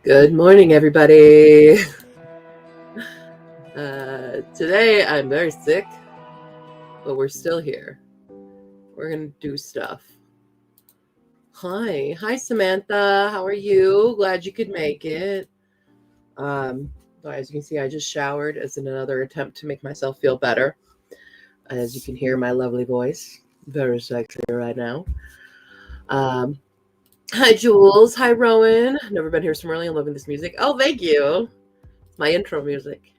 Good morning, everybody. Today I'm very sick, but we're still here. We're going to do stuff. Hi, Samantha. How are you? Glad you could make it. As you can see, I just showered as in another attempt to make myself feel better. As you can hear my lovely voice, very sexy right now. Hi, Jules. Hi, Rowan. Never been here so early. I'm loving this music. Oh, thank you. It's my intro music.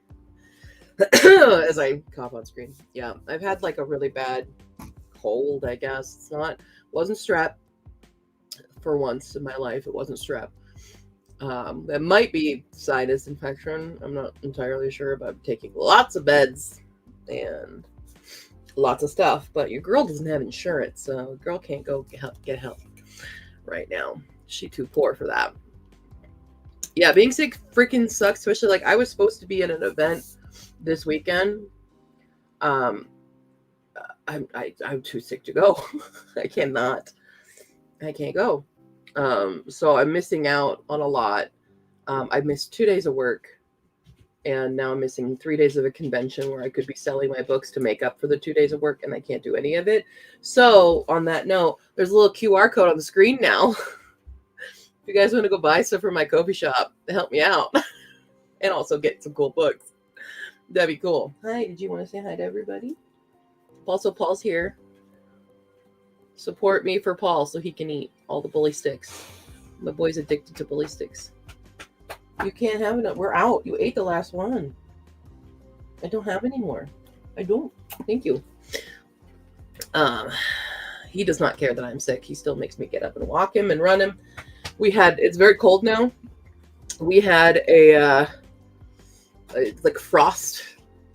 As I cough on screen. Yeah, I've had like a really bad cold, I guess. Wasn't strep for once in my life. It wasn't strep. It might be sinus infection. I'm not entirely sure, but I'm taking lots of meds and lots of stuff. But your girl doesn't have insurance, so a girl can't go get help right now. She's too poor for that. Yeah, being sick freaking sucks, especially like I was supposed to be in an event this weekend. I'm too sick to go. I can't go. So I'm missing out on a lot. I missed 2 days of work, and now I'm missing 3 days of a convention where I could be selling my books to make up for the 2 days of work, and I can't do any of it. So on that note, there's a little QR code on the screen now. If you guys want to go buy stuff from my coffee shop, help me out, and also get some cool books. That'd be cool. Hi, did you want to say hi to everybody? Also, Paul's here. Support me for Paul so he can eat all the bully sticks. My boy's addicted to bully sticks. You can't have it. We're out. You ate the last one. I don't have any more. I don't. Thank you. He does not care that I'm sick. He still makes me get up and walk him and run him. It's very cold now. We had like frost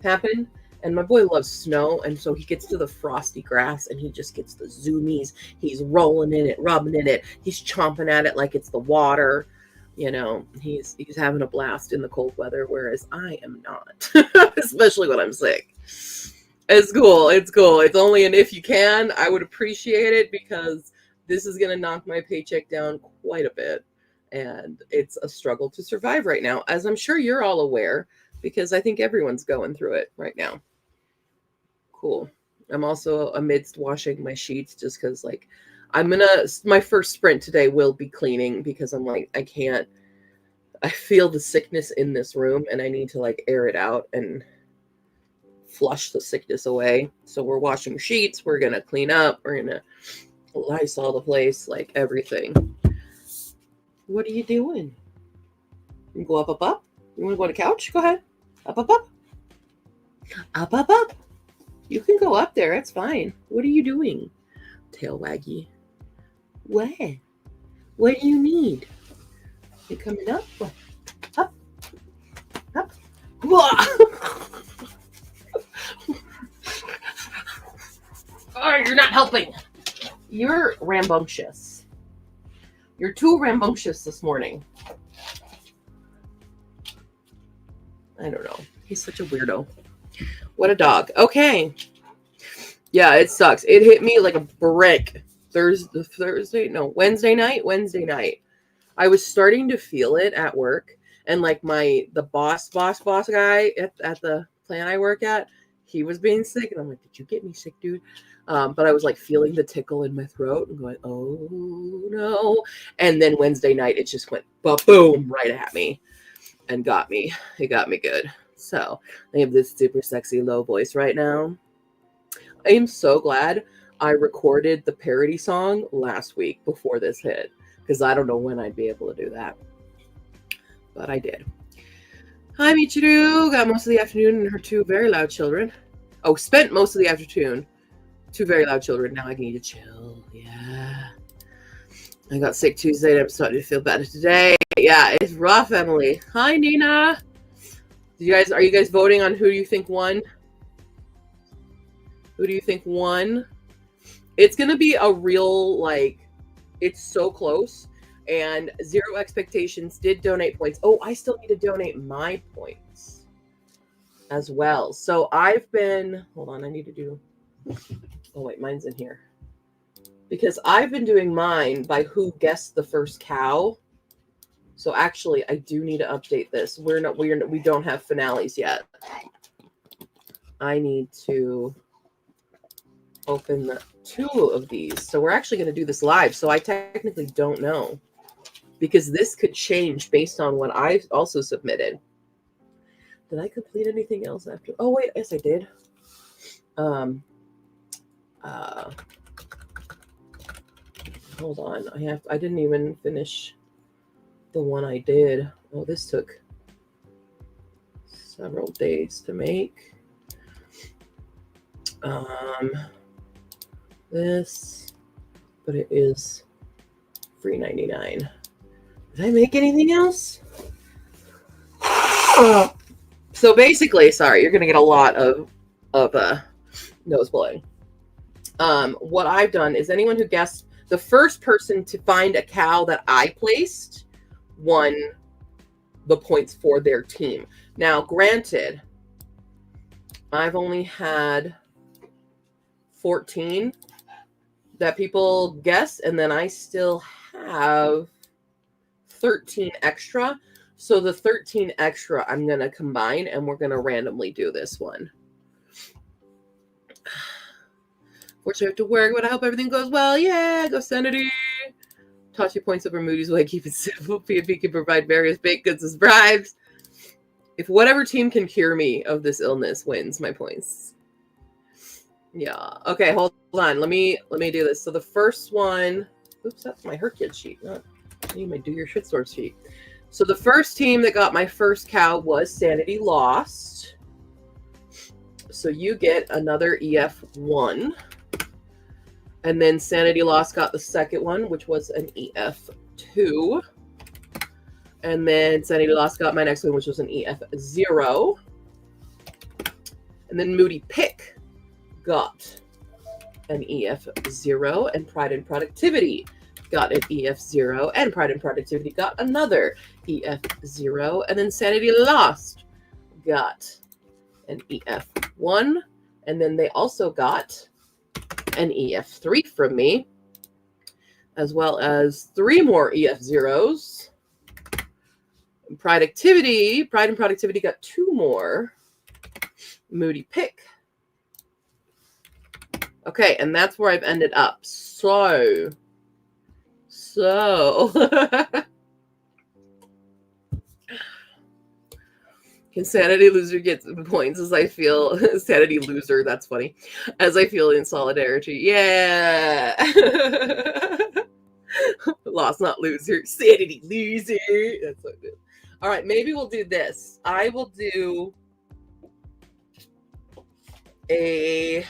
happen, and my boy loves snow, and so he gets to the frosty grass and he just gets the zoomies. He's rolling in it, rubbing in it, he's chomping at it like it's the water. He's having a blast in the cold weather, whereas I am not. Especially when I'm sick. It's cool. It's only an if you can. I would appreciate it, because this is gonna knock my paycheck down quite a bit, and it's a struggle to survive right now, as I'm sure you're all aware, because I think everyone's going through it right now. Cool. I'm also amidst washing my sheets, just because like my first sprint today will be cleaning, because I'm like, I feel the sickness in this room and I need to like air it out and flush the sickness away. So we're washing sheets, we're gonna clean up, we're gonna Lysol the place, like everything. What are you doing? You go up. You want to go on the couch? Go ahead. Up. Up. You can go up there. It's fine. What are you doing? Tail waggy. What? What do you need? You coming up? Up. Oh, you're not helping. You're rambunctious. You're too rambunctious this morning. I don't know. He's such a weirdo. What a dog. Okay. Yeah, it sucks. It hit me like a brick Wednesday night. I was starting to feel it at work, and like the boss guy at the plant I work at, he was being sick, and I'm like, did you get me sick, dude? But I was like feeling the tickle in my throat and going, oh no. And then Wednesday night, it just went boom right at me and got me. It got me good. So I have this super sexy low voice right now. I am so glad I recorded the parody song last week before this hit, because I don't know when I'd be able to do that. But I did. Hi, Michiru. Got most of the afternoon and her two very loud children. Oh, spent most of the afternoon. Two very loud children. Now I need to chill. Yeah. I got sick Tuesday and I'm starting to feel better today. Yeah, it's rough, Emily. Hi, Nina. Are you guys voting on who you think won? Who do you think won? It's going to be a real, like, it's so close. And Zero Expectations did donate points. Oh, I still need to donate my points as well. So hold on, I need to do, oh wait, mine's in here. Because I've been doing mine by who guessed the first cow. So actually, I do need to update this. We don't have finales yet. I need to open the 2 of these. So we're actually going to do this live. So I technically don't know, because this could change based on what I also submitted. Did I complete anything else after? Oh wait, yes I did. Hold on. I didn't even finish the one I did. Oh, this took several days to make. This, but it is $3.99. Did I make anything else? So basically, sorry, you're gonna get a lot of nose blowing. What I've done is anyone who guessed, the first person to find a cow that I placed won the points for their team. Now, granted, I've only had 14 that people guess, and then I still have 13 extra. So the 13 extra I'm going to combine, and we're going to randomly do this one. Fortunately, I have to work, but I hope everything goes well. Yeah, go Sanity. Toss your points over Moody's way. Keep it simple. PFP can provide various baked goods as bribes. If whatever team can cure me of this illness wins my points. Yeah. Okay, hold on. Let me do this. So the first one, oops, that's my Her Kid sheet. Not I need my Do Your Shitstorm sheet. So the first team that got my first cow was Sanity Lost. So you get another EF1. And then Sanity Lost got the second one, which was an EF2. And then Sanity Lost got my next one, which was an EF0. And then Moody Pick got an EF0. And Pride and Productivity got an EF0. And Pride and Productivity got another EF0. And then Sanity Lost got an EF1. And then they also got an EF3 from me, as well as 3 more EF0s. Pride and Productivity got 2 more. Moody Pick. Okay, and that's where I've ended up. So can Sanity Loser get points as I feel Sanity Loser, that's funny. As I feel in solidarity. Yeah. Lost, not loser. Sanity Loser. That's what I do. All right, maybe we'll do this. I will do because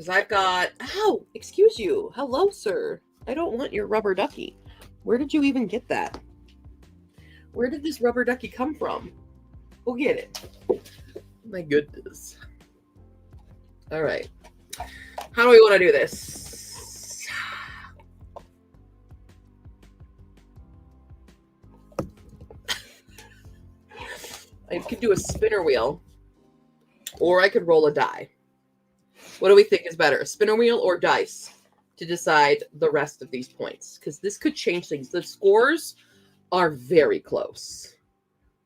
I've got, oh, excuse you. Hello, sir. I don't want your rubber ducky. Where did you even get that? Where did this rubber ducky come from? Go get it. My goodness. All right. How do we want to do this? I could do a spinner wheel, or I could roll a die. What do we think is better, a spinner wheel or dice, to decide the rest of these points? Because this could change things. The scores are very close.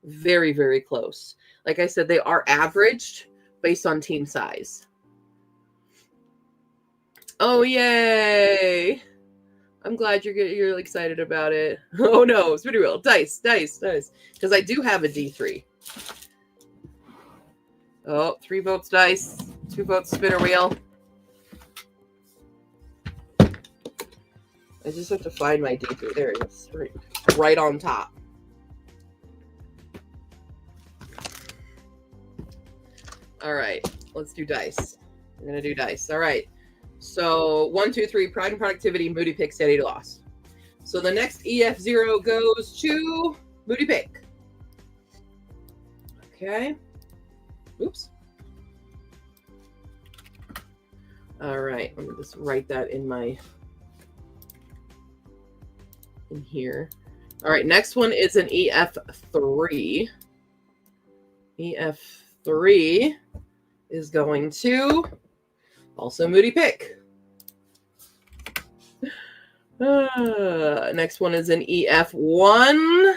Very, very close. Like I said, they are averaged based on team size. Oh, yay. I'm glad you're excited about it. Oh, no. Spinner wheel. Dice. Because I do have a D3. Oh, 3 votes dice. 2 votes spinner wheel. I just have to find my D3. There it is. Right on top. All right. Let's do dice. We're going to do dice. All right. So 1, 2, 3. Pride and Productivity. Moody Pick. Sanity Lost. So the next EF0 goes to Moody Pick. Okay. Oops. All right. Let me just write that in here. All right, next one is an EF3. EF3 is going to also Moody Pick. Next one is an EF1.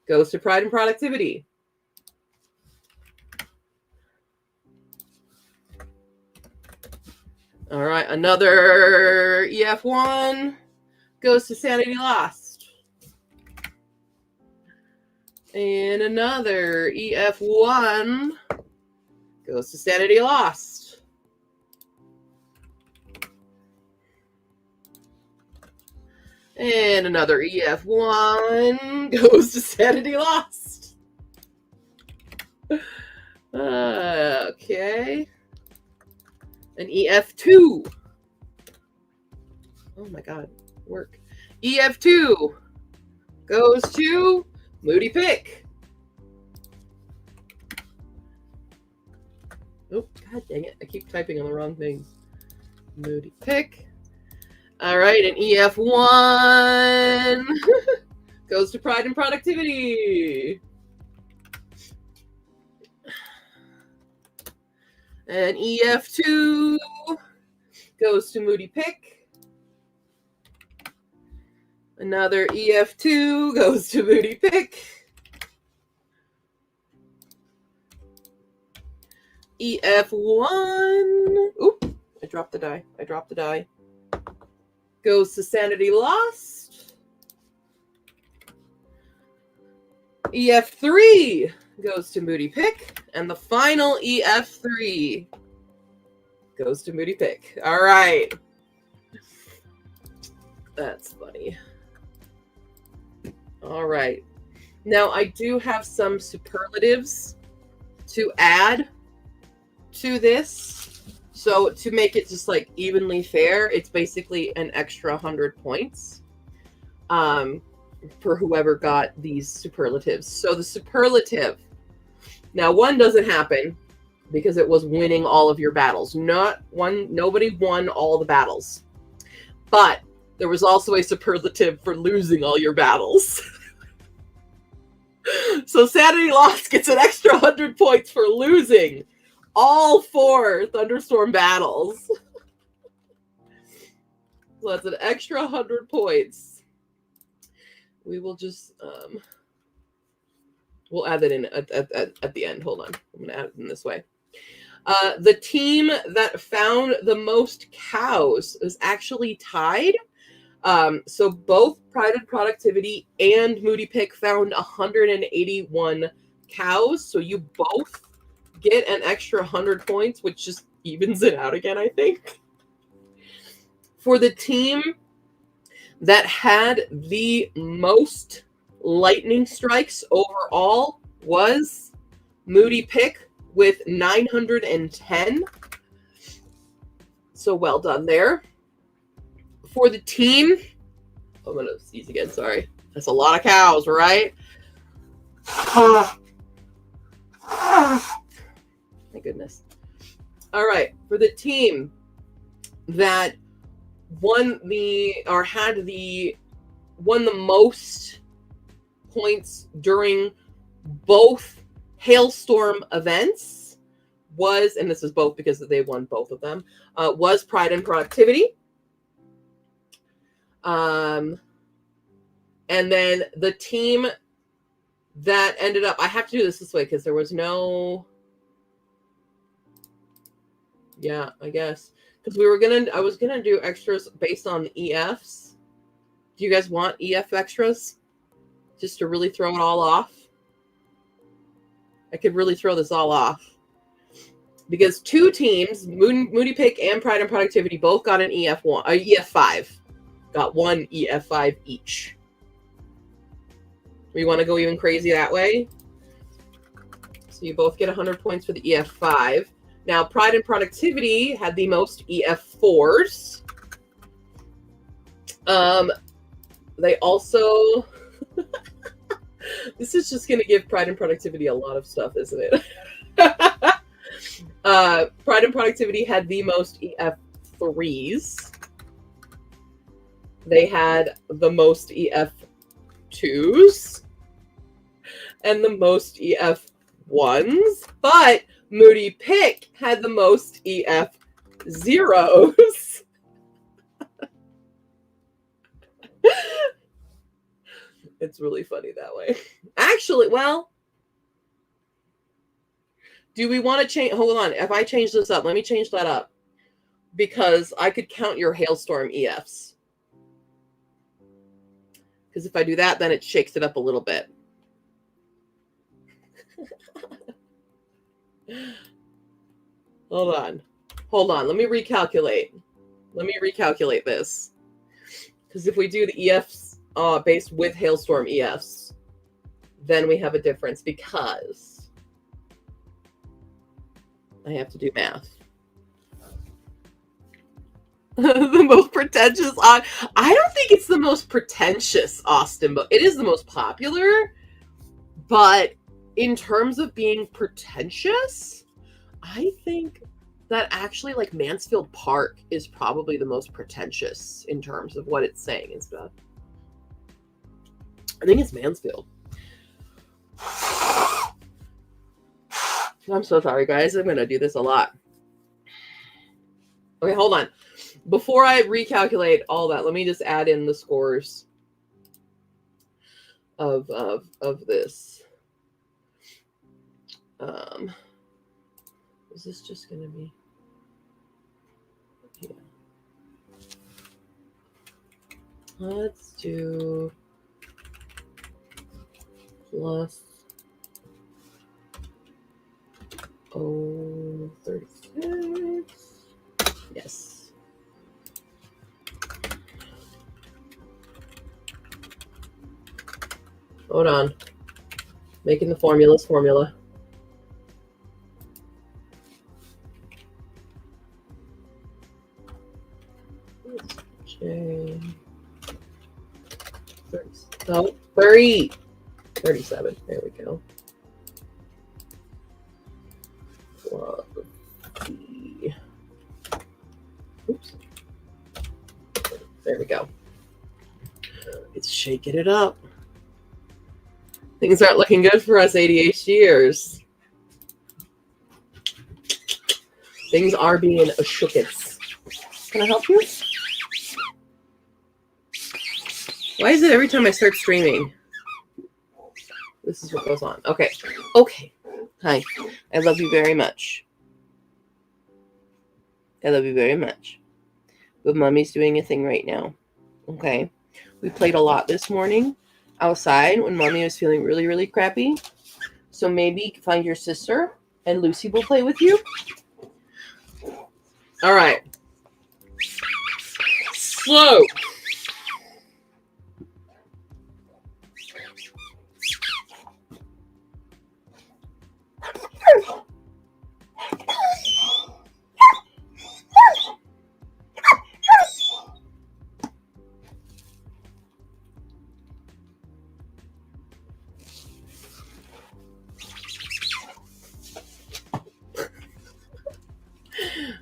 Goes to Pride and Productivity. All right, another EF1 goes to Sanity Lost. And another EF1 goes to Sanity Lost. And another EF1 goes to Sanity Lost. Okay. An EF2. Oh my God, work. EF2 goes to Moody Pick. Oh, God dang it. I keep typing on the wrong things. Moody Pick. All right, an EF1 goes to Pride and Productivity. And EF2 goes to Moody Pick. Another EF2 goes to Moody Pick. EF1. Oop, I dropped the die. Goes to Sanity Lost. EF3 goes to Moody Pick. And the final EF3 goes to Moody Pick. All right. That's funny. All right. Now, I do have some superlatives to add to this. So to make it just like evenly fair, it's basically an extra 100 points for whoever got these superlatives. So the superlative, now one doesn't happen because it was winning all of your battles. Nobody won all the battles. But there was also a superlative for losing all your battles. So Sanity Lost gets an extra 100 points for losing all 4 Thunderstorm battles. So that's an extra 100 points. We will just, we'll add that in at the end. Hold on. I'm going to add it in this way. The team that found the most cows is actually tied. So both Pride and Productivity and Moody Pick found 181 cows. So you both get an extra 100 points, which just evens it out again, I think. For the team that had the most lightning strikes overall was Moody Pick with 910. So well done there. For the team, I'm going to sneeze again, sorry. That's a lot of cows, right? My goodness. All right, for the team that won the most points during both hailstorm events was, and this is both because they won both of them, was Pride and Productivity. And then the team that ended up, I have to do this way because there was no, yeah, I guess. Because I was gonna do extras based on EFs. Do you guys want EF extras? Just to really throw it all off? I could really throw this all off. Because 2 teams, Moody Pick and Pride and Productivity, both got an EF5. Got 1 EF5 each. We want to go even crazy that way? So you both get 100 points for the EF5. Now, Pride and Productivity had the most EF4s. They also... This is just going to give Pride and Productivity a lot of stuff, isn't it? Pride and Productivity had the most EF3s. They had the most EF2s. And the most EF1s. But Moody Pick had the most EF0s. It's really funny that way. Actually, well, do we want to change? Hold on. If I change this up, let me change that up. Because I could count your hailstorm EFs. Because if I do that, then it shakes it up a little bit. Hold on. Let me recalculate. This. Because if we do the EFs based with hailstorm EFs, then we have a difference because I have to do math. The most pretentious. I don't think it's the most pretentious Austin book. It is the most popular, but in terms of being pretentious, I think that actually like Mansfield Park is probably the most pretentious in terms of what it's saying and stuff. I think it's Mansfield. I'm so sorry, guys. I'm going to do this a lot. Okay, hold on. Before I recalculate all that, let me just add in the scores of this. Is this just going to be? Yeah. Let's do plus 36. Yes. Hold on. Making the formula. J. 37. There we go. Oops. There we go. It's shaking it up. Things aren't looking good for us ADHDers. Things are being a shookets. Can I help you? Why is it every time I start streaming? This is what goes on. Okay. Hi. I love you very much. But Mommy's doing a thing right now. Okay. We played a lot this morning outside when Mommy was feeling really, really crappy. So maybe find your sister and Lucy will play with you. All right. Slow.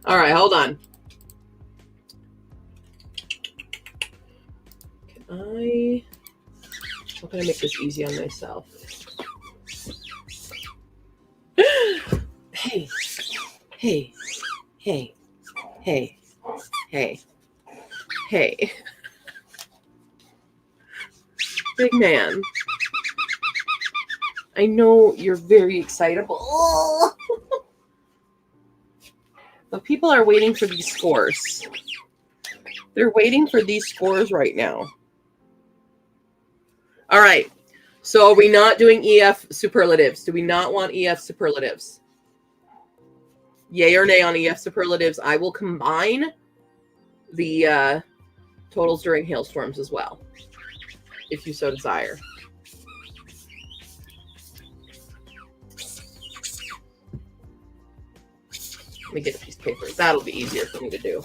All right, hold on. How can I make this easy on myself? Hey. Big man. I know you're very excitable. But people are waiting for these scores. They're waiting for these scores right now. All right. So are we not doing EF superlatives? Do we not want EF superlatives? Yay or nay on EF superlatives? I will combine the totals during hailstorms as well, if you so desire. Let me get a piece of paper. That'll be easier for me to do.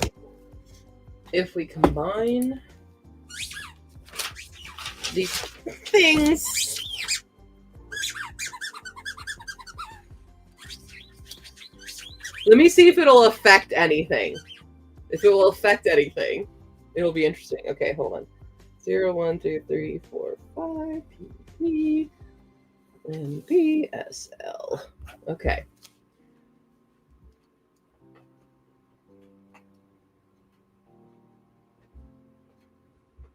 If we combine these things, let me see if it'll affect anything. If it will affect anything, it'll be interesting. Okay, hold on. 0, 1, 2, 3, 4, 5, PP, and PSL. Okay.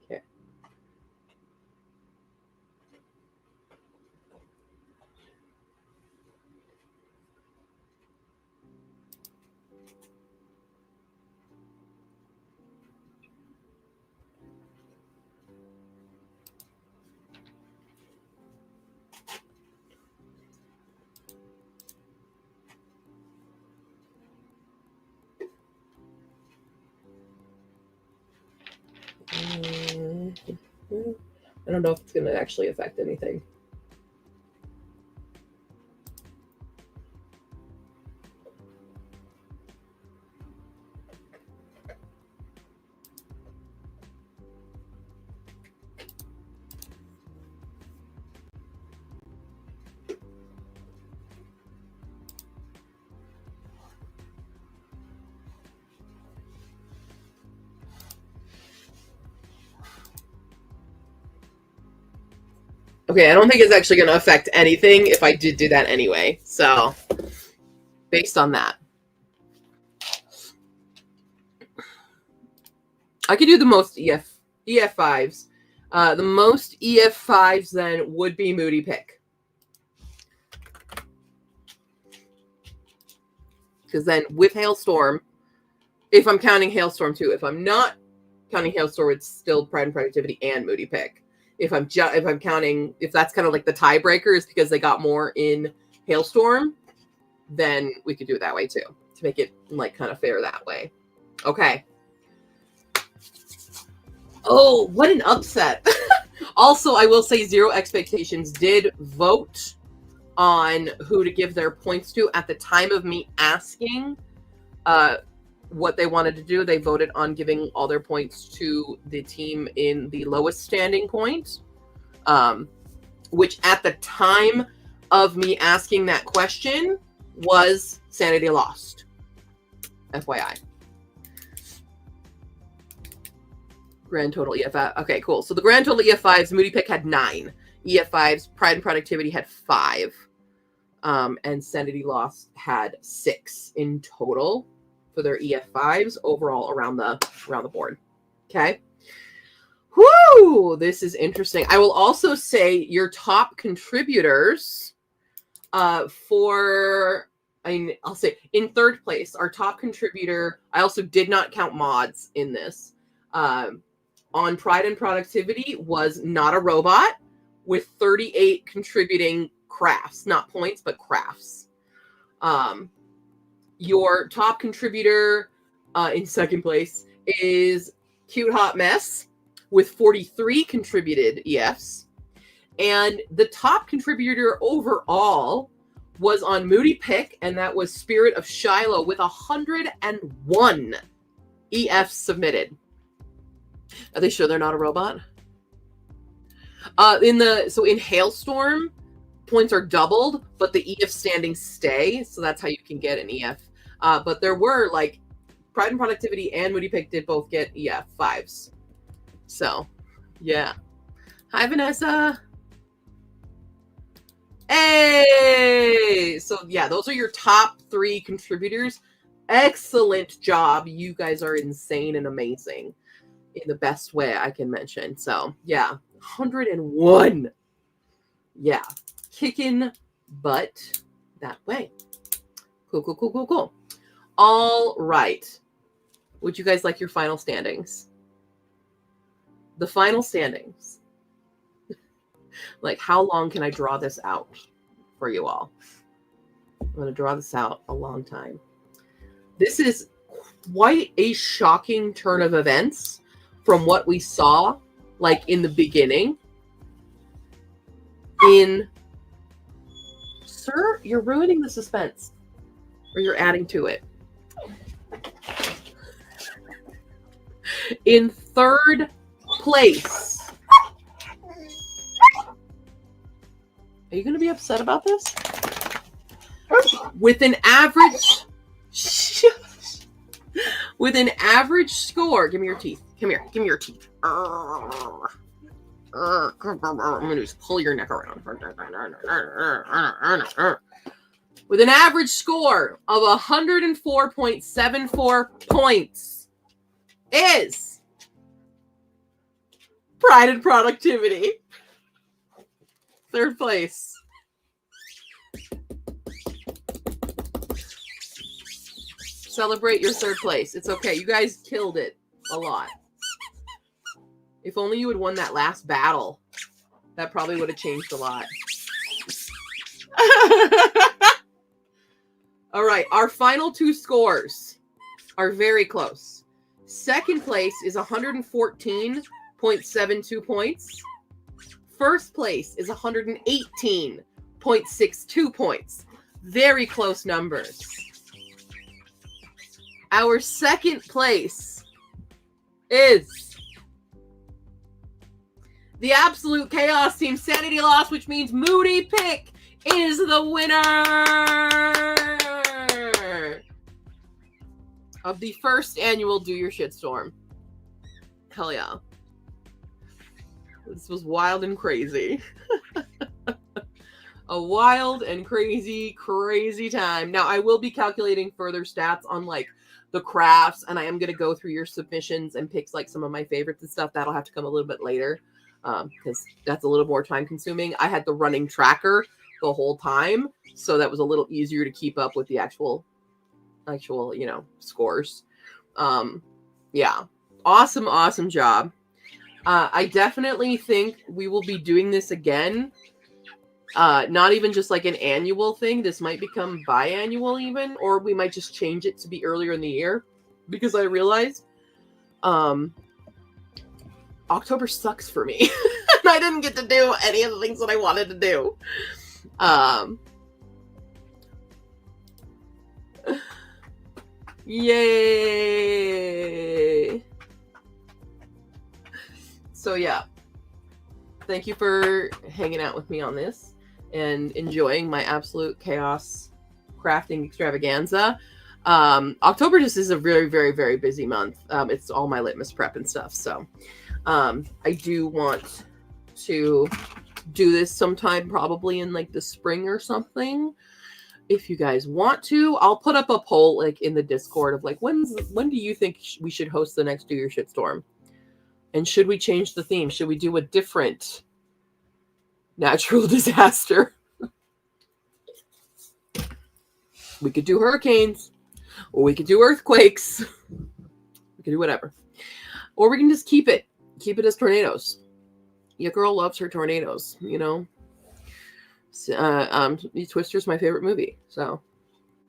Okay. I don't know if it's going to actually affect anything. Okay, I don't think it's actually going to affect anything if I did do that anyway. So, based on that. I could do the most EF5s. The most EF5s then would be Moody Pick. Because then with Hailstorm, if I'm counting Hailstorm too, if I'm not counting Hailstorm, it's still Pride and Productivity and Moody Pick. If I'm counting, if that's kind of like the tiebreaker is because they got more in Hailstorm, then we could do it that way too, to make it like kind of fair that way. Okay. Oh, what an upset. Also, I will say Zero Expectations did vote on who to give their points to at the time of me asking what they wanted to do. They voted on giving all their points to the team in the lowest standing point, which at the time of me asking that question was Sanity Lost. FYI. Grand total EF5. Okay, cool. So the grand total EF5s, Moody Pick had 9. EF5s, Pride and Productivity had 5. And Sanity Lost had 6 in total for their EF5s overall around the board. Okay. Whoo! This is interesting. I will also say your top contributors I'll say in third place, our top contributor, I also did not count mods in this. On Pride and Productivity was Not a Robot with 38 contributing crafts, not points, but crafts. Your top contributor in second place is Cute Hot Mess with 43 contributed EFs. And the top contributor overall was on Moody Pick, and that was Spirit of Shiloh with 101 EFs submitted. Are they sure they're not a robot? In Hailstorm, points are doubled, but the EF standings stay, so that's how you can get an EF. But there were Pride and Productivity and Moody Pick did both get EF 5s. So, yeah. Hi, Vanessa. Hey! So, yeah, those are your top 3 contributors. Excellent job. You guys are insane and amazing in the best way I can mention. So, yeah, 101. Yeah, kicking butt that way. Cool. All right. Would you guys like your final standings? The final standings. How long can I draw this out for you all? I'm going to draw this out a long time. This is quite a shocking turn of events from what we saw, in the beginning. Sir, you're ruining the suspense. Or you're adding to it. In third place. Are you going to be upset about this? With an average... With an average score... Give me your teeth. Come here. Give me your teeth. I'm going to just pull your neck around. With an average score of 104.74 points is Pride and Productivity. Third place. Celebrate your third place. It's okay. You guys killed it a lot. If only you had won that last battle. That probably would have changed a lot. All right. Our final 2 scores are very close. Second place is 114.72 points. first place is 118.62 points. Very close numbers. Our second place is the Absolute Chaos Team Sanity Lost, which means Moody Pick is the winner of the first annual Do Your Shitstorm. Hell yeah. This was wild and crazy. A wild and crazy, crazy time. Now, I will be calculating further stats on, like, the crafts, and I am going to go through your submissions and pick, like, some of my favorites and stuff. That'll have to come a little bit later, because that's a little more time-consuming. I had the running tracker the whole time, so that was a little easier to keep up with the actual, you know, scores. Yeah. Awesome job. I definitely think we will be doing this again. Not even just like an annual thing. This might become biannual even, or we might just change it to be earlier in the year, because I realized October sucks for me. And I didn't get to do any of the things that I wanted to do. Yay! So yeah, thank you for hanging out with me on this and enjoying my Absolute Chaos crafting extravaganza. October just is a very, very, very busy month. It's all my litmus prep and stuff. So I do want to do this sometime probably in like the spring or something. If you guys want to, I'll put up a poll like in the Discord of like, when do you think we should host the next Do Your Shitstorm? And should we change the theme? Should we do a different natural disaster? We could do hurricanes, or we could do earthquakes. We could do whatever. Or we can just keep it as tornadoes. Your girl loves her tornadoes, you know? Twister's my favorite movie. So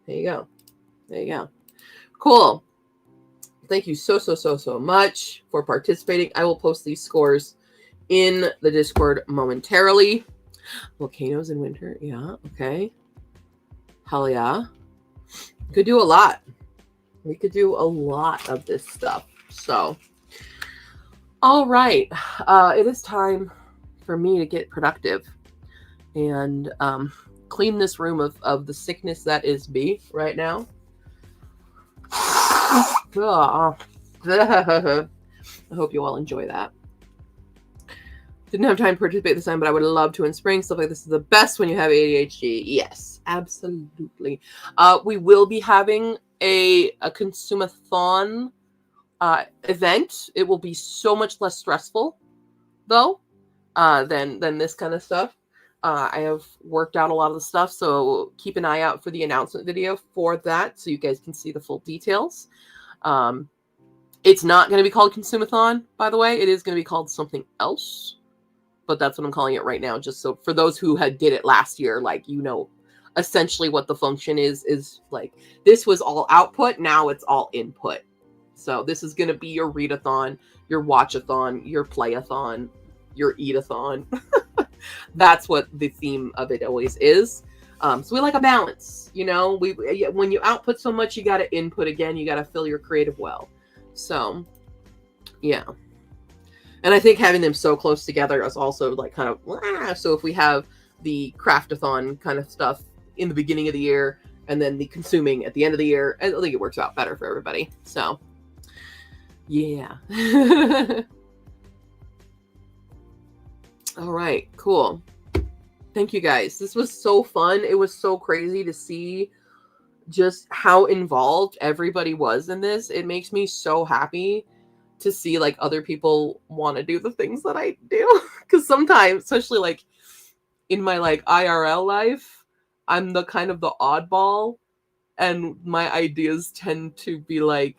there you go. There you go. Cool. Thank you so much for participating. I will post these scores in the Discord momentarily. Volcanoes in winter. Yeah. Okay. Hell yeah. Could do a lot. We could do a lot of this stuff. So, all right. It is time for me to get productive and clean this room of the sickness that is me right now. I hope you all enjoy that. Didn't have time to participate this time, but I would love to in spring. Stuff like this is the best when you have ADHD. Yes, absolutely. We will be having a consumathon event. It will be so much less stressful, though, than this kind of stuff. I have worked out a lot of the stuff, so keep an eye out for the announcement video for that so you guys can see the full details. It's not going to be called Consumathon, by the way. It is going to be called something else, but that's what I'm calling it right now, just so for those who did it last year, like, you know, essentially what the function is like, this was all output, now it's all input. So this is going to be your readathon, your watchathon, your playathon, your eatathon. That's what the theme of it always is. So we like a balance, you know. When you output so much, you got to input again. You got to fill your creative well. So, yeah. And I think having them so close together is also like kind of, so if we have the craftathon kind of stuff in the beginning of the year and then the consuming at the end of the year, I think it works out better for everybody. So, yeah. All right, cool. Thank you guys. This was so fun. It was so crazy to see just how involved everybody was in this. It makes me so happy to see like other people want to do the things that I do. Because sometimes, especially like in my like IRL life, I'm the kind of the oddball and my ideas tend to be like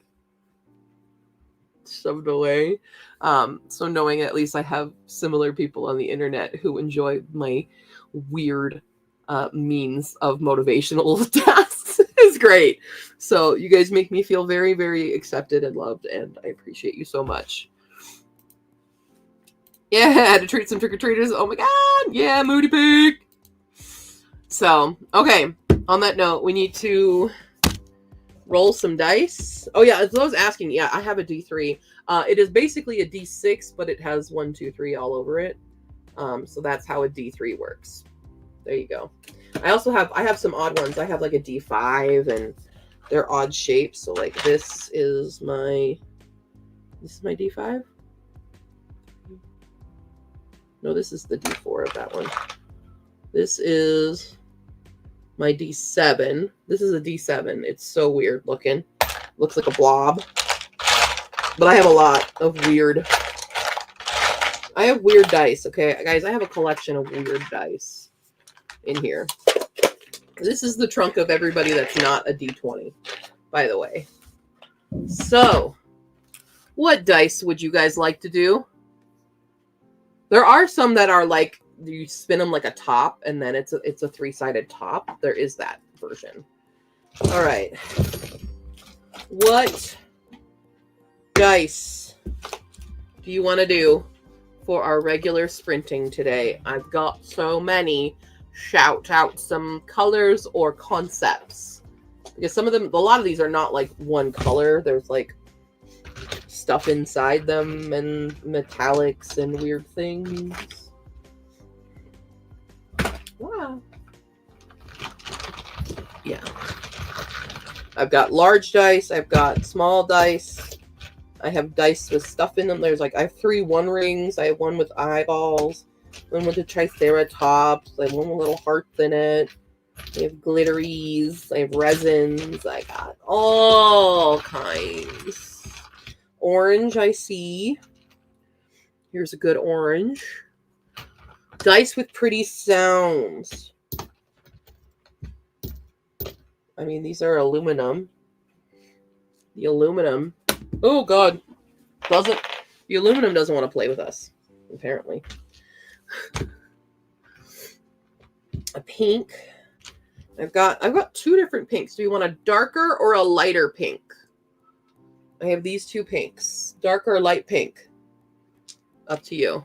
shoved away. So knowing at least I have similar people on the internet who enjoy my weird means of motivational tasks is great. So you guys make me feel very, very accepted and loved, and I appreciate you so much. Yeah, I had to treat some trick-or-treaters. Oh my god. Yeah, Moody Pig. So, okay. On that note, we need to roll some dice. Oh yeah, as I was asking, yeah, I have a D3. It is basically a D6, but it has 1, 2, 3 all over it. So that's how a D3 works. There you go. I have some odd ones. I have like a D5 and they're odd shapes. So like this is my D5. No, this is the D4 of that one. This is my D7. This is a D7. It's so weird looking. Looks like a blob. But I have a lot of weird. I have weird dice, okay? Guys, I have a collection of weird dice in here. This is the trunk of everybody that's not a D20, by the way. So, what dice would you guys like to do? There are some that are like, you spin them like a top, and then it's a three-sided top. There is that version. All right. What dice do you want to do for our regular sprinting today? I've got so many. Shout out some colors or concepts, because some of them, a lot of these are not like one color. There's like stuff inside them and metallics and weird things. Wow. Yeah. I've got large dice. I've got small dice. I have dice with stuff in them. I have 3 one rings. I have one with eyeballs. One with the triceratops. I have one with little hearts in it. I have glitteries. I have resins. I got all kinds. Orange, I see. Here's a good orange. Dice with pretty sounds. I mean, these are aluminum. The aluminum. Oh, God. The aluminum doesn't want to play with us, apparently. A pink. I've got 2 different pinks. Do you want a darker or a lighter pink? I have these 2 pinks. Dark or light pink. Up to you.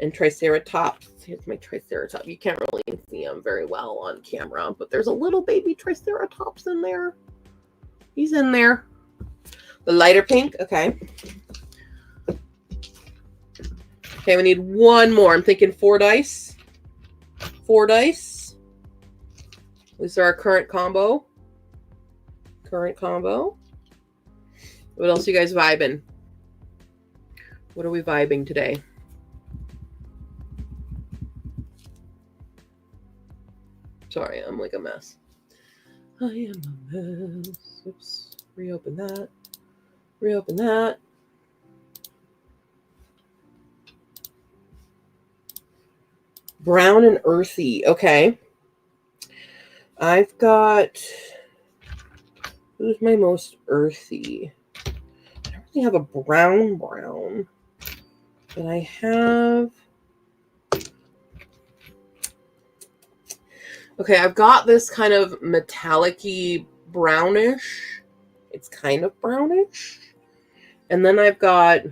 And triceratops. Here's my triceratops. You can't really see him very well on camera, but there's a little baby triceratops in there. He's in there. The lighter pink. Okay. Okay, we need 1 more. I'm thinking 4 dice. 4 dice. This is our current combo. Current combo. What else are you guys vibing? What are we vibing today? Sorry, I'm like a mess. I am a mess. Oops. Reopen that. Reopen that. Brown and earthy. Okay. I've got... Who's my most earthy? I don't really have a brown. But I have... Okay, I've got this kind of metallic-y brownish. It's kind of brownish. And then I've got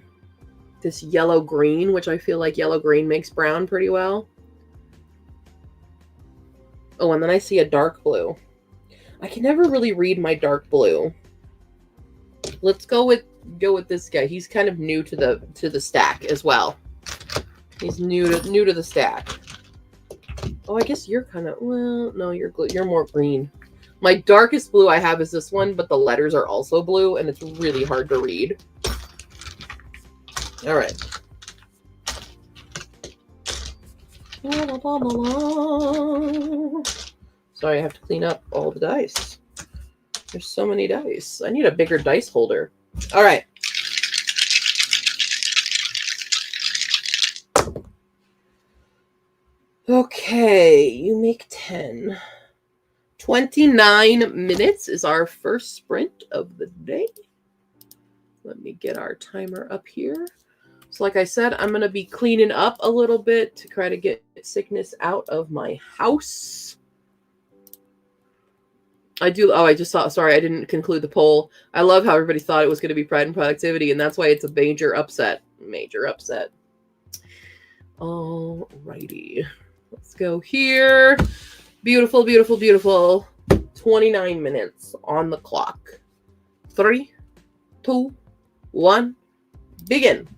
this yellow-green, which I feel like yellow-green makes brown pretty well. Oh, and then I see a dark blue. I can never really read my dark blue. Let's go with this guy. He's kind of new to the stack as well. He's new to the stack. Oh, I guess you're kind of, well, no, you're more green. My darkest blue I have is this one, but the letters are also blue, and it's really hard to read. All right. Sorry, I have to clean up all the dice. There's so many dice. I need a bigger dice holder. All right. Okay, you make 10. 29 minutes is our first sprint of the day. Let me get our timer up here. So like I said, I'm going to be cleaning up a little bit to try to get sickness out of my house. I just saw, sorry, I didn't conclude the poll. I love how everybody thought it was going to be Pride and Productivity, and that's why it's a major upset. Major upset. Alrighty. Let's go here. Beautiful, beautiful, beautiful. 29 minutes on the clock. 3, 2, 1, begin.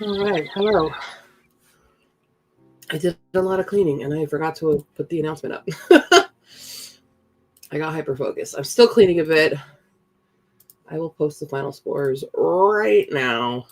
All right, hello. I did a lot of cleaning and I forgot to put the announcement up. I got hyper focused. I'm still cleaning a bit. I will post the final scores right now.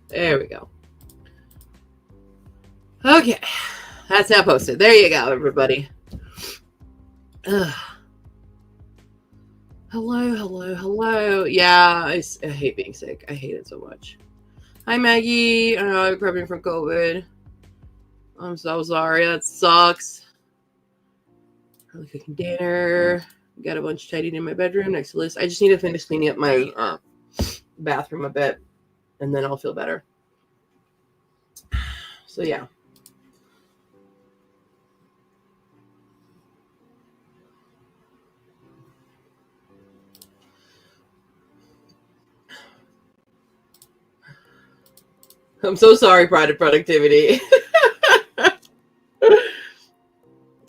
There we go. Okay. That's now posted. There you go, everybody. Ugh. Hello. Yeah, I hate being sick. I hate it so much. Hi, Maggie. I'm recovering from COVID. I'm so sorry. That sucks. Probably cooking dinner. Got a bunch tidied in my bedroom next to Liz. I just need to finish cleaning up my bathroom a bit, and then I'll feel better. So, yeah. I'm so sorry, Pride Productivity.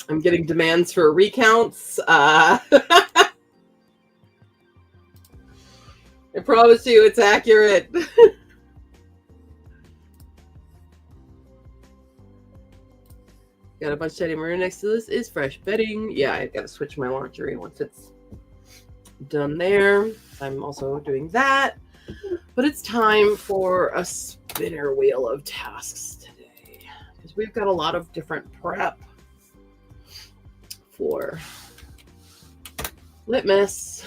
I'm getting demands for recounts. I promise you it's accurate. Got a bunch of Teddy Maroon next to this is fresh bedding. Yeah, I've got to switch my laundry once it's done there. I'm also doing that. But it's time for a spinner wheel of tasks today. Because we've got a lot of different prep for Litmus.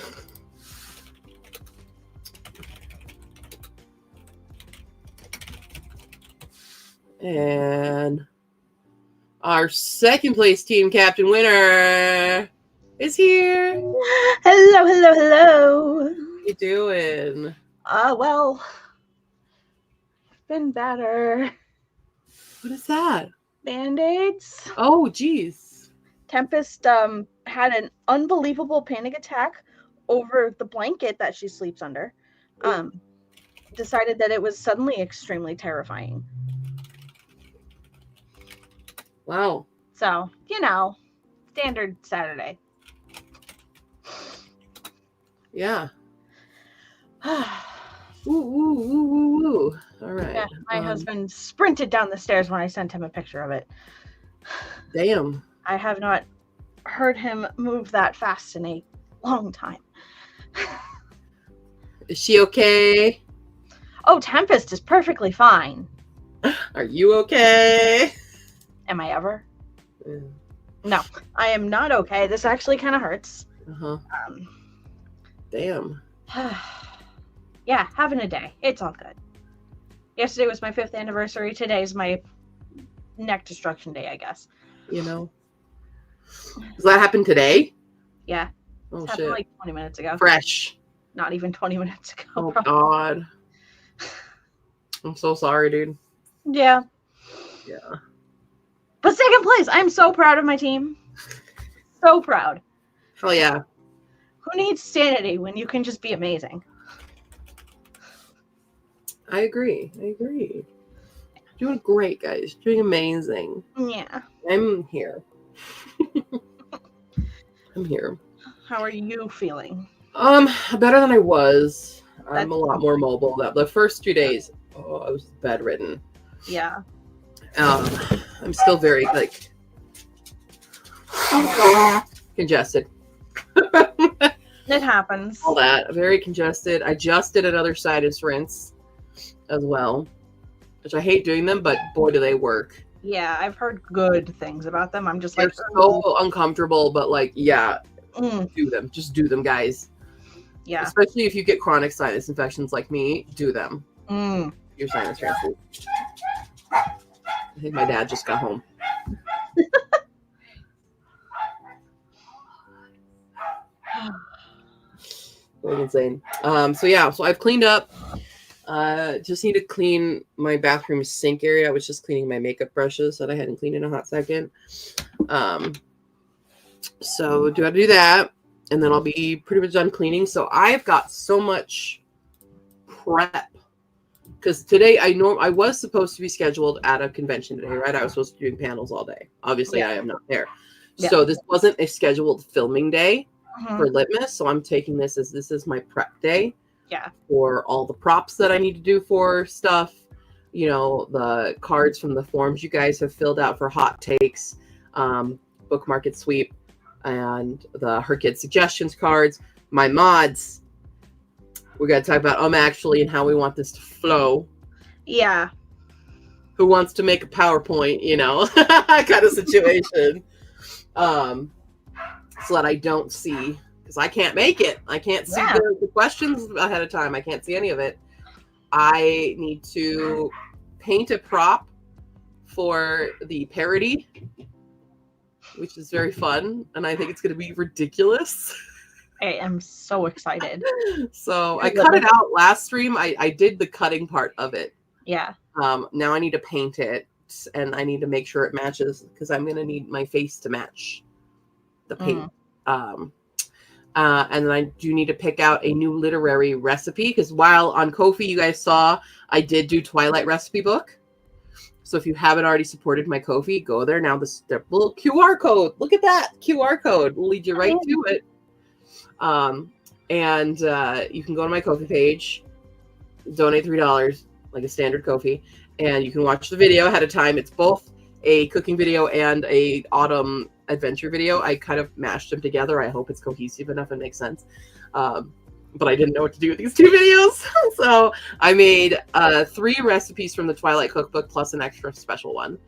And our second place team captain winner is here. Hello. How you doing? Well, been better. What is that? Band-Aids. Oh, geez. Tempest had an unbelievable panic attack over the blanket that she sleeps under. Decided that it was suddenly extremely terrifying. Wow. So, standard Saturday. Yeah. Ooh. All right. Yeah, my husband sprinted down the stairs when I sent him a picture of it. Damn. I have not heard him move that fast in a long time. Is she okay? Oh, Tempest is perfectly fine. Are you okay? Am I ever? Yeah. No, I am not okay. This actually kind of hurts. Uh-huh. Damn. Yeah, having a day. It's all good. Yesterday was my 5th anniversary. Today's my neck destruction day, I guess. Does that happen today? Yeah. Oh, It shit. happened like 20 minutes ago. Fresh. Not even 20 minutes ago. Oh, probably. God. I'm so sorry, dude. Yeah. Yeah. But second place. I'm so proud of my team. So proud. Hell yeah. Who needs sanity when you can just be amazing? I agree. Doing great, guys. Doing amazing. Yeah. I'm here. I'm here. How are you feeling? Better than I was. I'm That's a lot more mobile. The first 2 days, I was bedridden. Yeah. I'm still very congested. It happens. All that. Very congested. I just did another sinus rinse as well, which I hate doing them, but boy, do they work. Yeah, I've heard good things about them. I'm just They're like so uncomfortable, but yeah, mm, do them. Just do them, guys. yeah. Especially if you get chronic sinus infections like me, do them. Mm. Your sinus rinses. I think my dad just got home. Very insane. So I've cleaned up. Just need to clean my bathroom sink area. I was just cleaning my makeup brushes that I hadn't cleaned in a hot second. So do I do that, and then I'll be pretty much done cleaning. So I've got so much prep because today I was supposed to be scheduled at a convention today, right? I was supposed to be doing panels all day. Obviously, I am not there. Yeah. So this wasn't a scheduled filming day for Litmus. So I'm taking this as my prep day. Yeah. For all the props that I need to do for stuff, the cards from the forms you guys have filled out for hot takes, book market sweep, and the Her Kid suggestions cards, my mods. We got to talk about actually and how we want this to flow. Yeah. Who wants to make a PowerPoint, kind of situation. So that I don't see, because I can't make it. I can't see the questions ahead of time. I can't see any of it. I need to paint a prop for the parody, which is very fun. And I think it's going to be ridiculous. I am so excited. So I cut it out last stream. I did the cutting part of it. Yeah. Now I need to paint it, and I need to make sure it matches, because I'm going to need my face to match the paint. And then I do need to pick out a new literary recipe, because while on Ko-fi you guys saw I did do Twilight recipe book. So if you haven't already supported my Ko-fi, go there now. The little QR code, look at that QR code, will lead you right to it. And you can go to my Ko-fi page, donate $3 like a standard Ko-fi, and you can watch the video ahead of time. It's both a cooking video and a autumn adventure video. I kind of mashed them together. I hope it's cohesive enough and makes sense. But I didn't know what to do with these two videos. So I made 3 recipes from the Twilight cookbook plus an extra special one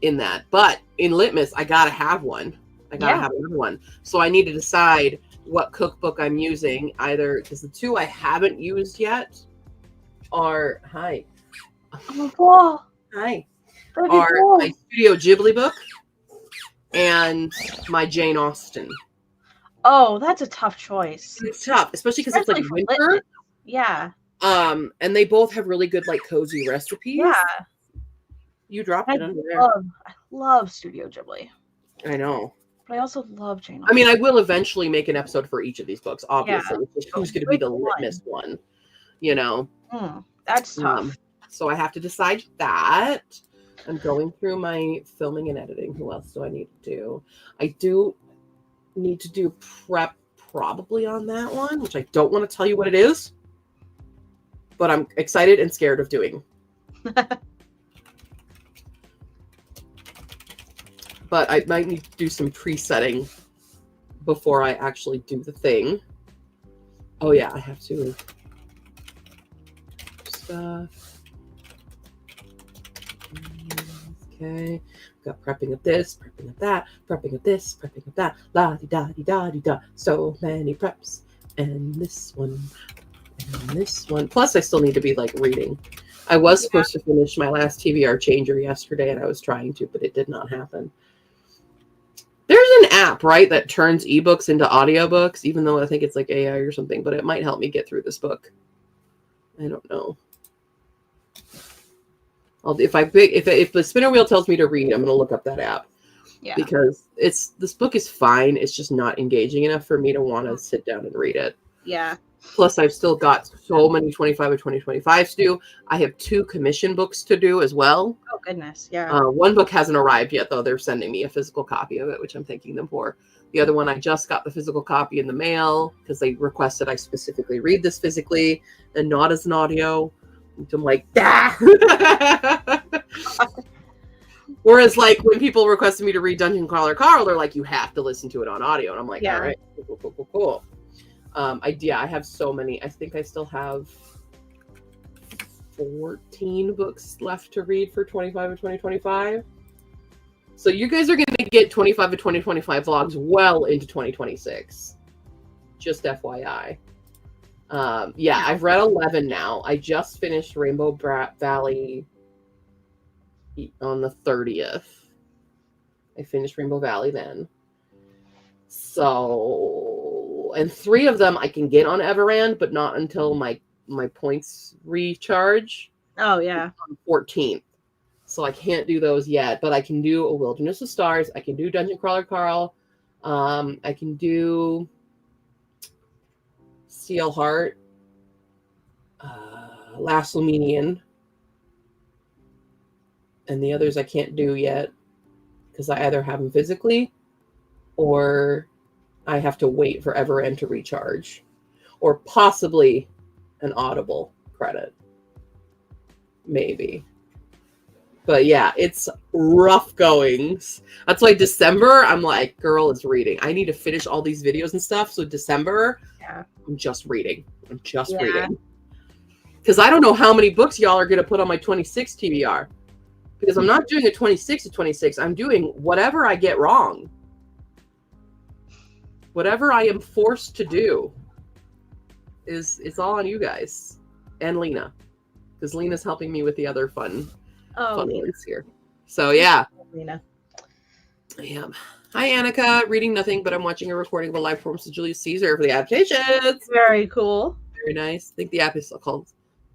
in that. But in Litmus, I gotta have one. I gotta have another one. So I need to decide what cookbook I'm using, either because the 2 I haven't used yet are my Studio Ghibli book and my Jane Austen. Oh, that's a tough choice. It's tough, especially because it's like winter. Yeah. And they both have really good like cozy recipes. Yeah. You dropped it under there. I love Studio Ghibli. I know. But I also love Jane Austen. I mean, I will eventually make an episode for each of these books, obviously. Yeah. Who's going to be the Litmus one? That's tough. So I have to decide that. I'm going through my filming and editing. Who else do I need to do? I do need to do prep probably on that one, which I don't want to tell you what it is, but I'm excited and scared of doing. But I might need to do some presetting before I actually do the thing. Oh yeah, I have to stuff. Okay, got prepping of this, prepping of that, prepping of this, prepping of that, la di da di da di da. So many preps, and this one, and this one. Plus, I still need to be like reading. I was supposed to finish my last TVR changer yesterday, and I was trying to, but it did not happen. There's an app, right, that turns ebooks into audiobooks, even though I think it's like AI or something, but it might help me get through this book. I don't know. If the spinner wheel tells me to read, I'm going to look up that app. Yeah. Because this book is fine. It's just not engaging enough for me to want to sit down and read it. Yeah. Plus, I've still got so many 25 or 2025s to do. I have 2 commission books to do as well. Oh, goodness. Yeah. One book hasn't arrived yet, though. They're sending me a physical copy of it, which I'm thanking them for. The other one, I just got the physical copy in the mail because they requested I specifically read this physically and not as an audio. And I'm like, ah! Whereas, like, when people requested me to read Dungeon Crawler Carl, they're like, you have to listen to it on audio. And I'm like, all right, cool. I have so many. I think I still have 14 books left to read for 25 of 2025. So you guys are going to get 25 of 2025 vlogs well into 2026. Just FYI. I've read 11 now. I just finished Rainbow Valley on the 30th. I finished Rainbow Valley then. So, and 3 of them I can get on Everand, but not until my points recharge Oh yeah. on 14th. So I can't do those yet, but I can do A Wilderness of Stars. I can do Dungeon Crawler Carl. I can do Steelheart, Last Luminian, and the others I can't do yet because I either have them physically or I have to wait for Everend to recharge, or possibly an Audible credit. Maybe. But yeah, it's rough goings. That's why December, I'm like, girl is reading. I need to finish all these videos and stuff. So December, Yeah. I'm just reading. Reading. Because I don't know how many books y'all are going to put on my 26 TBR. Because I'm not doing a 26 to 26. I'm doing whatever I get wrong. Whatever I am forced to do it's all on you guys. And Lena. Because Lena's helping me with the other fun ones here. So yeah. Lena. I am. Hi Annika, reading nothing, but I'm watching a recording of a live performance of Julius Caesar for the adaptations. Very cool. Very nice. I think the app is called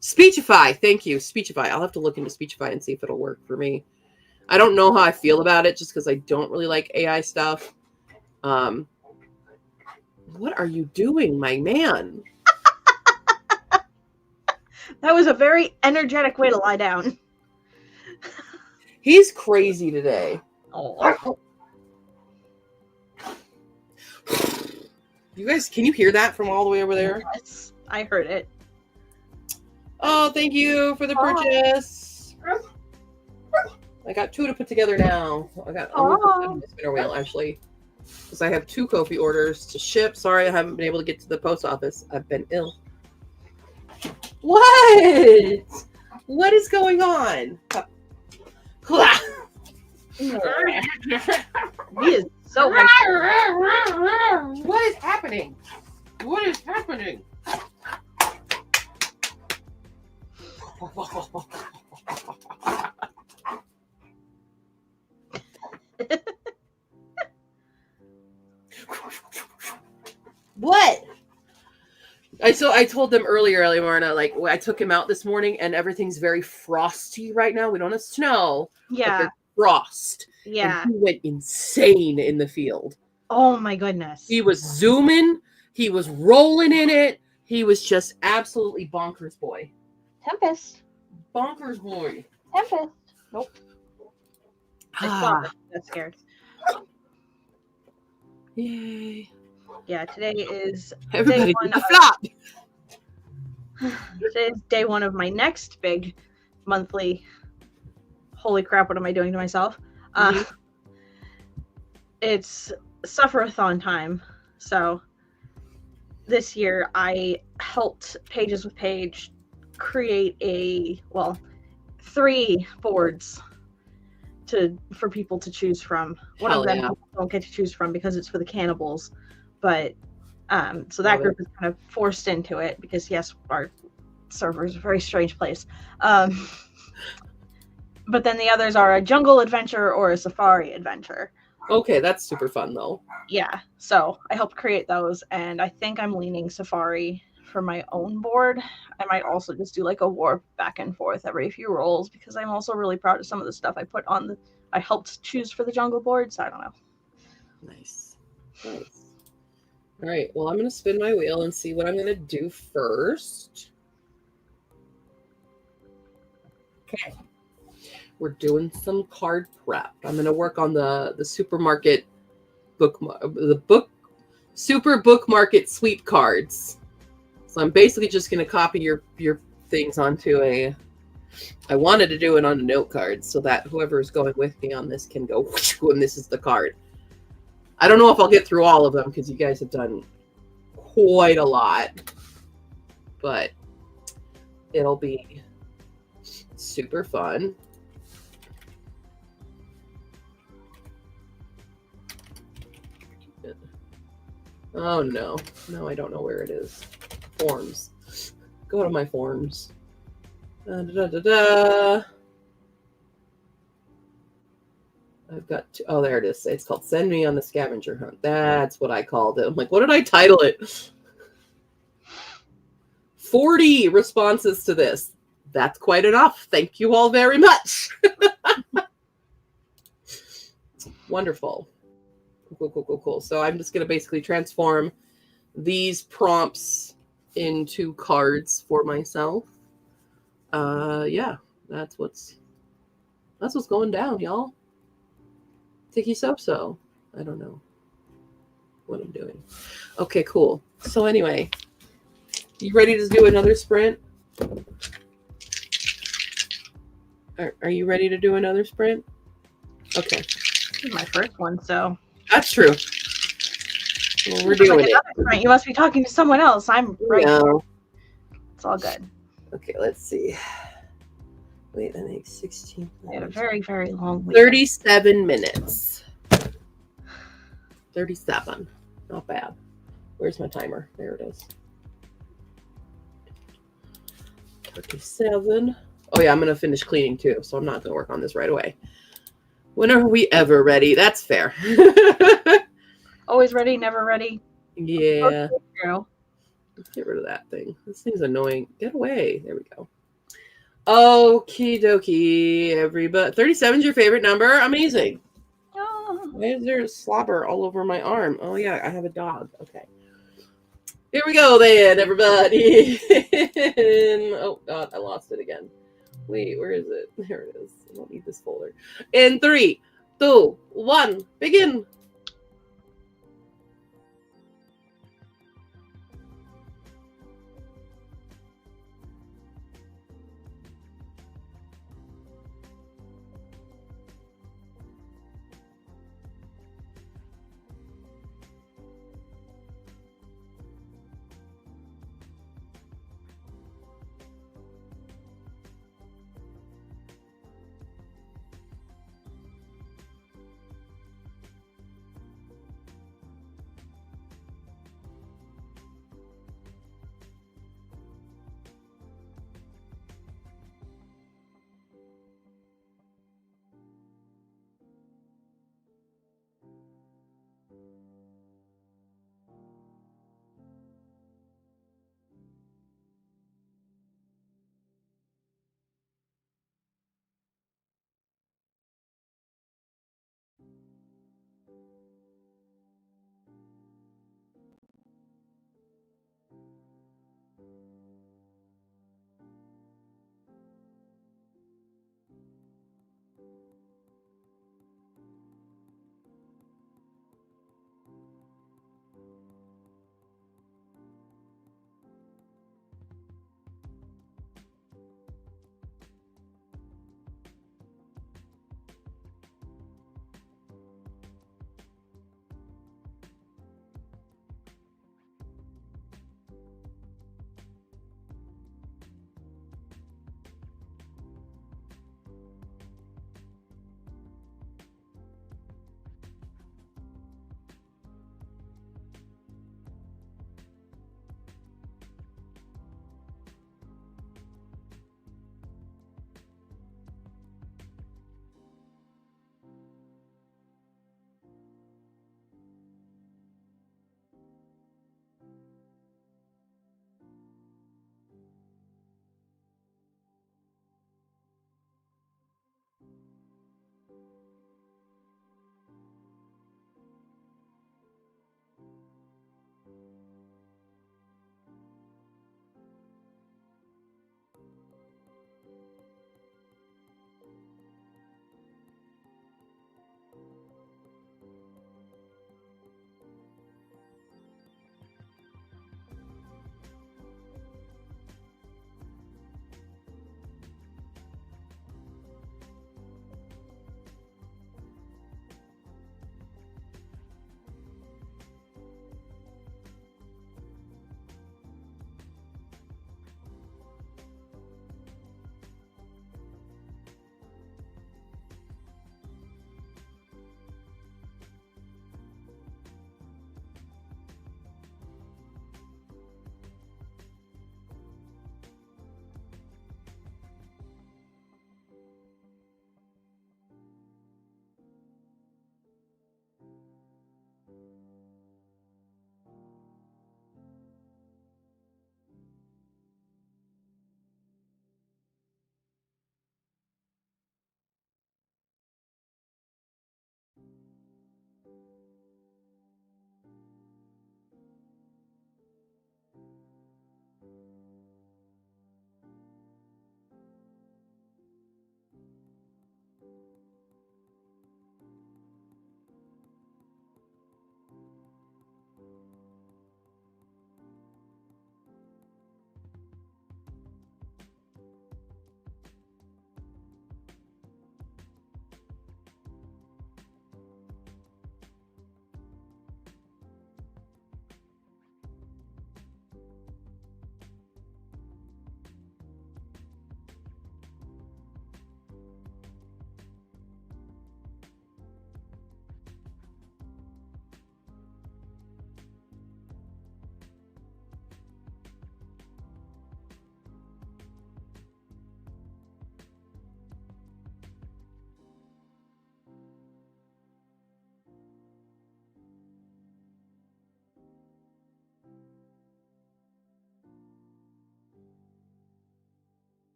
Speechify. Thank you, Speechify. I'll have to look into Speechify and see if it'll work for me. I don't know how I feel about it, just because I don't really like AI stuff. What are you doing, my man? That was a very energetic way to lie down. He's crazy today. Oh. You guys, can you hear that from all the way over there? Yes, I heard it. Oh, thank you for the purchase. I got 2 to put together now. I'm gonna put the spinner wheel actually, because I have 2 Ko-fi orders to ship. Sorry, I haven't been able to get to the post office. I've been ill. What? What is going on? He is so much. What is happening? What is happening? What? I told them earlier, Marna, like I took him out this morning and everything's very frosty right now. We don't have snow. Yeah. But there's frost. Yeah. And he went insane in the field. Oh my goodness. He was zooming. He was rolling in it. He was just absolutely bonkers boy. Tempest. Bonkers boy. Tempest. Nope. I saw it. Got scared. Yay. Yeah, today is Everybody day one did the flop. Today is day 1 of my next big monthly. Holy crap, what am I doing to myself? It's Suffer-a-thon time. So this year I helped Pages with Paige create 3 boards for people to choose from. One of them people don't get to choose from because it's for the cannibals. But so that group is kind of forced into it because yes, our server is a very strange place. But then the others are a jungle adventure or a safari adventure. Okay, that's super fun though. Yeah, so I helped create those, and I think I'm leaning safari for my own board. I might also just do like a warp back and forth every few rolls because I'm also really proud of some of the stuff I put on I helped choose for the jungle board, so I don't know. Nice. All right, well, I'm going to spin my wheel and see what I'm going to do first. Okay. We're doing some card prep. I'm going to work on the supermarket super book market sweep cards. So I'm basically just going to copy your things onto I wanted to do it on a note card so that whoever is going with me on this can go, and this is the card. I don't know if I'll get through all of them because you guys have done quite a lot, but it'll be super fun. Oh no, I don't know where it is. Forms. Go to my forms. I've got oh, there it is. It's called Send Me on the Scavenger Hunt. That's what I called it. I'm like, what did I title it? 40 responses to this. That's quite enough. Thank you all very much. Wonderful. Cool. So I'm just going to basically transform these prompts into cards for myself. Yeah, that's what's going down, y'all. Tiki so. I don't know what I'm doing. Okay, cool. So anyway, you ready to do another sprint? Are you ready to do another sprint? Okay. This is my first one, so. That's true. Well, we're doing it. Right, you must be talking to someone else. I'm right. No. It's all good. Okay, let's see. Wait, I think 16. I had a very, very long week. 37 minutes. 37. Not bad. Where's my timer? There it is. 37. Oh yeah, I'm going to finish cleaning too, so I'm not going to work on this right away. When are we ever ready? That's fair. Always ready, never ready. Yeah. Girl. Let's get rid of that thing. This thing's annoying. Get away. There we go. Okie dokie, everybody. 37 is your favorite number? Amazing. Oh. Why is there slobber all over my arm? Oh, yeah, I have a dog. Okay. Here we go then, everybody. Oh, God, I lost it again. Wait, where is it? There it is. I don't need this folder. In 3, 2, 1, begin.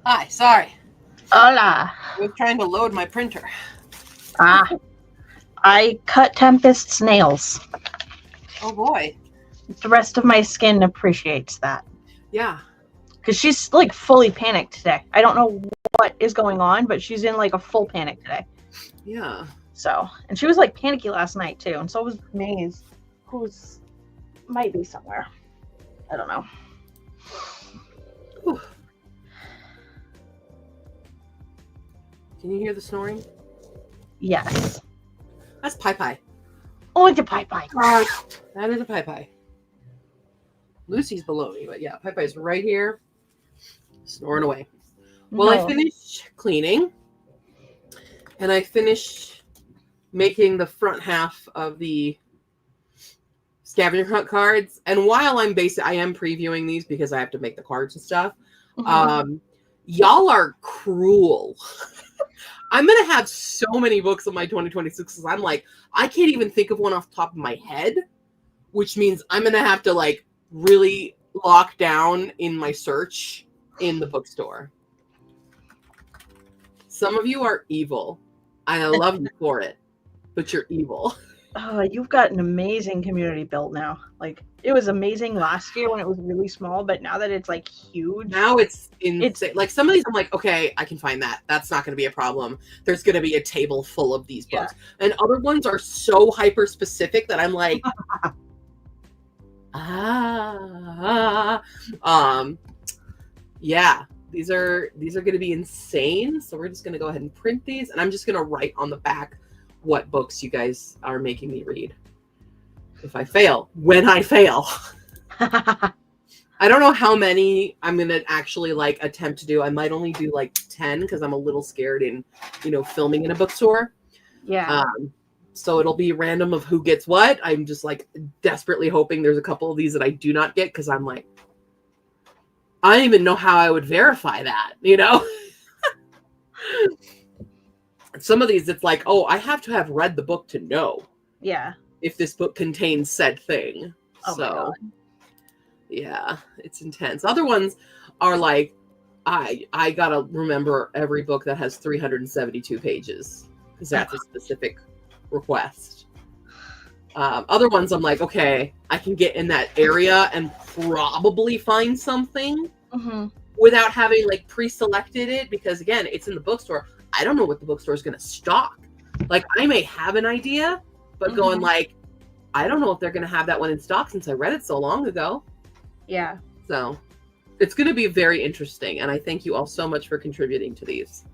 Hi, sorry. Hola. I was trying to load my printer. I cut Tempest's nails. Oh boy. The rest of my skin appreciates that. Yeah. Because she's like fully panicked today. I don't know what is going on, but she's in like a full panic today. Yeah. So, and she was like panicky last night too, and so was Maze, who's might be somewhere. I don't know. Whew. Can you hear the snoring? Yes. That's Pi Pi. Oh, it's a Pi Pi. That is a Pi Pi. Lucy's below me, but yeah, Pi Pi's right here, snoring away. Well, I finished cleaning, and I finished making the front half of the scavenger hunt cards. And while I am previewing these because I have to make the cards and stuff. Y'all are cruel. I'm gonna have so many books in my 2026 because I'm like, I can't even think of one off the top of my head, which means I'm gonna have to like really lock down in my search in the bookstore. Some of you are evil, and I love you for it, but you're evil. Oh, you've got an amazing community built now. Like, it was amazing last year when it was really small, but now that it's like huge. Now it's insane. Like some of these, I'm like, okay, I can find that. That's not going to be a problem. There's going to be a table full of these books. Yeah. And other ones are so hyper specific that I'm like, yeah, these are going to be insane. So we're just going to go ahead and print these, and I'm just going to write on the back what books you guys are making me read. If I fail, when I fail. I don't know how many I'm going to actually like attempt to do. I might only do like 10 because I'm a little scared in, filming in a bookstore. Yeah. So it'll be random of who gets what. I'm just like desperately hoping there's a couple of these that I do not get because I'm like, I don't even know how I would verify that, Some of these, it's like, oh, I have to have read the book to know. Yeah. If this book contains said thing. Oh my God. Yeah, it's intense. Other ones are like, I gotta remember every book that has 372 pages because that's a specific request. Other ones I'm like, okay, I can get in that area and probably find something without having like pre-selected it because again, it's in the bookstore. I don't know what the bookstore is going to stock. Like I may have an idea, but going like, I don't know if they're going to have that one in stock since I read it so long ago. Yeah. So it's going to be very interesting. And I thank you all so much for contributing to these.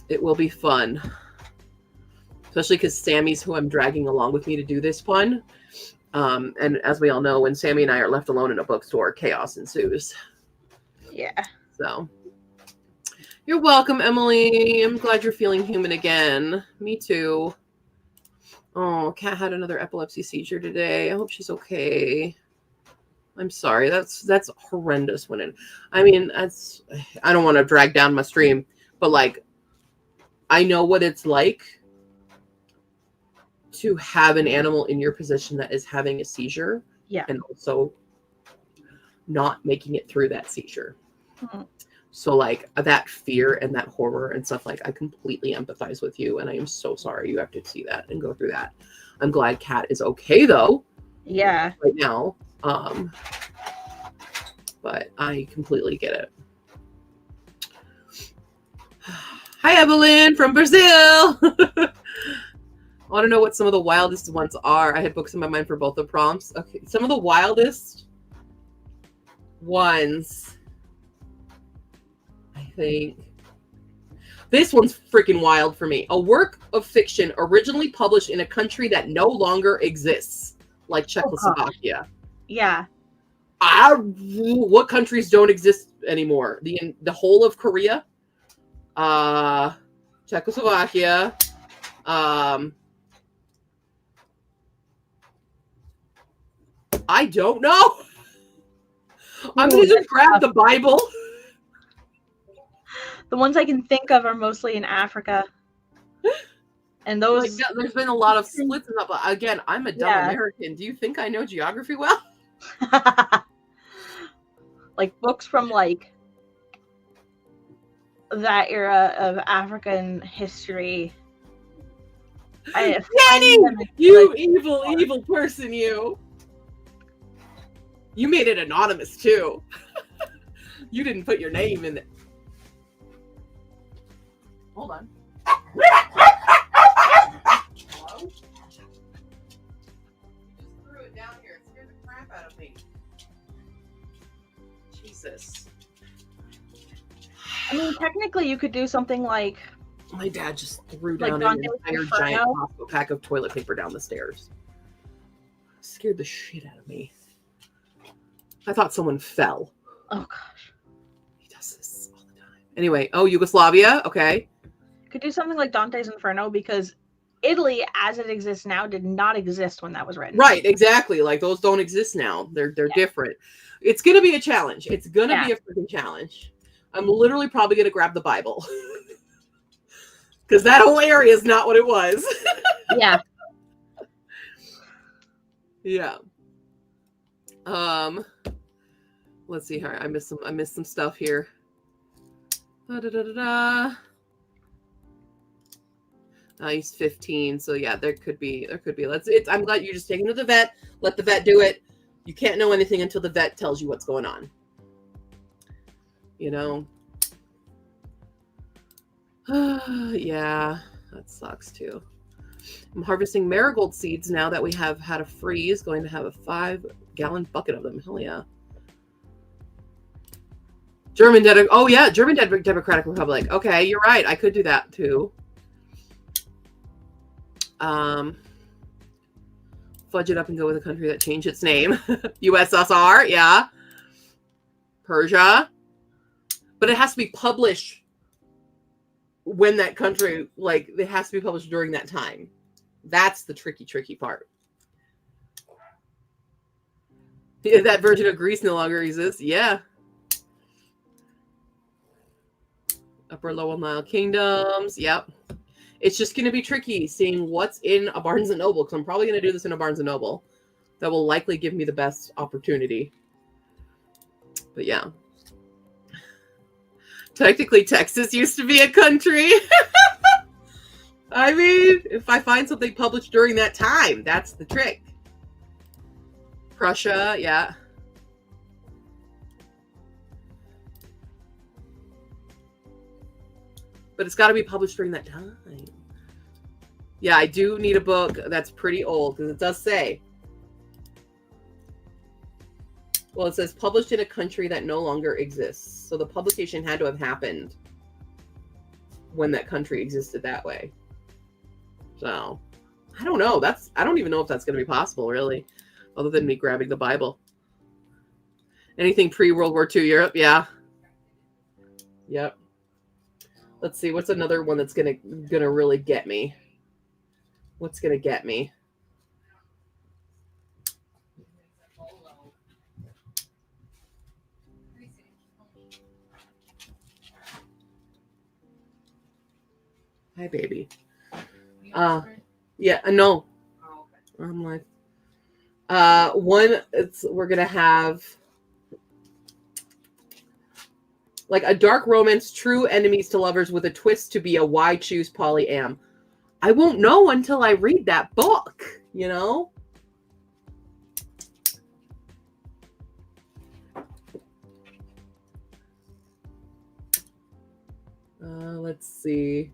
It will be fun. Especially because Sammy's who I'm dragging along with me to do this one. And as we all know, when Sammy and I are left alone in a bookstore, chaos ensues. Yeah. So you're welcome, Emily. I'm glad you're feeling human again. Me too. Oh, Kat had another epilepsy seizure today. I hope she's okay. I'm sorry. That's horrendous when it, I mean, that's, I don't want to drag down my stream, but like, I know what it's like to have an animal in your position that is having a seizure. Yeah. And also not making it through that seizure. Mhm. So like that fear and that horror and stuff, like I completely empathize with you, and I am so sorry you have to see that and go through that. I'm glad Kat is okay though. Yeah. Right now. But I completely get it. Hi Evelyn from Brazil. I want to know what some of the wildest ones are. I had books in my mind for both the prompts. Okay, some of the wildest ones, I think. This one's freaking wild for me. A work of fiction originally published in a country that no longer exists, like Czechoslovakia. Yeah. What countries don't exist anymore? The whole of Korea, Czechoslovakia, I don't know. I'm gonna just grab the Bible. The ones I can think of are mostly in Africa. And those... Like, yeah, there's been a lot of splits in that, but again, I'm a dumb American. Do you think I know geography well? Like books from like that era of African history. Danny, you evil person, you. You made it anonymous too. You didn't put your name in it. Hold on. Hello? You just threw it down here. It scared the crap out of me. Jesus. I mean, technically, you could do something like... My dad just threw like down an entire giant Costco pack of toilet paper down the stairs. Scared the shit out of me. I thought someone fell. Oh, gosh. He does this all the time. Anyway, Yugoslavia. Okay. Could do something like Dante's Inferno, because Italy, as it exists now, did not exist when that was written. Right, exactly. Like, those don't exist now. They're different. It's going to be a challenge. It's going to be a freaking challenge. I'm literally probably going to grab the Bible. Because that whole area is not what it was. Yeah. Yeah. Let's see here. I missed some stuff here. He's 15, so yeah, there could be. I'm glad you're just taking to the vet. Let the vet do it. You can't know anything until the vet tells you what's going on. You know. Yeah, that sucks too. I'm harvesting marigold seeds now that we have had a freeze. Going to have a 5-gallon bucket of them. Hell yeah. German Democratic Republic. Okay, you're right. I could do that too. Fudge it up and go with a country that changed its name. USSR, yeah. Persia. But it has to be published when that country, like, it has to be published during that time. That's the tricky part. That version of Greece no longer exists. Yeah. Upper Lower Nile Kingdoms. Yep. It's just going to be tricky seeing what's in a Barnes & Noble, because I'm probably going to do this in a Barnes & Noble. That will likely give me the best opportunity. But yeah. Technically, Texas used to be a country. I mean, if I find something published during that time, that's the trick. Prussia, yeah. But it's got to be published during that time. Yeah, I do need a book that's pretty old, because it does say. Well, it says published in a country that no longer exists. So the publication had to have happened when that country existed that way. So, I don't know. I don't even know if that's going to be possible, really, other than me grabbing the Bible. Anything pre-World War II Europe? Yeah. Yep. Let's see. What's another one that's gonna really get me? What's gonna get me? Hi, baby. You on Sprint? Yeah, no. Oh, okay. I'm like, we're gonna have like a dark romance, true enemies to lovers with a twist to be a why choose polyam. I won't know until I read that book, you know? Let's see.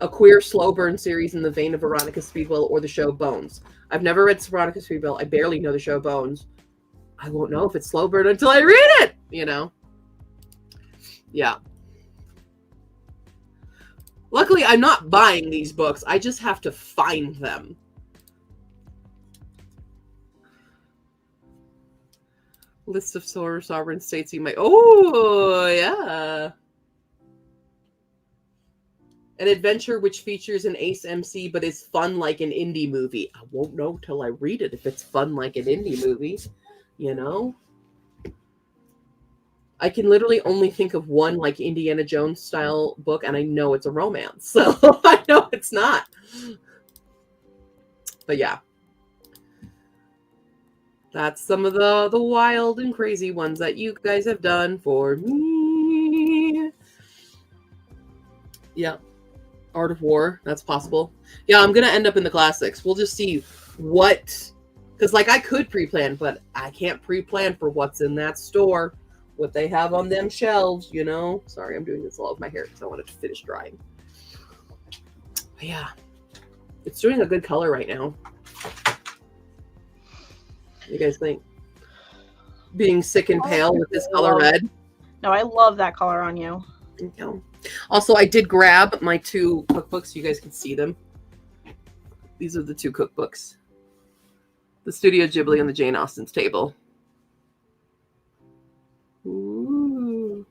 A queer slow burn series in the vein of Veronica Speedwell or the show Bones. I've never read Veronica Speedwell. I barely know the show Bones. I won't know if it's slow burn until I read it, you know? Yeah. Luckily, I'm not buying these books. I just have to find them. List of sovereign states you might... Oh, yeah. An adventure which features an ace MC but is fun like an indie movie. I won't know till I read it if it's fun like an indie movie, you know? I can literally only think of one like Indiana Jones style book, and I know it's a romance. So I know it's not. But yeah. That's some of the wild and crazy ones that you guys have done for me. Yeah. Art of War. That's possible. Yeah, I'm going to end up in the classics. We'll just see what... Because, like, I could pre-plan, but I can't pre-plan for what's in that store. What they have on them shelves, you know? Sorry, I'm doing this all of my hair because I want it to finish drying. But yeah. It's doing a good color right now. What do you guys think? Being sick and pale with this color red. No, I love that color on you. Thank you. Also, I did grab my 2 cookbooks so you guys can see them. These are the 2 cookbooks. The Studio Ghibli and the Jane Austen's Table. Ooh.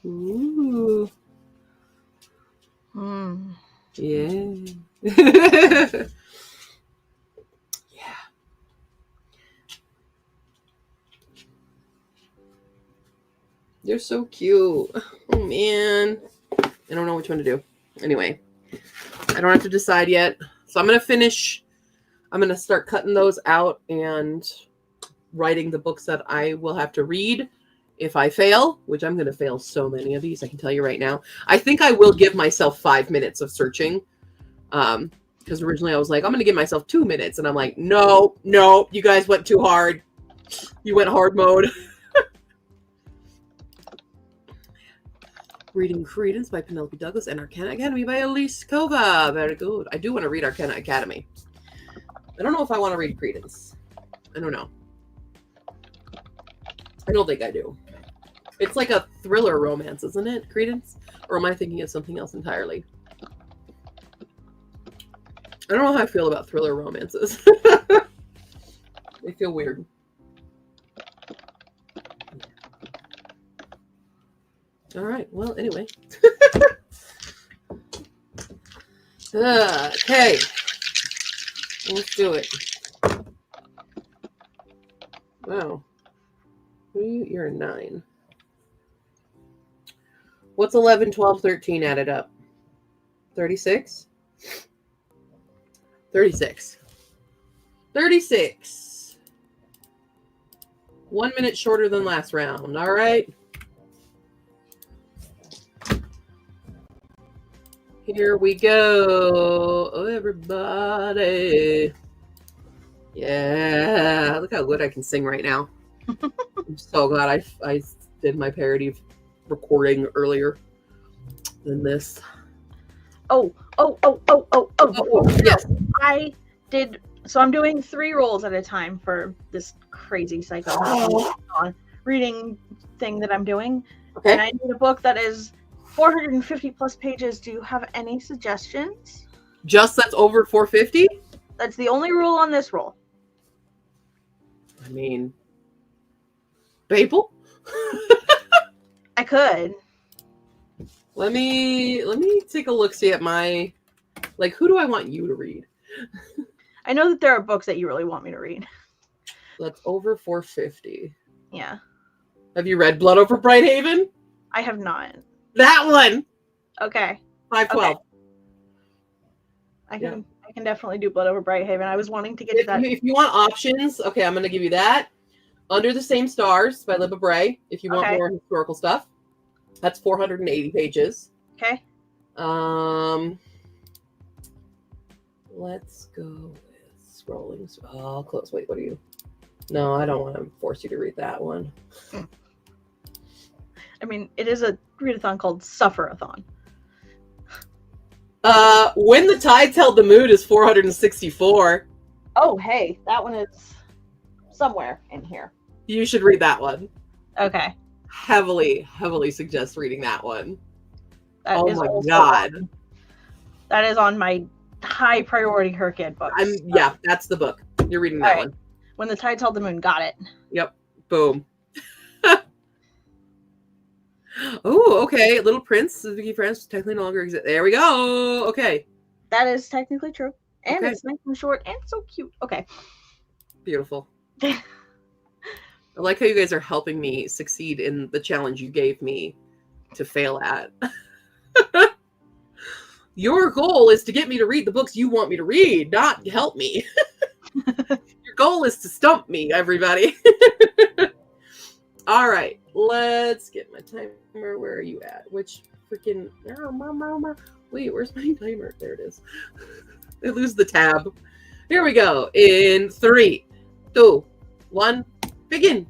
Ooh. Yeah. Yeah. They're so cute. Oh, man. I don't know which one to do. Anyway, I don't have to decide yet. So I'm going to finish. I'm going to start cutting those out and writing the books that I will have to read if I fail, which I'm going to fail so many of these, I can tell you right now. I think I will give myself 5 minutes of searching. Because originally I was like, I'm going to give myself 2 minutes. And I'm like, no, you guys went too hard. You went hard mode. Reading Credence by Penelope Douglas and Arcana Academy by Elise Kova. Very good. I do want to read Arcana Academy. I don't know if I want to read Credence. I don't know. I don't think I do. It's like a thriller romance, isn't it, Credence? Or am I thinking of something else entirely? I don't know how I feel about thriller romances. They feel weird. All right. Well, anyway. Okay. Let's do it. Wow. You're a 9. What's 11, 12, 13 added up? 36? 36. 36. 1 minute shorter than last round. All right. Here we go. Oh, everybody. Yeah. Look how good I can sing right now. I'm so glad I did my parody recording earlier than this. Oh, yes. I did. So I'm doing 3 rolls at a time for this crazy psycho reading thing that I'm doing. Okay. And I need a book that is 450 plus pages. Do you have any suggestions? Just that's over 450? That's the only rule on this roll. I mean, Babel? I could. Let me take a look, see at my, like, who do I want you to read? I know that there are books that you really want me to read. That's over 450. Yeah. Have you read Blood Over Brighthaven? I have not. That one! Okay. 512. I Yeah. can definitely do Blood Over Brighthaven. I was wanting to get to If that. you want options, okay, I'm going to give you that. Under the Same Stars by Libba Bray, if you want Okay. more historical stuff. That's 480 pages. Okay. Let's go with Scrolling. Oh, close. Wait, what are you? No, I don't want to force you to read that one. I mean, it is a readathon called Sufferathon. When the Tides Held the Moon is 464. Oh, hey, that one is somewhere in here. You should read that one. Okay. Heavily suggest reading that one. That Oh is my also god. that is on my high priority Herkid books. Yeah, that's the book. You're reading that one. When the Tides Held the Moon, got it. Yep. Boom. Oh, okay. Little Prince of Vicky France technically no longer exists. There we go. Okay. That is technically true. And Okay. it's nice and short and so cute. Okay. Beautiful. I like how you guys are helping me succeed in the challenge you gave me to fail at. Your goal is to get me to read the books you want me to read, not help me. Your goal is to stump me, everybody. All right, let's get my timer. Where are you at? Which freaking... Wait, where's my timer? There it is. I lose the tab. Here we go. In 3, 2, 1, begin.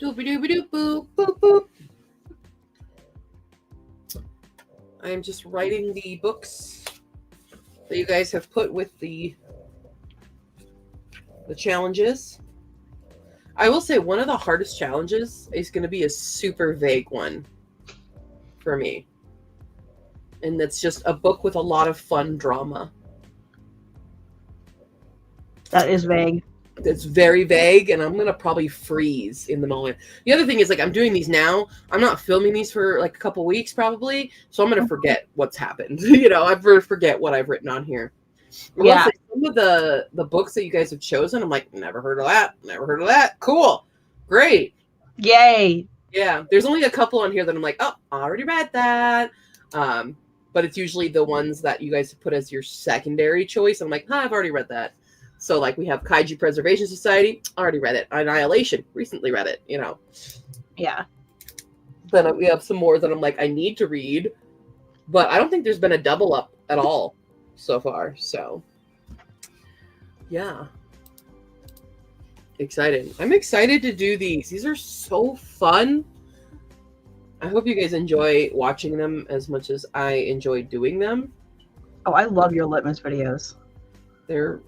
Doopy doopy doop boop boop boop. I am just writing the books that you guys have put with the challenges. I will say one of the hardest challenges is going to be a super vague one for me. And that's just a book with a lot of fun drama. That is vague. That's very vague, and I'm going to probably freeze in the moment. The other thing is, like, I'm doing these now. I'm not filming these for, like, a couple weeks, probably. So I'm going to forget what's happened. You know, I forget what I've written on here. Yeah. Like, some of the books that you guys have chosen, I'm like, never heard of that. Never heard of that. Cool. Great. Yay. Yeah. There's only a couple on here that I'm like, oh, I already read that. But it's usually the ones that you guys have put as your secondary choice. I'm like, I've already read that. So, like, we have Kaiju Preservation Society. Already read it. Annihilation. Recently read it, you know. Yeah. Then we have some more that I'm like, I need to read. But I don't think there's been a double up at all so far. So, yeah. Excited. I'm excited to do these. These are so fun. I hope you guys enjoy watching them as much as I enjoy doing them. Oh, I love your litmus videos. They're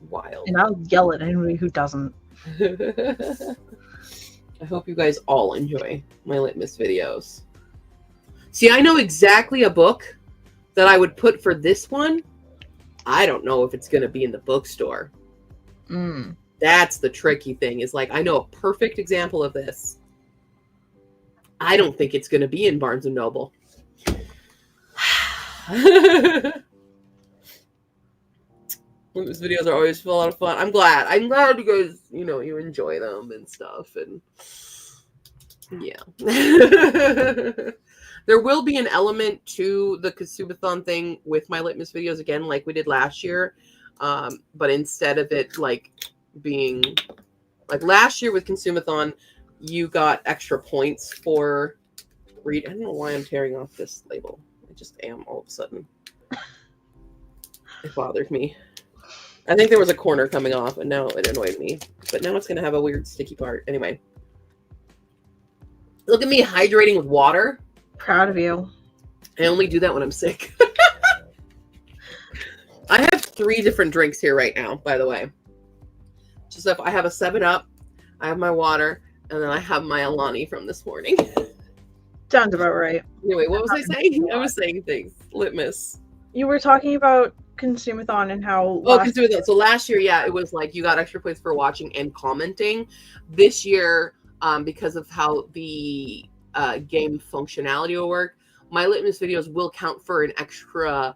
wild. And I'll yell at anybody who doesn't. I hope you guys all enjoy my litmus videos. See, I know exactly a book that I would put for this one. I don't know if it's going to be in the bookstore. That's the tricky thing, is like, I know a perfect example of this. I don't think it's going to be in Barnes & Noble. These videos are always a lot of fun. I'm glad you guys, you know, you enjoy them and stuff. And yeah. There will be an element to the Consumathon thing with my litmus videos again, like we did last year. But instead of it like being like last year with Consumathon, you got extra points for read. I don't know why I'm tearing off this label. I just am all of a sudden. It bothered me. I think there was a corner coming off, and now it annoyed me. But now it's going to have a weird sticky part. Anyway. Look at me hydrating with water. Proud of you. I only do that when I'm sick. I have 3 different drinks here right now, by the way. Just if I have a 7-Up, I have my water, and then I have my Alani from this morning. Sounds about right. Anyway, what was I saying? I was saying things. Litmus. You were talking about Consumathon and how... Consumathon. So last year, yeah, it was like you got extra points for watching and commenting. This year, because of how the game functionality will work, my litmus videos will count for an extra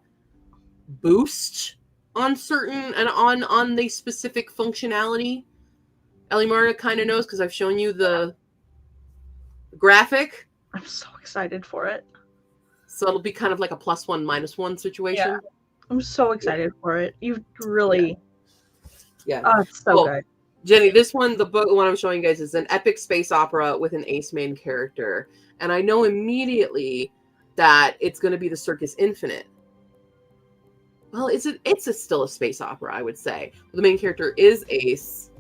boost on certain and on the specific functionality. Ellie Marta kind of knows because I've shown you the graphic. I'm so excited for it. So it'll be kind of like a +1, -1 situation. Yeah. I'm so excited for it. You've really... Yeah. Oh, it's so good. Jenny, this one, the book, the one I'm showing you guys, is an epic space opera with an ace main character. And I know immediately that it's going to be the Circus Infinite. Well, it's still a space opera, I would say. The main character is Ace.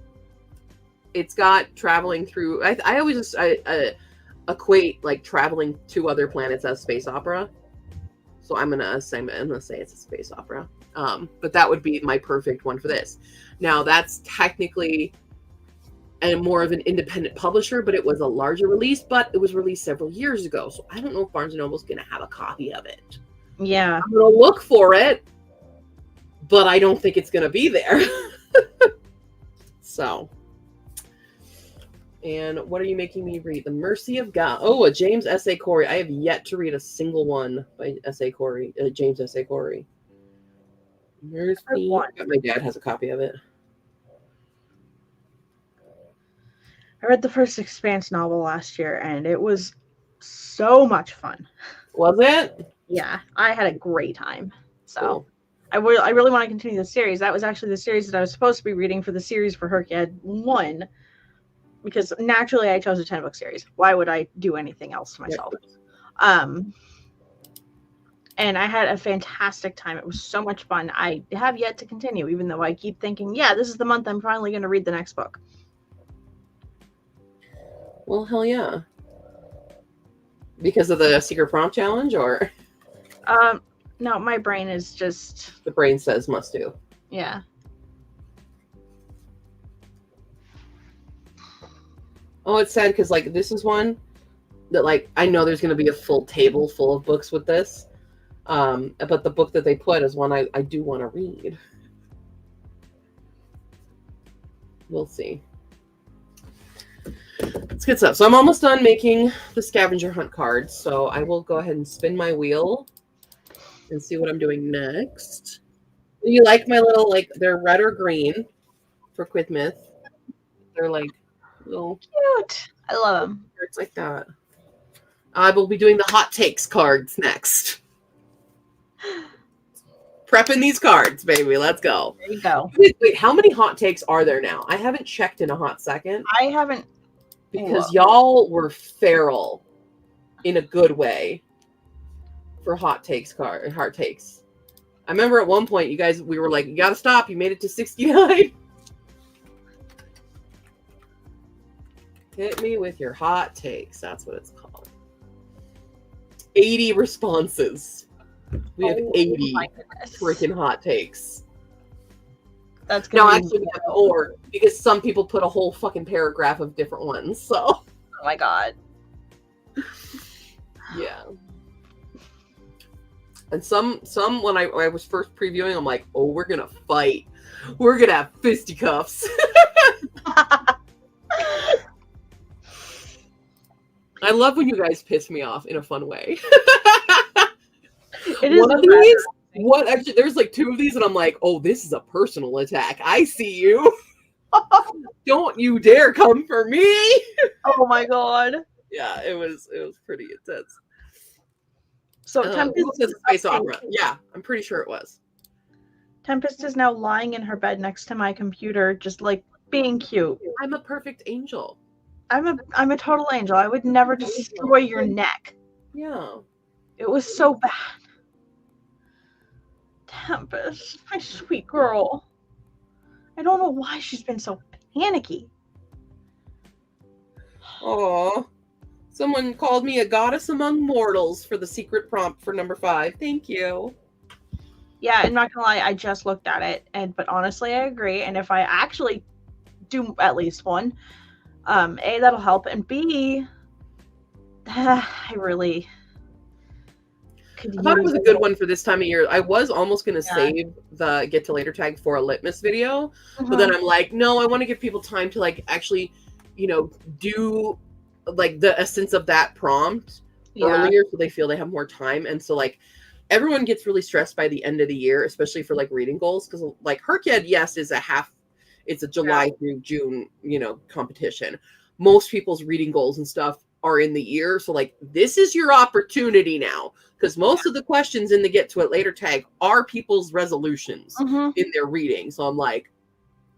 It's got traveling through... I always just equate like traveling to other planets as space opera. So I'm gonna say it's a space opera. But that would be my perfect one for this. Now that's technically more of an independent publisher, but it was a larger release, but it was released several years ago. So I don't know if Barnes & Noble's gonna have a copy of it. Yeah. I'm gonna look for it, but I don't think it's gonna be there. So. And what are you making me read? The Mercy of God. Oh, a James S.A. Corey. I have yet to read a single one by S.A. Corey. James S.A. Corey. Mercy. My dad has a copy of it. I read the first Expanse novel last year, and it was so much fun. Was it? Yeah, I had a great time. So Cool. I really want to continue the series. That was actually the series that I was supposed to be reading for the series for Herkiad 1. Because naturally I chose a 10-book series. Why would I do anything else to myself? And I had a fantastic time. It was so much fun. I have yet to continue, even though I keep thinking, yeah, this is the month I'm finally going to read the next book. Well, hell yeah. Because of the secret prompt challenge, or No, my brain is just, the brain says must do? yeah. Oh, it's sad because like this is one that like I know there's going to be a full table full of books with this, but the book that they put is one I do want to read. We'll see. It's good stuff. So I'm almost done making the scavenger hunt cards. So I will go ahead and spin my wheel and see what I'm doing next. Do you like my little, like, they're red or green for Quidmith. They're like little Cute. I love them. cards like that. I will be doing the hot takes cards next. Prepping these cards, baby. Let's go. There you go. Wait, how many hot takes are there now? I haven't checked in a hot second. I haven't. Because y'all were feral in a good way for hot takes. I remember at one point you guys, we were like, you gotta stop, you made it to 69. Hit me with your hot takes. That's what it's called. 80 responses. We have 80 my goodness. freaking hot takes. That's No, gonna be actually, we have more because some people put a whole fucking paragraph of different ones. So, oh my god. yeah. And some when I was first previewing, I'm like, oh, we're gonna fight. We're gonna have fisticuffs. I love when you guys piss me off in a fun way. It is One of these, what actually? There's like 2 of these, and I'm like, oh, this is a personal attack. I see you. Don't you dare come for me. Oh my god. Yeah, it was pretty intense. So Tempest, It was a space opera. Yeah, I'm pretty sure it was. Tempest is now lying in her bed next to my computer, just like being cute. I'm a perfect angel. I'm a total angel. I would never destroy your neck. Yeah. It was so bad. Tempest, my sweet girl. I don't know why she's been so panicky. Aw. Someone called me a goddess among mortals for the secret prompt for number 5. Thank you. Yeah, I'm not gonna lie, I just looked at it, but honestly, I agree. And if I actually do at least one, A, that'll help, and B, I really could I thought it was a use good one for this time of year. I was almost going to Yeah. save the get to later tag for a litmus video, but then I'm like, no, I want to give people time to like actually, do like the essence of that prompt earlier so they feel they have more time. And so like everyone gets really stressed by the end of the year, especially for like reading goals, because like Herked, yes, it's a July through June, competition. Most people's reading goals and stuff are in the year. So like this is your opportunity now, because most of the questions in the get to it later tag are people's resolutions in their reading. So I'm like,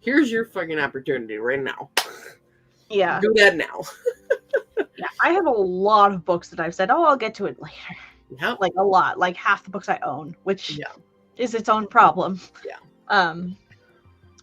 here's your fucking opportunity right now. Yeah. Do that now. Yeah, I have a lot of books that I've said, oh, I'll get to it later. Yeah. Like a lot, like half the books I own, which Yeah. is its own problem. Yeah.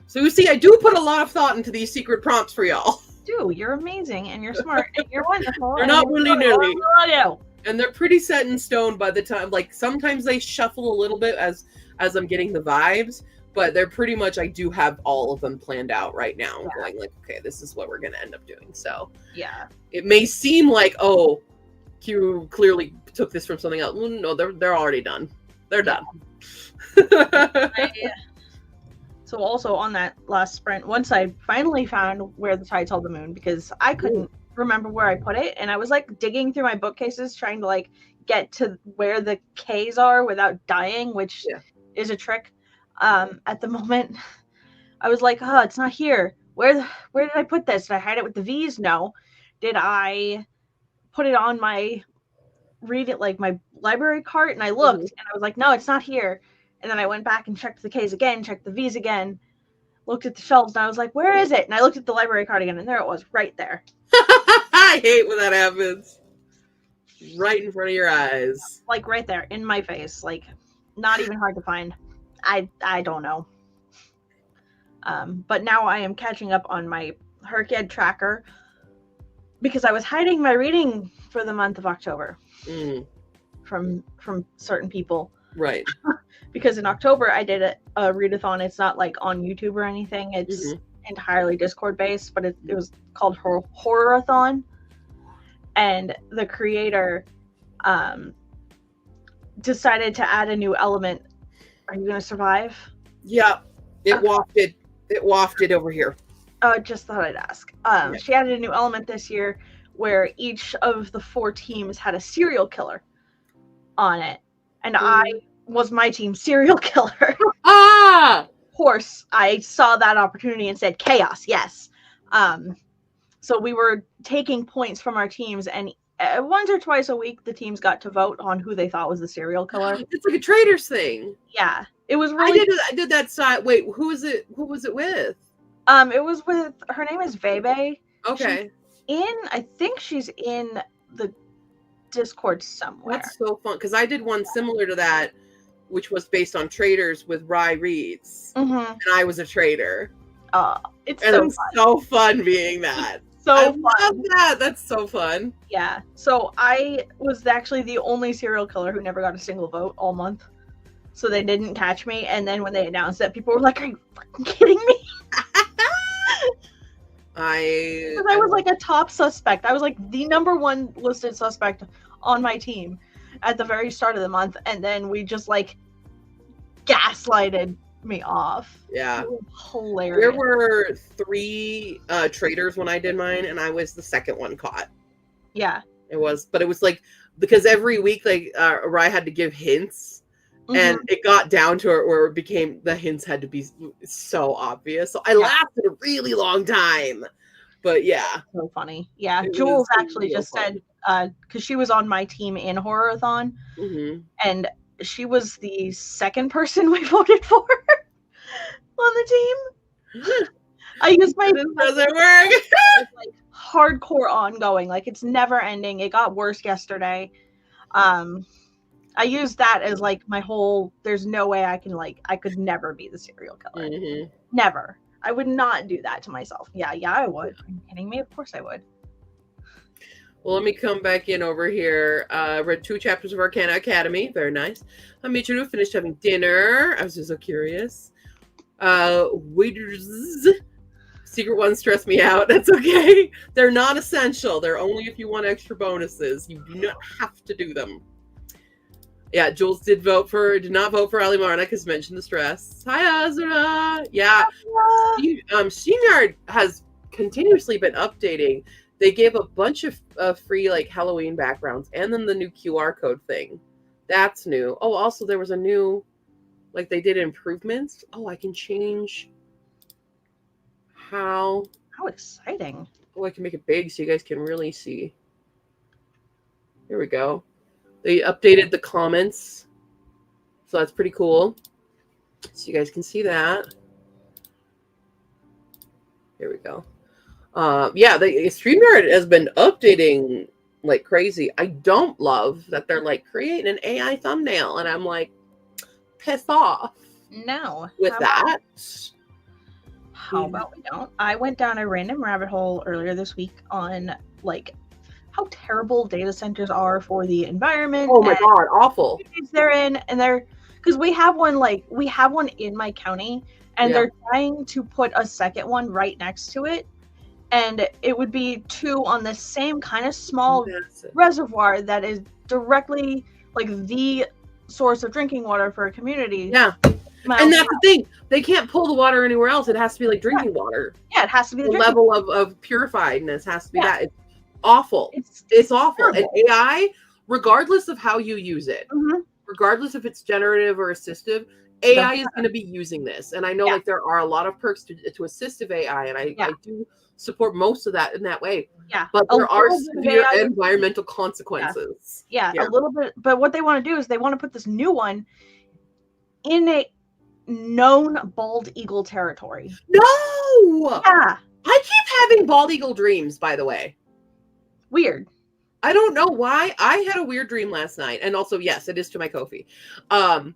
So you see, I do put a lot of thought into these secret prompts for y'all. You're amazing and you're smart and you're wonderful. They're and not you're willy-nilly. wonderful. And they're pretty set in stone by the time, like sometimes they shuffle a little bit as I'm getting the vibes, but they're pretty much, I do have all of them planned out right now. Yeah. Going like, okay, this is what we're going to end up doing. So Yeah. it may seem like, oh, Q clearly took this from something else. Well, no, they're already done. They're done. So also on that last sprint, once I finally found where the tides held the moon, because I couldn't remember where I put it, and I was like digging through my bookcases trying to like get to where the K's are without dying, which is a trick. At the moment, I was like, oh, it's not here. Where did I put this? Did I hide it with the V's? No. Did I put it on my my library cart? And I looked and I was like, no, it's not here. And then I went back and checked the K's again, checked the V's again, looked at the shelves, and I was like, where is it? And I looked at the library card again, and there it was, right there. I hate when that happens. Right in front of your eyes. Like right there, in my face. Like, not even hard to find. I don't know. But now I am catching up on my Herked tracker. because I was hiding my reading for the month of October from certain people. Right. Because in October I did a readathon. It's not like on YouTube or anything. It's entirely Discord based, but it was called Horrorathon. And the creator decided to add a new element. Are you going to survive? Yeah. It wafted over here. Just thought I'd ask. She added a new element this year where each of the 4 teams had a serial killer on it. And I was my team's serial killer. Ah! Of course, I saw that opportunity and said, chaos, yes. So we were taking points from our teams, and once or twice a week, the teams got to vote on who they thought was the serial killer. It's like a traders thing. Yeah, it was really. I did that side. Wait, who was it? Who was it with? It was with, her name is Vebe. Okay. I think she's in the Discord somewhere. That's so fun, because I did one similar to that, which was based on traders with Rye Reeds, and I was a trader. It's and so it was fun. so fun being that. I love that. That's so fun. Yeah. So I was actually the only serial killer who never got a single vote all month. So they didn't catch me. And then when they announced that, people were like, "Are you fucking kidding me?" Because I was like a top suspect. I was like the number 1 listed suspect on my team at the very start of the month, and then we just like gaslighted me off. Yeah. It was hilarious. There were 3 traders when I did mine, and I was the second one caught. Yeah. It was like, because every week, like, Rye had to give hints, and it got down to it where it became, the hints had to be so obvious. So I lasted a really long time. But yeah. So funny. Yeah. It Jules was actually real just fun. said, because she was on my team in Horrorathon, and she was the second person we voted for on the team. I used my doesn't work. It's like hardcore ongoing, like it's never ending. It got worse yesterday. I used that as like my whole, there's no way I could never be the serial killer. Never. I would not do that to myself. Yeah, I would. Are you kidding me? Of course I would. Well, let me come back in over here. Read 2 chapters of Arcana Academy. Very nice. Michiru finished having dinner. I was just so curious. Waiters. Secret ones stress me out. That's okay. They're not essential. They're only if you want extra bonuses. You do not have to do them. Yeah, Jules did not vote for Ali Marna because mentioned the stress. Hi, Azra. Yeah. StreamYard has continuously been updating. They gave a bunch of free like Halloween backgrounds, and then the new QR code thing. That's new. Oh, also there was a new, like they did improvements. Oh, I can change how exciting. Oh, I can make it big so you guys can really see. Here we go. They updated the comments, so that's pretty cool. So you guys can see that. Here we go. Yeah, the StreamYard has been updating like crazy. I don't love that they're like creating an AI thumbnail, and I'm like pissed off. No. With that. How about we don't? I went down a random rabbit hole earlier this week on like how terrible data centers are for the environment. Oh my god, awful. They're in, and they're, because we have one in my county, and they're trying to put a second one right next to it, and it would be 2 on the same kind of small reservoir that is directly like the source of drinking water for a community. Yeah. And that's the thing. They can't pull the water anywhere else. It has to be like drinking water. Yeah, it has to be the level of purifiedness has to be that. It's awful. It's awful. Terrible. And AI, regardless of how you use it, regardless if it's generative or assistive, AI is going to be using this. And I know like there are a lot of perks to assistive AI, and I do support most of that in that way. Yeah. But there are severe environmental consequences. Yeah, a little bit. But what they want to do is they want to put this new one in a known bald eagle territory. No! Yeah. I keep having bald eagle dreams, by the way. Weird. I don't know why. I had a weird dream last night. And also, yes, it is to my Ko-fi. I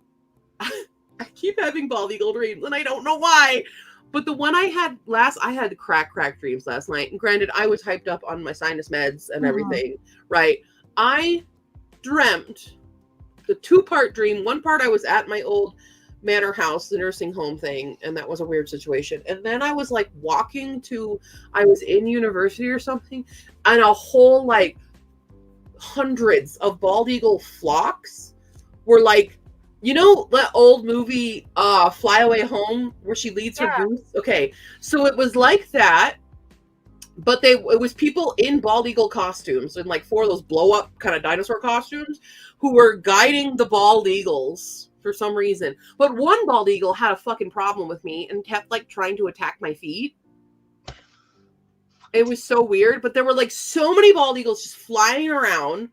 keep having bald eagle dreams, and I don't know why. But the one I had I had crack dreams last night. And granted, I was hyped up on my sinus meds and everything, right? I dreamt the 2-part dream. One part I was at my old manor house, the nursing home thing, and that was a weird situation. And then I was like I was in university or something, and a whole like hundreds of bald eagle flocks were like, you know that old movie Fly Away Home where she leads her goose? Okay, so it was like that, but it was people in bald eagle costumes and like 4 of those blow up kind of dinosaur costumes who were guiding the bald eagles for some reason. But one bald eagle had a fucking problem with me and kept like trying to attack my feet. It was so weird, but there were like so many bald eagles just flying around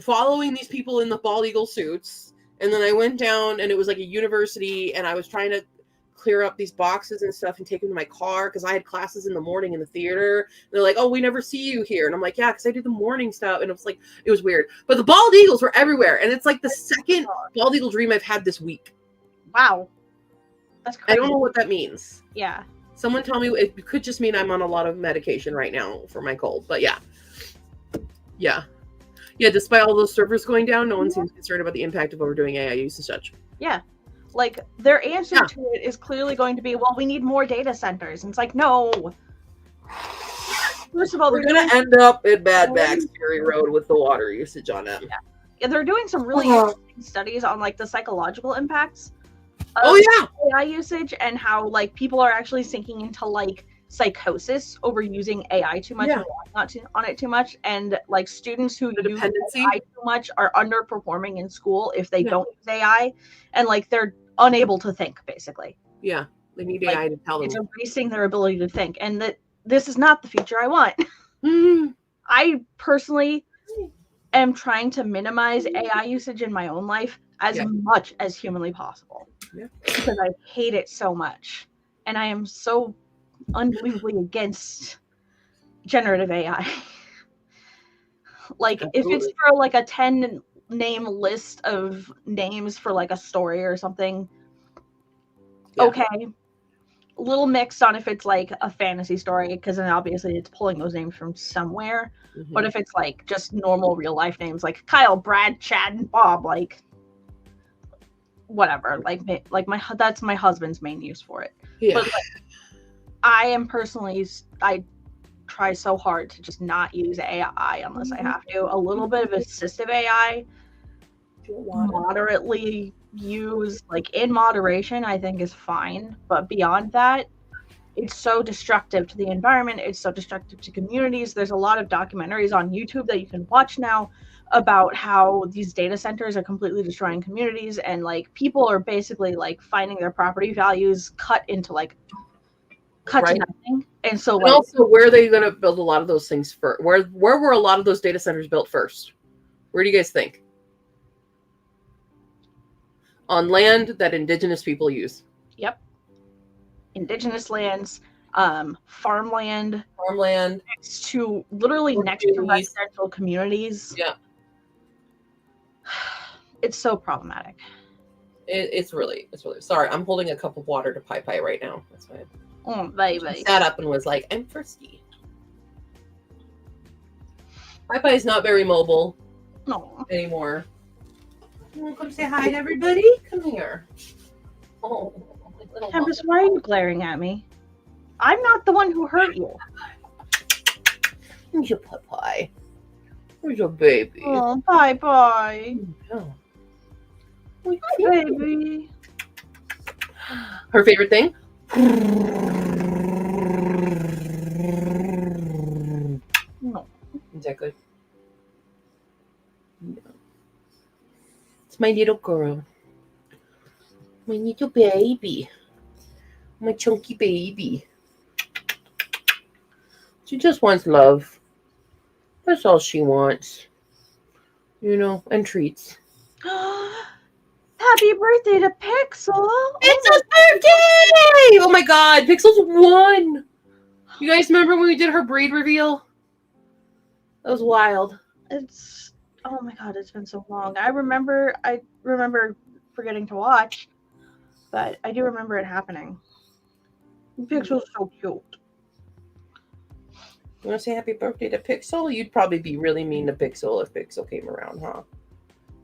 following these people in the bald eagle suits. And then I went down, and it was like a university, and I was trying to clear up these boxes and stuff and take them to my car because I had classes in the morning in the theater. And they're like, "Oh, we never see you here." And I'm like, "Yeah, because I do the morning stuff." And it was weird. But the bald eagles were everywhere. And it's like the second bald eagle dream I've had this week. Wow. That's crazy. I don't know what that means. Yeah. Someone tell me. It could just mean I'm on a lot of medication right now for my cold. But yeah. Yeah. Yeah, despite all those servers going down, no one seems concerned about the impact of overdoing AI use and such. Yeah. Like, their answer to it is clearly going to be, well, we need more data centers. And it's like, no. First of all, we're going to end up in Mad Max Fury Road with the water usage on it. Yeah, they're doing some really interesting studies on, like, the psychological impacts of AI usage and how, like, people are actually sinking into, like, psychosis over using AI too much and not on it too much, and like students who use AI too much are underperforming in school if they don't use AI, and like they're unable to think basically. Yeah, they need AI to tell them. It's erasing their ability to think, and that this is not the future I want. I personally am trying to minimize AI usage in my own life as much as humanly possible because I hate it so much, and I am so unbelievably against generative AI. Like, if it's for like a 10 name list of names for like a story or something, okay. A little mixed on if it's like a fantasy story, because then obviously it's pulling those names from somewhere. But if it's like just normal real life names like Kyle, Brad, Chad, and Bob, like whatever, like that's my husband's main use for it. But like, I am personally, I try so hard to just not use AI unless I have to. A little bit of assistive AI, moderately used, like in moderation, I think is fine. But beyond that, it's so destructive to the environment. It's so destructive to communities. There's a lot of documentaries on YouTube that you can watch now about how these data centers are completely destroying communities, and like people are basically like finding their property values cut to nothing. And so like, also, where are they going to build a lot of those things first? Where were a lot of those data centers built first? Where do you guys think? On land that indigenous people use. Yep. Indigenous lands, farmland next to residential communities. Yeah. It's so problematic. It's really sorry. I'm holding a cup of water to Pai Pai right now. That's why. Oh, baby. She sat up and was like, "I'm thirsty." Pai Pai's not very mobile anymore. Come say hi to everybody. Come here. Oh, Tempest, why are you glaring at me? I'm not the one who hurt you. Where's your Pai Pai? Where's your baby? Oh, bye. Oh. Baby. Her favorite thing? No. Exactly. No. It's my little girl. My little baby. My chunky baby. She just wants love. That's all she wants. You know, and treats. Happy birthday to Pixel! Pixel's birthday! Oh my god, Pixel's 1! You guys remember when we did her breed reveal? That was wild. Oh my god, it's been so long. I remember forgetting to watch, but I do remember it happening. Pixel's so cute. You want to say happy birthday to Pixel? You'd probably be really mean to Pixel if Pixel came around, huh?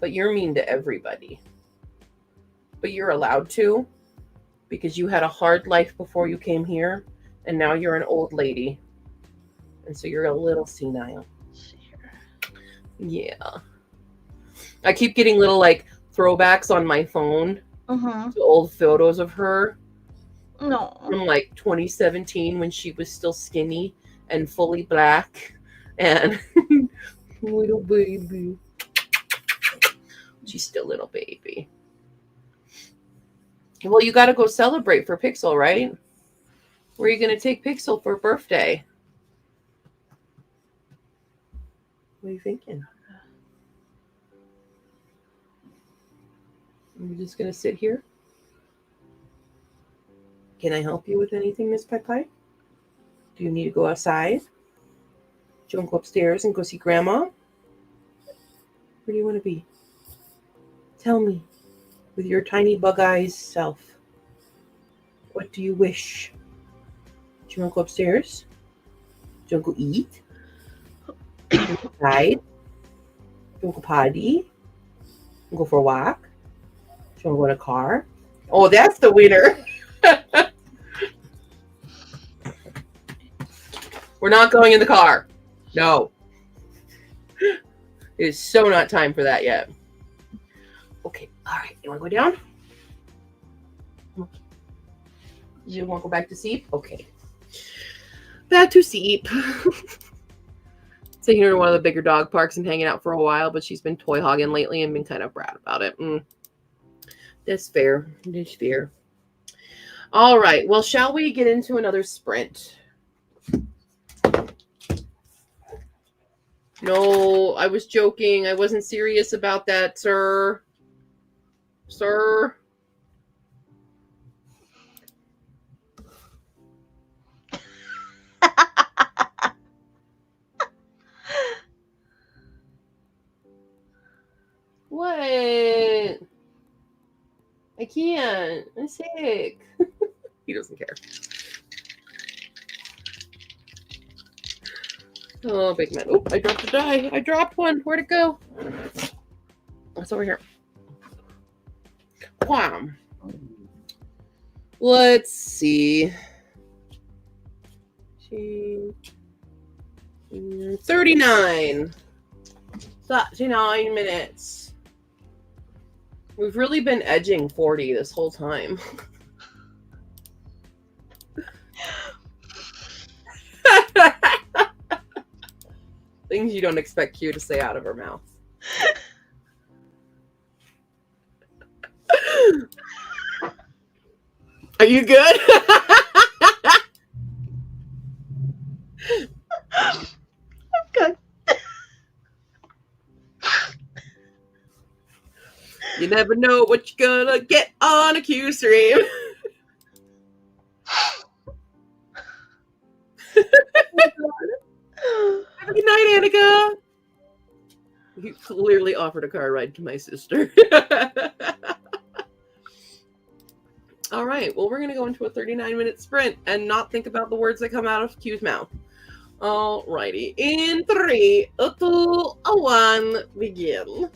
But you're mean to everybody. But you're allowed to because you had a hard life before you came here, and now you're an old lady. And so you're a little senile. Yeah. I keep getting little like throwbacks on my phone to old photos of her No. from like 2017 when she was still skinny and fully black and little baby. She's still a little baby. Well, you got to go celebrate for Pixel, right? Where are you going to take Pixel for birthday? What are you thinking? You're just going to sit here? Can I help you with anything, Miss Pie Pie? Do you need to go outside? Do you want to go upstairs and go see Grandma? Where do you want to be? Tell me, with your tiny bug eyes self, what do you wish? Do you want to go upstairs? Do you want to go eat? Do you want to go outside? Do you want to go potty? Do you want to go for a walk? Do you want to go in a car? Oh, that's the winner. We're not going in the car. No. It is so not time for that yet. Okay, all right. You want to go down? You want to go back to sleep? Okay. Back to sleep. Taking her to one of the bigger dog parks and hanging out for a while, but she's been toy hogging lately and been kind of brat about it. That's fair. That's fair. All right. Well, shall we get into another sprint? No, I was joking. I wasn't serious about that, sir. Sir. What? I can't. I'm sick. He doesn't care. Oh, big man. Oh, I dropped a die. I dropped one. Where'd it go? It's over here. Wow. Let's see. 39. 39 minutes. We've really been edging 40 this whole time. Things you don't expect Q to say out of her mouth. Are you good? I'm good. You never know what you're gonna get on a Q stream. Have a good night, Annika. He clearly offered a car ride to my sister. All right. Well, we're going to go into a 39-minute sprint and not think about the words that come out of Q's mouth. All righty. In 3, 2, 1, begin.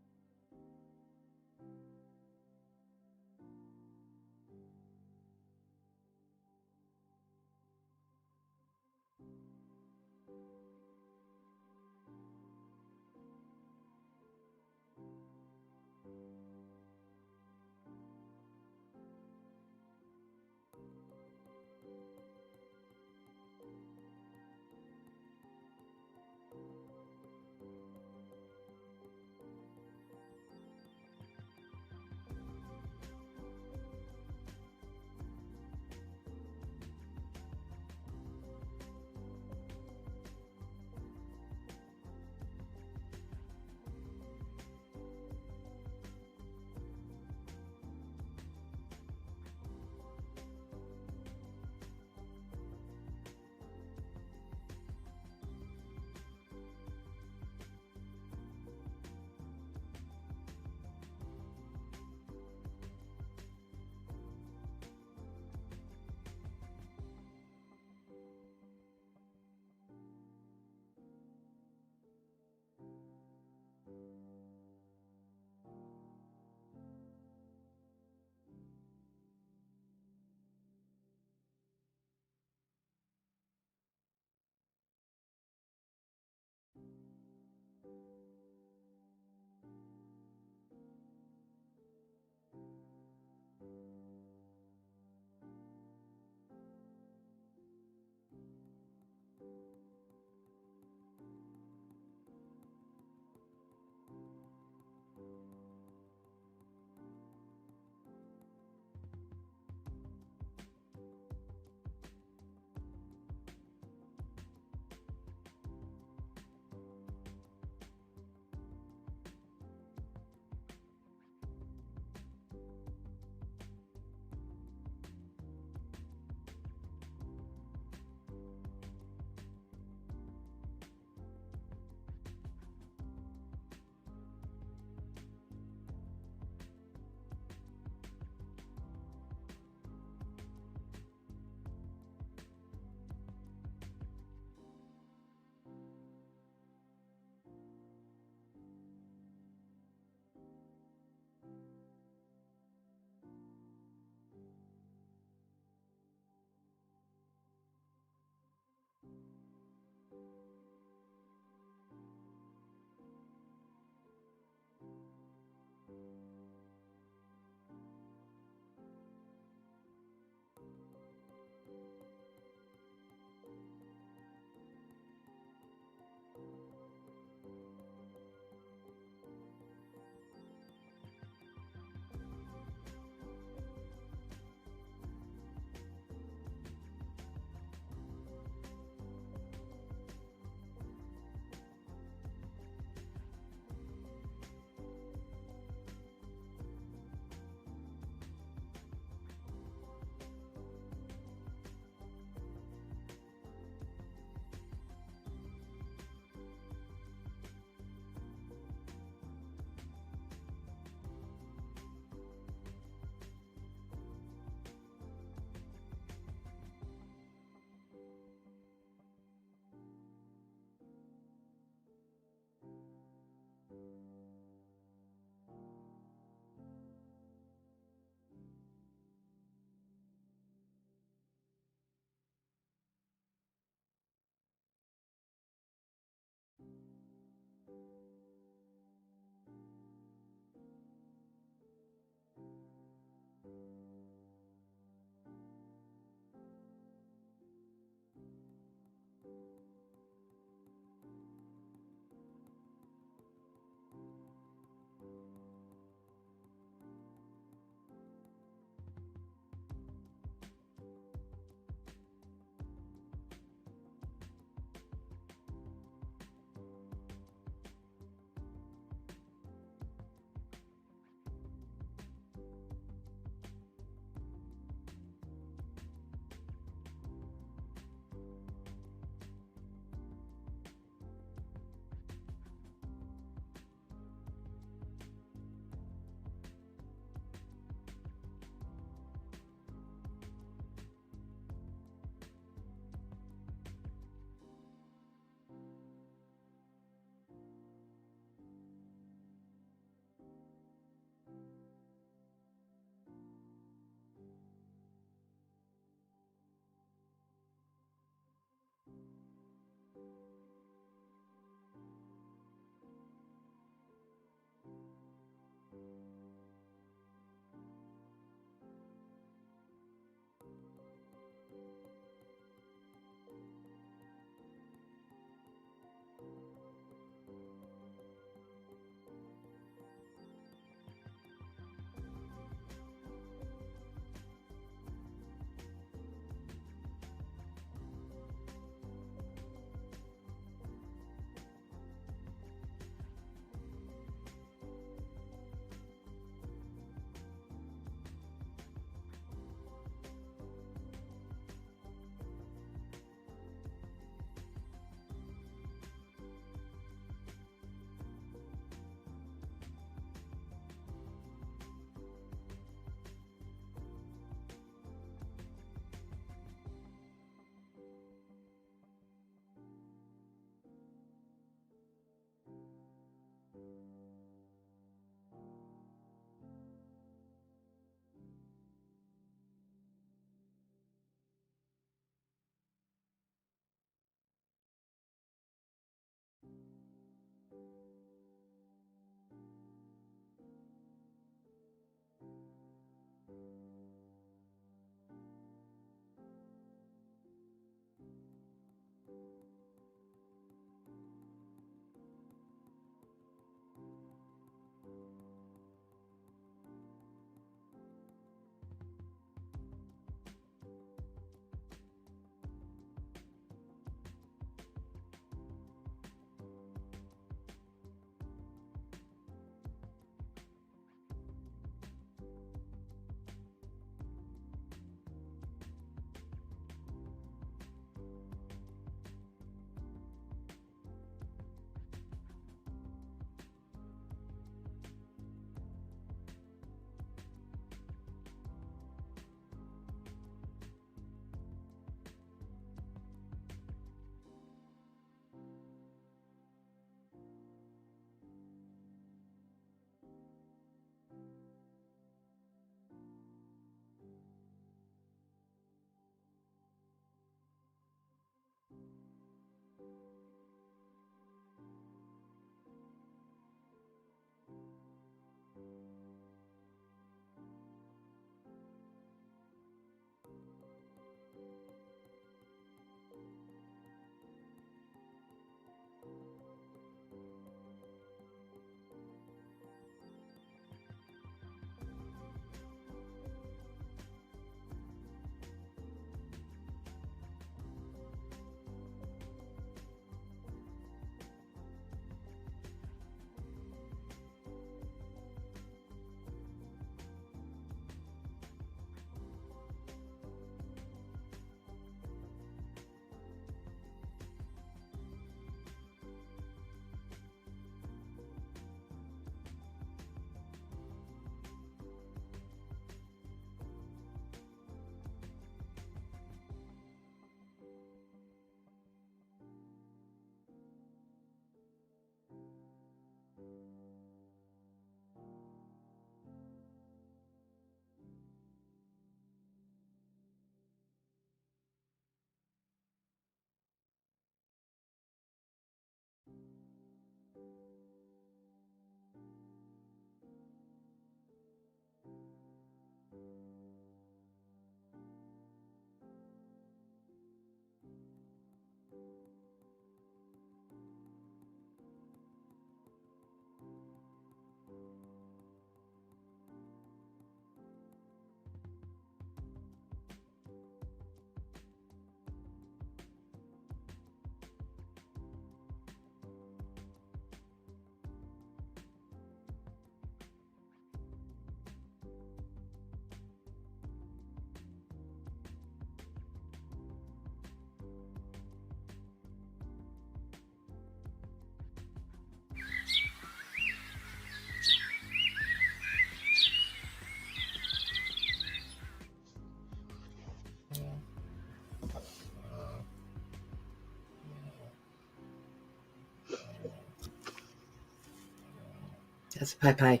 That's Pie Pie.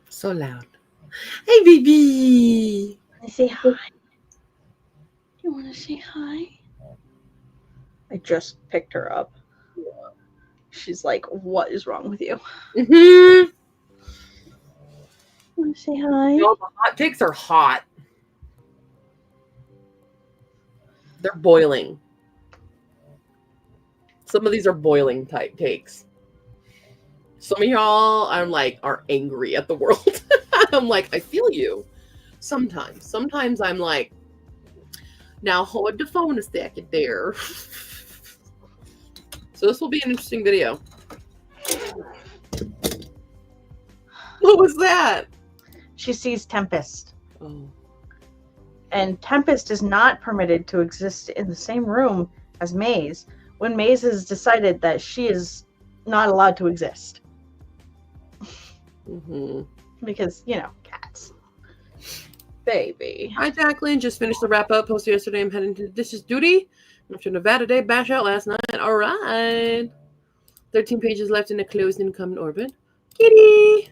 So loud. Hey, baby. I say hi. You want to say hi? I just picked her up. She's like, what is wrong with you? Mm-hmm. Want to say hi? You know, the hot takes are hot. They're boiling. Some of these are boiling type takes. Some of y'all, I'm like, are angry at the world. I'm like, I feel you. Sometimes. Sometimes I'm like, now hold the phone a second there. So this will be an interesting video. What was that? She sees Tempest. Oh. And Tempest is not permitted to exist in the same room as Maze when Maze has decided that she is not allowed to exist. Mm-hmm. Because, you know, cats. Baby. Hi, Jacqueline. Just finished the wrap up post yesterday. I'm heading to dishes duty after Nevada Day bash out last night. All right. 13 pages left in a closed income orbit. Kitty.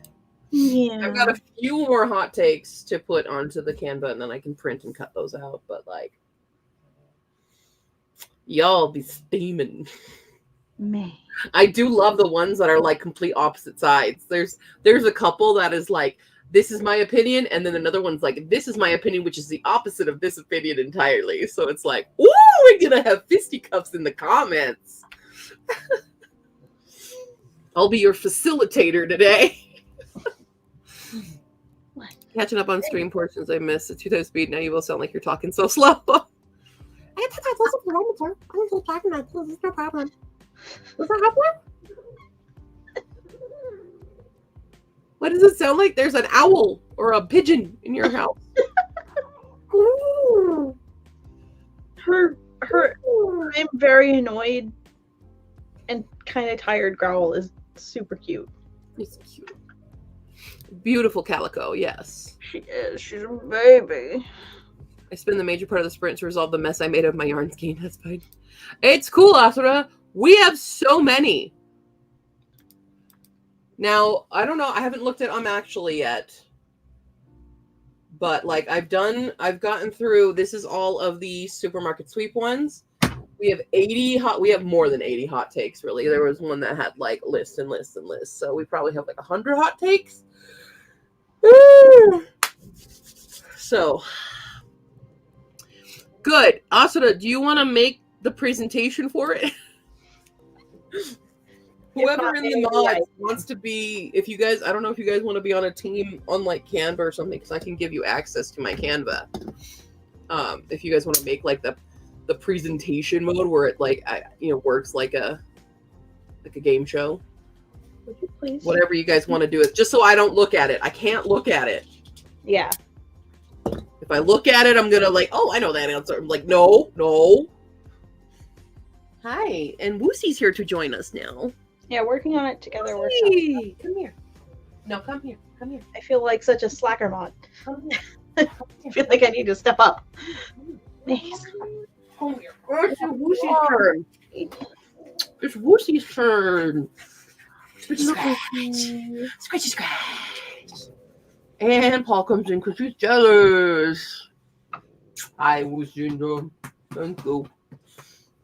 Yeah. I've got a few more hot takes to put onto the Canva and then I can print and cut those out. But like, y'all be steaming. May. I do love the ones that are like complete opposite sides. There's a couple that is like, this is my opinion, and then another one's like, this is my opinion, which is the opposite of this opinion entirely. So it's like, ooh, we're gonna have fisticuffs in the comments. I'll be your facilitator today. What? Catching up on stream portions I missed at 2 times speed. Now you will sound like you're talking so slow. I thought I wasn't wrong, sir. I'm just talking about this. There's no problem. Does that happen? What does it sound like? There's an owl or a pigeon in your house. Her I'm very annoyed and kind of tired growl is super cute. It's cute. Beautiful calico, yes. She is. She's a baby. I spend the major part of the sprint to resolve the mess I made of my yarn skein. That's fine. It's cool, Asura. We have so many. Now, I don't know. I haven't looked at them actually yet. But like I've gotten through, this is all of the supermarket sweep ones. We have more than 80 hot takes, really. There was one that had like lists and lists and lists. So we probably have like 100 hot takes. So good. Asura, do you want to make the presentation for it? Whoever in the mods wants to be, if you guys, I don't know if you guys want to be on a team on like Canva or something, because I can give you access to my Canva. If you guys want to make like the presentation mode where it like works like a game show. Would you please? Whatever you guys want to do, it just so I don't look at it. I can't look at it. Yeah. If I look at it, I'm gonna like, oh, I know that answer. I'm like, no. Hi, and Woosie's here to join us now. Yeah, working on it together. Hey, come here. No, come here. Come here. I feel like such a slacker mod. Come here. I feel like I need to step up. Nice. Come here. It's Woosie's turn. It's Woosie's turn. Scratchy scratch. And Paul comes in because he's jealous. Hi, Woosie. Thank you.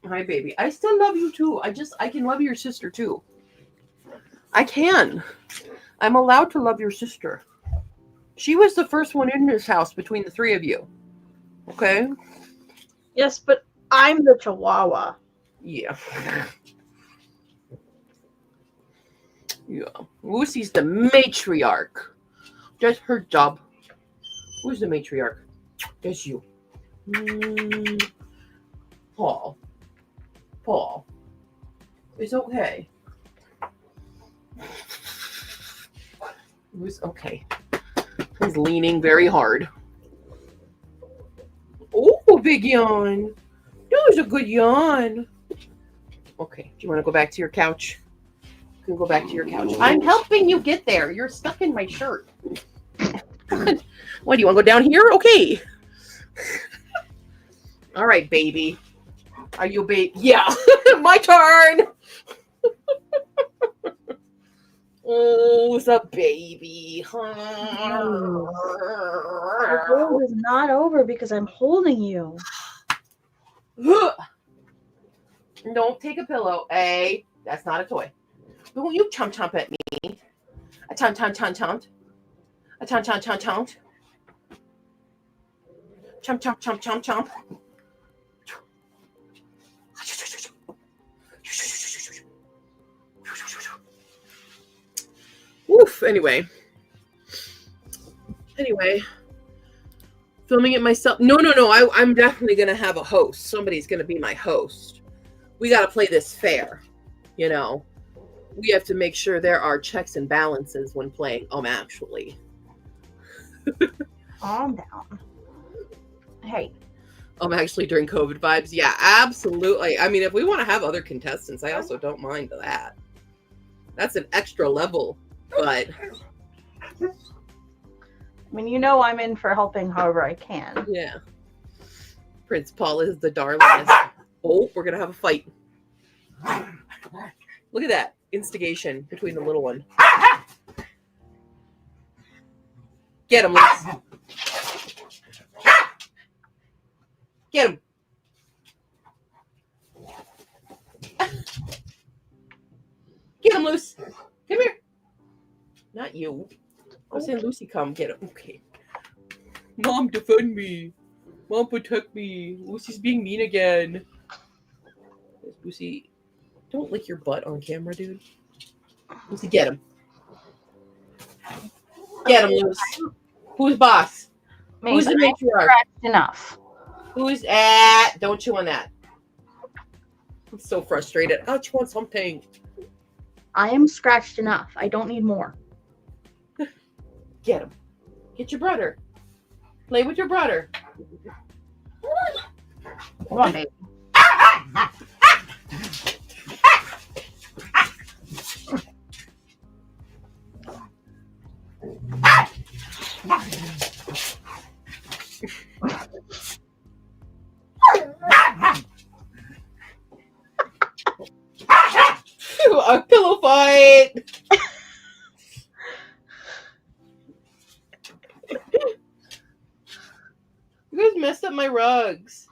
Hi, baby. I still love you too. I can love your sister too. I can. I'm allowed to love your sister. She was the first one in this house between the three of you. Okay? Yes, but I'm the Chihuahua. Yeah. Yeah. Lucy's the matriarch. That's her job. Who's the matriarch? That's you. Paul. Paul. It's okay. Who's okay? He's leaning very hard. Oh, big yawn. That was a good yawn. Okay, do you want to go back to your couch? You can go back to your couch. I'm helping you get there. You're stuck in my shirt. What, do you want to go down here? Okay. All right, baby. Are you baby? Yeah, my turn. Oh, it's a baby. The world is not over because I'm holding you. Don't take a pillow. A, that's not a toy. Don't you chomp at me. A chomp. A chomp. Chomp. Oof. Anyway, filming it myself. No. I'm definitely gonna have a host. Somebody's gonna be my host. We gotta play this fair. You know, we have to make sure there are checks and balances when playing. Actually. Calm down. Hey. Actually during COVID vibes. Yeah, absolutely. I mean, if we want to have other contestants, I also don't mind that. That's an extra level. But I mean, you know I'm in for helping however I can. yeah. Prince Paul is the darlingest. Oh, we're gonna have a fight. Look at that instigation between the little one. Get him, Luce. Get him. Get him, Luce. Come here. Not you. I was saying Lucy, come get him. Okay. Mom, defend me. Mom, protect me. Lucy's being mean again. Lucy, don't lick your butt on camera, dude. Lucy, get him. Get him, Lucy. Who's boss? Me, Who's the but I'm matriarch? scratched enough. Who's at? Don't chew on that. I'm so frustrated. I'll chew on something. I am scratched enough. I don't need more. Get him. Get your brother. Play with your brother. Come on, baby. A pillow fight. You guys messed up my rugs.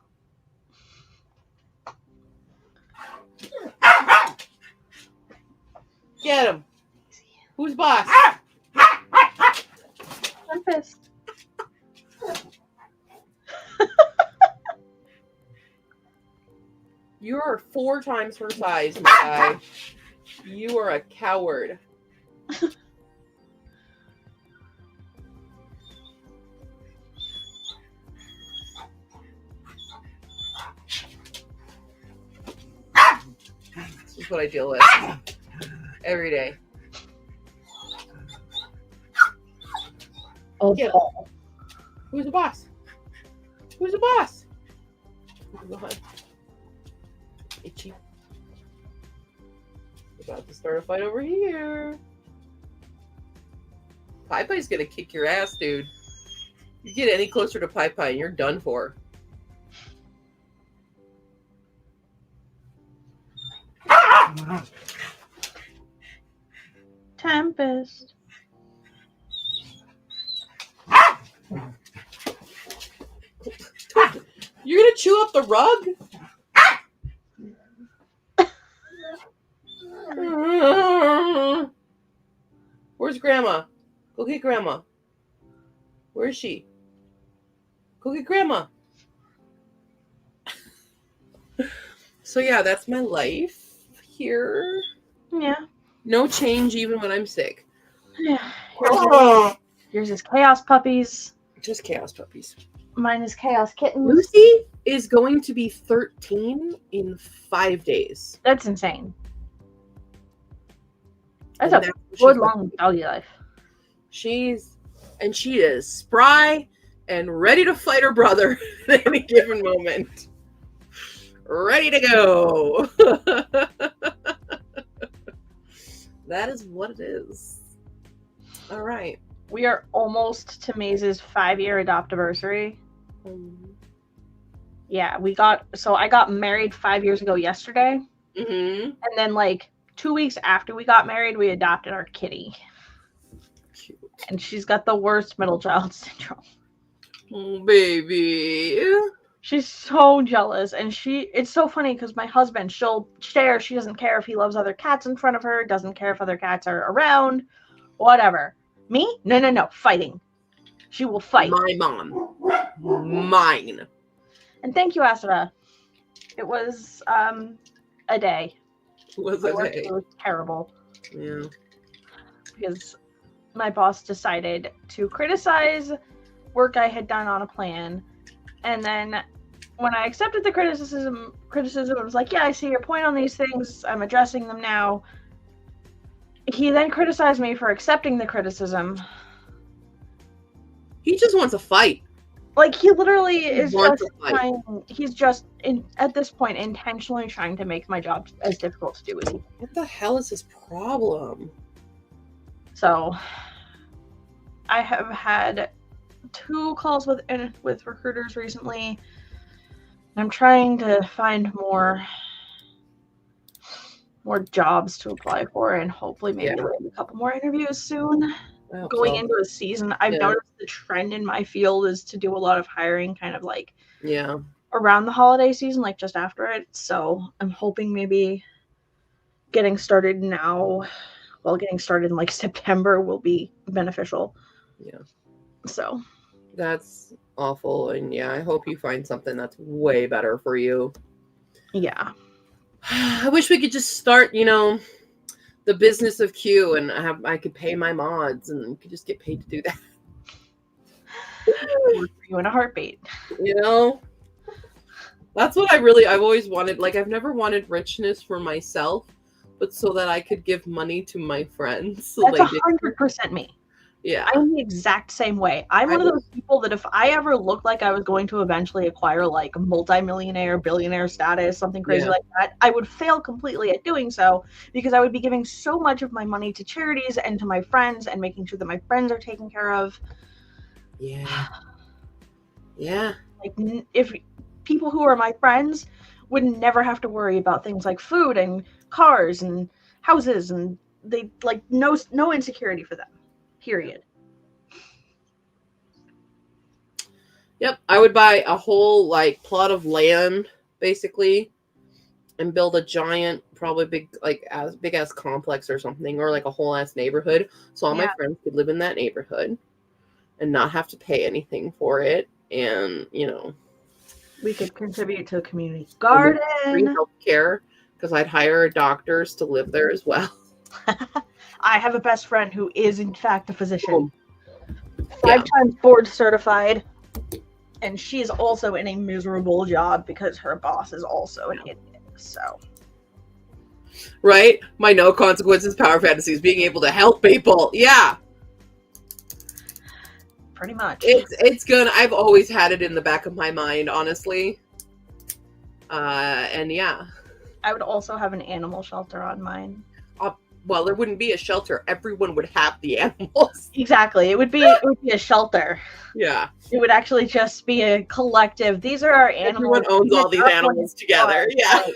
Get him. Who's boss? Tempest. You are 4 times her size, my guy. You are a coward. This is what I deal with every day. Oh, Get him. Who's the boss? Who's the boss? Go ahead. Itchy. About to start a fight over here. Pai Pai's gonna kick your ass, dude. You get any closer to Pai Pai and you're done for. Tempest. You're gonna chew up the rug? Where's Grandma? Go get Grandma. Where is she? Go get Grandma. So yeah, that's my life here. Yeah. No change even when I'm sick. Yeah. Yours is Chaos Puppies. Just chaos puppies. Mine is Chaos Kittens. Lucy is going to be 13 in 5 days. That's insane. That's And a what she's good like. long doggy life. She is spry and ready to fight her brother at any given moment. Ready to go. That is what it is. All right. We are almost to Maze's 5-year adoptiversary. Yeah, I got married 5 years ago yesterday. Mm-hmm. And then like 2 weeks after we got married, we adopted our kitty. Cute. And she's got the worst middle child syndrome. Oh, baby. She's so jealous. And it's so funny because my husband, she'll share. She doesn't care if he loves other cats in front of her, doesn't care if other cats are around, whatever. Me? No. Fighting. She will fight. My mom. Mine. And thank you, Asura. It was a day. Was It it? was terrible Yeah. because my boss decided to criticize work I had done on a plan. And then when I accepted the criticism, it was like, yeah, I see your point on these things. I'm addressing them now. He then criticized me for accepting the criticism. He just wants a fight. Like, he literally is wants just to fight. trying, he's just, at this point, intentionally trying to make my job as difficult to do as he can. What the hell is his problem? So, I have had 2 calls with recruiters recently. I'm trying to find more jobs to apply for, and hopefully maybe land a couple more interviews soon. Going into a season, I've noticed the trend in my field is to do a lot of hiring kind of like around the holiday season, like just after it. So I'm hoping maybe getting started now, getting started in like September will be beneficial. Yeah. So that's awful. And yeah, I hope you find something that's way better for you. Yeah. I wish we could just start, the business of Q, and I could pay my mods and could just get paid to do that. Work for you in a heartbeat. That's what I've always wanted. Like, I've never wanted richness for myself, but so that I could give money to my friends. That's like 100% me. Yeah. I'm the exact same way. I'm one of those people that if I ever looked like I was going to eventually acquire like multi-millionaire, billionaire status, something crazy like that, I would fail completely at doing so because I would be giving so much of my money to charities and to my friends and making sure that my friends are taken care of. Yeah. Yeah. Like, if people who are my friends would never have to worry about things like food and cars and houses, and they like no insecurity for them. Period. Yep, I would buy a whole like plot of land basically and build a giant, probably big ass complex or something, or like a whole ass neighborhood so all my friends could live in that neighborhood and not have to pay anything for it. And we could contribute to a community garden, free healthcare, because I'd hire doctors to live there as well. I have a best friend who is in fact a physician. 5 times board certified, and she is also in a miserable job because her boss is also an idiot. So, right? My no consequences power fantasy is being able to help people. Yeah. Pretty much. It's gonna. I've always had it in the back of my mind, honestly. And yeah. I would also have an animal shelter on mine. Well, there wouldn't be a shelter. Everyone would have the animals. Exactly. It would be a shelter. Yeah. It would actually just be a collective. These are our animals. Everyone owns all these animals together. Yeah.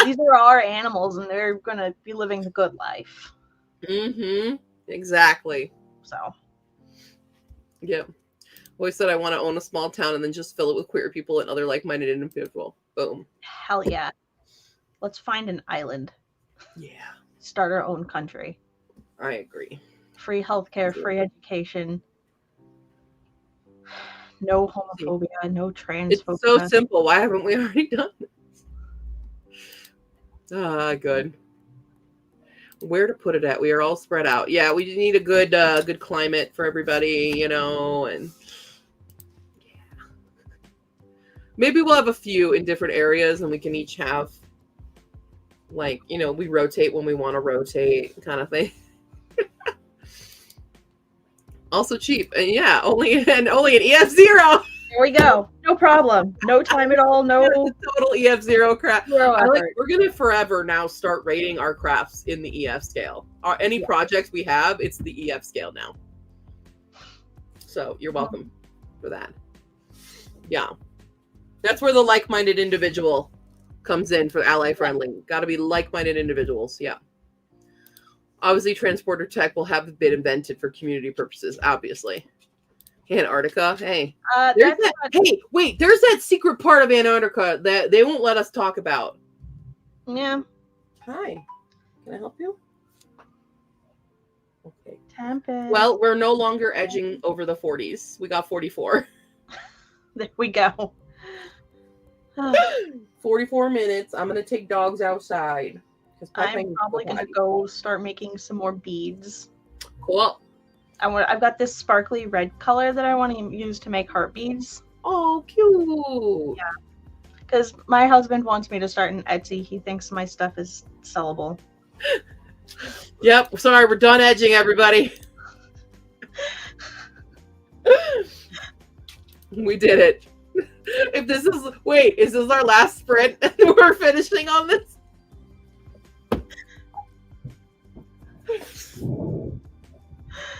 These are our animals, and they're going to be living the good life. Mm-hmm. Exactly. So. Yeah. Always said I want to own a small town and then just fill it with queer people and other like-minded individuals. Boom. Hell yeah. Let's find an island. Yeah. Start our own country. I agree. Free healthcare, free education. No homophobia, no transphobia. It's so simple. Why haven't we already done this? Good. Where to put it at? We are all spread out. Yeah, we need a good climate for everybody, and maybe we'll have a few in different areas, and we can each have, like, we rotate when we want to rotate, kind of thing. Also cheap, and yeah, only an EF0. There we go. No problem. No time at all. No Total EF0 crap. zero effort. We're gonna forever now start rating our crafts in the EF scale. Any projects we have, it's the EF scale now. So you're welcome for that. Yeah, that's where the like-minded individual comes in for ally friendly. Got to be like-minded individuals. Yeah. Obviously, transporter tech will have been invented for community purposes. Obviously. Antarctica. Hey. Hey, wait. There's that secret part of Antarctica that they won't let us talk about. Yeah. Hi. Can I help you? Okay. Tempest. Well, we're no longer edging over the 40s. We got 44. There we go. 44 minutes. I'm going to take dogs outside. I'm probably going to go start making some more beads. Cool. I've got this sparkly red color that I want to use to make heart beads. Oh, cute. Yeah. Because my husband wants me to start an Etsy. He thinks my stuff is sellable. Yep. Sorry, we're done edging, everybody. We did it. Is this our last sprint? We're finishing on this?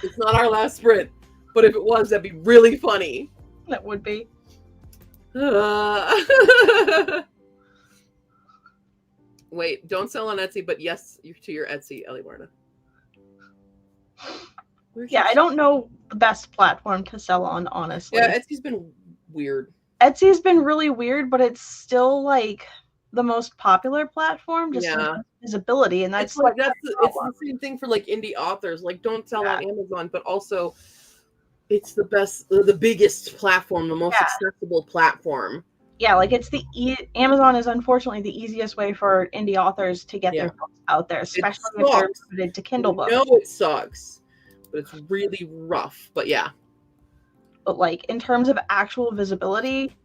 It's not our last sprint, but if it was, that'd be really funny. That would be. Wait, don't sell on Etsy, but yes to your Etsy, Ellie Warna. Yeah, I don't know the best platform to sell on, honestly. Yeah, Etsy's been weird. Etsy's been really weird, but it's still like the most popular platform, just visibility, and that's it's the same thing for like indie authors. Like, don't sell on Amazon, but also it's the best, the biggest platform, the most accessible platform. Yeah, like it's Amazon is unfortunately the easiest way for indie authors to get their books out there, especially if they're limited to Kindle books. No, it sucks, but it's really rough. But yeah. But like in terms of actual visibility,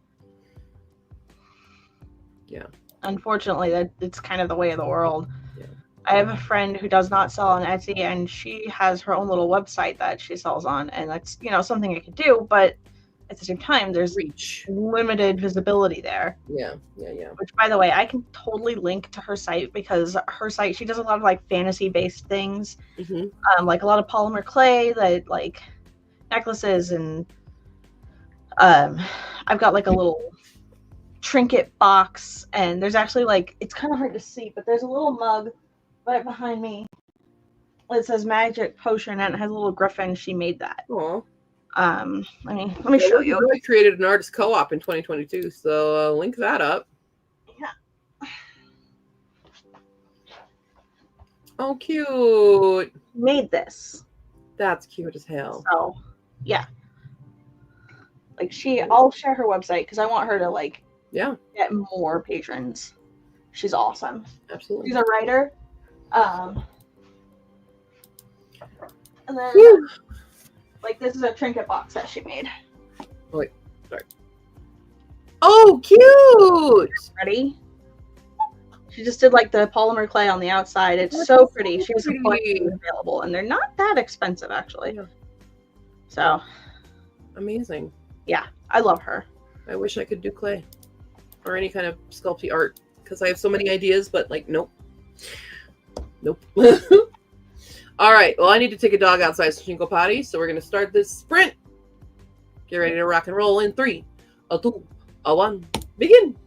unfortunately, it's kind of the way of the world. Yeah. I have a friend who does not sell on Etsy, and she has her own little website that she sells on, and that's something I could do, but at the same time, there's limited visibility there. Yeah. Which, by the way, I can totally link to her site, because her site, she does a lot of like fantasy-based things, like a lot of polymer clay, that like necklaces, and I've got like a little trinket box, and there's actually like, it's kind of hard to see, but there's a little mug right behind me. It says magic potion, and it has a little griffin. She made that. Aww. Let me show you. I created an artist co-op in 2022, so link that up. Yeah. Oh, cute. Made this. That's cute as hell. So, yeah. Like I'll share her website because I want her to like get more patrons. She's awesome. Absolutely. She's a writer. And then like this is a trinket box that she made. Oh, wait, sorry. Oh, cute! Ready? She just did like the polymer clay on the outside. It's so pretty. She has a collection available, and they're not that expensive actually. Yeah. So amazing. Yeah, I love her. I wish I could do clay or any kind of sculpty art, because I have so many ideas, but like, nope. All right, well, I need to take a dog outside so she can go potty, so we're going to start this sprint. Get ready to rock and roll in 3, a 2, a 1, begin.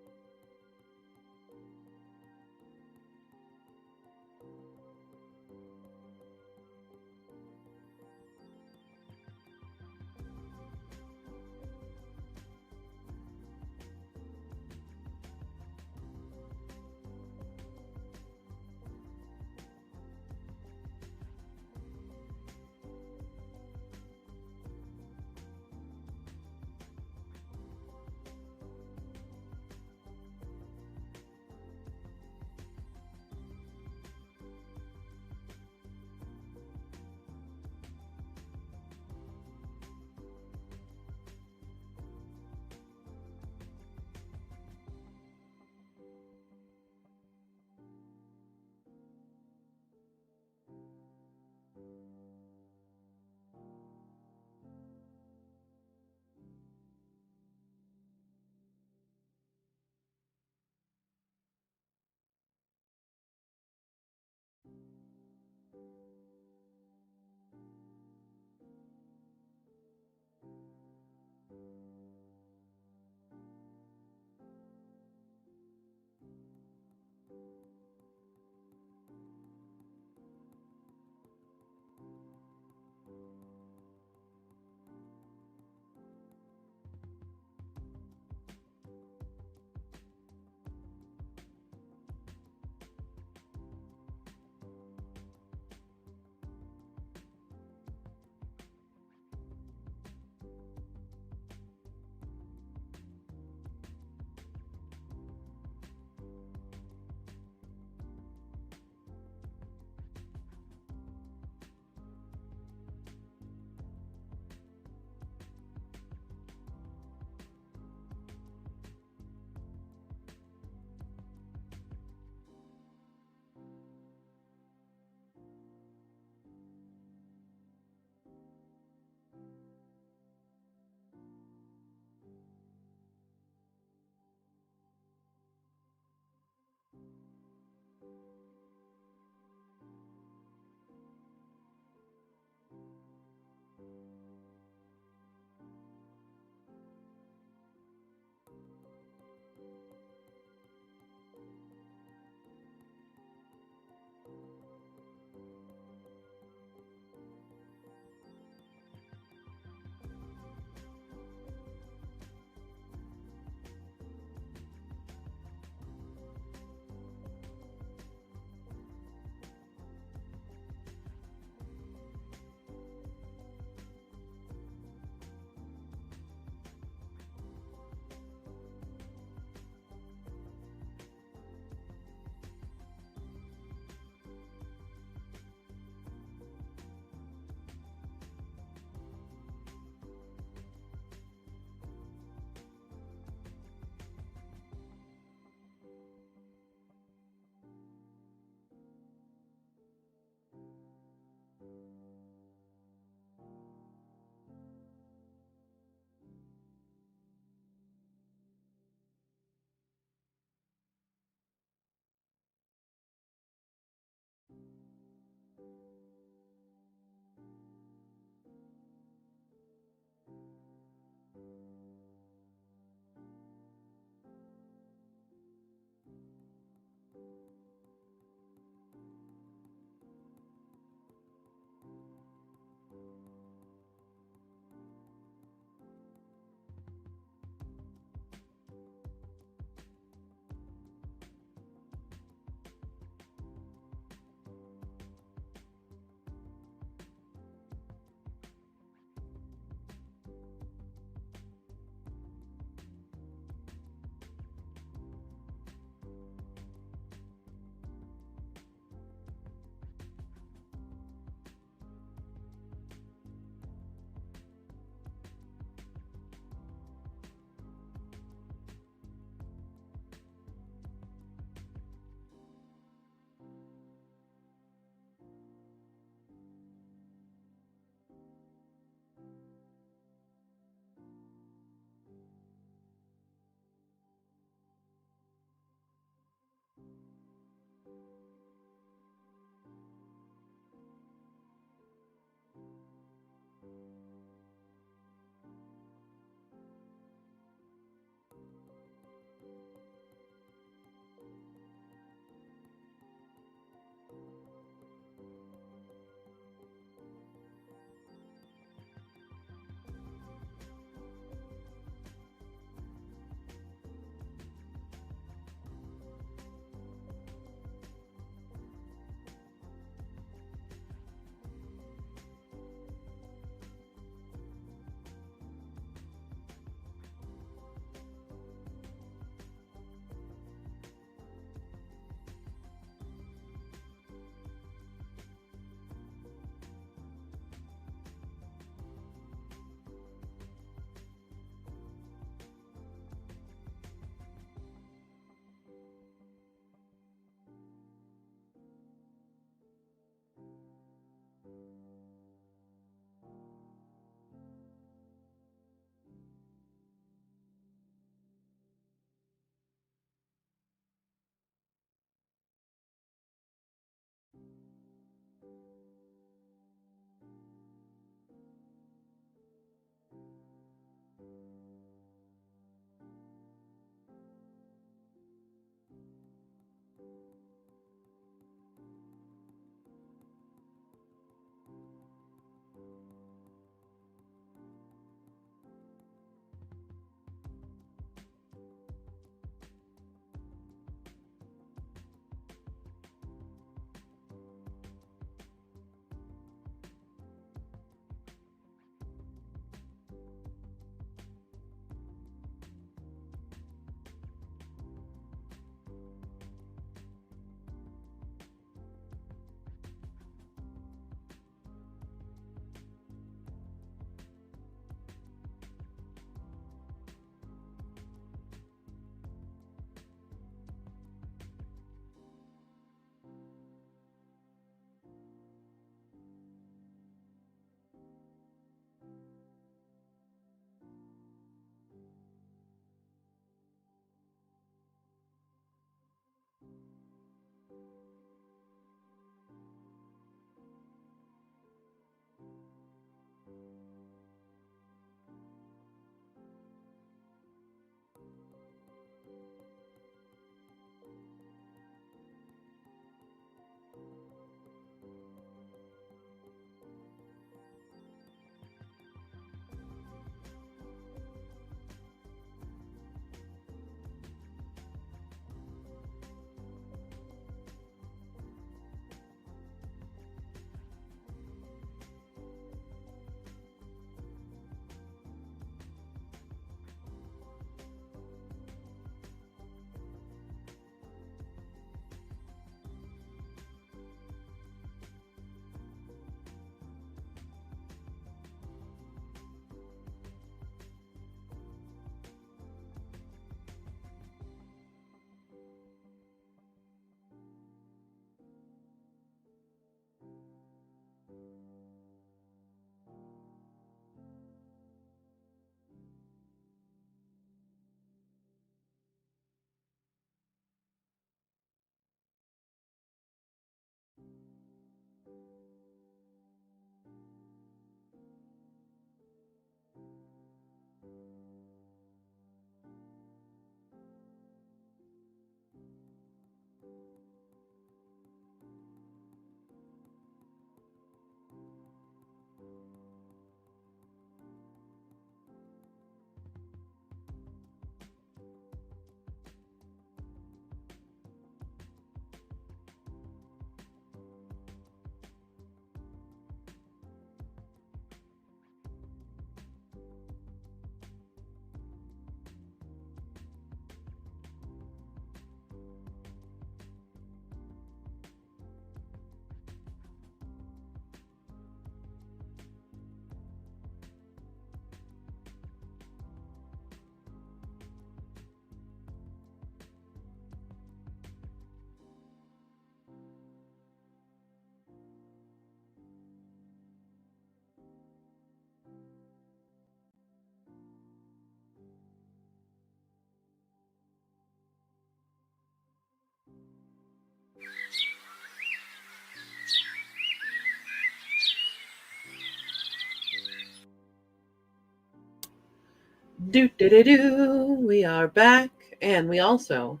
We are back, and we also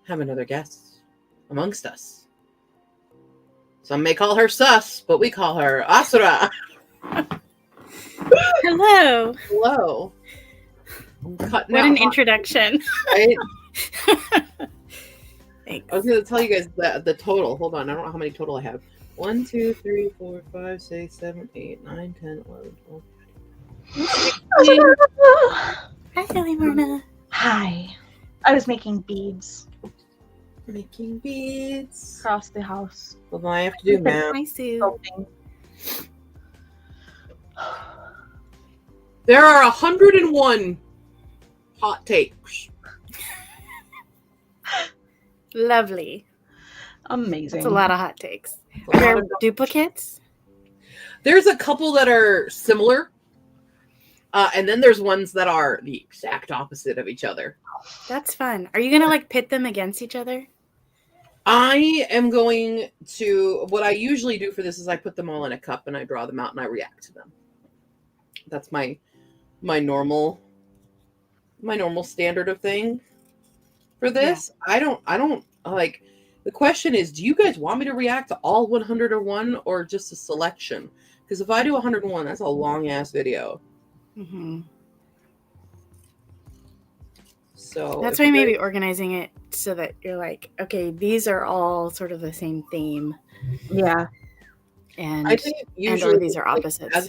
have another guest amongst us. Some may call her Sus, but we call her Asura. Hello. Hello. I'm cutting What out an hot, introduction. right? Thanks. I was going to tell you guys the total. Hold on. I don't know how many total I have. 1, 2, 3, 4, 5, 6, 7, 8, 9, 10, 11, 12. Hi, Kelly Marna. Hi. I was making beads Making beads. across the house. Well, then I have to do math. Hi, Sue. Hoping. There are 101 hot takes. Lovely. Amazing. That's a lot of hot takes. A Are there lot of- duplicates? There's a couple that are similar, and then there's ones that are the exact opposite of each other. That's fun. Are you going to like pit them against each other? I am going to, what I usually do for this is I put them all in a cup and I draw them out and I react to them. That's my normal standard of thing for this. I don't like, the question is, do you guys want me to react to all 101 or just a selection? Because if I do 101, that's a long ass video. Mm-hmm. So That's if why you're- maybe organizing it so that you're like, okay, these are all sort of the same theme. Yeah. And, I think and usually or these are opposites. because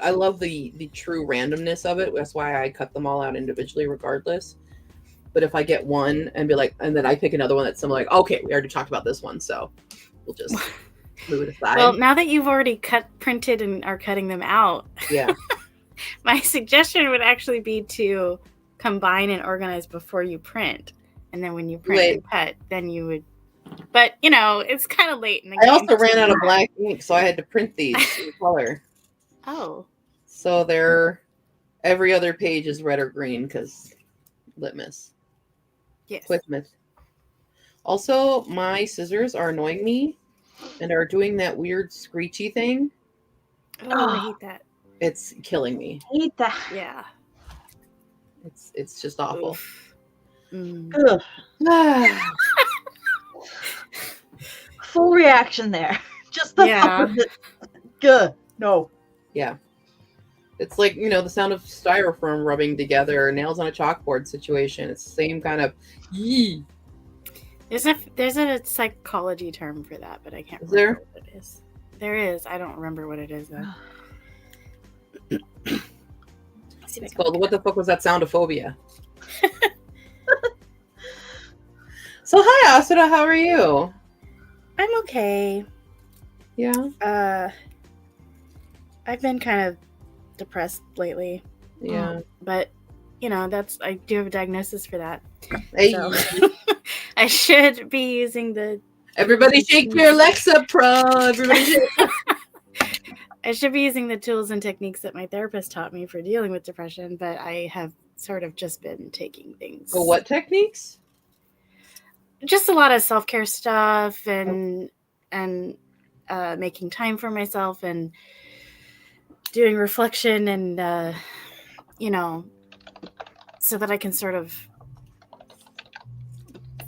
I love the true randomness of it. That's why I cut them all out individually, regardless. But if I get one and be like, and then I pick another one that's similar, like, okay, we already talked about this one, so we'll just move it aside. Well, now that you've already printed and are cutting them out, Yeah, my suggestion would actually be to combine and organize before you print. And then when you print and cut, then you would. But, you know, it's kind of late in the I game. also ran out of black ink, so I had to print these in color. Oh. So they're every other page is red or green because litmus. Yes. Quickness. Also, my scissors are annoying me and are doing that weird screechy thing. Oh, I hate that. It's killing me. I hate that. Yeah. It's just awful. Oof. Mm. Ugh. Full reaction there. Just the Yeah. thought of it. Good. No. Yeah. It's like, the sound of styrofoam rubbing together, or nails on a chalkboard situation. It's the same kind of yee. There's a psychology term for that, but I can't Is remember what it is. There is. I don't remember what it is though. Let's see if I It's can called, look what it the fuck was that soundophobia? So hi Asuna, how are you? up. I'm okay. Yeah. I've been kind of depressed lately, Yeah. but I do have a diagnosis for that. Hey, So I should be using the everybody shake your Alexa Pro. Everybody shake. I should be using the tools and techniques that my therapist taught me for dealing with depression, but I have sort of just been taking things. Well, what techniques? Just a lot of self-care stuff and making time for myself and doing reflection and so that I can sort of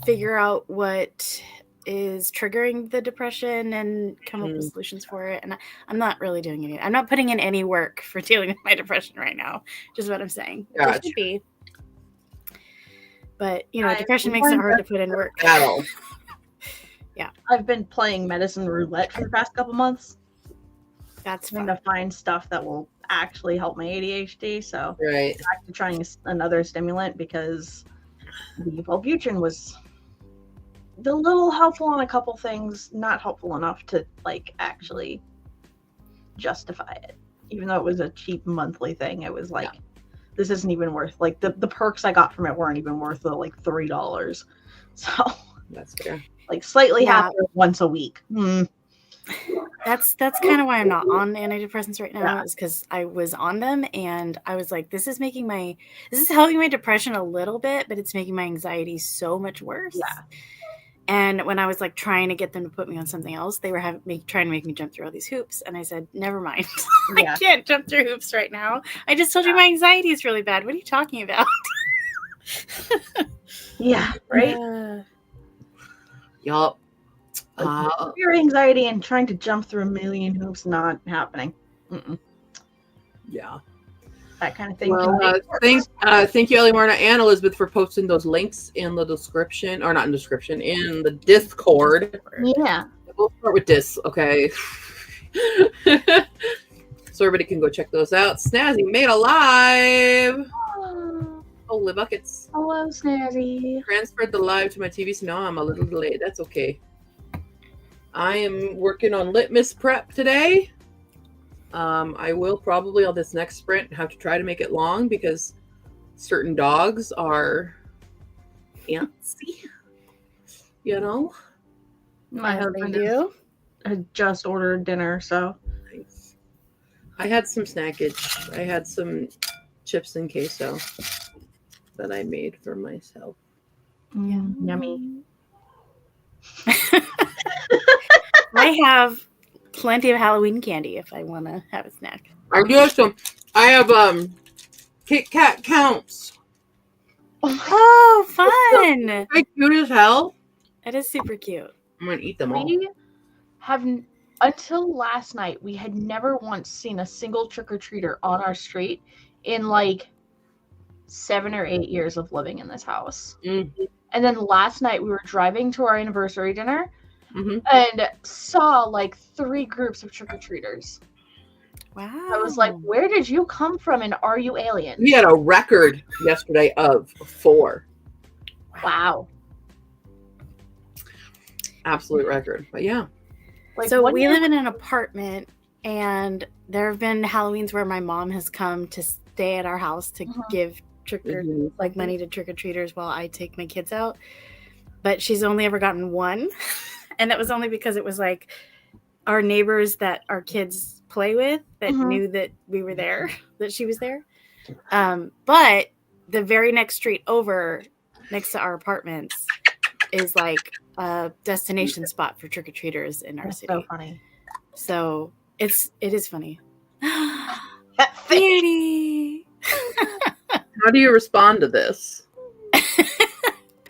figure out what is triggering the depression and come up with solutions for it. And I'm not really doing any. I'm not putting in any work for dealing with my depression right now. Just what I'm saying. Gotcha. It should be. But I've depression makes it hard to put in work. Battle. I've been playing medicine roulette for the past couple months. That's Trying fun. to find stuff that will actually help my ADHD. So Right. back to trying another stimulant because the Wellbutrin was a little helpful on a couple things, not helpful enough to actually justify it. Even though it was a cheap monthly thing, it was like, this isn't even worth the perks I got from it weren't even worth the $3. So That's fair. slightly Yeah. happier once a week. That's kind of why I'm not on antidepressants right now, is because I was on them and I was like, this is helping my depression a little bit, but it's making my anxiety so much worse. Yeah. And when I was trying to get them to put me on something else, they were trying to make me jump through all these hoops, and I said, never mind. Yeah. I can't jump through hoops right now. I just told you my anxiety is really bad. What are you talking about? Yeah, right? Yup. Your anxiety and trying to jump through a million hoops not happening. Yeah. That kind of thing. Well, thank you, Ellie Marna and Elizabeth, for posting those links in the description, or not in the description, in the Discord. Yeah. We'll start with this, okay? So everybody can go check those out. Snazzy made alive. Holy buckets. Hello, Snazzy. Transferred the live to my TV, so now I'm a little delayed. That's okay. I am working on litmus prep today. I will probably on this next sprint have to try to make it long because certain dogs are fancy. My husband do. had just ordered dinner, so Nice. I had some snackage. I had some chips and queso that I made for myself. Yummy. I have plenty of Halloween candy if I want to have a snack. I do have some. I have Kit Kat counts. Oh, fun! They're cute as hell. That is super cute. I'm gonna eat them all. We have, until last night, we had never once seen a single trick-or-treater on our street in 7 or 8 years of living in this house. Mm-hmm. And then last night we were driving to our anniversary dinner Mm-hmm. and saw 3 groups of trick-or-treaters. Wow. I was like, where did you come from and are you alien? We had a record yesterday of 4. Wow. Absolute record. But yeah. So what we year- live in an apartment, and there have been Halloweens where my mom has come to stay at our house to give money to trick-or-treaters while I take my kids out. But she's only ever gotten one. And that was only because it was our neighbors that our kids play with that knew that we were there, that she was there. But the very next street over, next to our apartments, is a destination spot for trick-or-treaters in our That's city. so funny. So it is funny. Beauty. How do you respond to this?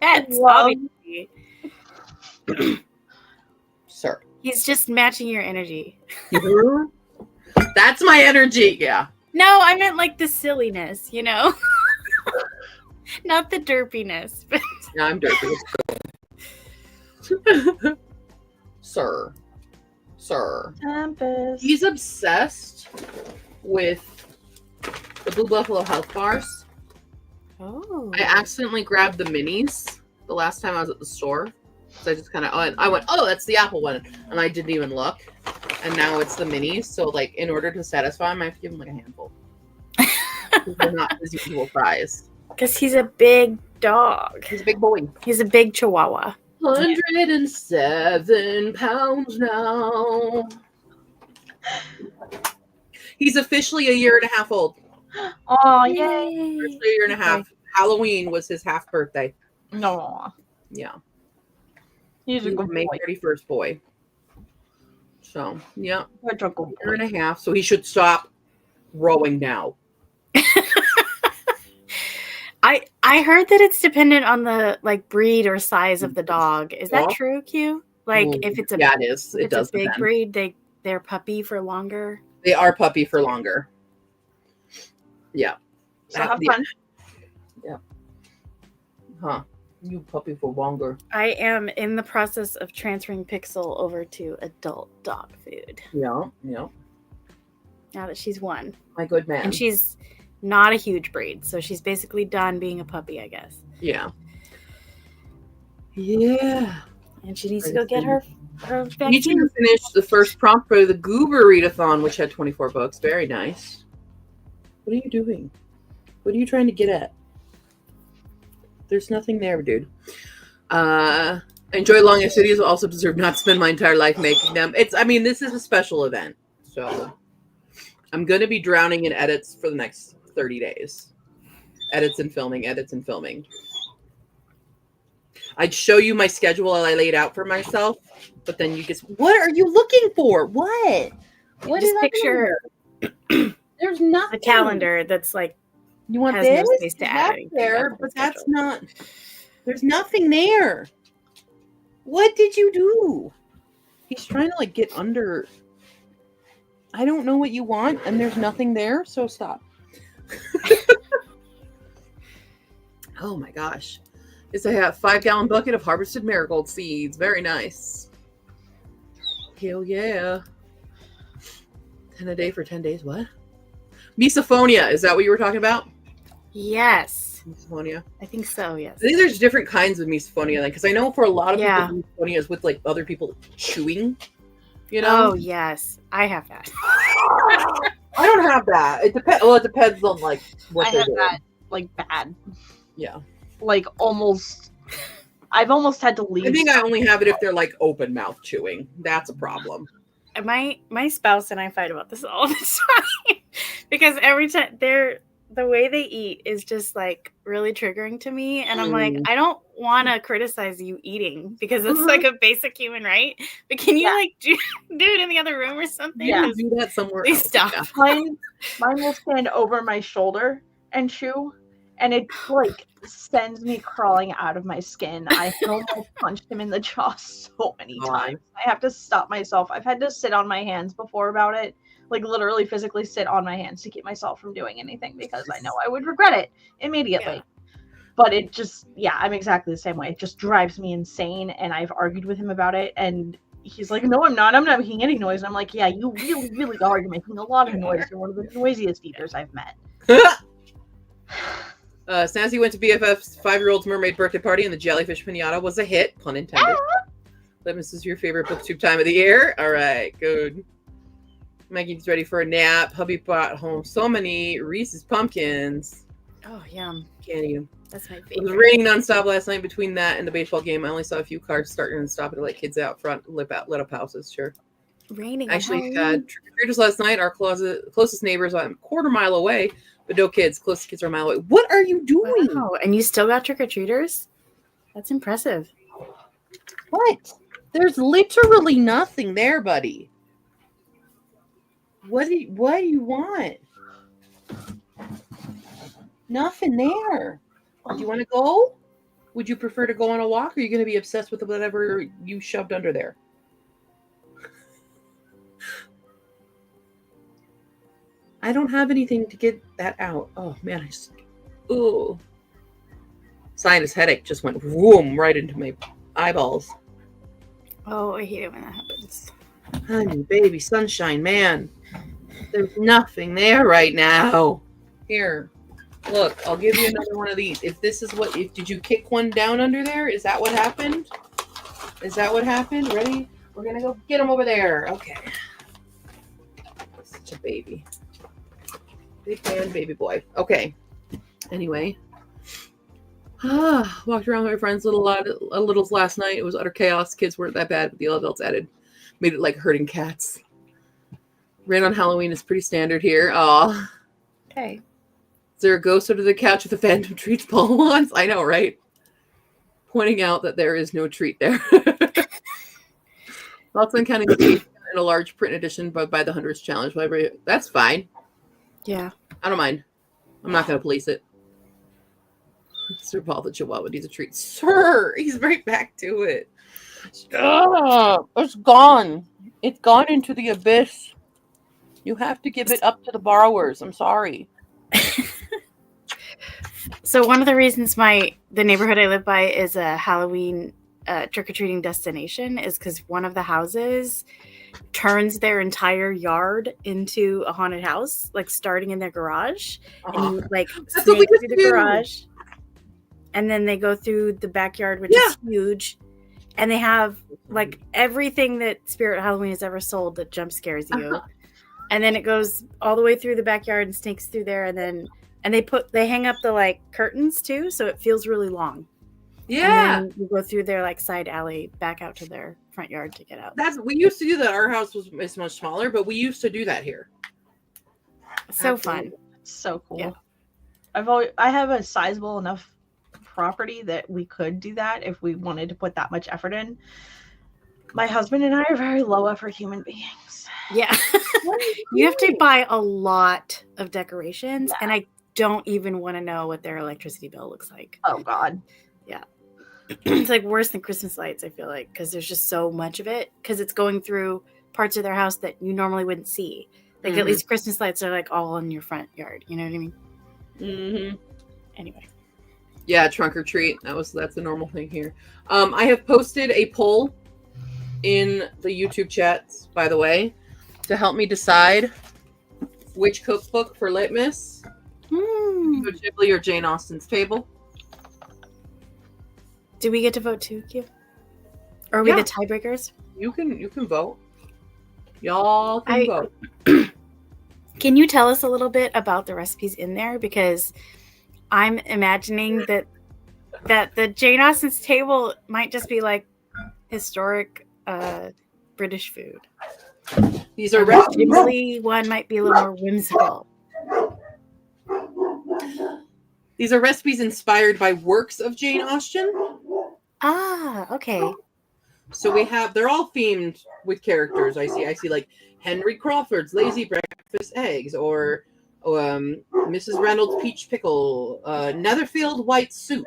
Pets, Love. obviously. Sir. He's just matching your energy. That's my energy. Yeah. No, I meant like the silliness, you know? Not the derpiness. But Yeah, I'm dirty. Sir. Tempest. He's obsessed with the Blue Buffalo health bars. oh. I accidentally grabbed the minis the last time I was at the store. So I just kind of, I went, oh, that's the Apple one. And I didn't even look. And now it's the minis. So, like, in order to satisfy him, I have to give him, like, a handful. They're not his usual fries. Because he's a big dog. He's a big boy. He's a big chihuahua. 107 pounds now. He's officially a year and a half old. Oh, yay. Officially a year and a half. Halloween was his half birthday. No. Yeah. He's a He's a good May boy. 31st boy. So, yeah, Such a good year boy. and a half. So he should stop rowing now. I heard that it's dependent on the like breed or size of the dog. Is that Yeah. true, Q? Like Well, if it's a yeah, it is. if It it's does a big depend. breed, they're puppy for longer. They are puppy for longer. Yeah. So have Yeah. fun. Huh. You puppy for longer. I am in the process of transferring Pixel over to adult dog food Yeah. Yeah. now that she's one. My good man. And she's not a huge breed, so she's basically done being a puppy, I guess. Yeah. Yeah. And she needs to go get her We need to vaccine. finish the first prompt for the Goober Readathon, which had 24 books. Very nice. What are you doing? What are you trying to get at? There's nothing there, dude. Enjoy Long As Cities will also deserve not to spend my entire life making them. This is a special event. So I'm going to be drowning in edits for the next 30 days. Edits and filming. I'd show you my schedule I laid out for myself, but then you just, what are you looking for? What? What Just is picture There's nothing. a calendar that's like You want has no this? space to add That's anything there, back to but the that's schedule. not. There's nothing there. What did you do? He's trying to like get under. I don't know what you want, and there's nothing there, so stop. Oh my gosh. It's a 5-gallon bucket of harvested marigold seeds. Very nice. Hell yeah. 10 a day for 10 days. What? Misophonia. Is that what you were talking about? yes, Misophonia. I think so. Yes. I think there's different kinds of misophonia, because I know for a lot of Yeah. people, misophonia is with like other people chewing. You know, Oh yes, I have that. I don't have that. It depends. Well, it depends on like what I they're have doing. that like bad. Yeah, Like almost. I've almost had to leave. I think I only have it if they're like open mouth chewing. That's a problem. My spouse and I fight about this all the time because every time the way they eat is just like really triggering to me, and I'm like, I don't want to criticize you eating because it's like a basic human right, but can you Yeah. like do it in the other room or something? Yeah. You can do that somewhere Please else. stop. Yeah. mine will stand over my shoulder and chew, and it like sends me crawling out of my skin. I almost punched him in the jaw so many God. times. I have to stop myself. I've had to sit on my hands before about it, like literally physically sit on my hands to keep myself from doing anything because I know I would regret it immediately. Yeah. But it just, yeah, I'm exactly the same way. It just drives me insane, and I've argued with him about it, and he's like, no, I'm not making any noise. And I'm like, yeah, you really, really are. You're making a lot of noise. You're one of the noisiest eaters I've met. Snazzy went to BFF's 5-year-old's mermaid birthday party, and the jellyfish pinata was a hit, pun intended. This is your favorite booktube time of the year. All right, good. Maggie's ready for a nap. Hubby brought home so many Reese's pumpkins. Oh yum, Can't eat 'em. that's my It was favorite. raining nonstop last night. Between that and the baseball game, I only saw a few cars starting and stopping to let kids out front, let up houses. Sure. Raining. on Actually, Halloween? trick-or-treaters last night. Our closest neighbors are a quarter mile away, but no kids. Closest kids are a mile away. What are you doing? Wow, and you still got trick or treaters? That's impressive. What? There's literally nothing there, buddy. What do you want? Nothing there. Do you want to go? Would you prefer to go on a walk, or are you going to be obsessed with whatever you shoved under there? I don't have anything to get that out. Oh, man. Ooh. Sinus headache just went whoom right into my eyeballs. Oh, I hate it when that happens. Honey, baby, sunshine, man. There's nothing there right now. Here. Look, I'll give you another one of these. If this is what, did you kick one down under there? Is that what happened? Is that what happened? Ready? We're going to go get him over there. Okay. Such a baby. Big fan, baby boy. Okay. Anyway. Walked around with my friends a little last night. It was utter chaos. Kids weren't that bad, but the adults made it like herding cats. Ran on Halloween is pretty standard here. Aw. Okay. Is there a ghost under the couch with the phantom treats Paul wants? I know, right? Pointing out that there is no treat there. Lots of County in a large print edition, but by the Hundreds Challenge Library. That's fine. Yeah. I don't mind. I'm not going to police it. Sir Paul the Chihuahua needs a treat. Sir, he's right back to it. Stop. It's gone. It's gone into the abyss. You have to give it up to the borrowers. I'm sorry. So one of the reasons the neighborhood I live by is a Halloween trick-or-treating destination is because one of the houses turns their entire yard into a haunted house, like starting in their garage. And you like That's what we snake just through the do. garage. And then they go through the backyard, which is huge. And they have like everything that Spirit Halloween has ever sold that jump scares you. And then it goes all the way through the backyard and snakes through there. And they hang up the like curtains too. So it feels really long. Yeah. And then you go through their like side alley back out to their front yard to get out. We used to do that. Our house is much smaller, but we used to do that here. So Absolutely. fun. It's so cool. Yeah. I have a sizable enough property that we could do that if we wanted to put that much effort in. My husband and I are very low effort human beings. Yeah. You have to buy a lot of decorations, and I don't even want to know what their electricity bill looks like. Oh God. It's like worse than Christmas lights, I feel like, because there's just so much of it, because it's going through parts of their house that you normally wouldn't see. Like at least Christmas lights are like all in your front yard. You know what I mean? Mm-hmm. Anyway. Yeah, trunk or treat. That's a normal thing here. I have posted a poll in the YouTube chats, by the way, to help me decide which cookbook for Litmus. Ghibli or Jane Austen's Fable. Do we get to vote too, Q? Or are we the tiebreakers? You can vote. Y'all can vote. Can you tell us a little bit about the recipes in there? Because I'm imagining that the Jane Austen's Table might just be like historic British food. These are The recipes. Ghibli one might be a little more whimsical. These are recipes inspired by works of Jane Austen. Ah, okay. So they're all themed with characters. I see like Henry Crawford's Lazy Breakfast Eggs, or Mrs. Reynolds' Peach Pickle, Netherfield White Soup.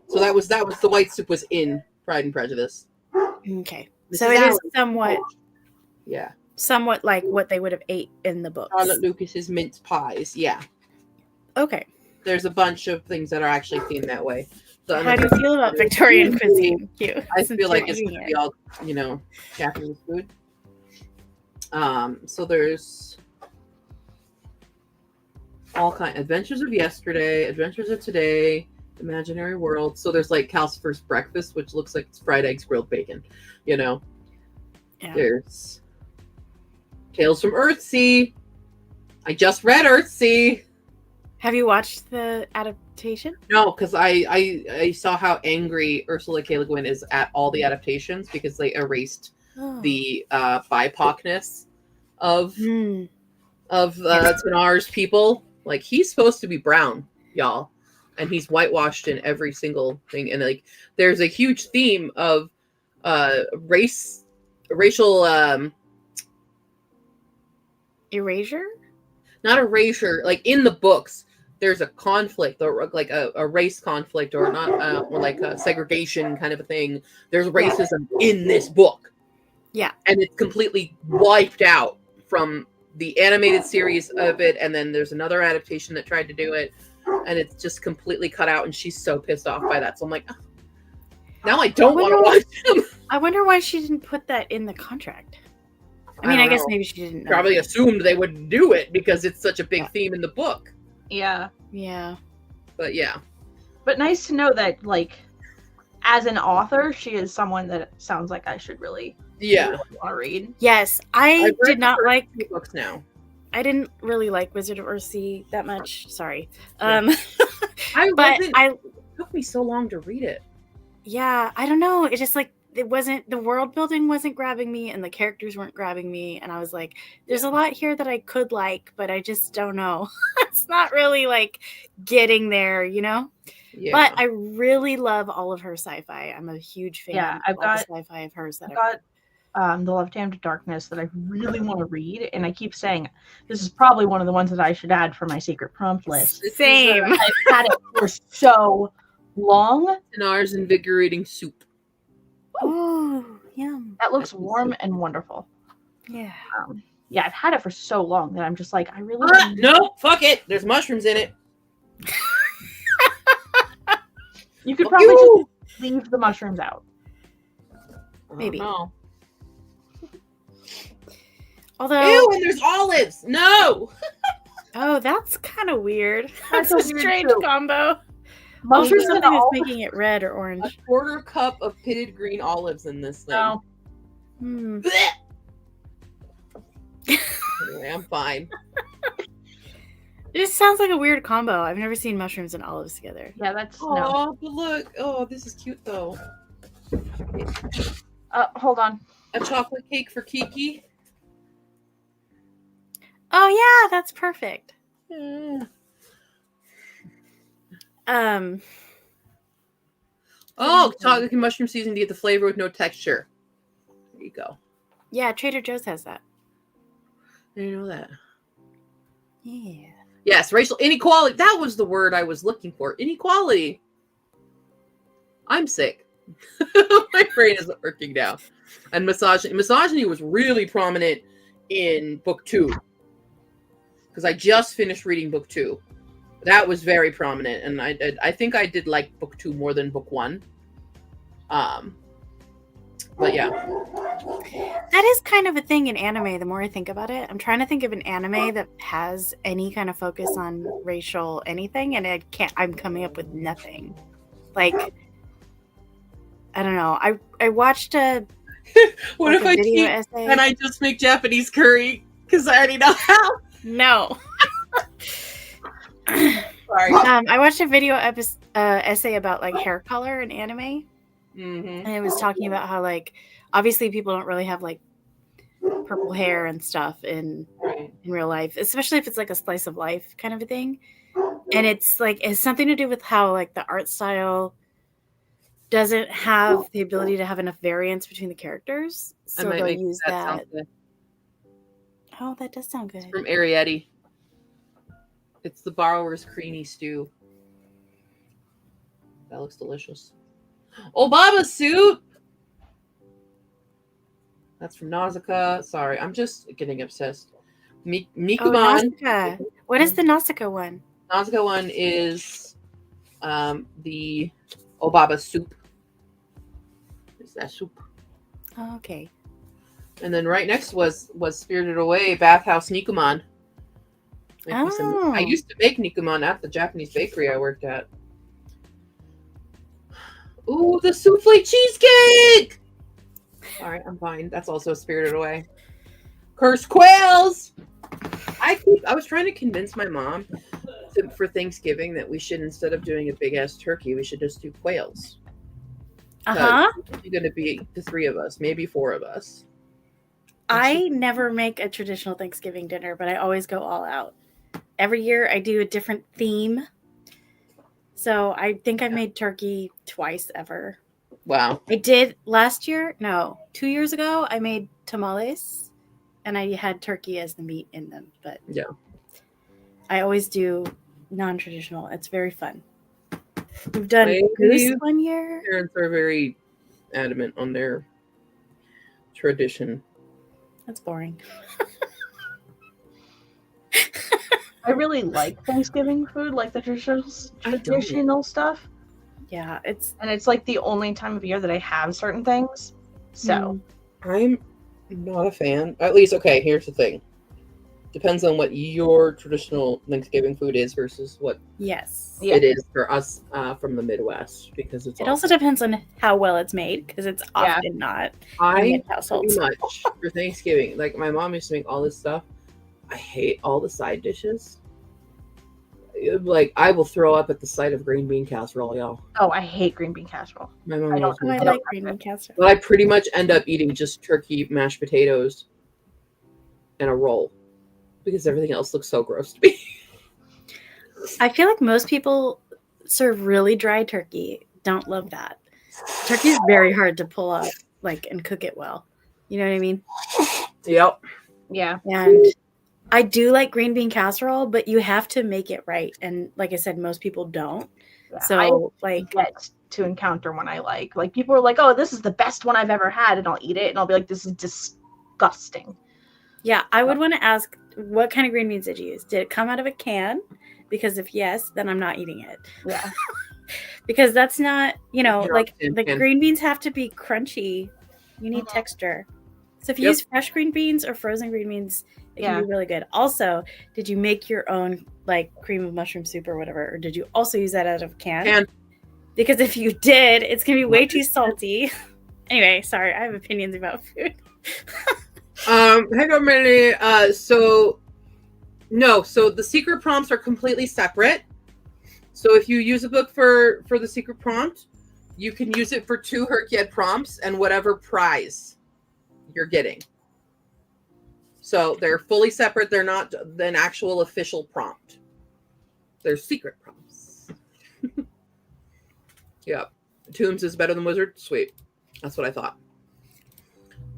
So that was the white soup was in Pride and Prejudice. Okay. Mrs. So it is Allen. Yeah. somewhat like what they would have ate in the books. Charlotte Lucas's mince pies. Yeah. Okay. There's a bunch of things that are actually themed that way. So How do you feel about Victorian cuisine? Q? I Since feel like you're it's eating going to be all, Japanese food. So there's all kind Adventures of Yesterday, Adventures of Today, Imaginary World. So there's like Calcifer's Breakfast, which looks like it's fried eggs, grilled bacon. Yeah. There's Tales from Earthsea. I just read Earthsea. Have you watched the adaptation? No, because I saw how angry Ursula K. Le Guin is at all the adaptations because they erased the BIPOC-ness of Tanar's people. Like, he's supposed to be brown, y'all, and he's whitewashed in every single thing. And like, there's a huge theme of racial Erasure? not erasure, like in the books. there's a conflict or like a race conflict or not or like a segregation kind of a thing. There's racism in this book. Yeah. And it's completely wiped out from the animated series of it, and then there's another adaptation that tried to do it, and it's just completely cut out, and she's so pissed off by that. So I'm like, oh, now I don't want to watch them. I wonder why she didn't put that in the contract. I mean, I guess maybe she didn't know. Probably assumed they would do it because it's such a big theme in the book. Yeah. Yeah. But yeah. But nice to know that, like, as an author, she is someone that sounds like I should really want to read. Yes, I did not like books now. I didn't really like Wizard of Earthsea that much. Sorry. Yeah. It took me so long to read it. Yeah, I don't know. It just like it wasn't the world building wasn't grabbing me and the characters weren't grabbing me, and I was like, there's a lot here that I could like, but I just don't know. It's not really like getting there, you know? Yeah. But I really love all of her sci-fi. I'm a huge fan I've of all the sci-fi of hers that I've got The Left-Hand Darkness that I really want to read, and I keep saying this is probably one of the ones that I should add for my secret prompt list. Same. I've had it for so long. Dinar's invigorating soup. Oh, yum. That looks warm and wonderful. Yeah. Yeah, I've had it for so long that I'm just like, I really no, fuck it. There's mushrooms in it. You could probably just leave the mushrooms out. Maybe. Oh, Although, ew, and there's olives. No. oh, that's kind of weird. That's That's a so weird, strange too. combo. Mushrooms Something and is olives. making it red or orange. A quarter cup of pitted green olives in this thing. No. Hmm. Anyway, I'm fine. It just sounds like a weird combo. I've never seen mushrooms and olives together. Yeah, that's Oh, no. but look. Oh, this is cute though. Hold on. A chocolate cake for Kiki. Oh yeah, that's perfect. Yeah. Oh, chocolate and mushroom seasoning to get the flavor with no texture. There you go. Yeah, Trader Joe's has that. I didn't know that. Yeah. Yes, racial inequality. That was the word I was looking for. Inequality. I'm sick. My brain isn't working now. And misogyny. Misogyny was really prominent in book 2. Because I just finished reading book 2. That was very prominent. And I think I did like book 2 more than book 1. But yeah. That is kind of a thing in anime, the more I think about it. I'm trying to think of an anime that has any kind of focus on racial anything, and I'm coming up with nothing. Like, I don't know. I watched a What if I video cheat essay. and I just make Japanese curry? Because I already know how. No. Sorry. I watched a video essay about like hair color in anime. Mm-hmm. And it was talking about how, like, obviously people don't really have like purple hair and stuff in real life, especially if it's like a slice of life kind of a thing. And it's like, it's something to do with how like the art style doesn't have the ability to have enough variance between the characters. So they'll use that. Oh, that does sound good. It's from Arietti. It's the Borrower's Creamy Stew. That looks delicious. Obama soup! That's from Nausicaa. Sorry, I'm just getting obsessed. Mikuman. Oh, Nausicaa. What is the Nausicaa one? Nausicaa one is the Obaba soup. Is that soup? Oh, okay. And then right next was Spirited Away, Bathhouse Nikuman. Oh. I used to make Nikuman at the Japanese bakery I worked at. Ooh, the souffle cheesecake! Alright, I'm fine. That's also Spirited Away. Cursed Quails! I was trying to convince my mom for Thanksgiving that we should, instead of doing a big ass turkey, we should just do quails. It's going to be the 3 of us, maybe 4 of us. I never make a traditional Thanksgiving dinner, but I always go all out. Every year I do a different theme. So I think I made turkey twice ever. Wow. I did last year. No, 2 years ago, I made tamales and I had turkey as the meat in them. But yeah, I always do non-traditional. It's very fun. We've done My goose one year. parents are very adamant on their tradition. That's boring. I really like Thanksgiving food, like the I don't. traditional stuff. Yeah, it's And it's like the only time of year that I have certain things. So I'm not a fan. At least, okay, here's the thing. Depends on what your traditional Thanksgiving food is versus what yes. Yeah. it is for us from the Midwest, because it's It also depends on how well it's made because it's Yeah. often not in I mid households. pretty much for Thanksgiving, like my mom used to make all this stuff. I hate all the side dishes. Like I will throw up at the sight of green bean casserole, y'all. oh, I hate green bean casserole. My mom I don't- loves Oh, me. I don't like green bean casserole. But I pretty much end up eating just turkey, mashed potatoes, and a roll because everything else looks so gross to me. I feel like most people serve really dry turkey. Don't love that. Turkey is very hard to pull up, like, and cook it well. You know what I mean? Yep. Yeah. And I do like green bean casserole, but you have to make it right. And like I said, most people don't. Yeah, So, I like, get to encounter one I like. Like people are like, "Oh, this is the best one I've ever had," and I'll eat it, and I'll be like, "This is disgusting." yeah, I would want to ask, what kind of green beans did you use? Did it come out of a can? Because if yes, then I'm not eating it. Yeah. Because that's not, you know, You're like up, the Ken. green beans have to be crunchy. You need Mhm. texture. So if you Yep. use fresh green beans or frozen green beans, it Yeah. can be really good. Also, did you make your own like cream of mushroom soup or whatever? Or did you also use that out of a can? Can. Because if you did, it's gonna be way too salty. Anyway, sorry, I have opinions about food. Hang on a minute. So the secret prompts are completely separate. So if you use a book for the secret prompt, you can use it for 2 Herkyed prompts and whatever prize you're getting. So they're fully separate. They're not an actual official prompt. They're secret prompts. Yep. Tombs is better than Wizard? Sweet. That's what I thought.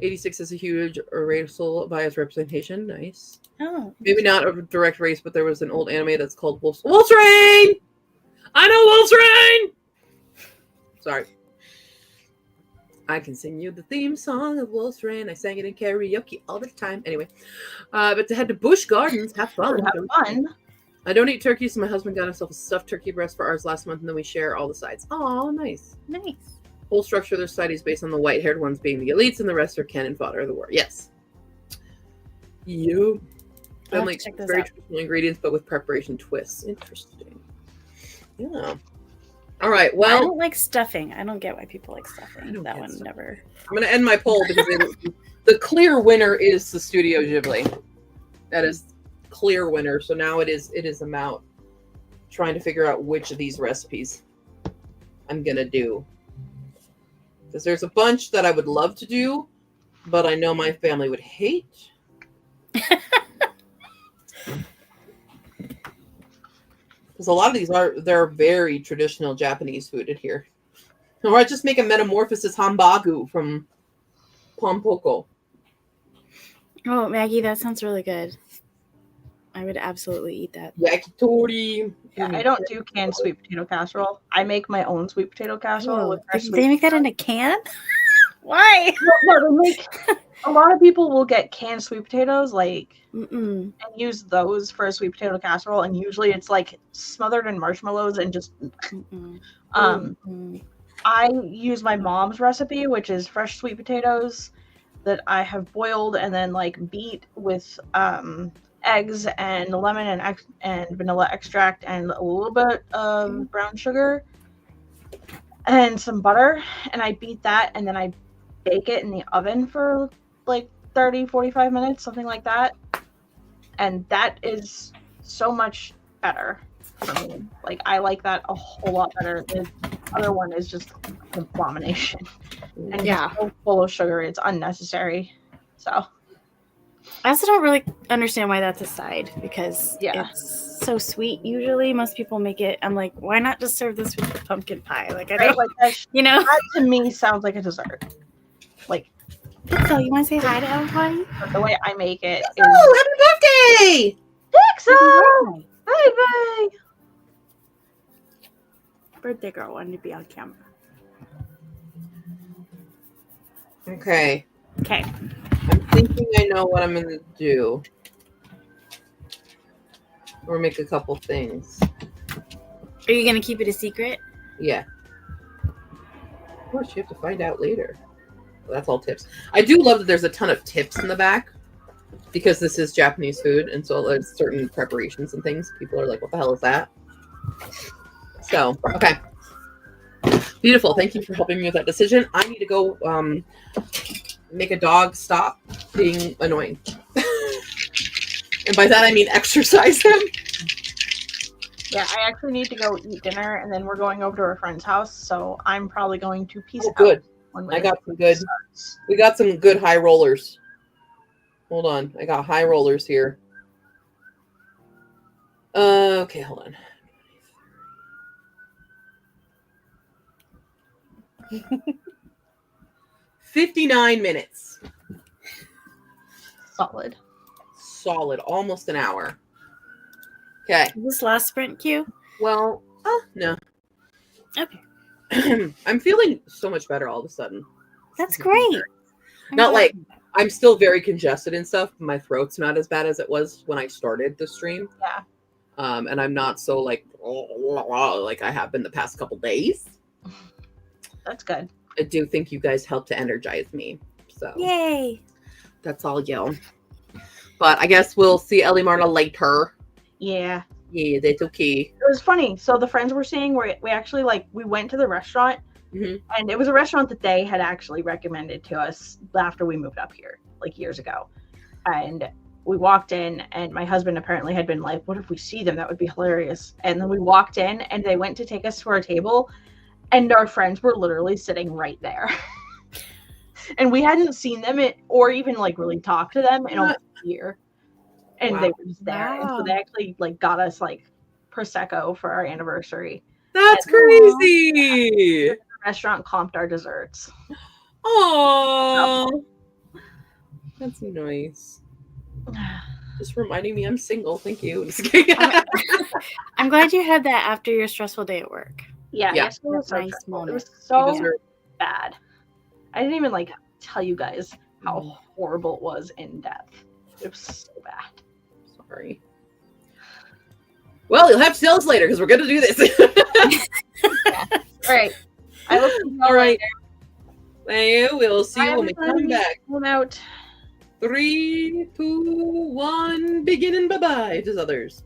86 is a huge racial bias representation. Nice. Oh, Maybe not a direct race, but there was an old anime that's called Wolf's Rain! I know Wolf's Rain! Sorry. I can sing you the theme song of Wolf's Rain. I sang it in karaoke all the time. Anyway, but to head to Busch Gardens, have fun. Have fun. I don't eat turkey, so my husband got himself a stuffed turkey breast for ours last month, and then we share all the sides. Oh, nice. nice. Whole structure of their society is based on the white-haired ones being the elites, and the rest are cannon fodder of the war. Yes. You. I'll And have like to check those very out. traditional ingredients, but with preparation twists. Interesting. Yeah. All right. I Well, don't like stuffing. I don't get why people like I stuffing. don't That get one stuffing. never. I'm going to end my poll because the clear winner is the Studio Ghibli. That is clear winner. So now it is about trying to figure out which of these recipes I'm going to do. Because there's a bunch that I would love to do, but I know my family would hate. Because a lot of these they're very traditional Japanese food in here. Or I just make a metamorphosis hambagu from Pompoko. Oh, Maggie, that sounds really good. I would absolutely eat that. Yakitori. Yeah, I don't do canned sweet potato casserole. I make my own sweet potato casserole Oh, with fresh they sweet. make that in a can? Why? No, they make. A lot of people will get canned sweet potatoes, like, Mm-mm. and use those for a sweet potato casserole, and usually it's like smothered in marshmallows and just. Mm-mm. Mm. I use my mom's recipe, which is fresh sweet potatoes that I have boiled and then like beat with eggs and lemon and vanilla extract and a little bit of brown sugar and some butter, and I beat that and then I bake it in the oven for like 30-45 minutes, something like that, and that is so much better for me. Like, I like that a whole lot better. The other one is just an abomination and Yeah. so full of sugar, it's unnecessary. So I also don't really understand why that's a side because Yeah. it's so sweet. Usually, most people make it. I'm like, why not just serve this with pumpkin pie? Like, I right, don't, like that, you know. that to me sounds like a dessert. Like, So, you want to say hi to everybody? the way I make it is Oh, happy birthday! Pixel! Hey, Birthday girl wanted to be on camera. Okay. Okay. I'm thinking I know what I'm gonna do. Or make a couple things. Are you gonna keep it a secret? Yeah. Of course, you have to find out later. Well, that's all tips. I do love that there's a ton of tips in the back because this is Japanese food, and so there's certain preparations and things. People are like, "What the hell is that?" So, okay, beautiful. Thank you for helping me with that decision. I need to go make a dog stop being annoying, and by that I mean exercise them. Yeah, I actually need to go eat dinner, and then we're going over to our friend's house. So I'm probably going to peace out. Good. When I got some good. We got some good high rollers. Hold on, I got high rollers here. Okay, hold on. 59 minutes. solid. Solid, almost an hour. Okay. Is this last sprint queue? Well, no. Okay. I'm feeling so much better all of a sudden. That's great. Not like I'm still very congested and stuff. My throat's not as bad as it was when I started the stream. Yeah. And I'm not so like I have been the past couple days. That's good. I do think you guys helped to energize me. So Yay. that's all you. But I guess we'll see Ellie Marna later. Yeah. Yeah, that's okay. It was funny. So the friends we're seeing, we actually we went to the restaurant, and it was a restaurant that they had actually recommended to us after we moved up here, like years ago. And we walked in, and my husband apparently had been like, "What if we see them? That would be hilarious." And then we walked in, and they went to take us to our table, and our friends were literally sitting right there. And we hadn't seen them or even really talked to them in almost a year. And they were just there. And so they actually got us Prosecco for our anniversary. That's crazy. The restaurant comped our desserts. Oh, that's nice. Just reminding me I'm single. Thank you. I'm glad you had that after your stressful day at work. Yeah. Yeah. Yesterday was so Nice stressful. It moment. was so deserve- bad. I didn't even tell you guys how horrible it was in depth. It was so bad. Sorry. Well, you'll have to tell us later because we're going to do this. All right. I look All right. We'll see you when we come back. Out. 3, 2, 1, begin and bye-bye to others.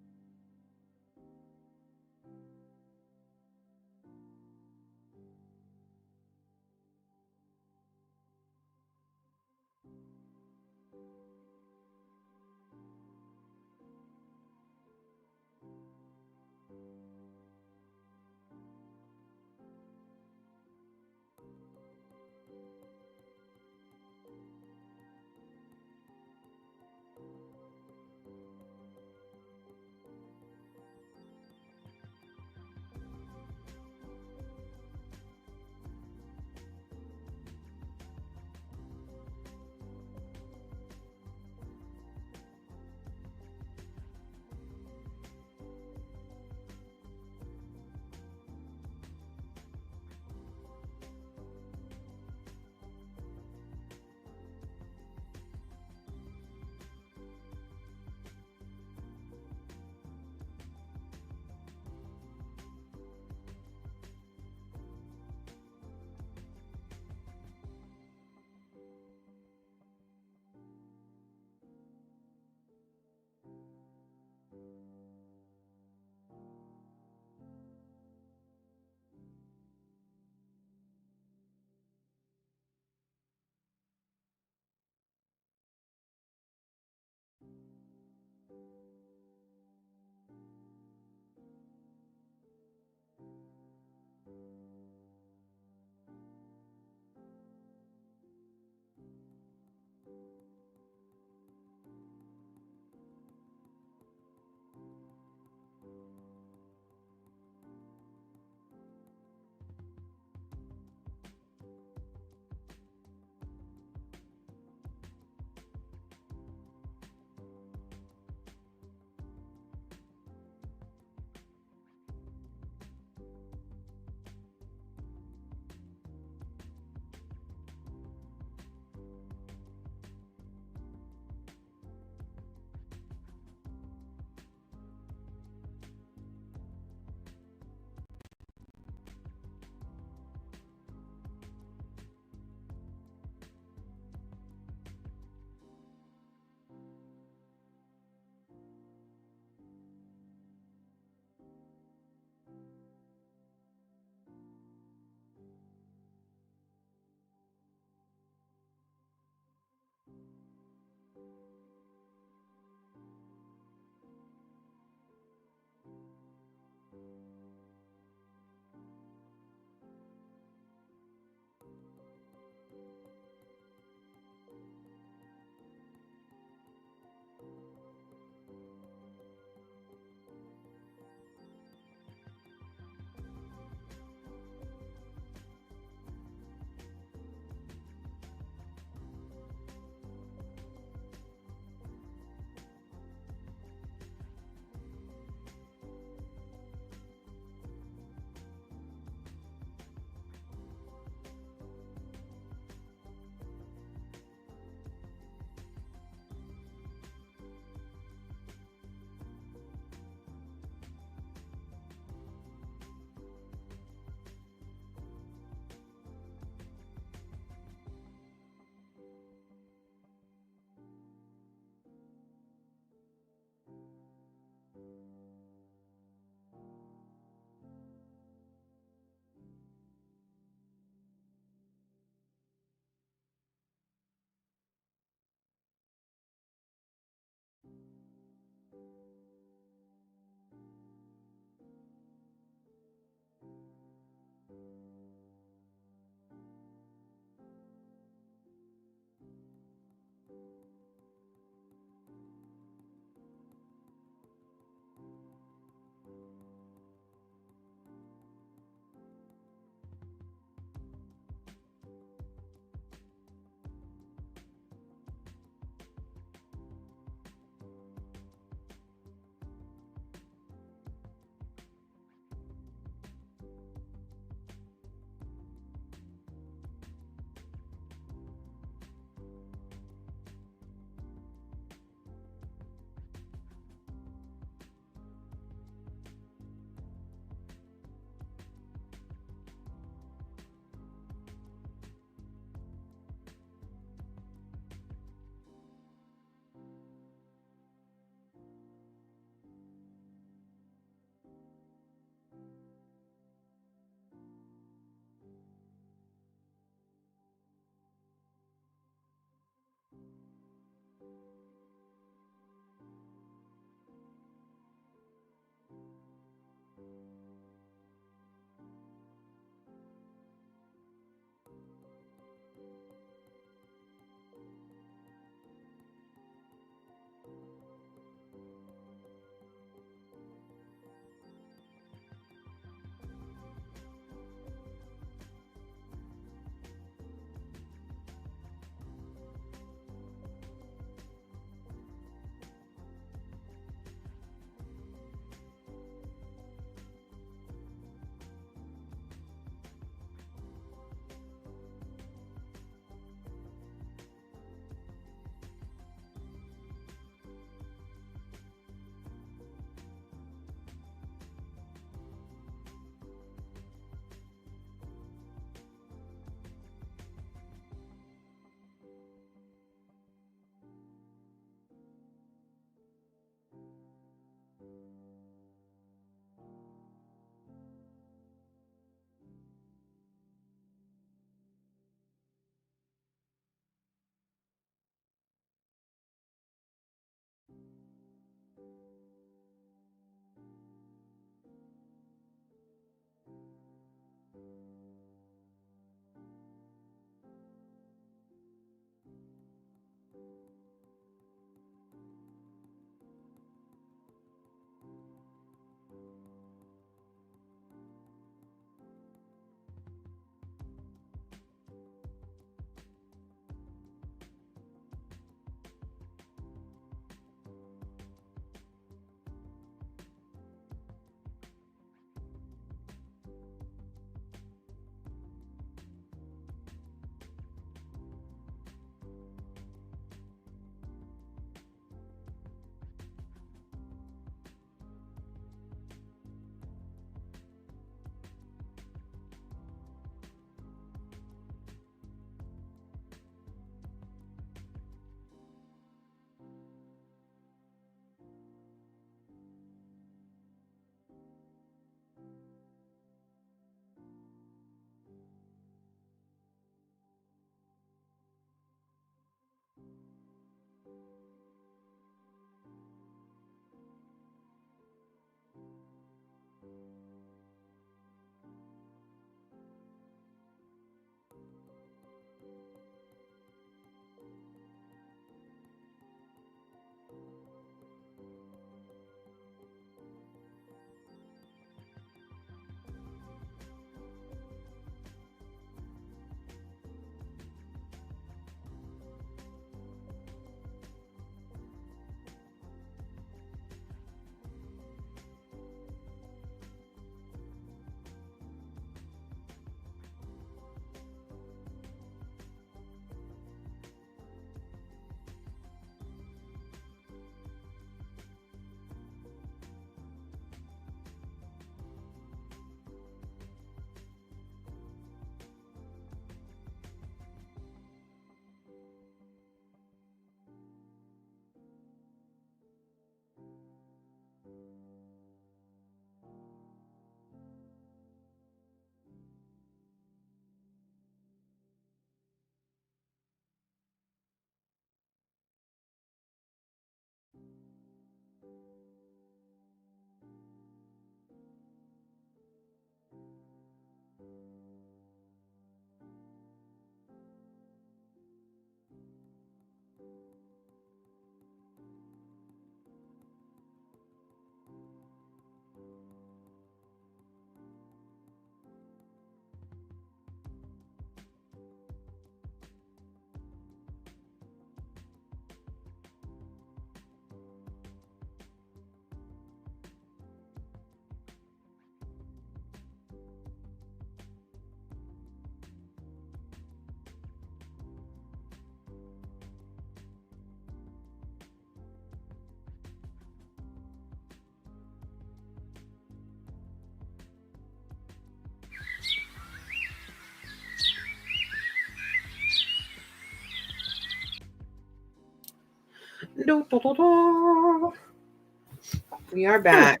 We are back.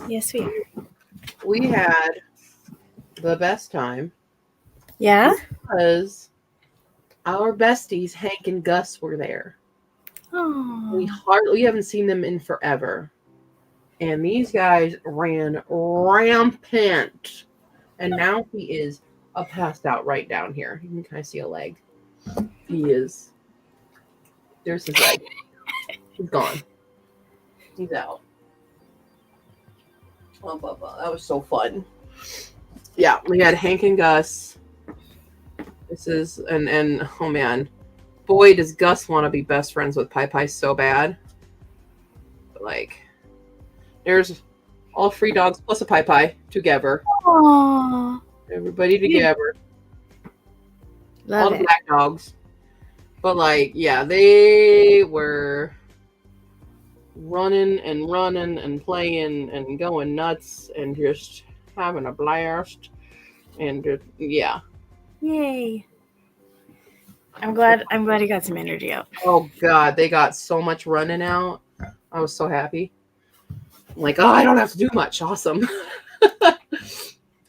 Yes, we are. We had the best time Yeah? because our besties, Hank and Gus, were there. We Oh. haven't seen them in forever. And these guys ran rampant. And now he is passed out right down here. You can kind of see a leg. He is. There's his leg. He's gone. He's out. Oh, that was so fun. Yeah, we had Hank and Gus. This is and oh man, boy does Gus want to be best friends with Pai Pai so bad. But like, there's all 3 dogs plus a Pai Pai together. Aww. Everybody together. Love all the it. black dogs. But like, yeah, they were running and playing and going nuts and just having a blast. And just, yeah. Yay. I'm glad he got some energy out. Oh God, they got so much running out. I was so happy. I'm like, oh, I don't have to do much. Awesome.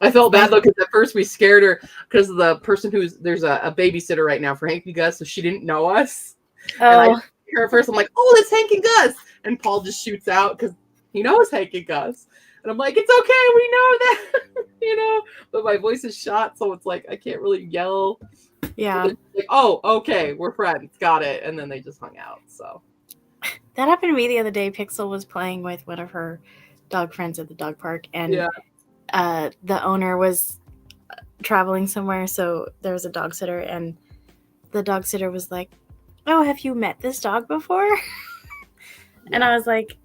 I felt bad though, because at first we scared her because the person there's a babysitter right now for Hank and Gus, so she didn't know us. And I her at first, I'm like, oh, it's Hank and Gus. And Paul just shoots out because he knows Hank and Gus. And I'm like, it's okay, we know that, but my voice is shot, so it's like I can't really yell. Yeah. Like, oh, okay, we're friends, got it. And then they just hung out. So that happened to me the other day. Pixel was playing with one of her dog friends at the dog park, and the owner was traveling somewhere, so there was a dog sitter, and the dog sitter was like, oh, have you met this dog before? And I was like,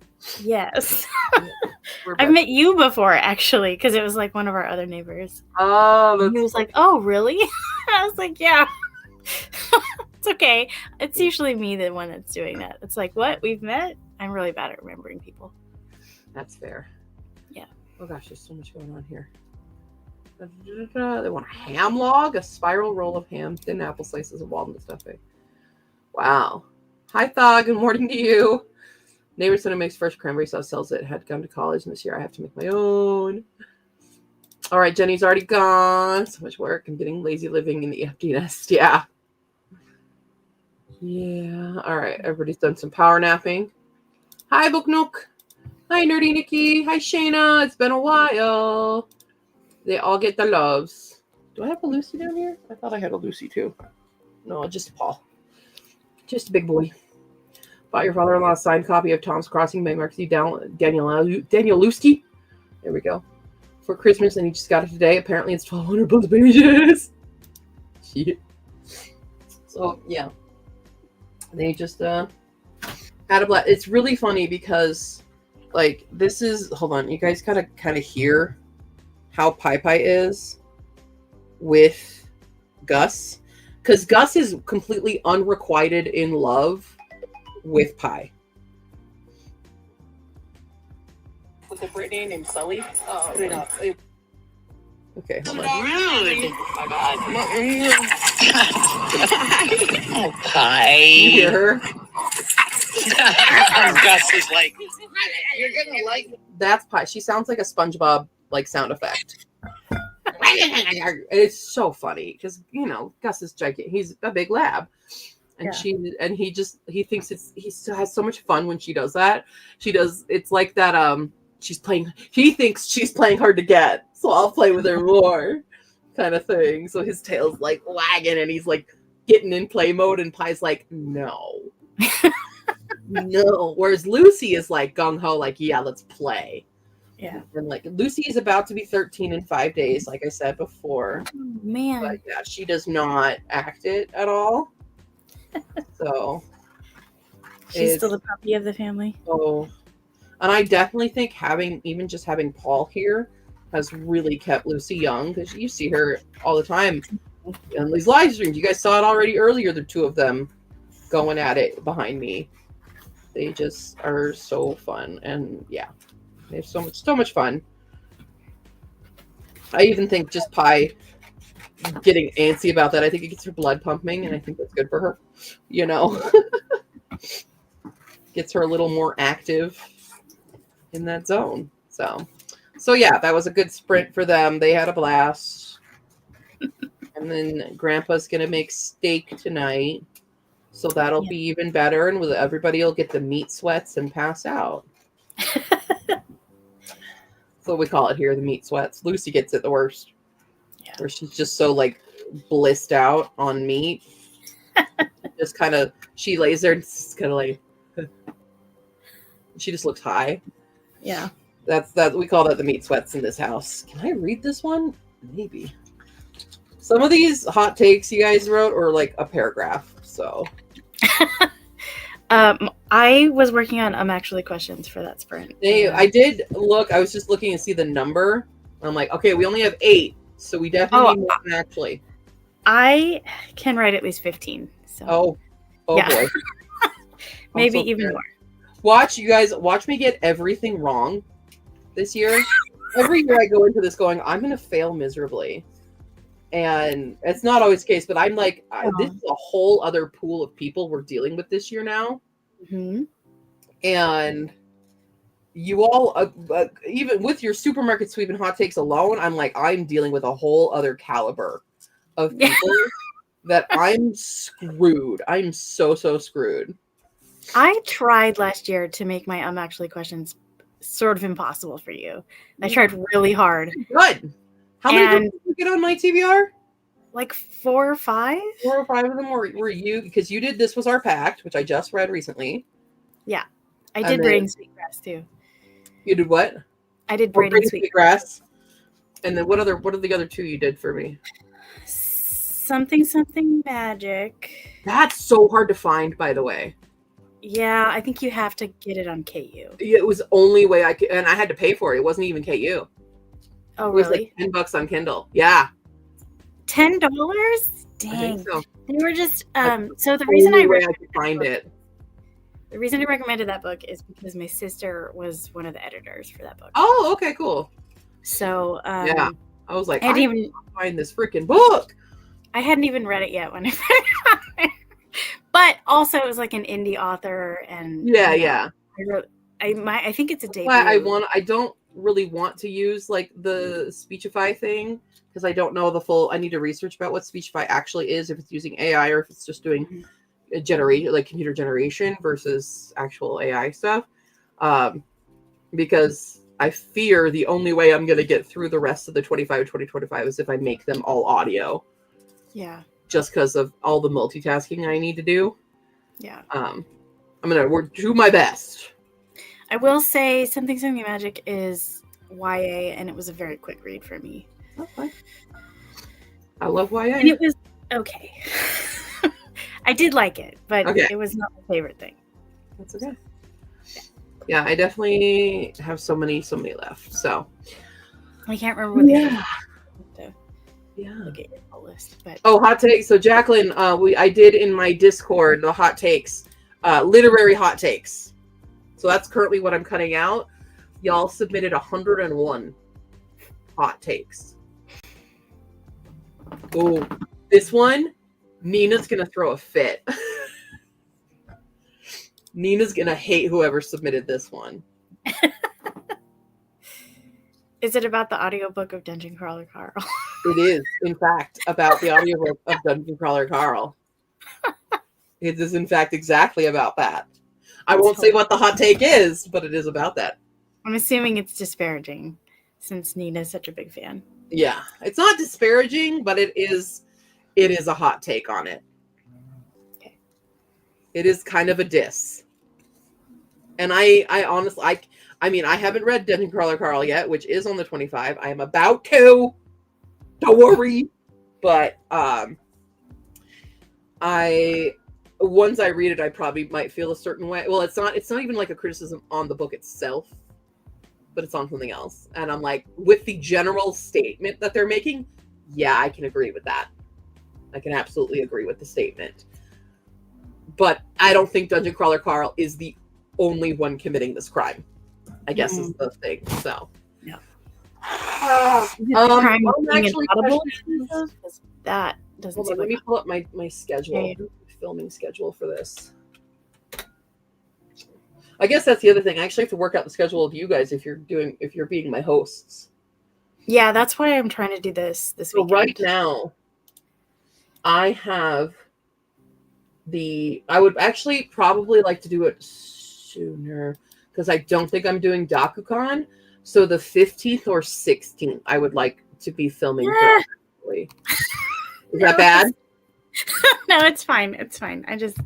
yes. I've met you before, actually, because it was like one of our other neighbors. Oh, and he was like, oh, really? I was like, yeah. It's okay. It's usually me, the one that's doing that. It's like, what? We've met? I'm really bad at remembering people. That's fair. Yeah. Oh gosh, there's so much going on here. They want a ham log, a spiral roll of ham, thin apple slices, and walnut stuffing. Wow. Hi, Thaw. Good morning to you. Neighbor son who makes fresh cranberry sauce sells it. Had gone to college, and this year I have to make my own. All right, Jenny's already gone. So much work. I'm getting lazy living in the empty nest. Yeah. Yeah. All right. Everybody's done some power napping. Hi, Book Nook. Hi, Nerdy Nikki. Hi, Shayna. It's been a while. They all get the loves. Do I have a Lucy down here? I thought I had a Lucy too. No, just Paul. Just a big boy. Bought your father-in-law's signed copy of Tom's Crossing by Marcy Danielewski. There we go. For Christmas, and he just got it today. Apparently, it's 1,200 plus pages. Shit. So yeah, they just had a blast. It's really funny because, like, this is. Hold on, you guys gotta kind of hear how Pi is with Gus, because Gus is completely unrequited in love with Pi. With a Brittany named Sully. Oh, okay, hold on. Rude. Oh my God. Oh, Pi. You hear her? Gus is like, you're gonna like. That's Pi. She sounds like a SpongeBob like sound effect. It's so funny because Gus is gigantic. He's a big lab, and he thinks he has so much fun when she does that. It's like that. He thinks she's playing hard to get, so I'll play with her more, kind of thing. So his tail's like wagging, and he's like getting in play mode, and Pi's like, no, no. Whereas Lucy is like gung ho, like, yeah, let's play. Yeah. And like Lucy is about to be 13 in 5 days, like I said before. Oh, man. But yeah, she does not act it at all. So She's still the puppy of the family. Oh, and I definitely think having Paul here has really kept Lucy young, because you see her all the time in these live streams. You guys saw it already earlier, the two of them going at it behind me. They just are so fun, and yeah, they have so much fun. I even think just Pi getting antsy about that, I think it gets her blood pumping, and I think that's good for her. Gets her a little more active in that zone. So yeah, that was a good sprint for them. They had a blast. And then Grandpa's gonna make steak tonight, so that'll be even better, and everybody will get the meat sweats and pass out. That's what we call it here, the meat sweats. Lucy gets it the worst, where she's just so like blissed out on meat. Just kind of, she lays there and just kind of like, she just looks high. Yeah. That's we call that the meat sweats in this house. Can I read this one? Maybe. Some of these hot takes you guys wrote or like a paragraph. So I was working on actually questions for that sprint. I did look, I was just looking to see the number. I'm like, okay, we only have 8, so we definitely need more actually. I can write at least 15. So boy. Maybe even more. Watch me get everything wrong this year. Every year I go into this going, I'm going to fail miserably. And it's not always the case, but I'm like, this is a whole other pool of people we're dealing with this year now. Mm-hmm. And you all, even with your supermarket sweep and hot takes alone, I'm like, I'm dealing with a whole other caliber of people that I'm screwed. I'm so screwed. I tried last year to make my actually questions sort of impossible for you. I tried really hard. Good. How many did you get on my TBR? Like 4 or 5. 4 or 5 of them were you, because you did This Was Our Pact, which I just read recently. Yeah. I did Braiding Sweetgrass too. You did what? I did Braiding Sweetgrass. And then what are the other 2 you did for me? Something magic. That's so hard to find, by the way. Yeah, I think you have to get it on KU. It was the only way I could, and I had to pay for it. It wasn't even KU. Oh, it was really? Like $10 on Kindle. Yeah. $10? Dang. I think so. They were just so the reason I could find it. The reason I recommended that book is because my sister was one of the editors for that book. Oh, okay, cool. So yeah, I was like, I didn't even find this freaking book. I hadn't even read it yet when I put it on there. But also it was like an indie author, and yeah. I wrote I think it's a debut. I don't really want to use like the Speechify thing, because I don't know the full. I need to research about what Speechify actually is, if it's using AI or if it's just doing a generation, like computer generation versus actual AI stuff. because I fear the only way I'm going to get through the rest of the 2025 is if I make them all audio, Yeah. just because of all the multitasking I need to do. Yeah. I'm going to do my best. I will say Something Magic is YA, and it was a very quick read for me. Okay. I love YA. And it was okay. I did like it, but Okay. it was not my favorite thing. That's okay. Yeah, I definitely have so many left. So I can't remember what they yeah. to Yeah. look at your whole list, but Oh, hot takes. So Jacqueline, I did in my Discord the hot takes, literary hot takes. So that's currently what I'm cutting out. Y'all submitted 101 hot takes. Oh, this one, Nina's gonna throw a fit. Nina's gonna hate whoever submitted this one. is it about the audiobook of Dungeon Crawler Carl? It is, in fact, about the audiobook of Dungeon Crawler Carl. It is, in fact, exactly about that. I won't say what the hot take is, but it is about that. I'm assuming it's disparaging since Nina's such a big fan. Yeah, it's not disparaging, but it is a hot take on it. Okay. It is kind of a diss. And I honestly, I mean, I haven't read Dungeon Crawler Carl yet, which is on the 25. I am about to. Don't worry. But once I read it, I probably might feel a certain way. Well, it's not even like a criticism on the book itself, but it's on something else. And I'm like, with the general statement that they're making, yeah, I can agree with that. I can absolutely agree with the statement. But I don't think Dungeon Crawler Carl is the only one committing this crime, I guess is the thing. So Yeah. I'm actually that doesn't hold seem on, let like me pull up my schedule, Yeah. filming schedule for this. I guess that's the other thing. I actually have to work out the schedule of you guys if you're being my hosts. Yeah, that's why I'm trying to do this So weekend. right now, I have I would actually probably like to do it sooner because I don't think I'm doing DakuCon. So the 15th or 16th, I would like to be filming. Is that bad? No, it's fine. It's fine. I just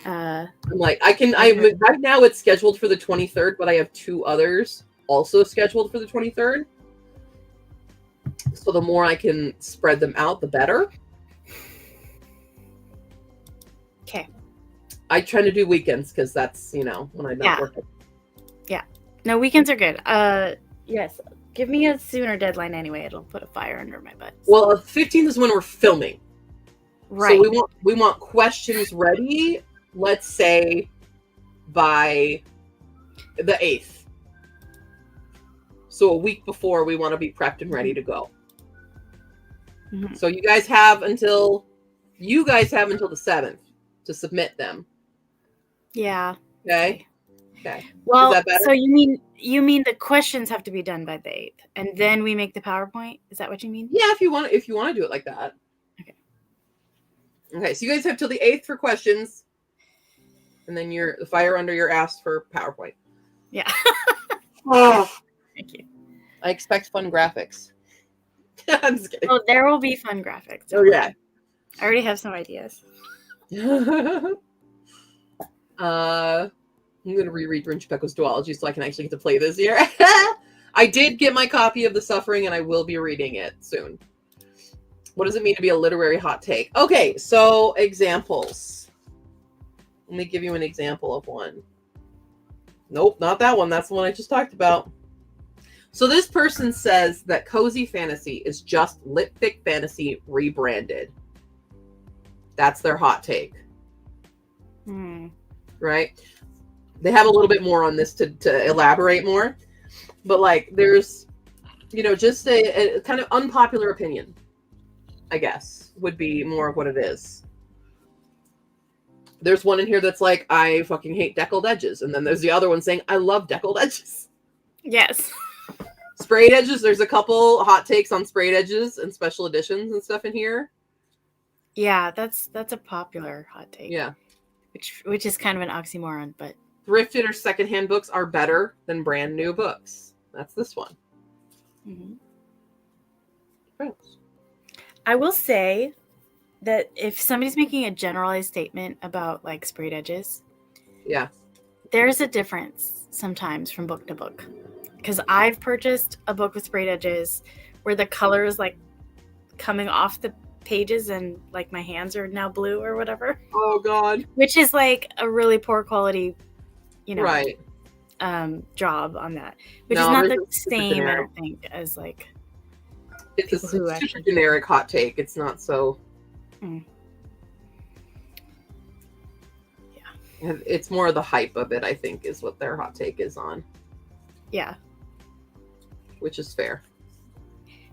I'm like, right now it's scheduled for the 23rd, but I have two others also scheduled for the 23rd. So the more I can spread them out, the better. okay. I try to do weekends because that's, when I'm not working. No, weekends are good. Yes. Give me a sooner deadline anyway. It'll put a fire under my butt. Well, the 15th is when we're filming. Right. So we want questions ready, let's say, by the 8th. So a week before, we want to be prepped and ready to go. Mhm. So you guys have until the 7th to submit them. Yeah. Okay. Well, that better? so you mean the questions have to be done by the 8th, and then we make the PowerPoint? Is that what you mean? Yeah, if you want to do it like that. Okay. So you guys have till the 8th for questions, and then the fire under your ass for PowerPoint. Yeah. Oh, Thank you. I expect fun graphics. I'm just kidding. Oh, there will be fun graphics. Oh yeah. I already have some ideas. I'm going to reread Rin Chupeco's duology so I can actually get to play this year. I did get my copy of The Suffering, and I will be reading it soon. What does it mean to be a literary hot take? Okay, so examples. Let me give you an example of one. Nope, not that one. That's the one I just talked about. So this person says that cozy fantasy is just lit fic fantasy rebranded. That's their hot take. Right? They have a little bit more on this to elaborate more. But like there's, just a kind of unpopular opinion, I guess, would be more of what it is. There's one in here that's like, I fucking hate deckled edges. And then there's the other one saying, I love deckled edges. Yes. Sprayed edges. There's a couple hot takes on sprayed edges and special editions and stuff in here. Yeah, that's a popular hot take. Yeah. Which is kind of an oxymoron, but thrifted or secondhand books are better than brand new books. That's this one. Mhm. Thanks. I will say that if somebody's making a generalized statement about like sprayed edges, Yeah. there's a difference sometimes from book to book. Because I've purchased a book with sprayed edges where the color is like coming off the pages and like my hands are now blue or whatever, Oh God. which is like a really poor quality, Right. job on that, which No, is not this the is super same, I generic. don't think, as like It's a people who super actually- generic hot take. It's not so. Mm. It's more the hype of it, I think, is what their hot take is on, yeah, which is fair.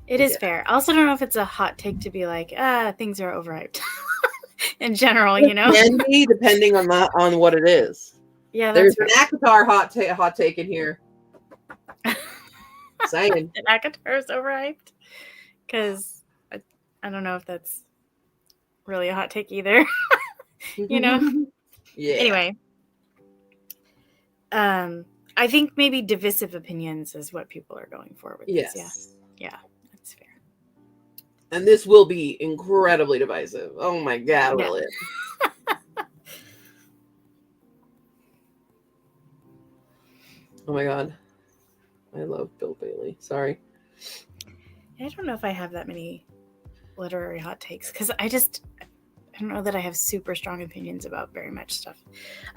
it is Yeah. fair. I also don't know if it's a hot take to be like, things are overhyped in general, It can be, depending on what it is. Yeah, There's that's an ACOTAR hot take in here. Saying. an ACOTAR is overhyped, because I don't know if that's really a hot take either. Yeah. Anyway, I think maybe divisive opinions is what people are going for with Yes. this. Yeah, that's fair. And this will be incredibly divisive. Oh my God, Yeah. will it? Oh my God. I love Bill Bailey. Sorry. I don't know if I have that many literary hot takes, because I don't know that I have super strong opinions about very much stuff.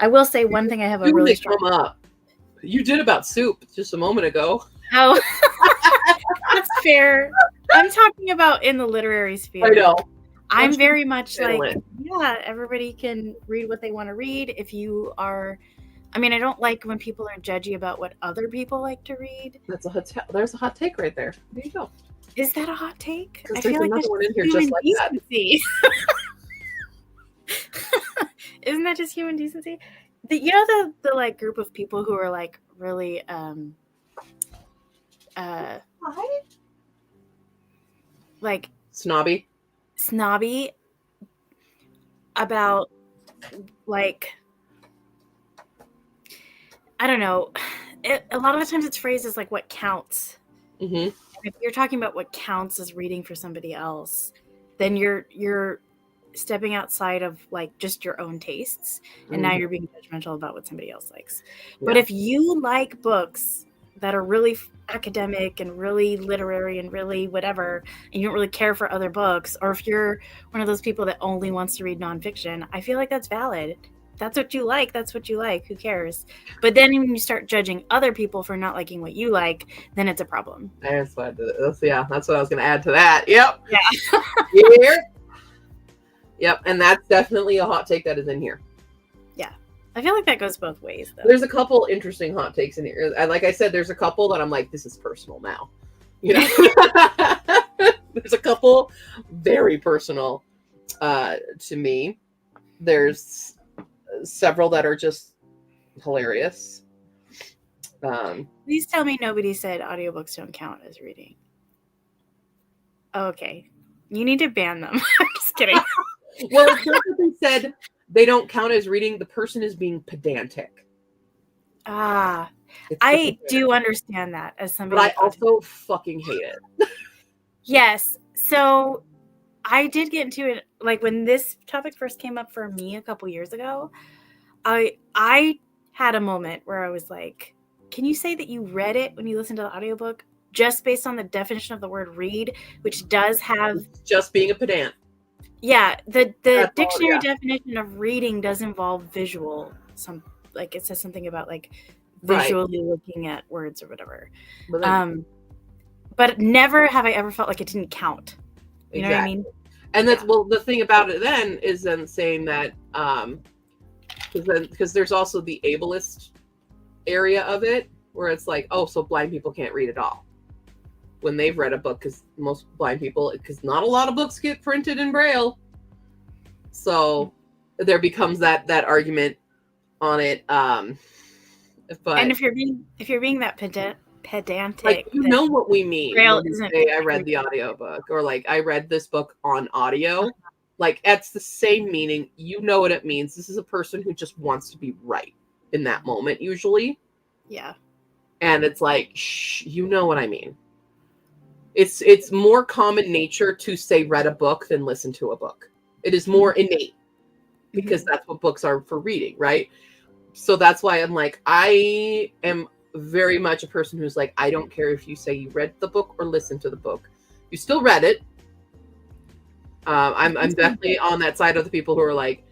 I will say one thing I have a You really may strong. come up. You did about soup just a moment ago. Oh, that's fair. I'm talking about in the literary sphere. I know. I'm Once you very much settle like, it. yeah, everybody can read what they want to read. If you are, I mean, I don't like when people are judgy about what other people like to read. That's there's a hot take right there. There you go. Is that a hot take? 'Cause I there's feel like another that's one in here human just like that. decency. Isn't that just human decency? You know the like group of people who are like really like Snobby. snobby about like, I don't know, a lot of the times it's phrased as like what counts. Mm-hmm. If you're talking about what counts as reading for somebody else, then you're stepping outside of like just your own tastes, and now you're being judgmental about what somebody else likes. But Yeah. if you like books that are really academic and really literary and really whatever, and you don't really care for other books, or if you're one of those people that only wants to read nonfiction, I feel like that's valid. That's what you like. That's what you like. Who cares? But then when you start judging other people for not liking what you like, then it's a problem. That's what I was going to add to that. Yep. Yeah. Here. Yep. And that's definitely a hot take that is in here. I feel like that goes both ways, though. There's a couple interesting hot takes in here. Like I said, there's a couple that I'm like, this is personal now. You know, there's a couple very personal to me. There's several that are just hilarious. Please tell me nobody said audiobooks don't count as reading. Okay. You need to ban them. I'm just kidding. Well, it's not that they said they don't count as reading. The person is being pedantic. Ah, It's I the do understand that as somebody. But I with autism. also fucking hate it. Yes. So I did get into it, like when this topic first came up for me a couple years ago. I had a moment where I was like, can you say that you read it when you listened to the audiobook just based on the definition of the word read, which does have, Just being a pedant. yeah, the That's all, dictionary yeah. definition of reading does involve visual, like it says something about like Right. visually looking at words or whatever. But then, But never have I ever felt like it didn't count. You know what I mean? And that's Yeah. well, the thing about it then is then saying that because there's also the ableist area of it where it's like, oh, so blind people can't read at all when they've read a book, because most blind people, because not a lot of books get printed in Braille, so there becomes that argument on it. But And if you're being that pedantic, like, you then know what we mean Braille when we isn't say I read the audiobook, or like I read this book on audio. Like, that's the same meaning. You know what it means. This is a person who just wants to be right in that moment usually. Yeah. And it's like, you know what I mean. It's more common nature to say read a book than listen to a book. It is more innate because that's what books are for reading, right? So that's why I'm like, I am very much a person who's like, I don't care if you say you read the book or listen to the book. You still read it. I'm definitely on that side of the people who are like,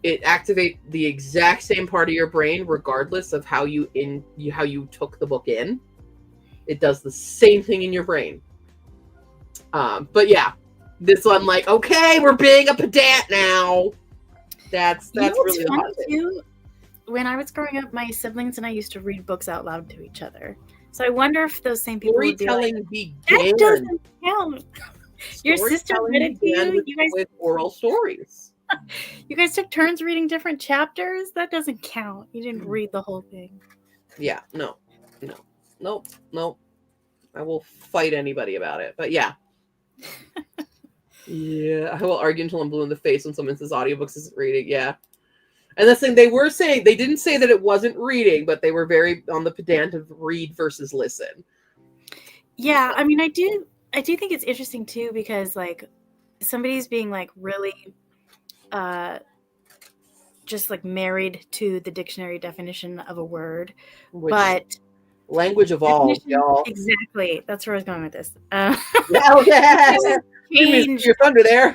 it activates the exact same part of your brain regardless of how you took the book in. It does the same thing in your brain. But yeah, this one, like, okay, we're being a pedant now. That's really the hot thing. Too? When I was growing up, my siblings and I used to read books out loud to each other. So I wonder if those same people would be like, Storytelling that doesn't count. Your sister read it to began you. You guys with oral stories. You guys took turns reading different chapters? That doesn't count. You didn't read the whole thing. Yeah, no. I will fight anybody about it. But yeah. Yeah, I will argue until I'm blue in the face when someone says audiobooks isn't reading. Yeah. And that's the thing, they didn't say that it wasn't reading, but they were very on the pedant of read versus listen. Yeah, I mean, I do think it's interesting too, because like somebody's being like really just like married to the dictionary definition of a word, but language evolved, y'all. Exactly, that's where I was going with this. Change your thunder there.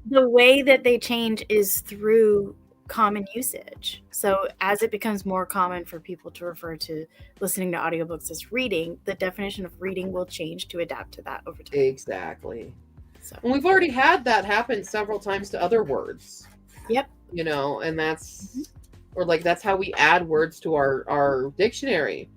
The way that they change is through common usage. So as it becomes more common for people to refer to listening to audiobooks as reading, the definition of reading will change to adapt to that over time. Exactly. So. And we've already had that happen several times to other words. Yep. You know, and that's or like that's how we add words to our dictionary.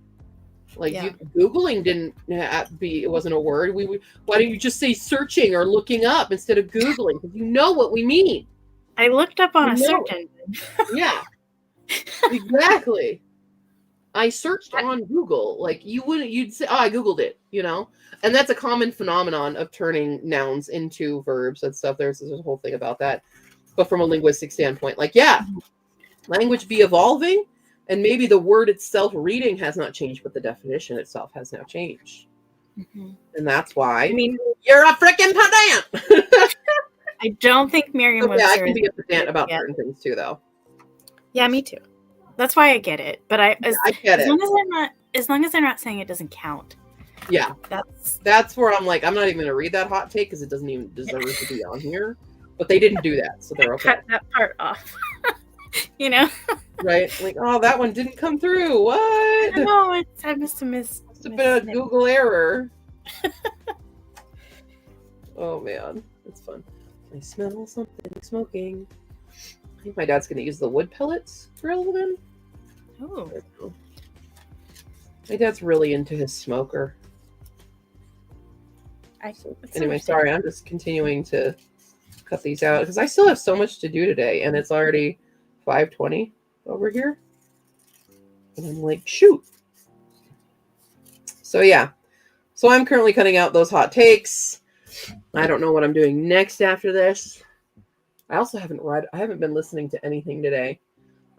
Like Googling it wasn't a word. Why don't you just say searching or looking up instead of Googling? Because you know what we mean. I looked up on a search engine. Yeah, exactly. I searched on Google. Like you'd say, oh, I Googled it, you know? And that's a common phenomenon of turning nouns into verbs and stuff. There's a whole thing about that. But from a linguistic standpoint, like, yeah, language be evolving, and maybe the word itself, reading, has not changed, but the definition itself has now changed. Mm-hmm. And that's why you're a freaking pedant. I don't think Merriam-Webster. Yeah, I can be a pedant about certain things too, though. Yeah, me too. That's why I get it. But I get it. As long as they're not saying it doesn't count. Yeah, that's where I'm like, I'm not even going to read that hot take because it doesn't even deserve to be on here. But they didn't do that, so they're okay. Cut that part off. You know, right? Like, oh, that one didn't come through. What? No, I must have missed. It's been a Google error. Oh man, it's fun. I smell something smoking. I think my dad's going to use the wood pellets grill then. Oh. My dad's really into his smoker. Anyway, sorry, I'm just continuing to cut these out because I still have so much to do today, and it's already 5:20 over here. And I'm like, shoot. So yeah. So I'm currently cutting out those hot takes. I don't know what I'm doing next after this. I also haven't been listening to anything today.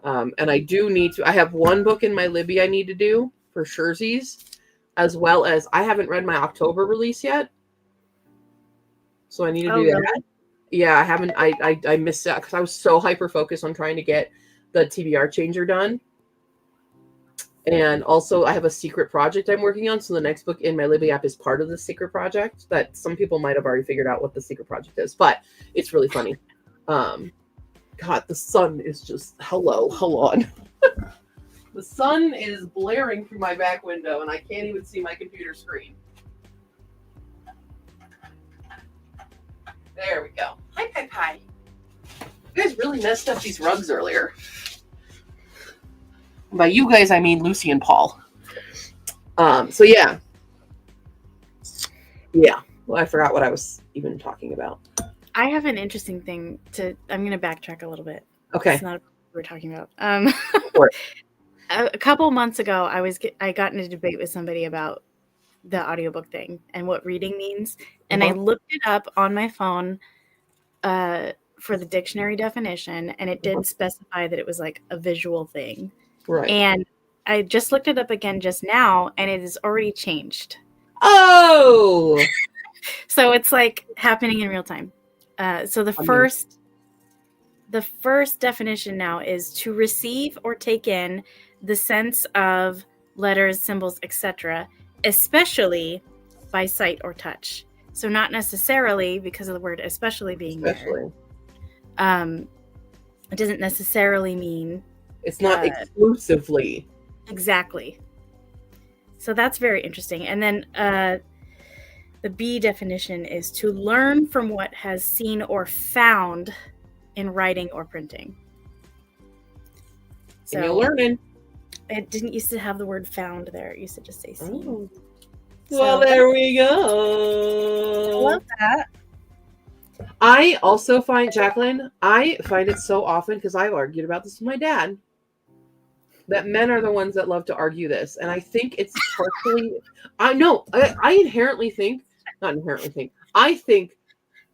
And I do need to. I have one book in my Libby I need to do for Scherzies, as well as I haven't read my October release yet. So I need to do that. Really? Yeah, I haven't. I missed that because I was so hyper focused on trying to get the TBR changer done. And also, I have a secret project I'm working on. So the next book in my Libby app is part of the secret project. That some people might have already figured out what the secret project is, but it's really funny. God, the sun is just hold on. The sun is blaring through my back window, and I can't even see my computer screen. There we go. Hi. You guys really messed up these rugs earlier. By you guys, I mean Lucy and Paul. So yeah. Yeah. Well, I forgot what I was even talking about. I have an interesting thing I'm going to backtrack a little bit. Okay. It's not what we're talking about. A couple months ago, I got in a debate with somebody about the audiobook thing and what reading means. And I looked it up on my phone for the dictionary definition, and it did specify that it was like a visual thing. Right. And I just looked it up again just now, and it is already changed. Oh! So it's like happening in real time. So the first definition now is to receive or take in the sense of letters, symbols, etc., especially by sight or touch. So not necessarily, because of the word especially being Especially. there. It doesn't necessarily mean It's not exclusively. exactly. So that's very interesting. And then the B definition is to learn from what has seen or found in writing or printing. And you're learning. It didn't used to have the word found there. It used to just say seen. Oh. So- Well, there we I go. love that. I also find, Jacqueline, I find it so often, because I've argued about this with my dad, that men are the ones that love to argue this. And I think it's partially, I inherently think, not inherently think, I think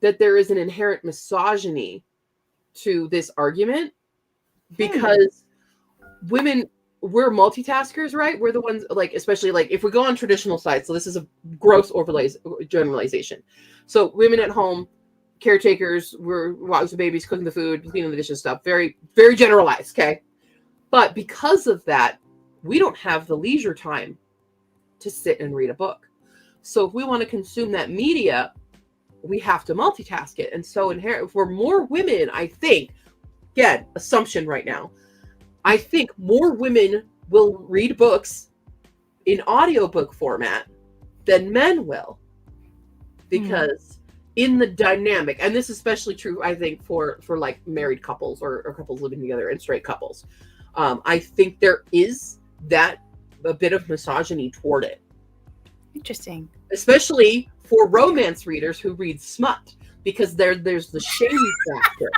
that there is an inherent misogyny to this argument, because women, we're multitaskers, right? We're the ones, like, especially like if we go on traditional sides. So this is a gross generalization. So women at home, caretakers, we're watching the babies, cooking the food, cleaning the dishes, stuff. Very, very generalized. Okay. But because of that, we don't have the leisure time to sit and read a book. So if we want to consume that media, we have to multitask it. And so for more women, I think, again, assumption right now, I think more women will read books in audiobook format than men will. Because in the dynamic, and this is especially true, I think, for like married couples or couples living together and straight couples, I think there is a bit of misogyny toward it. Interesting. Especially for romance readers who read smut, because there's the shame factor.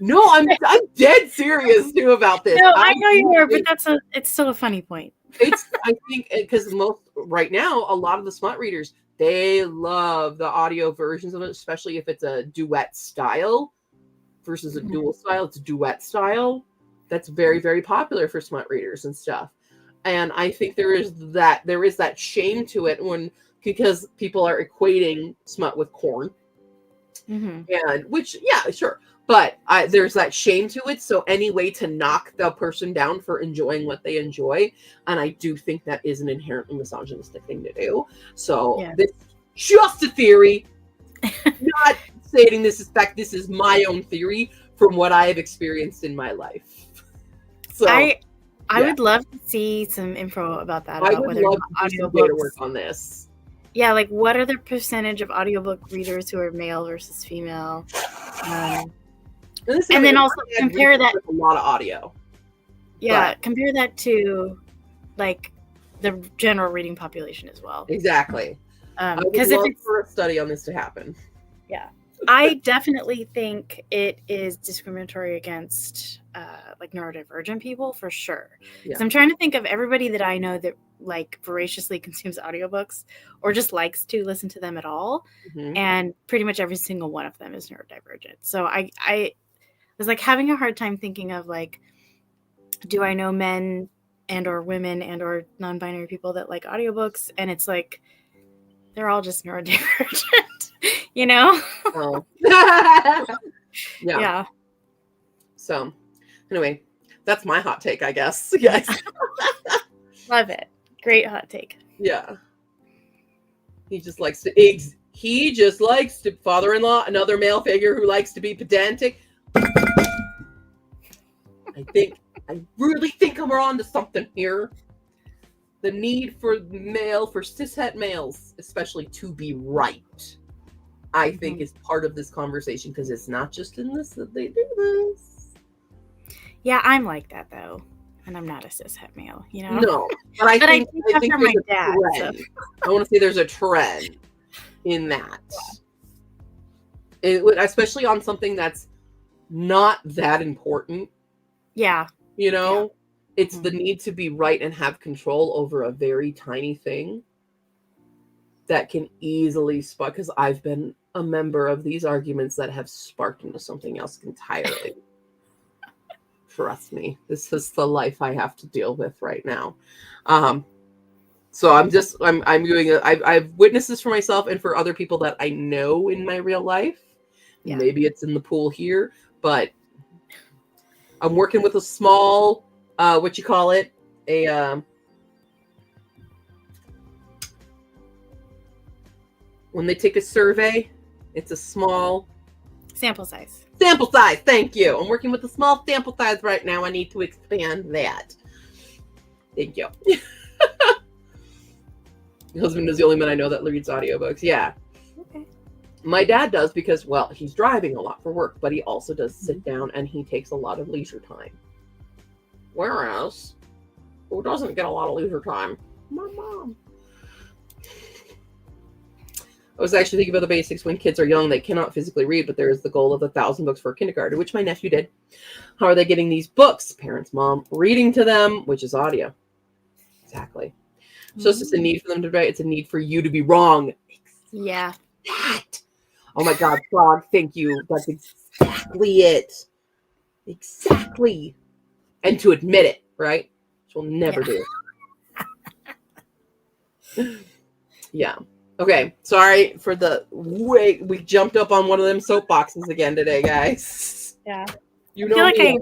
No, I'm dead serious too about this. No, I know you are, but it's still a funny point. I think because right now, a lot of the smut readers, they love the audio versions of it, especially if it's a duet style versus a dual style. It's a duet style. That's very, very popular for smut readers and stuff. And I think there is that shame to it because people are equating smut with corn. And which, yeah, sure. But there's that shame to it. So any way to knock the person down for enjoying what they enjoy. And I do think that is an inherently misogynistic thing to do. So This is just a theory. Not stating this is fact. This is my own theory from what I have experienced in my life. So I would love to see some info about that. I would love to do some data work on this. Yeah, like what are the percentage of audiobook readers who are male versus female? And then also compare that with a lot of audio. Yeah, compare that to like the general reading population as well. Exactly. Because if it's for a study on this to happen. Yeah. I definitely think it is discriminatory against like neurodivergent people for sure. Because I'm trying to think of everybody that I know that like voraciously consumes audiobooks or just likes to listen to them at all. And pretty much every single one of them is neurodivergent. So I was like having a hard time thinking of like, do I know men and or women and or non-binary people that like audiobooks? And it's like, they're all just neurodivergent, you know? Oh. Yeah. So anyway, that's my hot take, I guess. Yes. Love it. Great hot take. Yeah. He just likes to father-in-law, another male figure who likes to be pedantic. I really think I'm on to something here. The need for cishet males, especially to be right, I think is part of this conversation, because it's not just in this that they do this. Yeah, I'm like that though, and I'm not a cishet male, you know. No, but I think after my dad. So. I want to say there's a trend in that, especially on something that's not that important. Yeah, you know, it's the need to be right and have control over a very tiny thing that can easily spark. Because I've been a member of these arguments that have sparked into something else entirely. trust me, this is the life I have to deal with right now. So I'm doing I've witnessed this for myself and for other people that I know in my real life. Yeah. Maybe it's in the pool here, but I'm working with a small, what you call it, when they take a survey, it's a small Sample size. sample size. Thank you. I'm working with a small sample size right now. I need to expand that. Thank you. My husband is the only man I know that reads audiobooks. Yeah. Okay. My dad does because, well, he's driving a lot for work, but he also does sit down and he takes a lot of leisure time. Whereas, who doesn't get a lot of leisure time? My mom. I was actually thinking about the basics. When kids are young, they cannot physically read, but there is the goal of 1,000 books for kindergarten, which my nephew did. How are they getting these books? Parents, mom, reading to them, which is audio. Exactly. So it's just a need for them to write. It's a need for you to be wrong. Yeah. That. Oh my God, Frog, thank you. That's exactly it. Exactly. And to admit it, right? Which we'll never do. Yeah. Okay. Sorry for the way we jumped up on one of them soapboxes again today, guys. Yeah. You I know feel like me.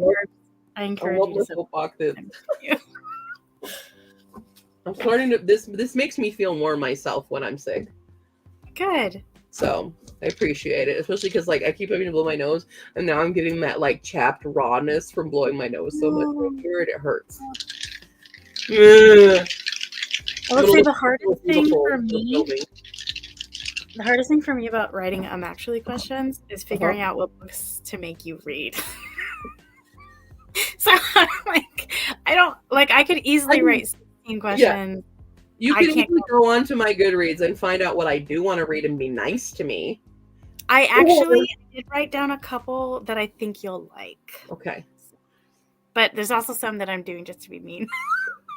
I I encourage love you my to soapboxes. you. I'm starting to this makes me feel more myself when I'm sick. Good. So I appreciate it, especially because like I keep having to blow my nose, and now I'm getting that like chapped rawness from blowing my nose so much. I hear it, it hurts. Ugh. I would say the hardest thing Beautiful for me, filming. the hardest thing for me about writing actually questions is figuring out what books to make you read. So I'm like, I could easily write 16 questions. You I can can't even go on to my Goodreads and find out what I do want to read and be nice to me. I actually did write down a couple that I think you'll like. Okay. But there's also some that I'm doing just to be mean.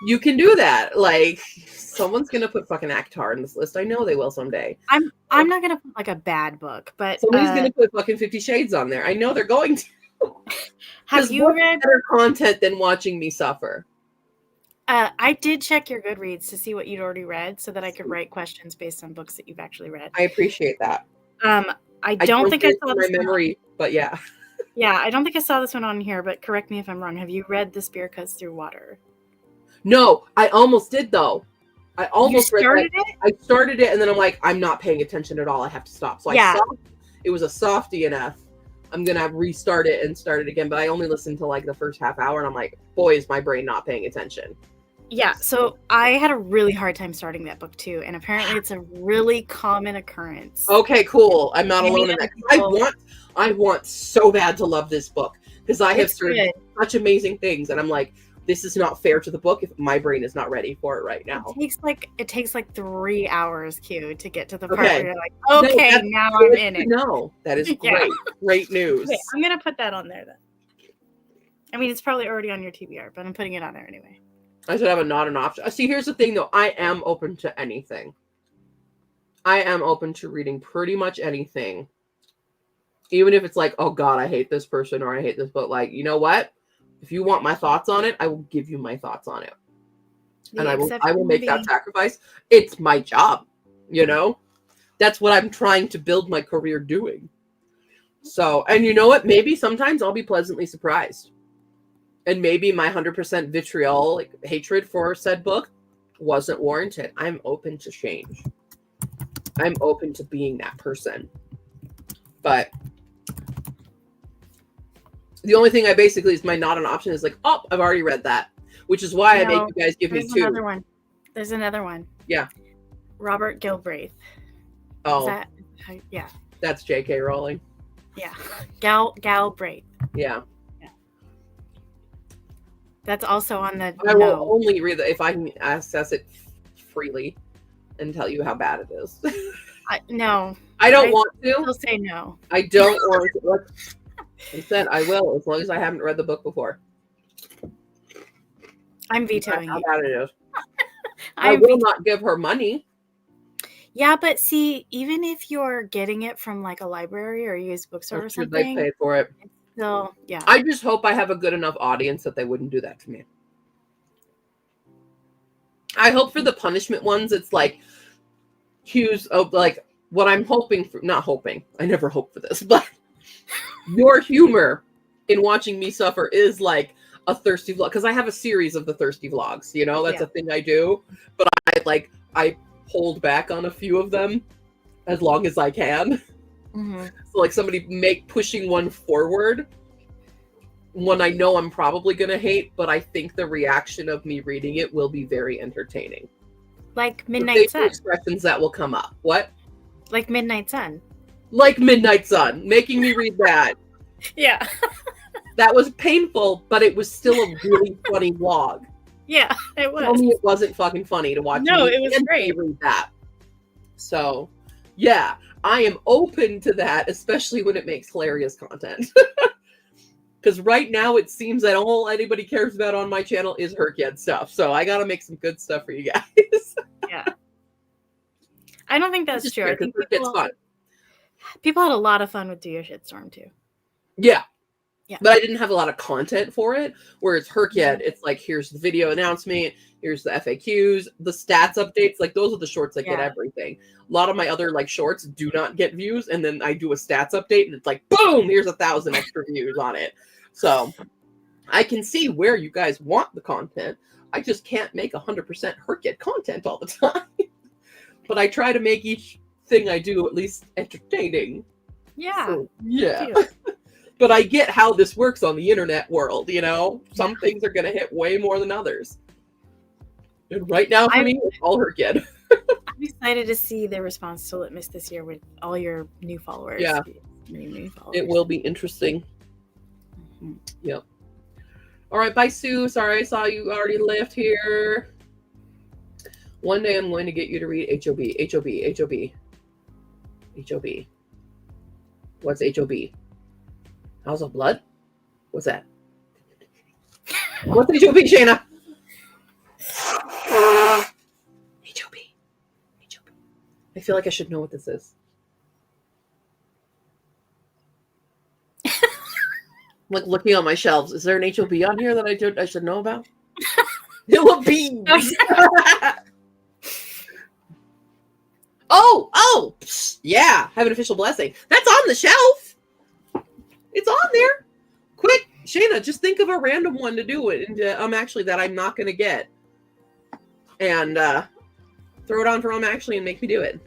You can do that. Like, someone's going to put fucking Akhtar in this list. I know they will someday. I'm not gonna put like a bad book, but Somebody's going to put fucking 50 Shades on there. I know they're going to. have you what's read? better content than watching me suffer? I did check your Goodreads to see what you'd already read, so that I could write questions based on books that you've actually read. I appreciate that. I don't think I saw my this memory, but yeah. Yeah, I don't think I saw this one on here, but correct me if I'm wrong. Have you read The Spear Cuts Through Water? No, I almost did though. I almost You started it? I started it and then I'm like, I'm not paying attention at all. I have to stop. So Yeah. I stopped. It was a soft DNF. I'm gonna restart it and start it again, but I only listened to like the first half hour and I'm like, boy, is my brain not paying attention. Yeah, so I had a really hard time starting that book too, and apparently it's a really common occurrence. Okay, cool. I'm not alone in that. people- I want so bad to love this book because I have It's heard good. such amazing things, and I'm like, this is not fair to the book if my brain is not ready for it right now. It takes like 3 hours, Q, to get to the part Okay. where you're like, No, okay, that's now I'm good in to it. know. That is Yeah. great. Great news. Okay, I'm gonna put that on there then. I mean, it's probably already on your TBR, but I'm putting it on there anyway. I should have a not an option. See, here's the thing though. I am open to anything. I am open to reading pretty much anything. Even if it's like, oh God, I hate this person or I hate this book. Like, you know what? If you want my thoughts on it, I will give you my thoughts on it. And I will make that sacrifice. It's my job, you know? That's what I'm trying to build my career doing. So, and you know what? Maybe sometimes I'll be pleasantly surprised. And maybe my 100% vitriol, like hatred for said book, wasn't warranted. I'm open to change. I'm open to being that person. But the only thing I basically is my not an option is like, oh, I've already read that. Which is why I make you guys give me There's two. another one. There's another one. Yeah. Robert Galbraith. Oh, Is that, yeah. that's J.K. Rowling. Yeah. Galbraith. Yeah. That's also on the I will no. only read it if I can access it freely and tell you how bad it is. No. I don't I want to. I'll say no. I don't want to. Like I said, I will as long as I haven't read the book before. I'm That's vetoing how you. bad it is. I I'm will not give her money. Yeah, but see, even if you're getting it from like a library or a used bookstore or Or should they something, pay for it? still, yeah. I just hope I have a good enough audience that they wouldn't do that to me. I hope for the punishment ones, it's like cues of like what I'm hoping for. Not hoping. I never hope for this, but your humor in watching me suffer is like a thirsty vlog, because I have a series of the thirsty vlogs. You know, that's a thing I do. But I hold back on a few of them as long as I can. Mm-hmm. So like somebody pushing one forward, one I know I'm probably gonna hate, but I think the reaction of me reading it will be very entertaining. Like The Midnight facial Sun. expressions that will come up. What? Like Midnight Sun. Like Midnight Sun, making me read that. Yeah. That was painful, but it was still a really funny vlog. Yeah, it was. Tell me it wasn't fucking funny to watch. No, me it was and great. Read that. So, yeah, I am open to that, especially when it makes hilarious content. Because right now it seems that all anybody cares about on my channel is Herked stuff. So I gotta make some good stuff for you guys. Yeah. I don't think that's Just true. fair, I think 'cause Herked's fun. people had a lot of fun with Do Your Shitstorm too. Yeah. Yeah. But I didn't have a lot of content for it. Where it's Herked, it's like, here's the video announcement, here's the FAQs, the stats updates. Like, those are the shorts that get Yeah. everything. A lot of my other like shorts do not get views, and then I do a stats update, and it's like, boom, here's 1,000 extra views on it. So I can see where you guys want the content. I just can't make 100% Herked content all the time. But I try to make each thing I do at least entertaining. Yeah. So, yeah. too. But I get how this works on the internet world, you know? Some things are going to hit way more than others. And right now, for me, it's all Herked. I'm excited to see the response to Litmus this year with all your new followers. Yeah. Many new followers. It will be interesting. Mhm. Yep. All right, bye, Sue. Sorry, I saw you already left here. One day I'm going to get you to read HOB. HOB. HOB. HOB. What's HOB? House of Blood? What's that? What's HOB, Shayna? HOB. HOB. I feel like I should know what this is. I'm like looking on my shelves. Is there an HOB on here that I should know about? HOB. Oh, psst, yeah. Have an official blessing. That's on the shelf. It's on there. Quick, Shayna, just think of a random one to do it. And actually that I'm not going to get. And throw it on for actually and make me do it.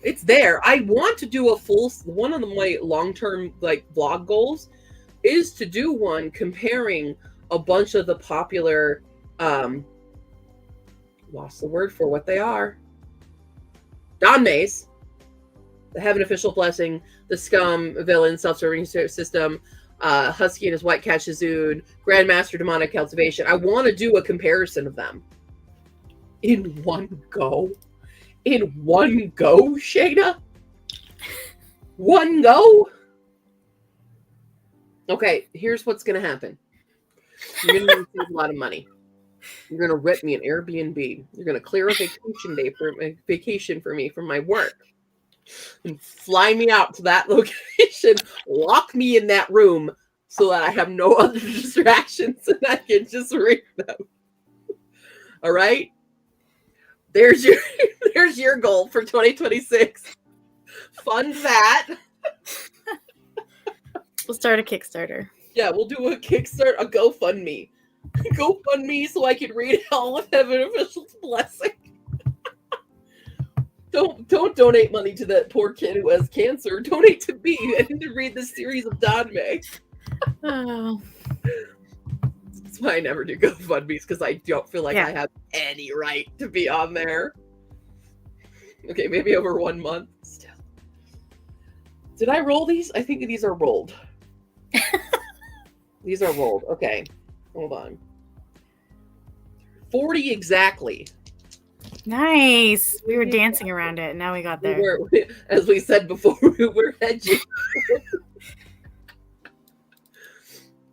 It's there. I want to do a full, one of my long-term like vlog goals is to do one comparing a bunch of the popular, lost the word for what they are. Danmes, the Heaven Official Blessing, the Scum Villain Self-Serving System, Husky and his White Cat Shazoon, Grandmaster Demonic Cultivation. I want to do a comparison of them in one go. In one go, Shayna? One go? Okay, here's what's going to happen. You're going to receive a lot of money. You're going to rent me an Airbnb. You're going to clear a vacation for me from my work. And fly me out to that location. Lock me in that room so that I have no other distractions and I can just read them. All right? There's your goal for 2026. Fund that. We'll start a Kickstarter. Yeah, we'll do a Kickstarter, a GoFundMe. GoFundMe so I can read all of Heaven Official's Blessing. Don't donate money to that poor kid who has cancer. Donate to me. I need to read this series of Danme. Oh. That's why I never do GoFundMes, because I don't feel like Yeah. I have any right to be on there. Okay, maybe over 1 month. Still. Did I roll these? I think these are rolled. These are rolled. Okay. Hold on. 40 exactly. Nice. We were dancing around it, and now we got there. As we said before, we were hedging.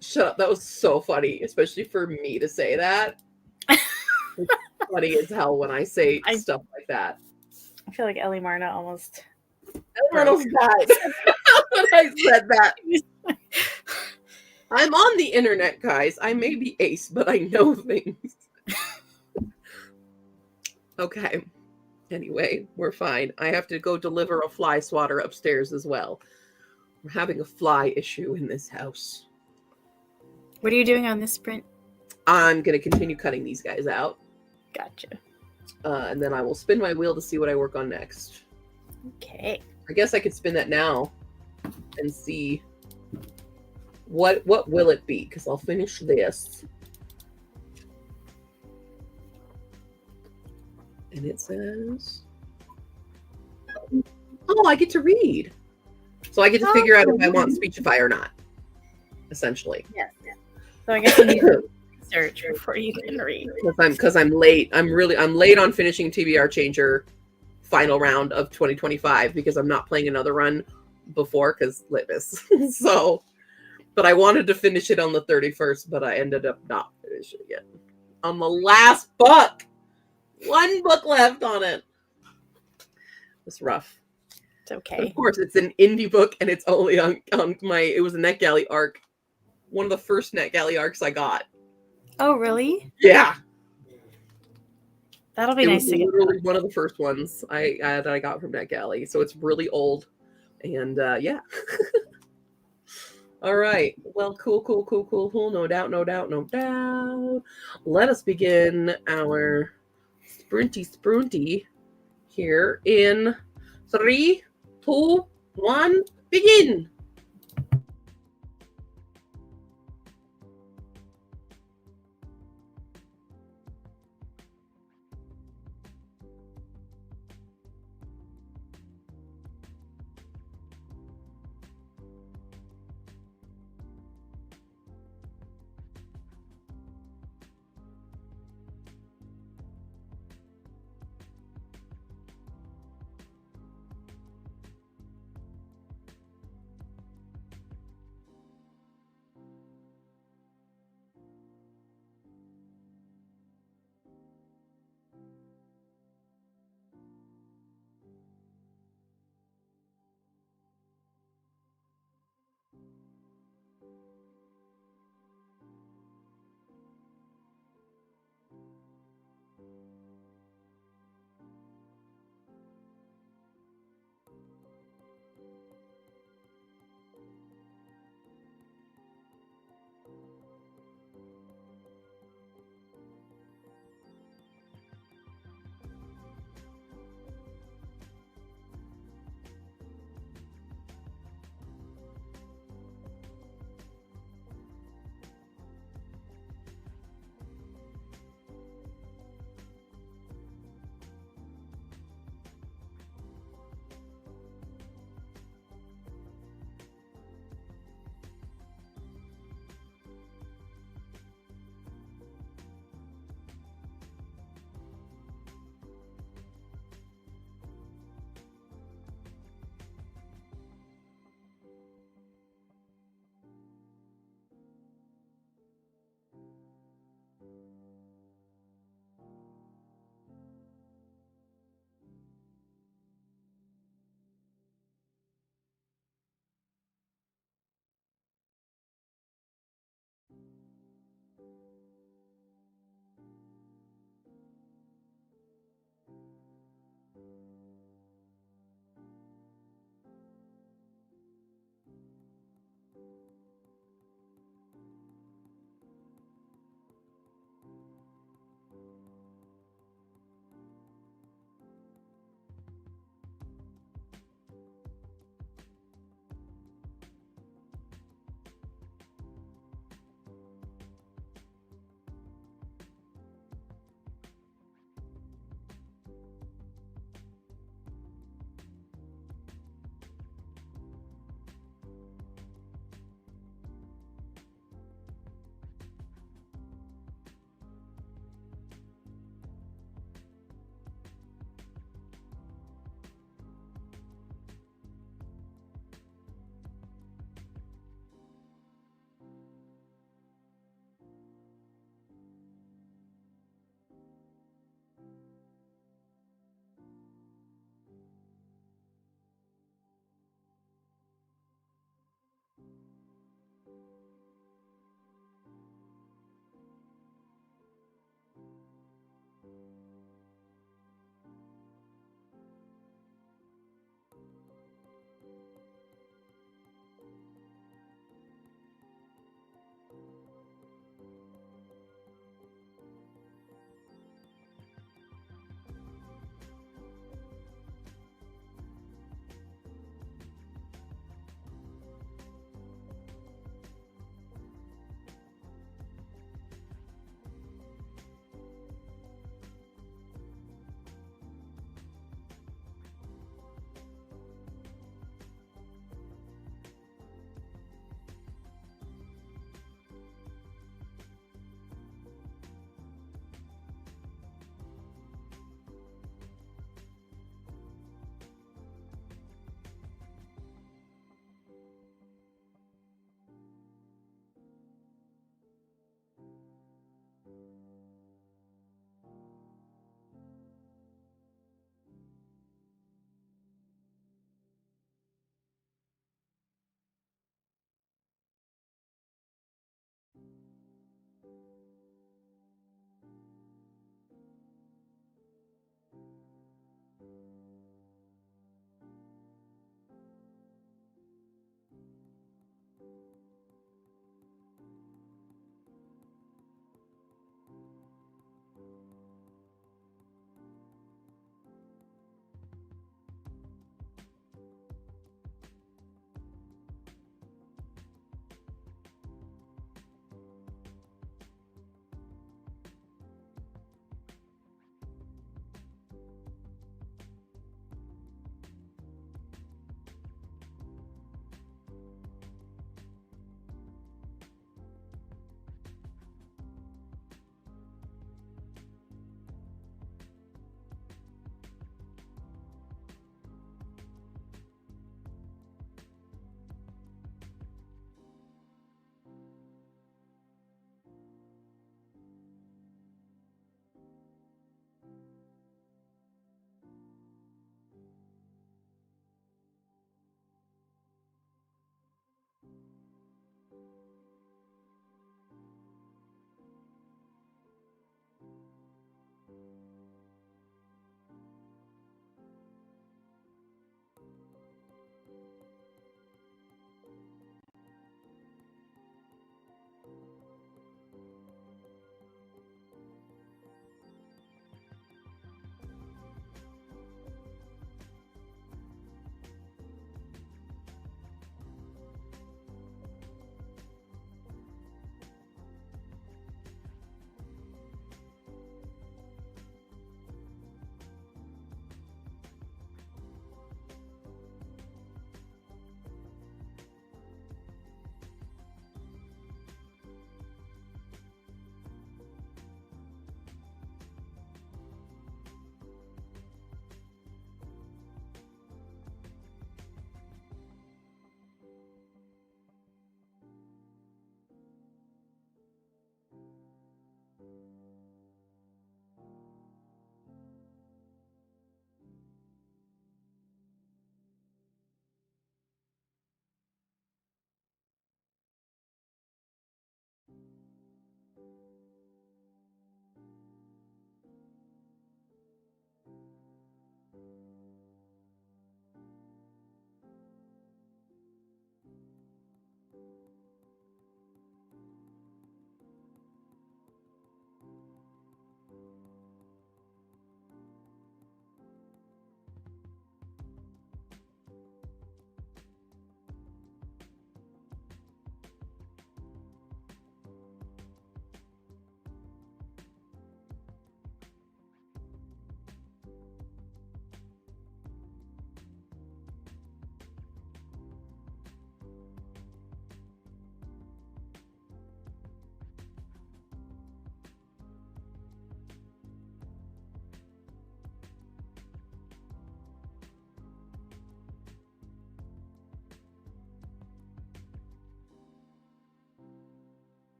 Shut up. That was so funny, especially for me to say that. It's funny as hell when I say stuff like that. I feel like Ellie Marna almost. Everyone else died when I said that. I'm on the internet, guys. I may be ace, but I know things. Okay. Anyway, we're fine. I have to go deliver a fly swatter upstairs as well. We're having a fly issue in this house. What are you doing on this sprint? I'm going to continue cutting these guys out. Gotcha. And then I will spin my wheel to see what I work on next. Okay. I guess I could spin that now and see what will it be, because I'll finish this. And it says, oh, I get to read. So I get to figure out if I want Speechify or not, essentially. Yes. So I guess you need to research before you can read. Because I'm late. I'm late on finishing TBR Changer final round of 2025 because I'm not playing another run before because Litmus. So, but I wanted to finish it on the 31st, but I ended up not finishing it on the last book. One book left on it. It's rough. It's okay. But of course, it's an indie book, and it's only on my. It was a NetGalley arc, one of the first NetGalley arcs I got. Oh, really? Yeah, That'll be it nice was to get. literally one of the first ones that I got from NetGalley, so it's really old, and yeah. All right. Well, cool. No doubt. Let us begin our sprunty here in 3, 2, 1, begin.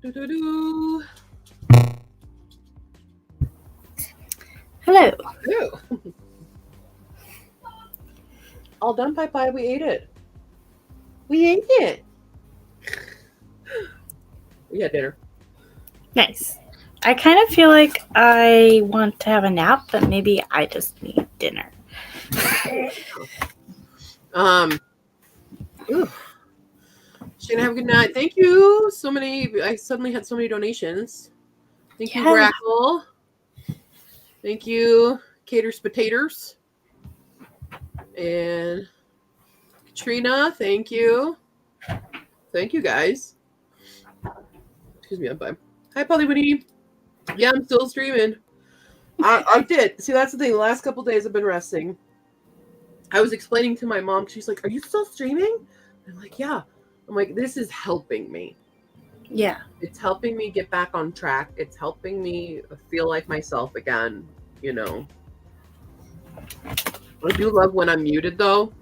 Do-do-do. Hello. Ew. All done, Pie Pie. We ate it. We ate it. We had dinner. Nice. I kind of feel like I want to have a nap, but maybe I just need dinner. Ooh. Shana, have a good night. Thank you. So many. I suddenly had so many donations. Thank you, Yeah. Grackle. Thank you, Caters Potatoes. And Katrina, thank you. Thank you, guys. Excuse me, I'm fine. Hi, Polly Winnie. Yeah, I'm still streaming. I did. See, that's the thing. The last couple days I've been resting. I was explaining to my mom. She's like, "Are you still streaming?" I'm like, "Yeah." I'm like, "This is helping me. Yeah. It's helping me get back on track. It's helping me feel like myself again, you know." I do love when I'm muted though,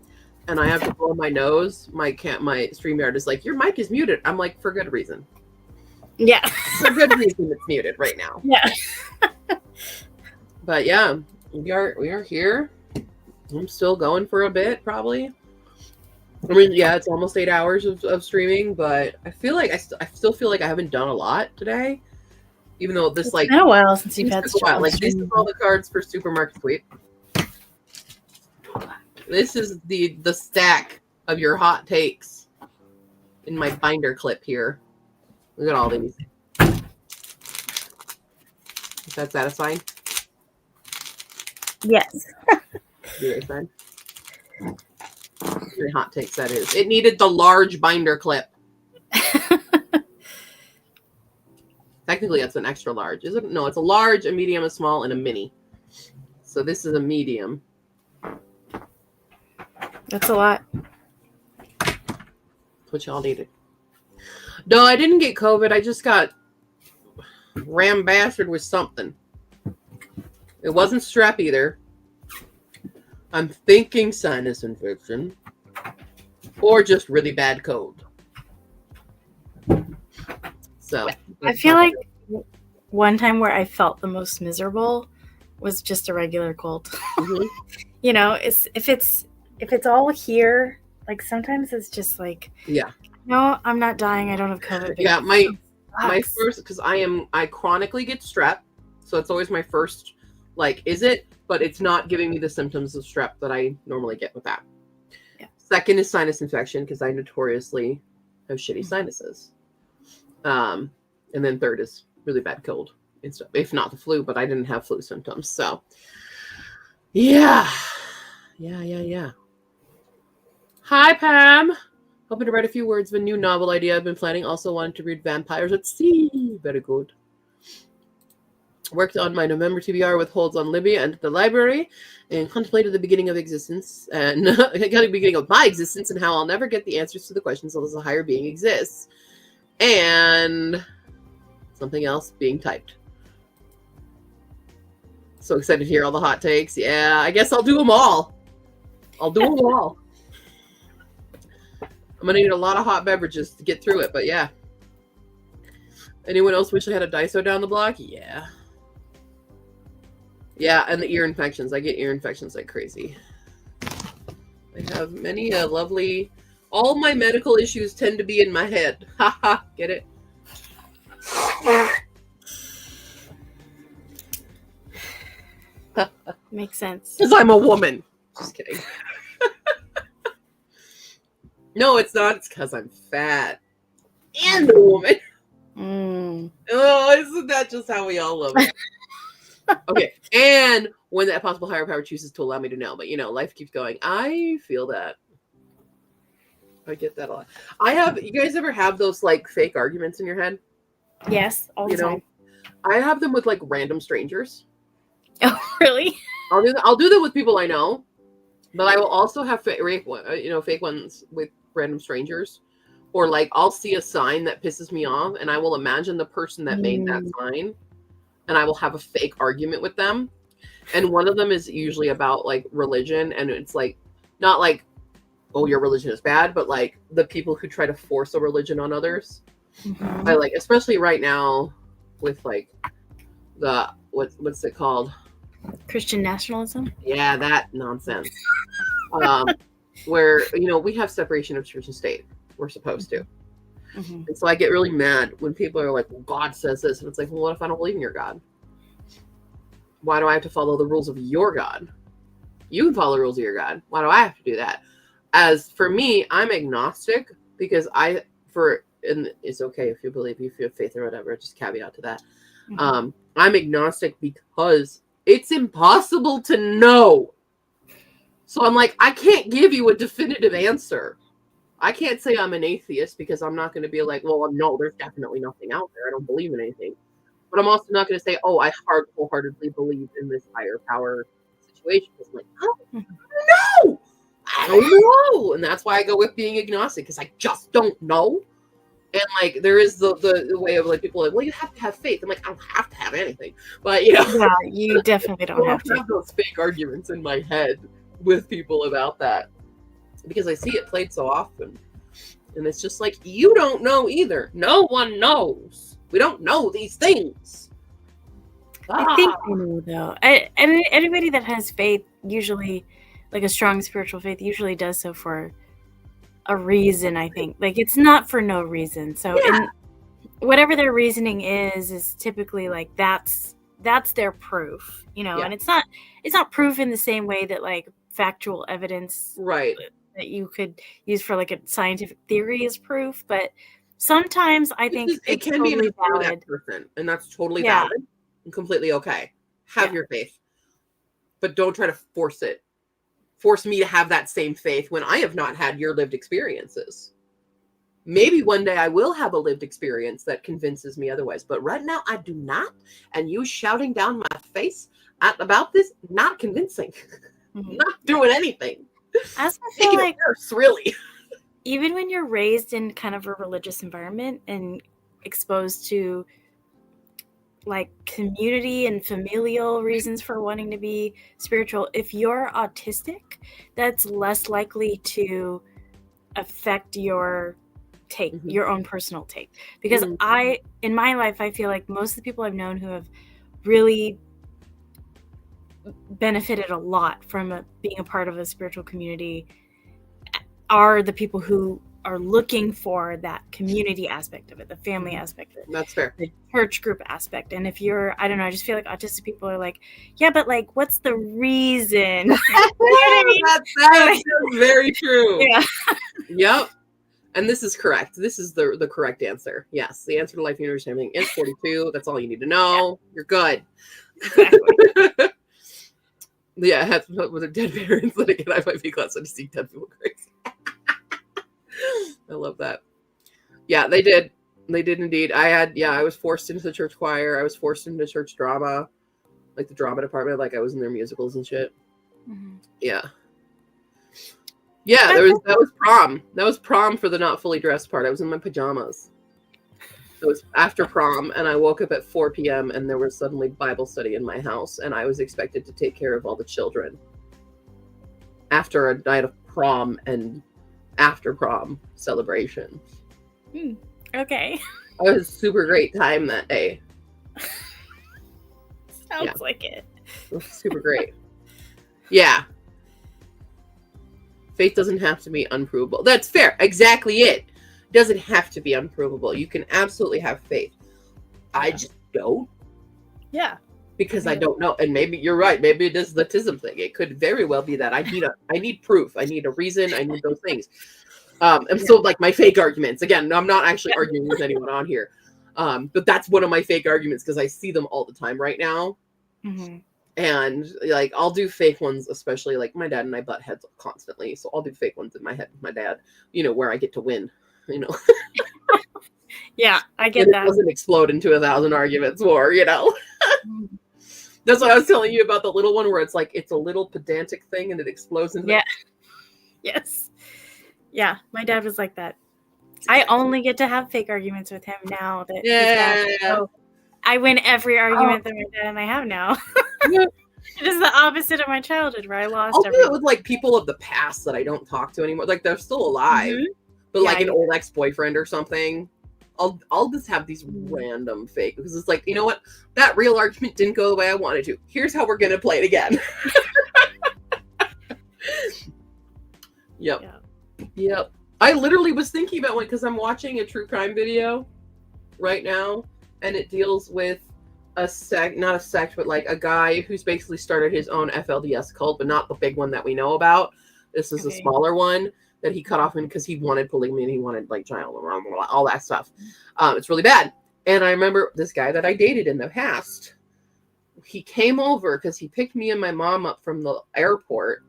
and I have to blow my nose. My StreamYard is like, "Your mic is muted." I'm like, "For good reason. Yeah. For good reason it's muted right now." Yeah. But yeah, we are here. I'm still going for a bit, probably. I mean, yeah, it's almost 8 hours of streaming, but I feel like I still feel like I haven't done a lot today, even though this It's been a while since you've seems had like a while. Like this is streaming. all the cards for Supermarket Sweep. This is the stack of your hot takes in my binder clip here. Look at all these. Is that satisfying? Yes. Very fun. Very hot takes, that is. It needed the large binder clip. Technically, that's an extra large. Is it? No, it's a large, a medium, a small, and a mini. So this is a medium. That's a lot. What y'all needed. No, I didn't get COVID. I just got rambasted with something. It wasn't strep either. I'm thinking sinus infection. Or just really bad cold. So I feel like one time where I felt the most miserable was just a regular cold. Mhm. You know, if it's all here, like sometimes it's just like, Yeah. no, I'm not dying. I don't have COVID. but Yeah, it my sucks. first, because I chronically get strep, so it's always my first, like, is it? But it's not giving me the symptoms of strep that I normally get with that. Yeah. Second is sinus infection, because I notoriously have shitty sinuses. And then third is really bad cold and stuff, if not the flu, but I didn't have flu symptoms. So yeah. Hi, Pam. Hoping to write a few words of a new novel idea I've been planning. Also wanted to read Vampires at Sea. Very good. Worked on my November TBR with holds on Libya and the library, and contemplated the beginning of existence and the beginning of my existence and how I'll never get the answers to the questions unless a higher being exists. And something else being typed. So excited to hear all the hot takes. Yeah, I guess I'll do them all. I'm gonna need a lot of hot beverages to get through it, but yeah. Anyone else wish I had a Daiso down the block? Yeah. Yeah, and the ear infections. I get ear infections like crazy. I have many lovely... All my medical issues tend to be in my head. Haha, get it? Makes sense. Because I'm a woman. Just kidding. No, it's not. It's because I'm fat. And a woman. Oh, isn't that just how we all love it? Okay, and when that possible higher power chooses to allow me to know. But, life keeps going. I feel that. I get that a lot. You guys ever have those, fake arguments in your head? Yes, all the time. I have them with, random strangers. Oh, really? I'll do that with people I know, but I will also have fake ones with random strangers. Or, I'll see a sign that pisses me off, and I will imagine the person that made that sign, and I will have a fake argument with them. And one of them is usually about, religion, and it's, not oh, your religion is bad, but, the people who try to force a religion on others. Mm-hmm. I especially right now with, the, what's it called? Christian nationalism? Yeah, that nonsense. Where, we have separation of church and state. We're supposed to. Mm-hmm. And so I get really mad when people are like, well, God says this. And it's like, well, what if I don't believe in your God? Why do I have to follow the rules of your God? You can follow the rules of your God. Why do I have to do that? As for me, I'm agnostic because and it's okay if you believe, if you have faith or whatever, just caveat to that. Mm-hmm. I'm agnostic because it's impossible to know. So I'm like, I can't give you a definitive answer. I can't say I'm an atheist because I'm not going to be like, well, no, there's definitely nothing out there. I don't believe in anything. But I'm also not going to say, oh, I wholeheartedly believe in this higher power situation. It's like, I don't know. I don't know. And that's why I go with being agnostic, because I just don't know. And there is the way of people well, you have to have faith. I'm like, I don't have to have anything. But Yeah, you definitely don't have to. have those fake arguments in my head with people about that. Because I see it played so often. And it's just you don't know either. No one knows. We don't know these things. I think I know, though. And anybody that has faith, usually, a strong spiritual faith, usually does so for a reason, I think. It's not for no reason. So whatever their reasoning is typically that's their proof, and it's not proof in the same way that factual evidence right that you could use for a scientific theory is proof, but sometimes I think it can totally be for valid. that person, and that's totally valid and completely okay. Have your faith, but don't try to force me to have that same faith when I have not had your lived experiences. Maybe one day I will have a lived experience that convinces me otherwise, but right now I do not. And you shouting down my face about this, not convincing. Mm-hmm. Not doing anything. I also feel Making it worse, really. Even when you're raised in kind of a religious environment and exposed to community and familial reasons for wanting to be spiritual, if you're autistic, that's less likely to affect your take, your own personal take. Because in my life, I feel like most of the people I've known who have really benefited a lot from being a part of a spiritual community are the people who are looking for that community aspect of it, the family aspect of it. That's fair. The church group aspect. And if you're, I don't know, I just feel like autistic people are like, yeah, but what's the reason? That's very true. Yeah. Yep. And this is correct. This is the correct answer. Yes. The answer to life, universe, and everything is 42. That's all you need to know. Yeah. You're good. Exactly. Yeah, with a dead parents, then again, I might be glad to see dead people crazy. I love that. Yeah, they did. They did indeed. I was forced into the church choir. I was forced into church drama, like the drama department. Like I was in their musicals and shit. Mhm. Yeah. Yeah, that was prom. That was prom for the not fully dressed part. I was in my pajamas. It was after prom, and I woke up at 4 p.m. and there was suddenly Bible study in my house, and I was expected to take care of all the children after a night of prom and after prom celebration. Okay. It was a super great time that day. Sounds Yeah. like it. It was super great. Yeah. Faith doesn't have to be unprovable. That's fair. Exactly it. Doesn't have to be unprovable. You can absolutely have faith. I just don't, Yeah. because I don't know. And maybe you're right. Maybe it is the tism thing. It could very well be that I need proof. I need a reason. I need those things. And so like my fake arguments, again, I'm not actually arguing with anyone on here. But that's one of my fake arguments because I see them all the time right now. Mhm. And like I'll do fake ones, especially like my dad and I butt heads constantly. So I'll do fake ones in my head with my dad, where I get to win, Yeah, I get and it that. doesn't explode into 1,000 arguments more, Mhm. That's what I was telling you about the little one where it's like it's a little pedantic thing and it explodes into Yeah. Yes. Yeah, my dad was like that. I only get to have fake arguments with him now that he's back. Yeah. So I win every argument that my dad and I have now. Yeah. It is the opposite of my childhood where I lost I'll do every. it with like people of the past that I don't talk to anymore. Like they're still alive, Mhm. but Yeah, like I an do old ex-boyfriend or something. I'll just have these random fake because it's like, you know what? That real argument didn't go the way I wanted to. Here's how we're gonna play it again. Yep. Yeah. Yep. I literally was thinking about one because I'm watching a true crime video right now, and it deals with not a sect, but like a guy who's basically started his own FLDS cult, but not the big one that we know about. This is a Okay. smaller one that he cut off in because he wanted polygamy and he wanted like child, all that stuff. It's really bad. And I remember this guy that I dated in the past. He came over because he picked me and my mom up from the airport,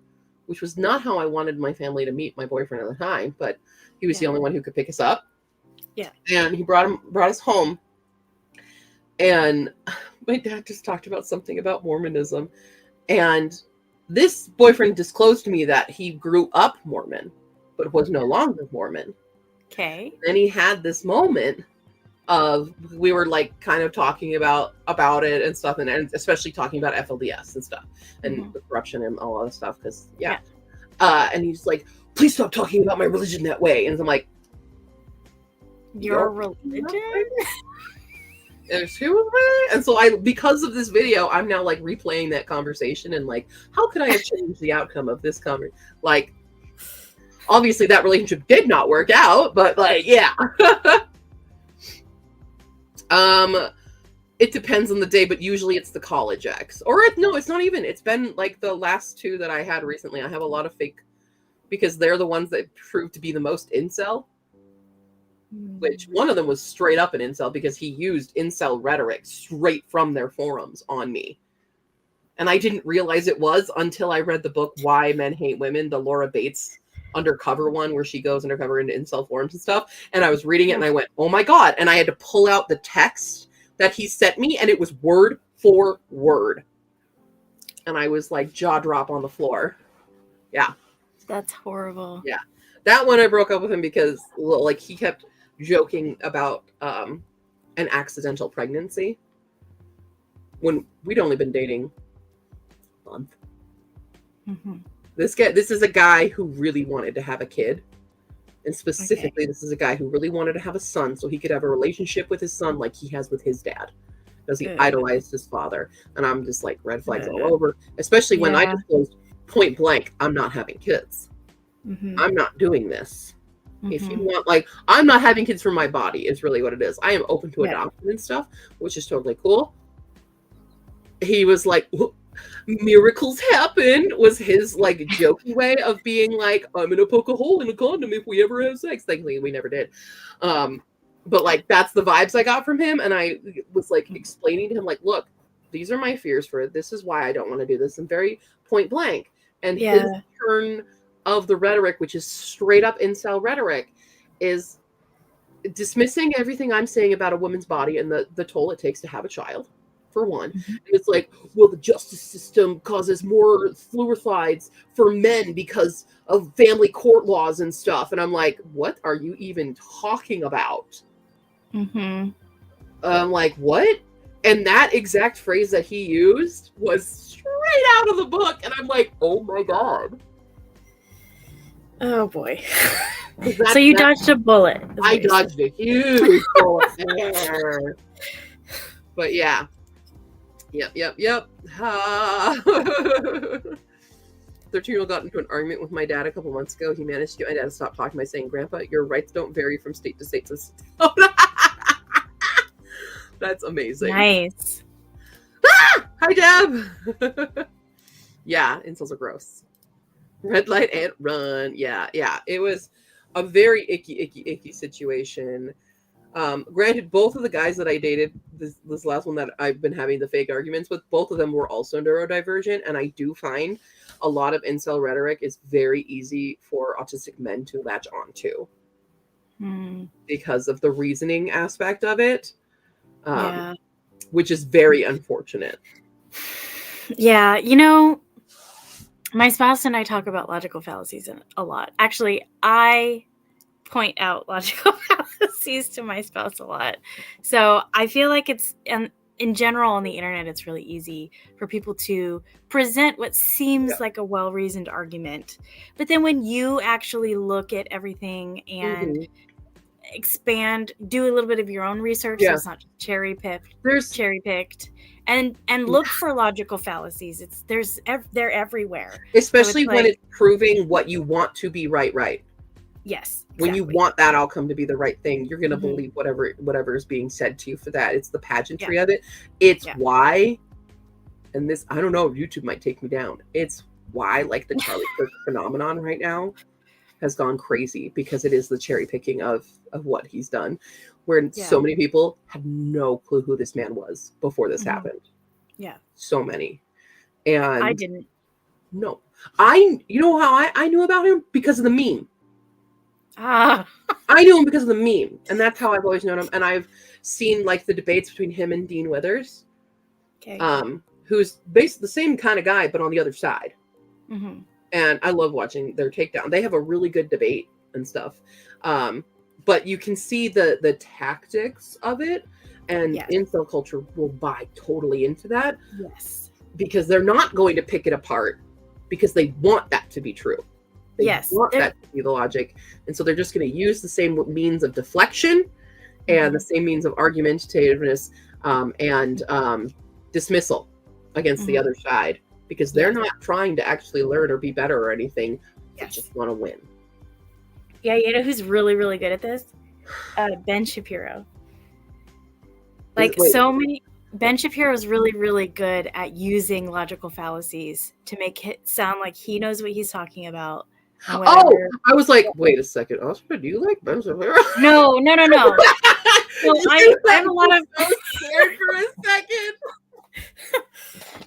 which was not how I wanted my family to meet my boyfriend at the time, but he was the Yeah. only one who could pick us up. Yeah. And he brought us home. And my dad just talked about something about Mormonism. And this boyfriend disclosed to me that he grew up Mormon, but was no longer Mormon. Okay. Then he had this moment of, we were like kind of talking about it and stuff, and especially talking about FLDS and stuff and the corruption and all that stuff. Because and he's like, please stop talking about my religion that way. And I'm like, Your religion? And so because of this video, I'm now like replaying that conversation and like, how could I have changed the outcome of this conversation? Like, obviously that relationship did not work out, but like, yeah. It depends on the day, but usually it's the college ex. Or no, it's not even. It's been like the last two that I had recently. I have a lot of fake, because they're the ones that proved to be the most incel. Which one of them was straight up an incel because he used incel rhetoric straight from their forums on me. And I didn't realize it was until I read the book Why Men Hate Women, the Laura Bates undercover one where she goes undercover into incel forums and stuff. And I was reading it and I went, oh my God. And I had to pull out the text that he sent me and it was word for word. And I was like jaw drop on the floor. Yeah. That's horrible. Yeah. That one I broke up with him because like he kept joking about an accidental pregnancy when we'd only been dating a month. This is a guy who really wanted to have a kid, and specifically this is a guy who really wanted to have a son so he could have a relationship with his son like he has with his dad, because he idolized his father. And I'm just like, red flags all over, especially when I disclosed point blank, I'm not having kids. I'm not doing this. If you want, like, I'm not having kids from my body is really what it is. I am open to adoption and stuff, which is totally cool. He was like, miracles happen, was his like jokey way of being like, I'm gonna poke a hole in a condom if we ever have sex. Thankfully we never did. But like that's the vibes I got from him. And I was like explaining to him, like, look, these are my fears for it. This is why I don't want to do this. And very point blank. And his turn of the rhetoric, which is straight up incel rhetoric, is dismissing everything I'm saying about a woman's body and the toll it takes to have a child, for one. Mhm. And it's like, well, the justice system causes more fluoricides for men because of family court laws and stuff. And I'm like, what are you even talking about? Mm-hmm. I'm like, what? And that exact phrase that he used was straight out of the book. And I'm like, oh my God. Oh boy. That- So you that- dodged a bullet. is I what you're saying. dodged a huge bullet there. But yeah. Yep. 13-year-old got into an argument with my dad a couple months ago. He managed to get my dad to stop talking by saying, Grandpa, your rights don't vary from state to state. That's amazing. Nice. Hi, Deb. Yeah, incels are gross. Red light and run. Yeah. It was a very icky situation. Granted, both of the guys that I dated, this last one that I've been having the fake arguments with, both of them were also neurodivergent, and I do find a lot of incel rhetoric is very easy for autistic men to latch onto because of the reasoning aspect of it, Yeah. which is very unfortunate. Yeah. My spouse and I talk about logical fallacies a lot. Actually, I point out logical fallacies to my spouse a lot. So I feel like it's in general on the internet, it's really easy for people to present what seems like a well-reasoned argument. But then when you actually look at everything and expand, do a little bit of your own research, so it's not just cherry picked, and look for logical fallacies. They're everywhere. Especially So when it's proving what you want to be right. Yes. When you want that outcome to be the right thing, you're going to Mhm. believe whatever is being said to you for that. It's the pageantry of it. It's why, and this, I don't know, YouTube might take me down. It's why, like, the Charlie Kirk phenomenon right now has gone crazy, because it is the cherry picking of what he's done, where so many people had no clue who this man was before this happened. Yeah. So many. And I didn't. No. You know how I knew about him? Because of the meme. I knew him because of the meme, and that's how I've always known him. And I've seen like the debates between him and Dean Withers, who's basically the same kind of guy, but on the other side. Mm-hmm. And I love watching their takedown. They have a really good debate and stuff. But you can see the tactics of it, and incel culture will buy totally into that. Yes. Because they're not going to pick it apart, because they want that to be true. They want that to be the logic. And so they're just going to use the same means of deflection and the same means of argumentativeness and dismissal against the other side, because they're not trying to actually learn or be better or anything. They just want to win. Yeah, you know who's really, really good at this? Ben Shapiro. Ben Shapiro is really, really good at using logical fallacies to make it sound like he knows what he's talking about. Oh, I was like, wait a second, Oscar, do you like Ben Shapiro? No. So I have a lot of scared for a second.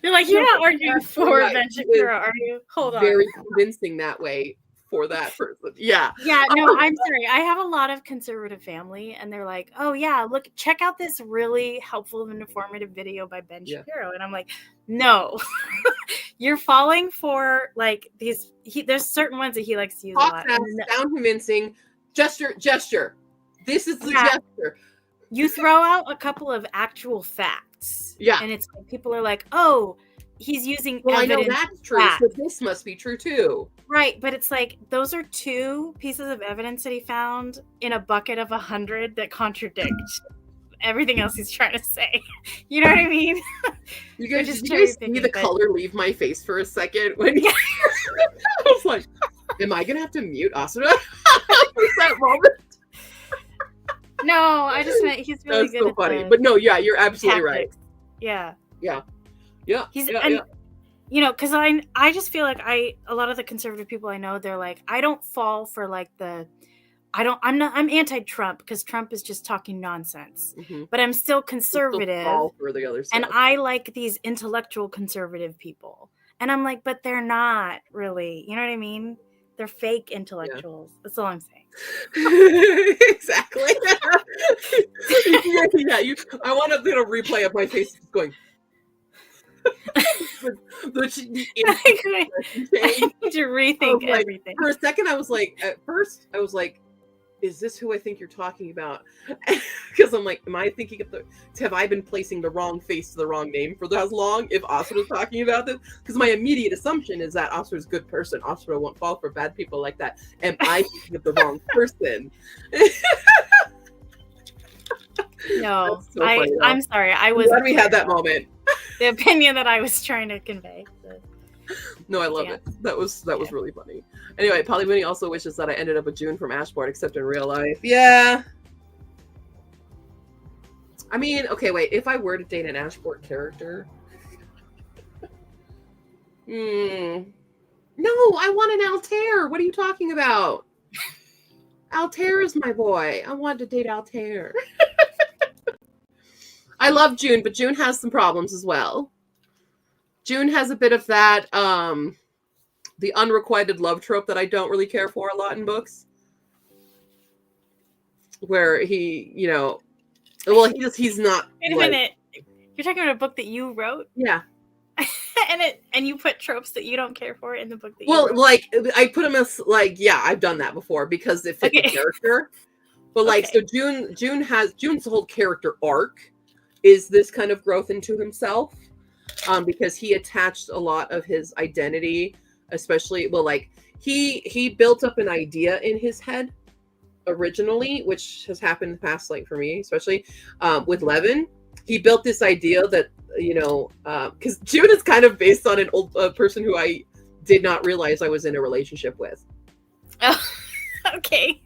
You're like, you're not arguing for Ben Shapiro, are you? Hold on. Very convincing that way for that person. Yeah. Yeah, no, I'm sorry. I have a lot of conservative family, and they're like, oh yeah, look, check out this really helpful and informative video by Ben Shapiro. And I'm like, no. You're falling for like these there's certain ones that he likes to use a lot. Sound convincing. Gesture. This is the gesture. You throw out a couple of actual facts. Yeah. And it's like people are like, oh, he's using I evidence. know that's true, so this must be true too. Right, but it's like those are two pieces of evidence that he found in a bucket of 100 that contradict everything else he's trying to say. You know what I mean? You guys just see the color leave my face for a second when I was like, am I gonna have to mute Asuna for that moment? No, I just meant he's really That's good. so at funny. the But no, yeah, you're absolutely tactics. right. Yeah. He's you know, because I just feel like a lot of the conservative people I know, they're like, I don't fall for like I'm anti-Trump because Trump is just talking nonsense, but I'm still conservative, for the other and I like these intellectual conservative people, and I'm like, but they're not really, you know what I mean? They're fake intellectuals. That's all I'm saying. Exactly. Yeah, I want a little replay of my face just going. I need to rethink Like, everything. for a second, I was like, at first, I was like, is this who I think you're talking about? Because I'm like, am I thinking of have I been placing the wrong face to the wrong name for that long if Asura's talking about this? Because my immediate assumption is that Asura's a good person. Asura won't fall for bad people like that. Am I thinking of the wrong person? No, That's so funny, though. I'm sorry. I I'm was glad we had that moment. the opinion that I was trying to convey. No, I love Yeah. it. That was really funny. Anyway, Polybony also wishes that I ended up with June from Ashport, except in real life. Yeah. I mean, okay, wait. If I were to date an Ashport character, no, I want an Altair. What are you talking about? Altair is my boy. I want to date Altair. I love June, but June has some problems as well. June has a bit of that, the unrequited love trope that I don't really care for a lot in books. Where he, well, he's not. Wait a minute. You're talking about a book that you wrote? Yeah. and you put tropes that you don't care for in the book that you Well, wrote? like, I put him as, like, yeah, I've done that before because it fit the character. But, like, Okay. so June's whole character arc is this kind of growth into himself. Because he attached a lot of his identity, especially, well, like, he built up an idea in his head originally, which has happened in the past, like, for me, especially with Levin. He built this idea that, because June is kind of based on an old person who I did not realize I was in a relationship with. Oh, okay.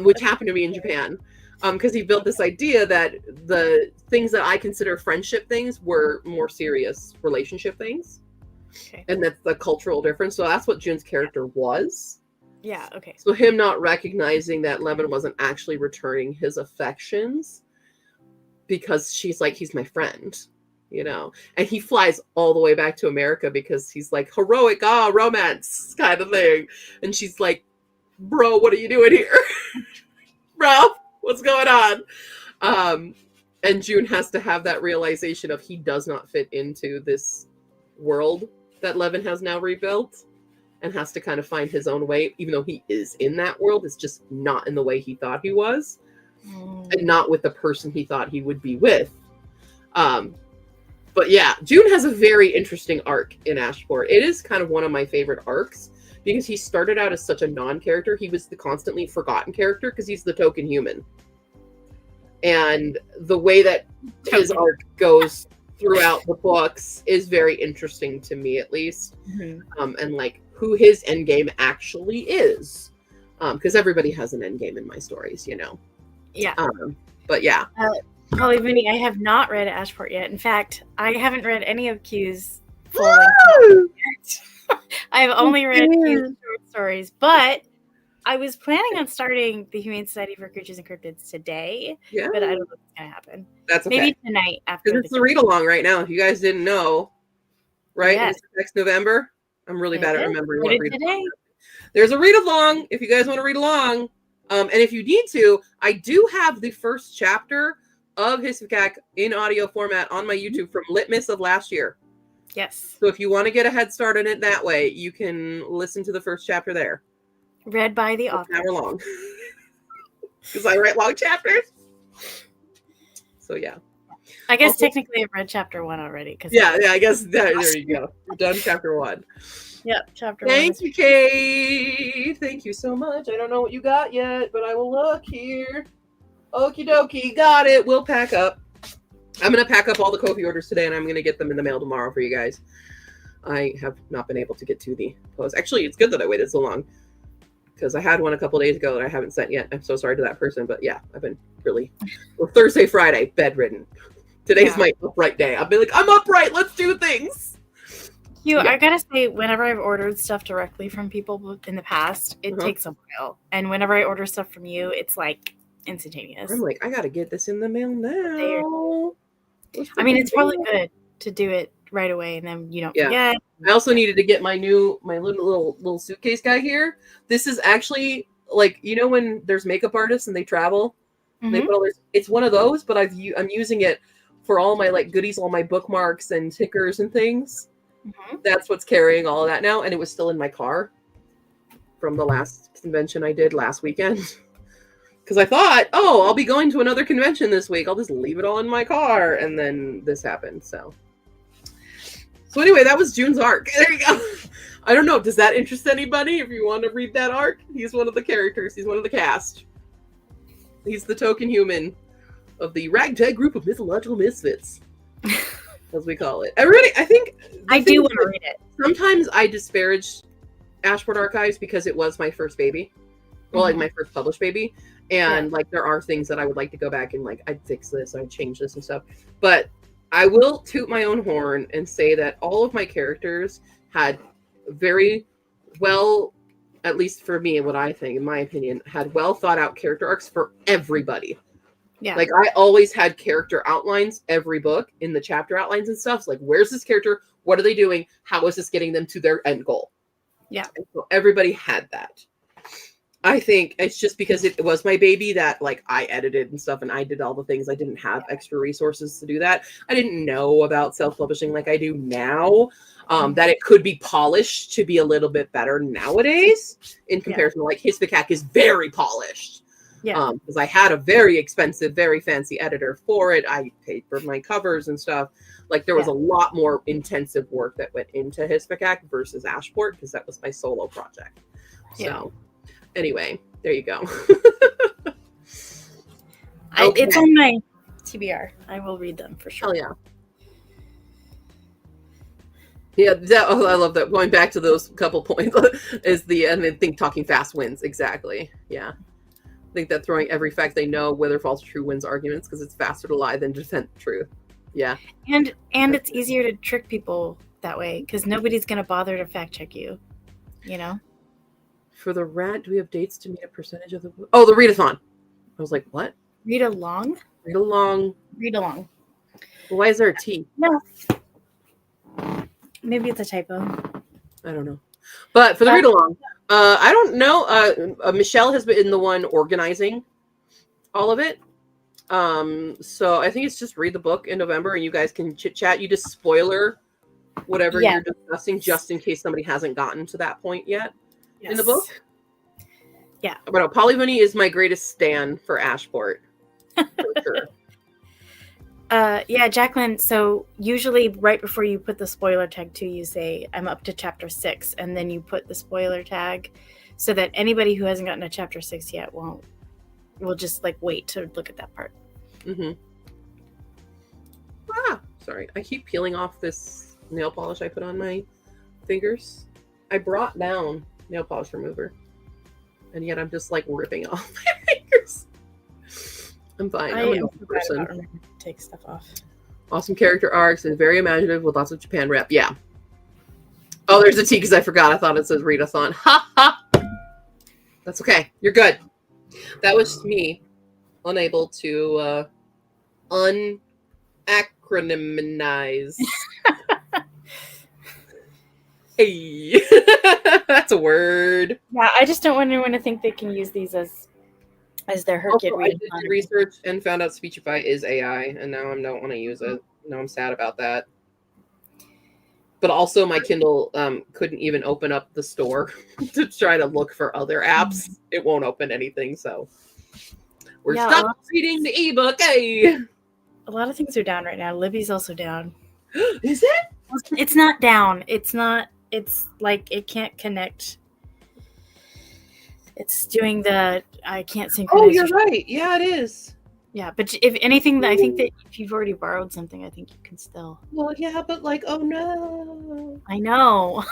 Which happened to me in Japan. Because he built this idea that the things that I consider friendship things were more serious relationship things. Okay. And that's the cultural difference. So that's what June's character was. Yeah, okay. So him not recognizing that Levin wasn't actually returning his affections because she's like, he's my friend, and he flies all the way back to America because he's like, heroic, romance kind of thing. And she's like, bro, what are you doing here? Bro, what's going on? And June has to have that realization of he does not fit into this world that Levin has now rebuilt and has to kind of find his own way, even though he is in that world. It's just not in the way he thought he was and not with the person he thought he would be with. But yeah, June has a very interesting arc in Ashport. It is kind of one of my favorite arcs because he started out as such a non-character. He was the constantly forgotten character because he's the token human. And the way that his arc goes throughout the books is very interesting to me, at least. Mm-hmm. And like who his endgame actually is. Because everybody has an endgame in my stories, Yeah. But yeah. Probably, Vinny, I have not read Ashport yet. In fact, I haven't read any of Q's full Woo! I've only read Q's short stories, but I was planning on starting the Humane Society for Creatures and Cryptids today, Yeah. but I don't know what's going to happen. That's okay. Maybe tonight after Because it's the read-along right now. If you guys didn't know, right? Yes. It's next November. I'm really bad at remembering what read-along. Today. There's a read-along if you guys want to read along. And if you need to, I do have the first chapter of Hisvakak in audio format on my YouTube from Litmus of last year. Yes. So if you want to get a head start on it that way, you can listen to the first chapter there. Read by the It's author. an hour long. Because I write long chapters. So yeah. I guess Also- technically I've read chapter 1 already. Yeah, I guess there you go. We're done chapter 1. Yep, chapter 1. Thank you, Kate. Thank you so much. I don't know what you got yet, but I will look here. Okie dokie, got it. We'll pack up. I'm going to pack up all the Ko-fi orders today, and I'm going to get them in the mail tomorrow for you guys. I have not been able to get to the post. Actually, it's good that I waited so long, because I had one a couple days ago that I haven't sent yet. I'm so sorry to that person, but yeah, I've been really... Well, Thursday, Friday, bedridden. Today's my upright day. I'll be like, I'm upright. Let's do things. I gotta say, whenever I've ordered stuff directly from people in the past, it takes a while. And whenever I order stuff from you, it's like instantaneous. I'm like, I gotta get this in the mail now. I mean, it's probably good to do it right away, and then you don't forget. I also needed to get my little suitcase guy here. This is actually like, you know, when there's makeup artists and they travel, they Mhm. put all this. It's one of those, but I'm using it for all my like goodies, all my bookmarks and stickers and things. Mhm. That's what's carrying all of that now, and it was still in my car from the last convention I did last weekend. Because I thought, oh, I'll be going to another convention this week. I'll just leave it all in my car, and then this happened. So anyway, that was June's arc. There you go. I don't know. Does that interest anybody? If you want to read that arc, he's one of the characters. He's one of the cast. He's the token human of the ragtag group of mythological misfits, as we call it. Everybody, I think I do want to read it. sometimes I disparage Ashport Archives because it was my first baby. Well, like my first published baby. And like there are things that I would like to go back and like I'd fix this, I'd change this and stuff. But I will toot my own horn and say that all of my characters had very well, at least for me, what I think, in my opinion, had well thought out character arcs for everybody. Yeah. Like I always had character outlines every book in the chapter outlines and stuff. So, like, where's this character? What are they doing? How is this getting them to their end goal? Yeah. And so everybody had that. I think it's just because it was my baby that like I edited and stuff and I did all the things. I didn't have extra resources to do that. I didn't know about self-publishing like I do now, that it could be polished to be a little bit better nowadays in comparison to like Hisvikac is very polished. Yeah. Because I had a very expensive, very fancy editor for it. I paid for my covers and stuff. Like there was a lot more intensive work that went into Hisvikac versus Ashport because that was my solo project. So anyway, there you go. It's on my TBR. I will read them for sure. Oh yeah. Yeah, I love that. Going back to those couple points is and I think talking fast wins. Exactly. Yeah. I think that throwing every fact they know, whether false or true, wins arguments because it's faster to lie than defend the truth. Yeah. And it's easier to trick people that way because nobody's going to bother to fact check you, you know? For the rat, do we have dates to meet a percentage of the... Oh, the readathon. I was like, what? Read along? Read along. Read along. Well, why is there a T? No. Maybe it's a typo. I don't know. But for the read along, I don't know. Michelle has been the one organizing all of it. So I think it's just read the book in November and you guys can chit chat. You just spoiler whatever you're discussing just in case somebody hasn't gotten to that point yet in the book. Yeah. But Polyvony is my greatest stan for Ashport. For sure. Yeah, Jacqueline, so usually right before you put the spoiler tag too, you say, I'm up to chapter 6, and then you put the spoiler tag so that anybody who hasn't gotten to chapter 6 yet will just like wait to look at that part. Mm-hmm. Sorry. I keep peeling off this nail polish I put on my fingers. I brought down nail polish remover, and yet I'm just like ripping off my fingers. I'm fine. I'm a normal person. Take stuff off. Awesome character arcs and very imaginative with lots of Japan rep. Yeah. Oh, there's a T because I forgot. I thought it says readathon. Ha ha. That's okay. You're good. That was just me unable to unacronymize. Hey. That's a word. Yeah, I just don't want anyone to think they can use these as their Herkit I did research and found out Speechify is AI, and now I don't want to use it. Now I'm sad about that. But also, my Kindle couldn't even open up the store to try to look for other apps. It won't open anything, so we're stuck reading the ebook. Hey, a lot of things are down right now. Libby's also down. Is it? It's not down. It's not. It's like it can't connect. It's doing the I can't synchronize. Oh, you're right. Yeah, it is. Yeah, but if anything, I think that if you've already borrowed something, I think you can still. Well, yeah, but like, oh no. I know.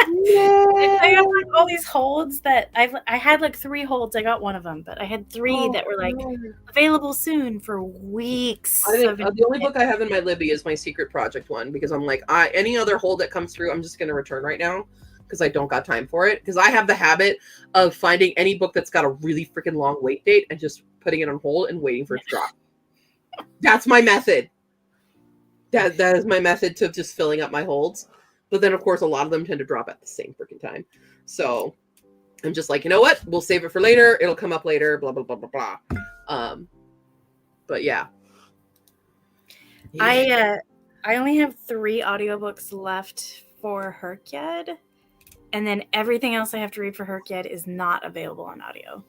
No. I have like all these holds that I had like 3 holds. I got one of them, but I had 3 that were like available soon for weeks. I think the only book I have in my Libby is my Secret Project one because I'm like, any other hold that comes through, I'm just going to return right now because I don't got time for it. Because I have the habit of finding any book that's got a really freaking long wait date and just putting it on hold and waiting for it to drop. That's my method. That is my method to just filling up my holds. But then, of course, a lot of them tend to drop at the same freaking time. So I'm just like, you know what? We'll save it for later. It'll come up later. Blah blah blah blah blah. But yeah. I only have 3 audiobooks left for Herkyed, and then everything else I have to read for Herkyed is not available on audio.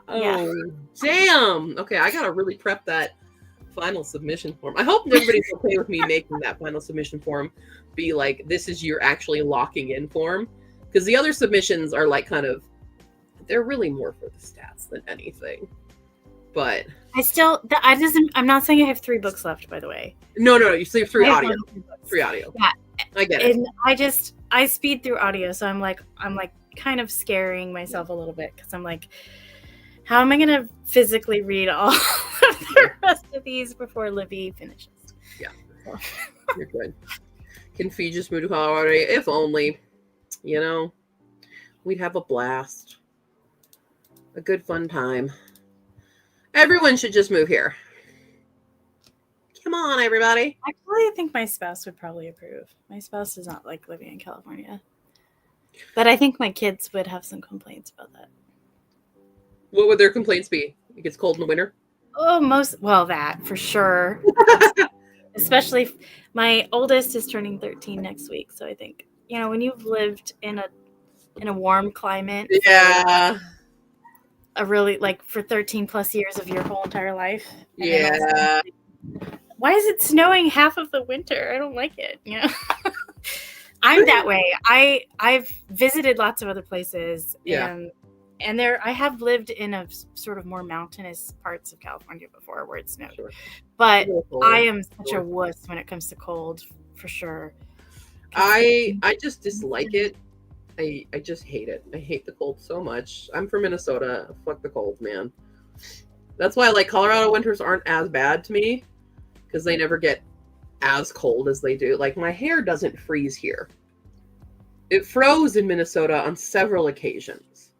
Oh, damn. Okay, I gotta really prep that final submission form. I hope everybody's okay with me making that final submission form be like, this is your actually locking in form. Because the other submissions are like kind of, they're really more for the stats than anything. But I'm not saying I have 3 books left, by the way. no, you say 3 I have audio. only 3 books. 3 audio. Yeah. I get it. And I speed through audio, so I'm like kind of scaring myself a little bit because I'm like, how am I going to physically read all of the rest of these before Libby finishes? Yeah, you're good. Can Fee just move to Colorado? If only, you know, we'd have a blast. A good fun time. Everyone should just move here. Come on, everybody. Actually, I think my spouse would probably approve. My spouse does not like living in California. But I think my kids would have some complaints about that. What would their complaints be? It gets cold in the winter? Oh, that for sure. Especially my oldest is turning 13 next week. So I think, when you've lived in a warm climate. Yeah. A really for 13 plus years of your whole entire life. Yeah. Why is it snowing half of the winter? I don't like it. I'm that way. I've visited lots of other places. Yeah. And I have lived in a sort of more mountainous parts of California before where it snowed. Sure. But I am such a wuss when it comes to cold, for sure. I just dislike it. I just hate it. I hate the cold so much. I'm from Minnesota. Fuck the cold, man. That's why Colorado winters aren't as bad to me because they never get as cold as they do. Like my hair doesn't freeze here. It froze in Minnesota on several occasions.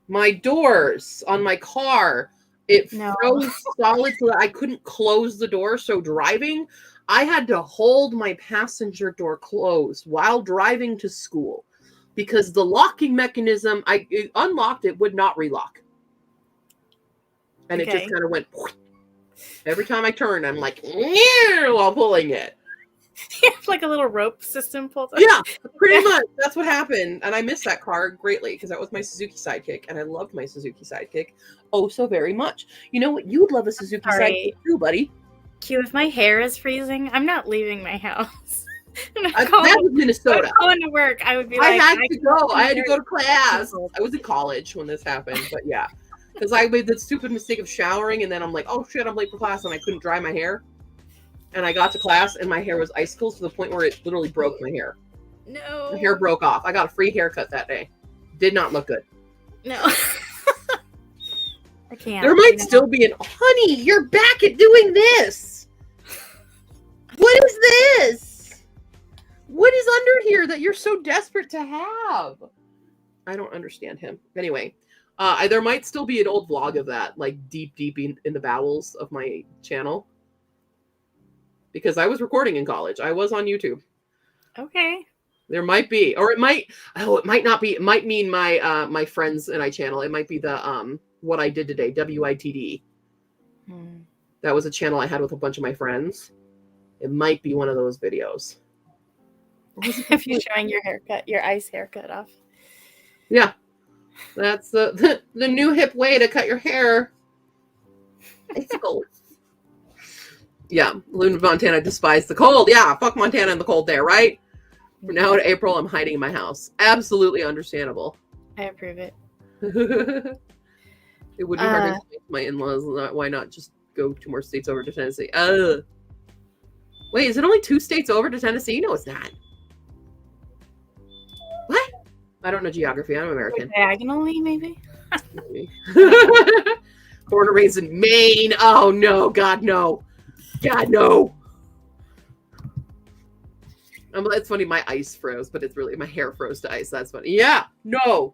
My doors on my car, it froze solid so that I couldn't close the door. So driving, I had to hold my passenger door closed while driving to school because the locking mechanism, it unlocked, it would not relock. And it just kind of went, every time I turned, I'm like, while pulling it. Like a little rope system pulled up. Yeah, pretty much. That's what happened. And I missed that car greatly because that was my Suzuki Sidekick. And I loved my Suzuki Sidekick so very much. You know what? You'd love a Suzuki Sidekick too, buddy. Q, if my hair is freezing, I'm not leaving my house. That was Minnesota. I'm going to work. I would be I had to go. I had to go to class. I was in college when this happened. But yeah. Because I made the stupid mistake of showering. And then I'm like, oh shit, I'm late for class. And I couldn't dry my hair. And I got to class and my hair was icicles to the point where it literally broke my hair. No. My hair broke off. I got a free haircut that day. Did not look good. No. I can't. There might still be honey, you're back at doing this. What is this? What is under here that you're so desperate to have? I don't understand him. Anyway, there might still be an old vlog of that, deep in the bowels of my channel. Because I was recording in college. I was on YouTube. Okay. There might be, or it might not be. It might mean my my friends and I channel. It might be the what I did today, WITD. That was a channel I had with a bunch of my friends. It might be one of those videos. If you're showing your haircut, your ice haircut off. Yeah. That's the new hip way to cut your hair. Icicles. Yeah, Loon, Montana despised the cold. Yeah, fuck Montana and the cold there, right? From now to April, I'm hiding in my house. Absolutely understandable. I approve it. It would be hard to explain to my in-laws. Why not just go 2 more states over to Tennessee? Wait, is it only 2 states over to Tennessee? No, it's not. What? I don't know geography. I'm American. Diagonally, maybe? Born and raised in Maine. Oh, no. God, no. God, no. It's funny. My ice froze, but it's really my hair froze to ice. That's funny. Yeah. No.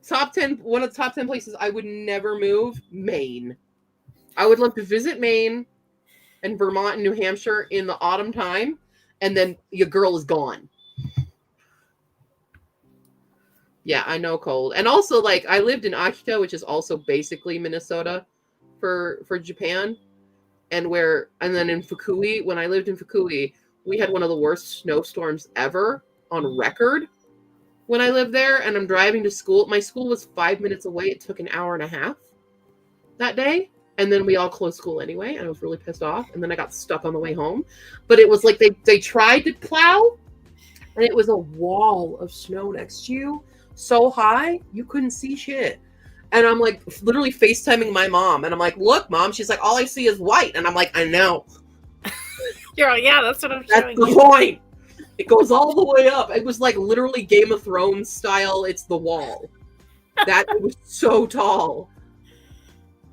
Top 10. One of the top 10 places I would never move. Maine. I would love to visit Maine and Vermont and New Hampshire in the autumn time and then your girl is gone. Yeah, I know cold. And also, like, I lived in Akita, which is also basically Minnesota for Japan. And then in Fukui, when I lived in Fukui, we had one of the worst snowstorms ever on record when I lived there. And I'm driving to school. My school was 5 minutes away. It took an hour and a half that day. And then we all closed school anyway. And I was really pissed off. And then I got stuck on the way home. But it was like they tried to plow, and it was a wall of snow next to you. So high, you couldn't see shit. And I'm like literally FaceTiming my mom. And I'm like, look, Mom. She's like, all I see is white. And I'm like, I know. You're like, yeah, that's what I'm That's showing the you. point. It goes all the way up. It was like literally Game of Thrones style. It's the wall. It was so tall.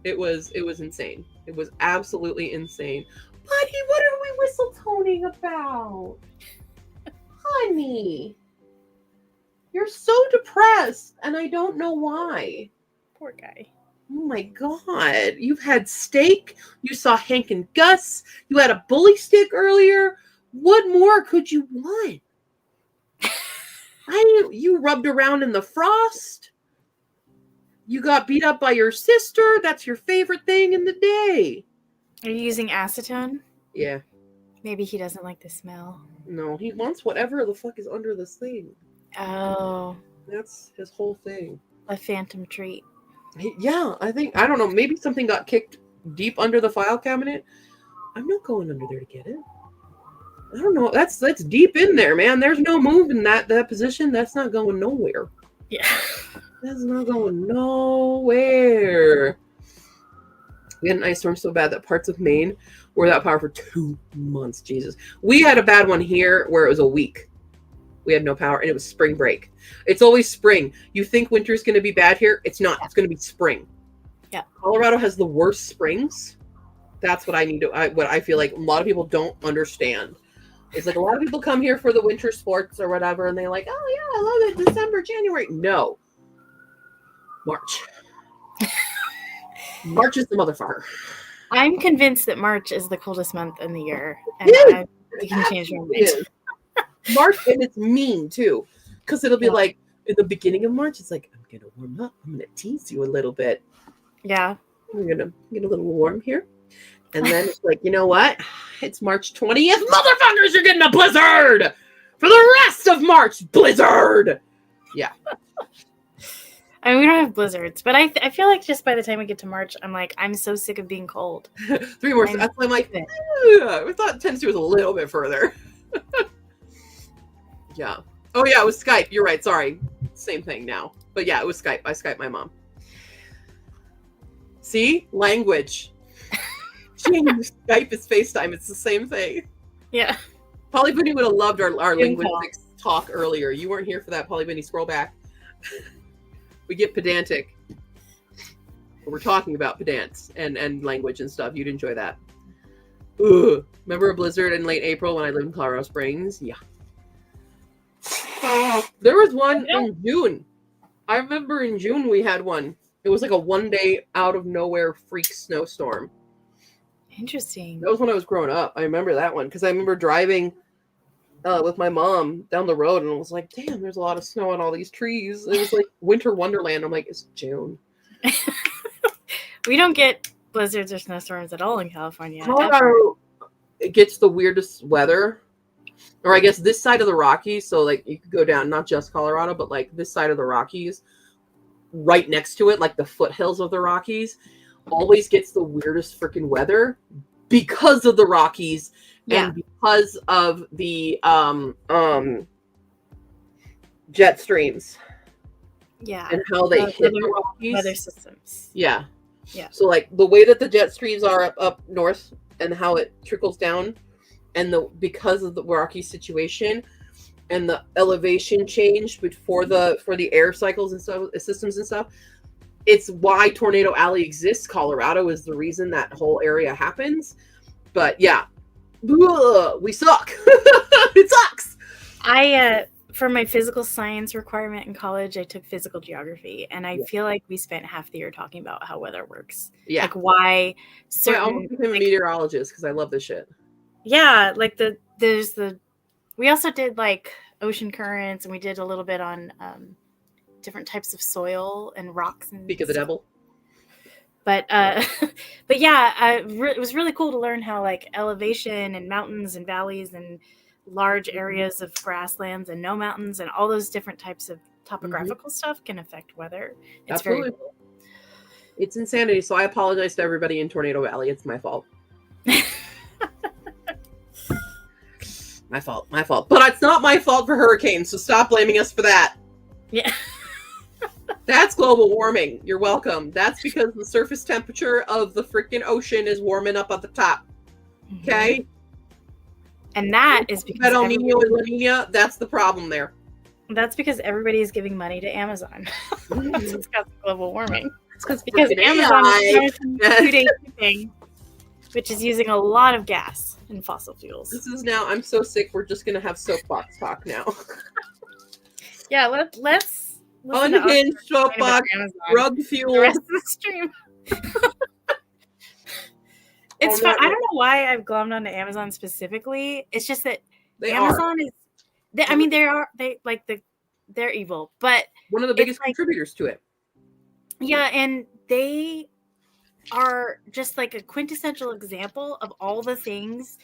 It was insane. It was absolutely insane. Buddy, what are we whistle toning about? Honey. You're so depressed, and I don't know why. Poor guy. Oh my God. You've had steak. You saw Hank and Gus. You had a bully stick earlier. What more could you want? You rubbed around in the frost. You got beat up by your sister. That's your favorite thing in the day. Are you using acetone? Yeah. Maybe he doesn't like the smell. No, he wants whatever the fuck is under this thing. Oh, That's his whole thing. a phantom treat. Yeah, I don't know. Maybe something got kicked deep under the file cabinet. I'm not going under there to get it. I don't know. That's deep in there, man. There's no moving that position. That's not going nowhere. Yeah. That's not going nowhere. We had an ice storm so bad that parts of Maine were without power for 2 months. Jesus. We had a bad one here where it was a week. We had no power, and it was spring break. It's always spring. You think winter's going to be bad here? It's not. It's going to be spring. Yeah. Colorado has the worst springs. That's what what I feel like a lot of people don't understand. It's like a lot of people come here for the winter sports or whatever, and they're like, oh, yeah, I love it. December, January. No. March. March is the motherfucker. I'm convinced that March is the coldest month in the year. And Yes, we can change my It mind. is. March, and it's mean too, because it'll be Yeah. like in the beginning of March, it's like, I'm gonna warm up, I'm gonna tease you a little bit, Yeah. we're gonna get a little warm here, and then it's like, you know what, it's March 20th, motherfuckers, you're getting a blizzard for the rest of March. Blizzard. I mean, we don't have blizzards, but I feel like just by the time we get to March, I'm like, I'm so sick of being cold. 3 more. I'm That's why I'm like, sick. I thought Tennessee was a little bit further. Yeah. Oh yeah, it was Skype. You're right. Sorry. Same thing now. But yeah, it was Skype. I Skyped my mom. See? Language. Change. Skype is FaceTime. It's the same thing. Yeah. Polly Bunny would have loved our Zoom call. linguistics talk earlier. You weren't here for that, Polly Bunny. Scroll back. We get pedantic. We're talking about pedants and language and stuff. You'd enjoy that. Ugh. Remember a blizzard in late April when I lived in Colorado Springs? Yeah. There was one in June. I remember in June we had one. It was like a 1 day out of nowhere freak snowstorm. Interesting. That was when I was growing up. I remember that one because I remember driving with my mom down the road and I was like, damn, there's a lot of snow on all these trees. It was like winter wonderland. I'm like, it's June. We don't get blizzards or snowstorms at all in California. ever. Colorado, it gets the weirdest weather. Or I guess this side of the Rockies, so like you could go down, not just Colorado, but like this side of the Rockies, right next to it, like the foothills of the Rockies, always gets the weirdest freaking weather because of the Rockies and because of the jet streams Yeah. and how they Weather- hit the Rockies. Weather systems. Yeah. Yeah. So like the way that the jet streams are up north and how it trickles down and because of the Rocky situation and the elevation change for the air cycles and stuff, systems and stuff, it's why Tornado Alley exists. Colorado is the reason that whole area happens. But yeah, we suck. It sucks. I for my physical science requirement in college, I took physical geography, and I feel like we spent half the year talking about how weather works. Yeah. Like why So I certain almost became a meteorologist because I love this shit. yeah, like there's the We also did like ocean currents, and we did a little bit on different types of soil and rocks and Speak of the stuff. devil. But but yeah, it was really cool to learn how like elevation and mountains and valleys and large areas of grasslands and no mountains and all those different types of topographical stuff can affect weather. It's Absolutely. very cool. It's insanity. So I apologize to everybody in Tornado Valley. It's my fault. My fault. My fault. But it's not my fault for hurricanes. So stop blaming us for that. Yeah. That's global warming. You're welcome. That's because the surface temperature of the freaking ocean is warming up at the top. Okay? And that is because El Nino and La Nina, that's the problem there. that's because everybody is giving money to Amazon. That's what's causing global warming. It's because Because freaking Amazon AI. is trying to 2-day shipping, which is using a lot of gas and fossil fuels. This is now, I'm so sick, we're just going to have soapbox talk now. Yeah, let's listen to us Unhinged complain about soapbox, Amazon drug the fuel. rest of the stream. It's Oh, fun. no. I don't know why I've glommed onto Amazon specifically. It's just that They are Amazon is. I mean, they're evil, but one of the biggest like- contributors to it. yeah, and they are just like a quintessential example of all the things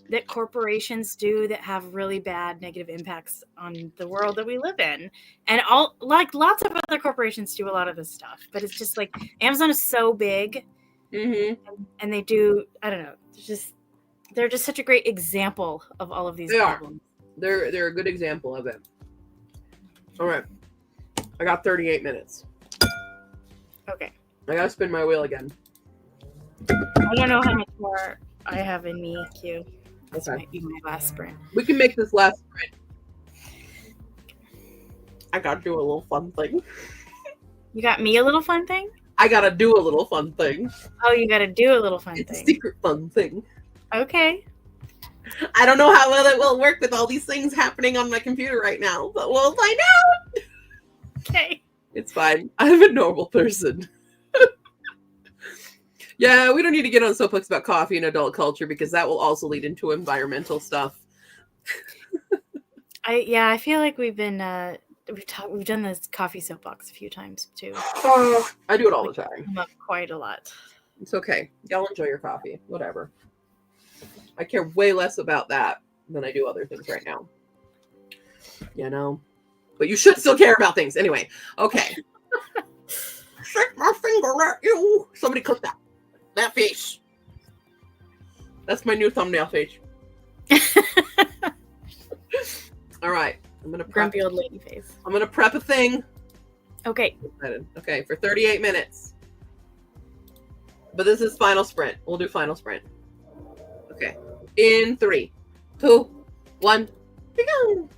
that corporations do that have really bad negative impacts on the world that we live in. And all like lots of other corporations do a lot of this stuff, but it's just like Amazon is so big Mm-hmm. and they do, I don't know, they're just such a great example of all of these They are. problems. They're a good example of it. All right. I got 38 minutes. Okay. I gotta spin my wheel again. I don't know how much more I have in me, Q. This Okay. might be my last sprint. We can make this last sprint. I gotta do a little fun thing. You got me a little fun thing? I gotta do a little fun thing. Oh, you got to do a little fun It's a thing. secret fun thing. Okay. I don't know how well it will work with all these things happening on my computer right now, but we'll find out. Okay. It's fine. I'm a normal person. Yeah, we don't need to get on soapbox about coffee and adult culture because that will also lead into environmental stuff. I feel like we've been we've done this coffee soapbox a few times too. I do it all the time. Come up quite a lot. It's okay. Y'all enjoy your coffee. Whatever. I care way less about that than I do other things right now. You know? But you should still care about things. Anyway, okay. Stick my finger at you. Somebody click that. That face. That's my new thumbnail face. All right. I'm gonna prep. Grumpy old lady face. I'm gonna prep a thing. Okay. Okay, for 38 minutes. But this is final sprint. We'll do final sprint. Okay. In 3, 2, 1, go.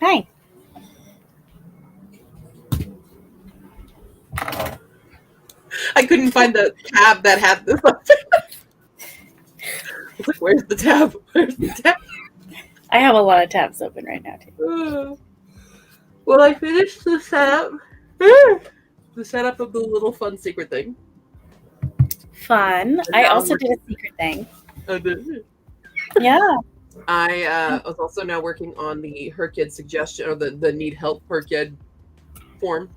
Hi. I couldn't find the tab that had this. I was like, where's the tab? Where's the tab? I have a lot of tabs open right now too. Well, I finished the setup. The setup of the little fun secret thing. Fun. I also did a secret thing. Yeah. I was also now working on the Her Kid suggestion or the need help Her Kid form.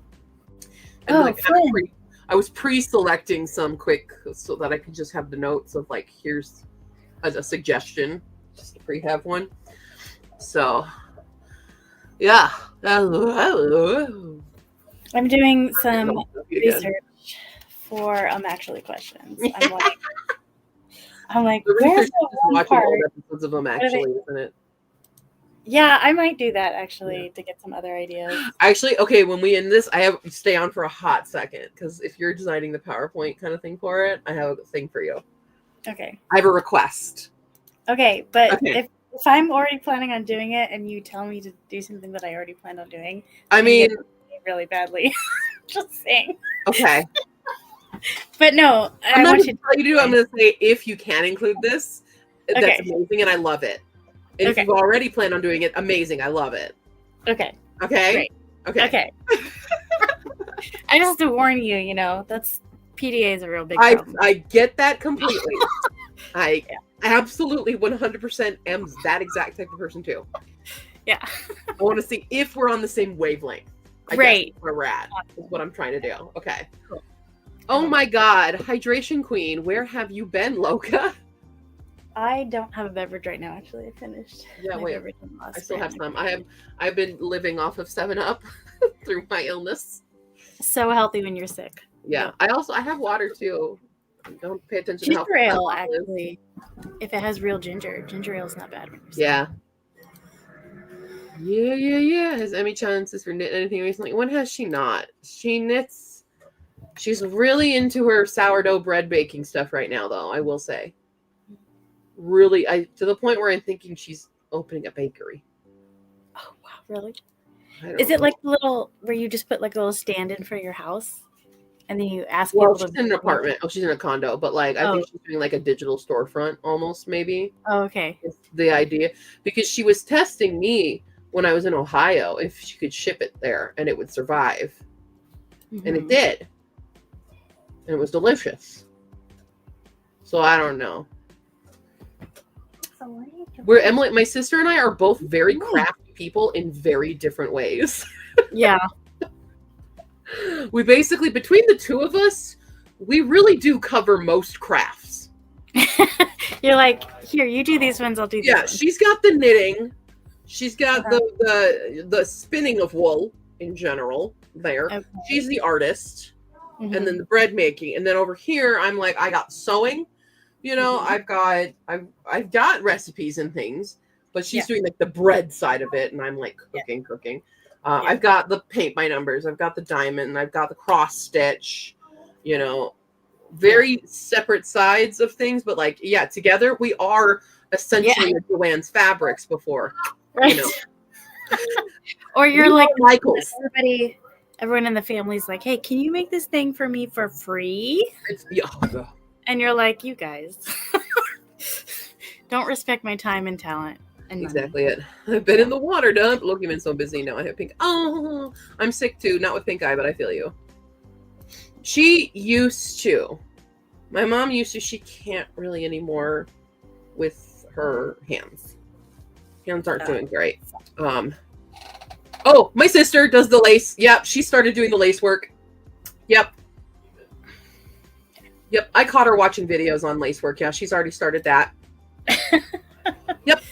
And Oh, fun. I was pre-selecting some quick so that I could just have the notes of like, here's a suggestion, just to pre-have one. So, yeah. I'm doing some research for actually questions. I'm like, The where's research the is one watching part? old episodes of them, actually, isn't it? Yeah, I might do that actually to get some other ideas. Actually, okay, when we end this, I have stay on for a hot second because if you're designing the PowerPoint kind of thing for it, I have a thing for you. Okay. I have a request. Okay, but Okay. if I'm already planning on doing it and you tell me to do something that I already planned on doing, I mean, really badly. Just saying. okay. But no, I'm I not want going you to tell you to. I'm going to say if you can include this, that's Okay. amazing and I love it. And Okay. if you've already planned on doing it, amazing. I love it. Okay. Okay? Great. Okay. Okay. I just have to warn you, that's PDA is a real big I problem. get that completely. I absolutely 100% am that exact type of person too. Yeah. I want to see if we're on the same wavelength. I Great. guess where we're at is what I'm trying to do. Okay. Cool. Oh my God, Hydration Queen, where have you been, Loka? I don't have a beverage right now. Actually, I finished. Yeah, my wait. beverage in the last I still have round. some. I've been living off of 7-Up through my illness. So healthy when you're sick. Yeah. I have water too. Don't pay attention to how Ginger ale, fat it is. actually, if it has real ginger ale is not bad when you're sick. Yeah. Yeah. Has Emmy-chan sister knit anything recently? When has she not? She knits. She's really into her sourdough bread baking stuff right now, though, I will say. Really, to the point where I'm thinking she's opening a bakery. Oh wow, really? I don't Is it know. like the little where you just put like a little stand in for your house, and then you ask Well, people she's in an apartment. Oh, she's in a condo, but like I think she's doing like a digital storefront almost, maybe. Oh, okay. Is the idea, because she was testing me when I was in Ohio if she could ship it there and it would survive, and it Mhm. did, and it was delicious. So I don't know. We're Emily, my sister and I are both very crafty people in very different ways. Yeah. We basically, between the two of us, we really do cover most crafts. You're like, here, you do these ones, I'll do these Yeah, ones. she's got the knitting. She's got the spinning of wool in general there. Okay. She's the artist. Mhm. And then the bread making. And then over here, I'm like, I got sewing. Mhm. I've got recipes and things, but she's Yeah. doing like the bread side of it, and I'm like cooking. I've got the paint by numbers, I've got the diamond, I've got the cross stitch, very separate sides of things, but like, yeah, together we are essentially Joanne's Fabrics before. Right. Or you're We like are Michaels. everyone in the family's like, hey, can you make this thing for me for free? Yeah. And you're like, you guys don't respect my time and talent. And money. Exactly it. I've been in the water dump. Look, you've been so busy now. I have pink. Oh, I'm sick too. Not with pink eye, but I feel you. She used to. My mom used to. She can't really anymore with her hands. Hands aren't doing great. Oh, my sister does the lace. Yep, she started doing the lace work. Yep. I caught her watching videos on lace work. Yeah, she's already started that. Yep.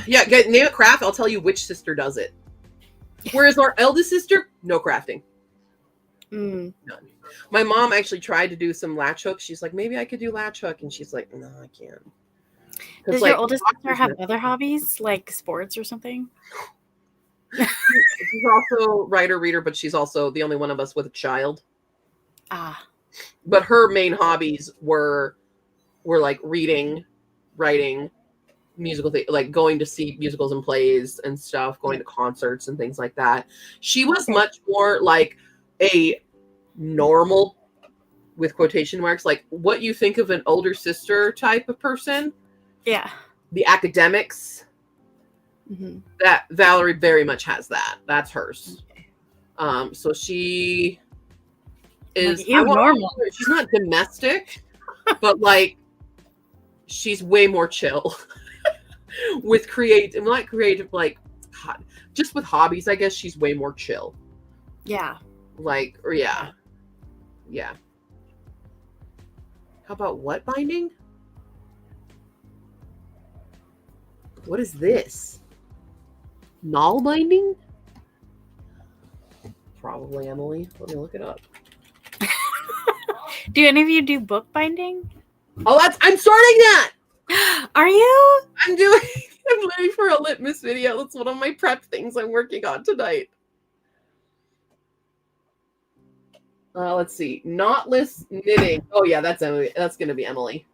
Yeah, name a craft. I'll tell you which sister does it. Whereas our eldest sister, no crafting. Mm. None. My mom actually tried to do some latch hook. She's like, maybe I could do latch hook. And she's like, no, I can't. Does your oldest sister have other hobbies, like sports or something? She's also writer, reader, but she's also the only one of us with a child. Ah. But her main hobbies were like reading, writing, musical like going to see musicals and plays and stuff, going to concerts and things like that. She was much more like a normal with quotation marks, like what you think of an older sister type of person, Yeah. the academics, Hmm. that Valerie very much has that. That's hers. So she is Like, you normal. She's not domestic, but like she's way more chill with not creative, like just with hobbies. I guess she's way more chill. Yeah. Like, or yeah. How about what binding? What is this? Null binding? Probably, Emily. Let me look it up. Do any of you do bookbinding? Oh, I'm starting that. Are you? I'm ready for a litmus video. That's one of my prep things I'm working on tonight. Let's see. Knotless knitting. Oh yeah, that's Emily. That's gonna be Emily.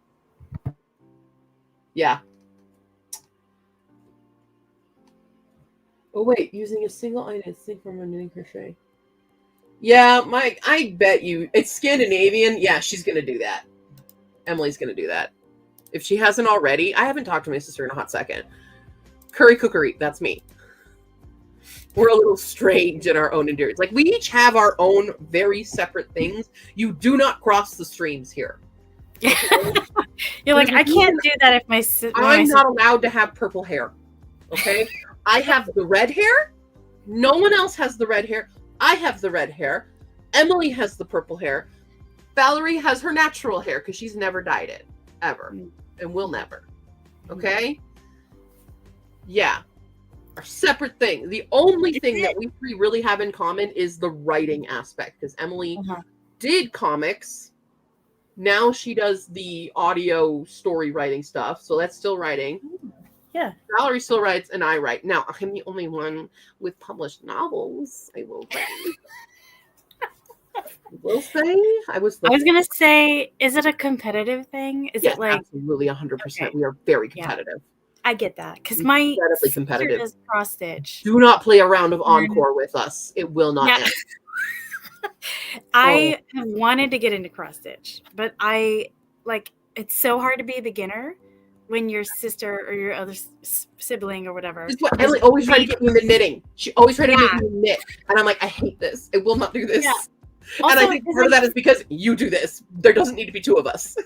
Yeah. Oh wait, using a single item from a knitting crochet. Yeah, I bet you it's Scandinavian. Yeah, she's gonna do that. Emily's gonna do that. If she hasn't already, I haven't talked to my sister in a hot second. Curry cookery, that's me. We're a little strange in our own endurance. Like, we each have our own very separate things. You do not cross the streams here. Okay? You're like, I can't do that if my I'm not allowed to have purple hair. Okay? I have the red hair. No one else has the red hair. I have the red hair. Emily has the purple hair. Valerie has her natural hair because she's never dyed it. Ever. And will never. Okay? Yeah. Are separate things. The only thing that we three really have in common is the writing aspect, because Emily did comics. Now she does the audio story writing stuff, so that's still writing. Yeah. Valerie still writes, and I write. Now I'm the only one with published novels. I will say. I was gonna say, is it a competitive thing? Is it like absolutely 100%? We are very competitive. I get that because my incredibly competitive. Does cross stitch. Do not play a round of encore with us. It will not end. I have wanted to get into cross stitch, but it's so hard to be a beginner when your sister or your other sibling or whatever. This is what Emily always tried to get me into knitting. She always tried to make me knit, and I'm like, I hate this. I will not do this. Yeah. Also, and I think part of that is because you do this. There doesn't need to be two of us.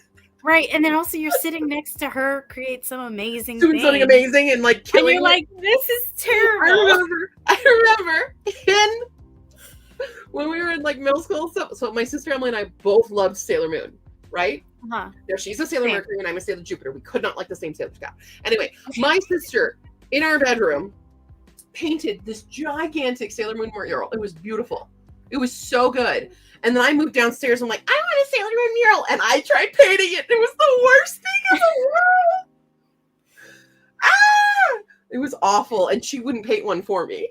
Right, and then also you're sitting next to her, create some amazing doing something amazing and like killing. And you're like, this is terrible. I remember when we were in like middle school. So my sister Emily and I both loved Sailor Moon, right? Now she's a Sailor Mercury and I'm a Sailor Jupiter. We could not like the same Sailor Scout. Anyway, my sister in our bedroom painted this gigantic Sailor Moon mural. It was beautiful. It was so good. And then I moved downstairs. I'm like, I want a Sailor Moon mural. And I tried painting it. It was the worst thing in the world. It was awful. And she wouldn't paint one for me.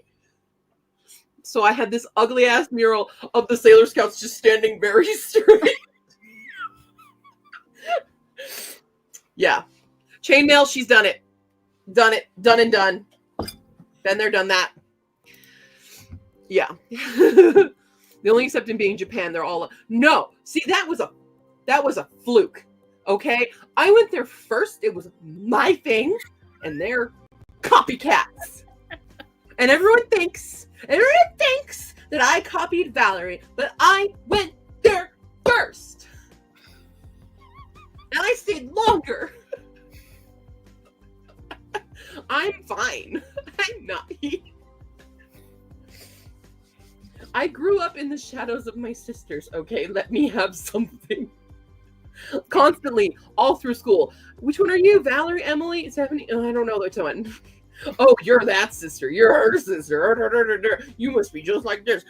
So I had this ugly ass mural of the Sailor Scouts just standing very straight. Yeah. Chainmail, she's done it. Done it. Done and done. Been there, done that. Yeah. The only exception being Japan, they're all no. See, that was a fluke. Okay, I went there first. It was my thing, and they're copycats. And everyone thinks that I copied Valerie, but I went there first, and I stayed longer. I'm fine. I'm not. I grew up in the shadows of my sisters, okay? Let me have something. Constantly, all through school. Which one are you? Valerie, Emily, Stephanie? Oh, I don't know which one. Oh, you're that sister. You're her sister. You must be just like this.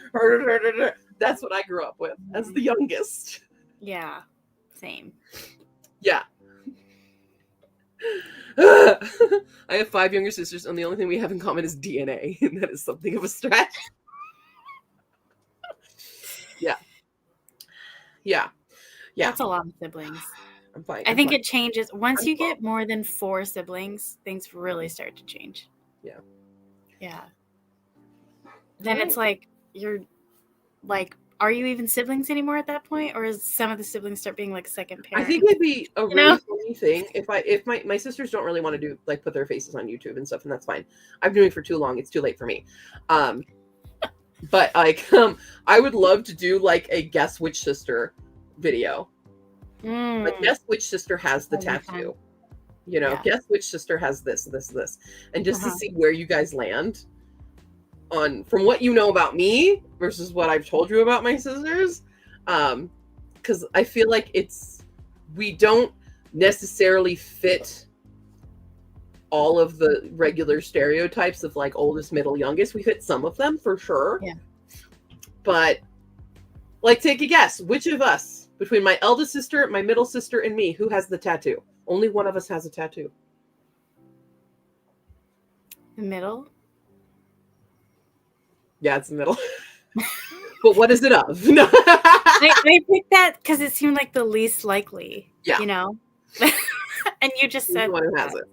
That's what I grew up with as the youngest. Yeah, same. Yeah. I have 5 younger sisters, and the only thing we have in common is DNA, and that is something of a stretch. Yeah. That's a lot of siblings. I'm fine. I think it changes once you get more than 4 siblings. Things really start to change. Yeah. Then it's like you're like are you even siblings anymore at that point, or is some of the siblings start being like second I parents? think it'd be a really know? funny thing if my sisters don't really want to do like put their faces on YouTube and stuff, and that's fine. I've been doing it for too long. It's too late for me. But like I would love to do like a guess which sister video. Like guess which sister has the That'd be fun. tattoo. You know, Yeah. guess which sister has this, and just to Uh-huh. see where you guys land on from what you know about me versus what I've told you about my sisters. Because I feel like we don't necessarily fit all of the regular stereotypes of like oldest, middle, youngest. We fit some of them for sure. Yeah. But like, take a guess. Which of us, between my eldest sister, my middle sister, and me, who has the tattoo? Only one of us has a tattoo. The middle. Yeah, it's the middle. But what is it of? No. I picked that because it seemed like the least likely. Yeah. You know. And you just He's said the one who has it.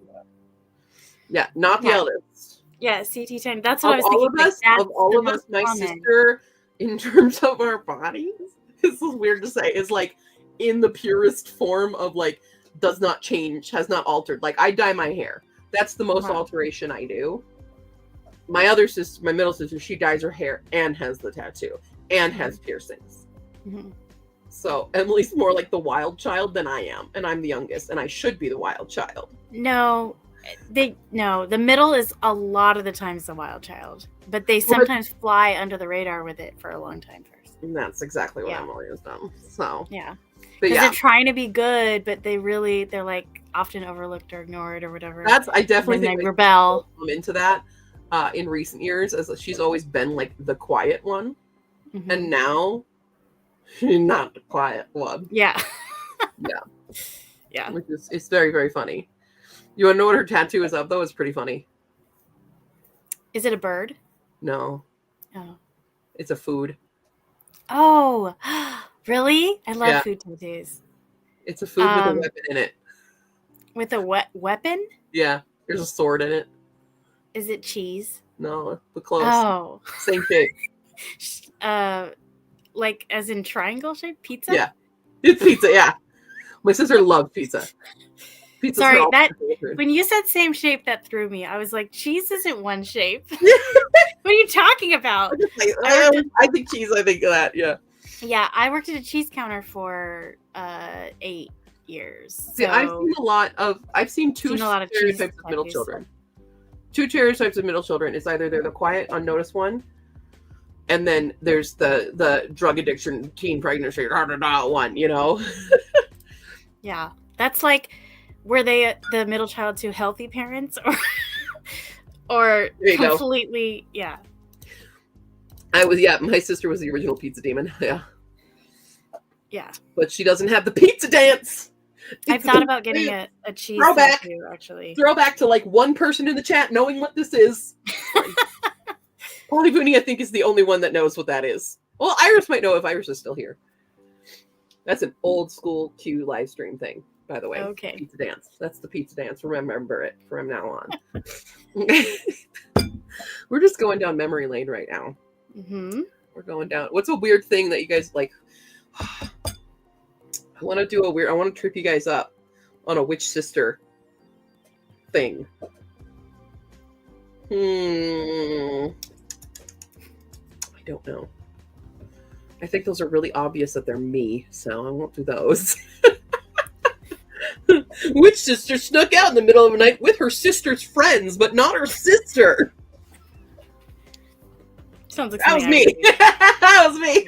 Yeah, not the Yeah. eldest. Yeah, CT10. That's what I Of was all thinking. of like, us, that's of all the of us, most my common. sister, in terms of our bodies, this is weird to say, is like in the purest form of like does not change, has not altered. Like I dye my hair. That's the most Wow. alteration I do. My other sister, my middle sister, she dyes her hair and has the tattoo and has piercings. Mhm. So Emily's more like the wild child than I am, and I'm the youngest, and I should be the wild child. No, the middle is a lot of the times the wild child, but they Well, but- sometimes fly under the radar with it for a long time first. And that's exactly what Yeah. Emily has done. So, Yeah, but because yeah, they're trying to be good, but they're like often overlooked or ignored or whatever. I definitely and then think they rebel. come into that in recent years, as she's always been like the quiet one, Mhm. and now she's not the quiet one, Yeah. Yeah. Yeah. which is it's very, very funny. You want to know what her tattoo is of though? It's pretty funny. Is it a bird? No, Oh. it's a food. Oh, really? I love Yeah. food tattoos. It's a food with a Um, weapon in it. With a weapon? Yeah, there's a sword in it. Is it cheese? No, but close. Oh. Same shape. Like as in triangle shape pizza? Yeah, it's pizza. Yeah, my sister loves pizza. Pizza's Sorry, her that- ultimate favorite. When you said same shape, that threw me. I was like, cheese isn't one shape. What are you talking about? I think cheese. I think of that. Yeah. Yeah, I worked at a cheese counter for 8 years. See, I've seen two Seen a lot of cheese stereotypes of middle tattoos. children. Two stereotypes of middle children is either they're the quiet, unnoticed one, and then there's the drug addiction, teen pregnancy, one. You know. Yeah, that's like, were they the middle child to healthy parents or There you go. completely? Yeah. My sister was the original pizza demon. Yeah. Yeah. But she doesn't have the pizza dance. I've thought about getting a cheese Throwback. tattoo, actually. Throwback to like one person in the chat knowing what this is. Polly Booney, I think, is the only one that knows what that is. Well, Iris might know if Iris is still here. That's an old school Q live stream thing, by the way. Okay. Pizza dance. That's the pizza dance. Remember it from now on. We're just going down memory lane right now. Mm-hmm. We're going down. What's a weird thing that you guys like? I want to trip you guys up on a witch sister thing. I don't know. I think those are really obvious that they're me, so I won't do those. Witch sister snuck out in the middle of the night with her sister's friends, but not her sister. Sounds like That was something I me. would do. That was me.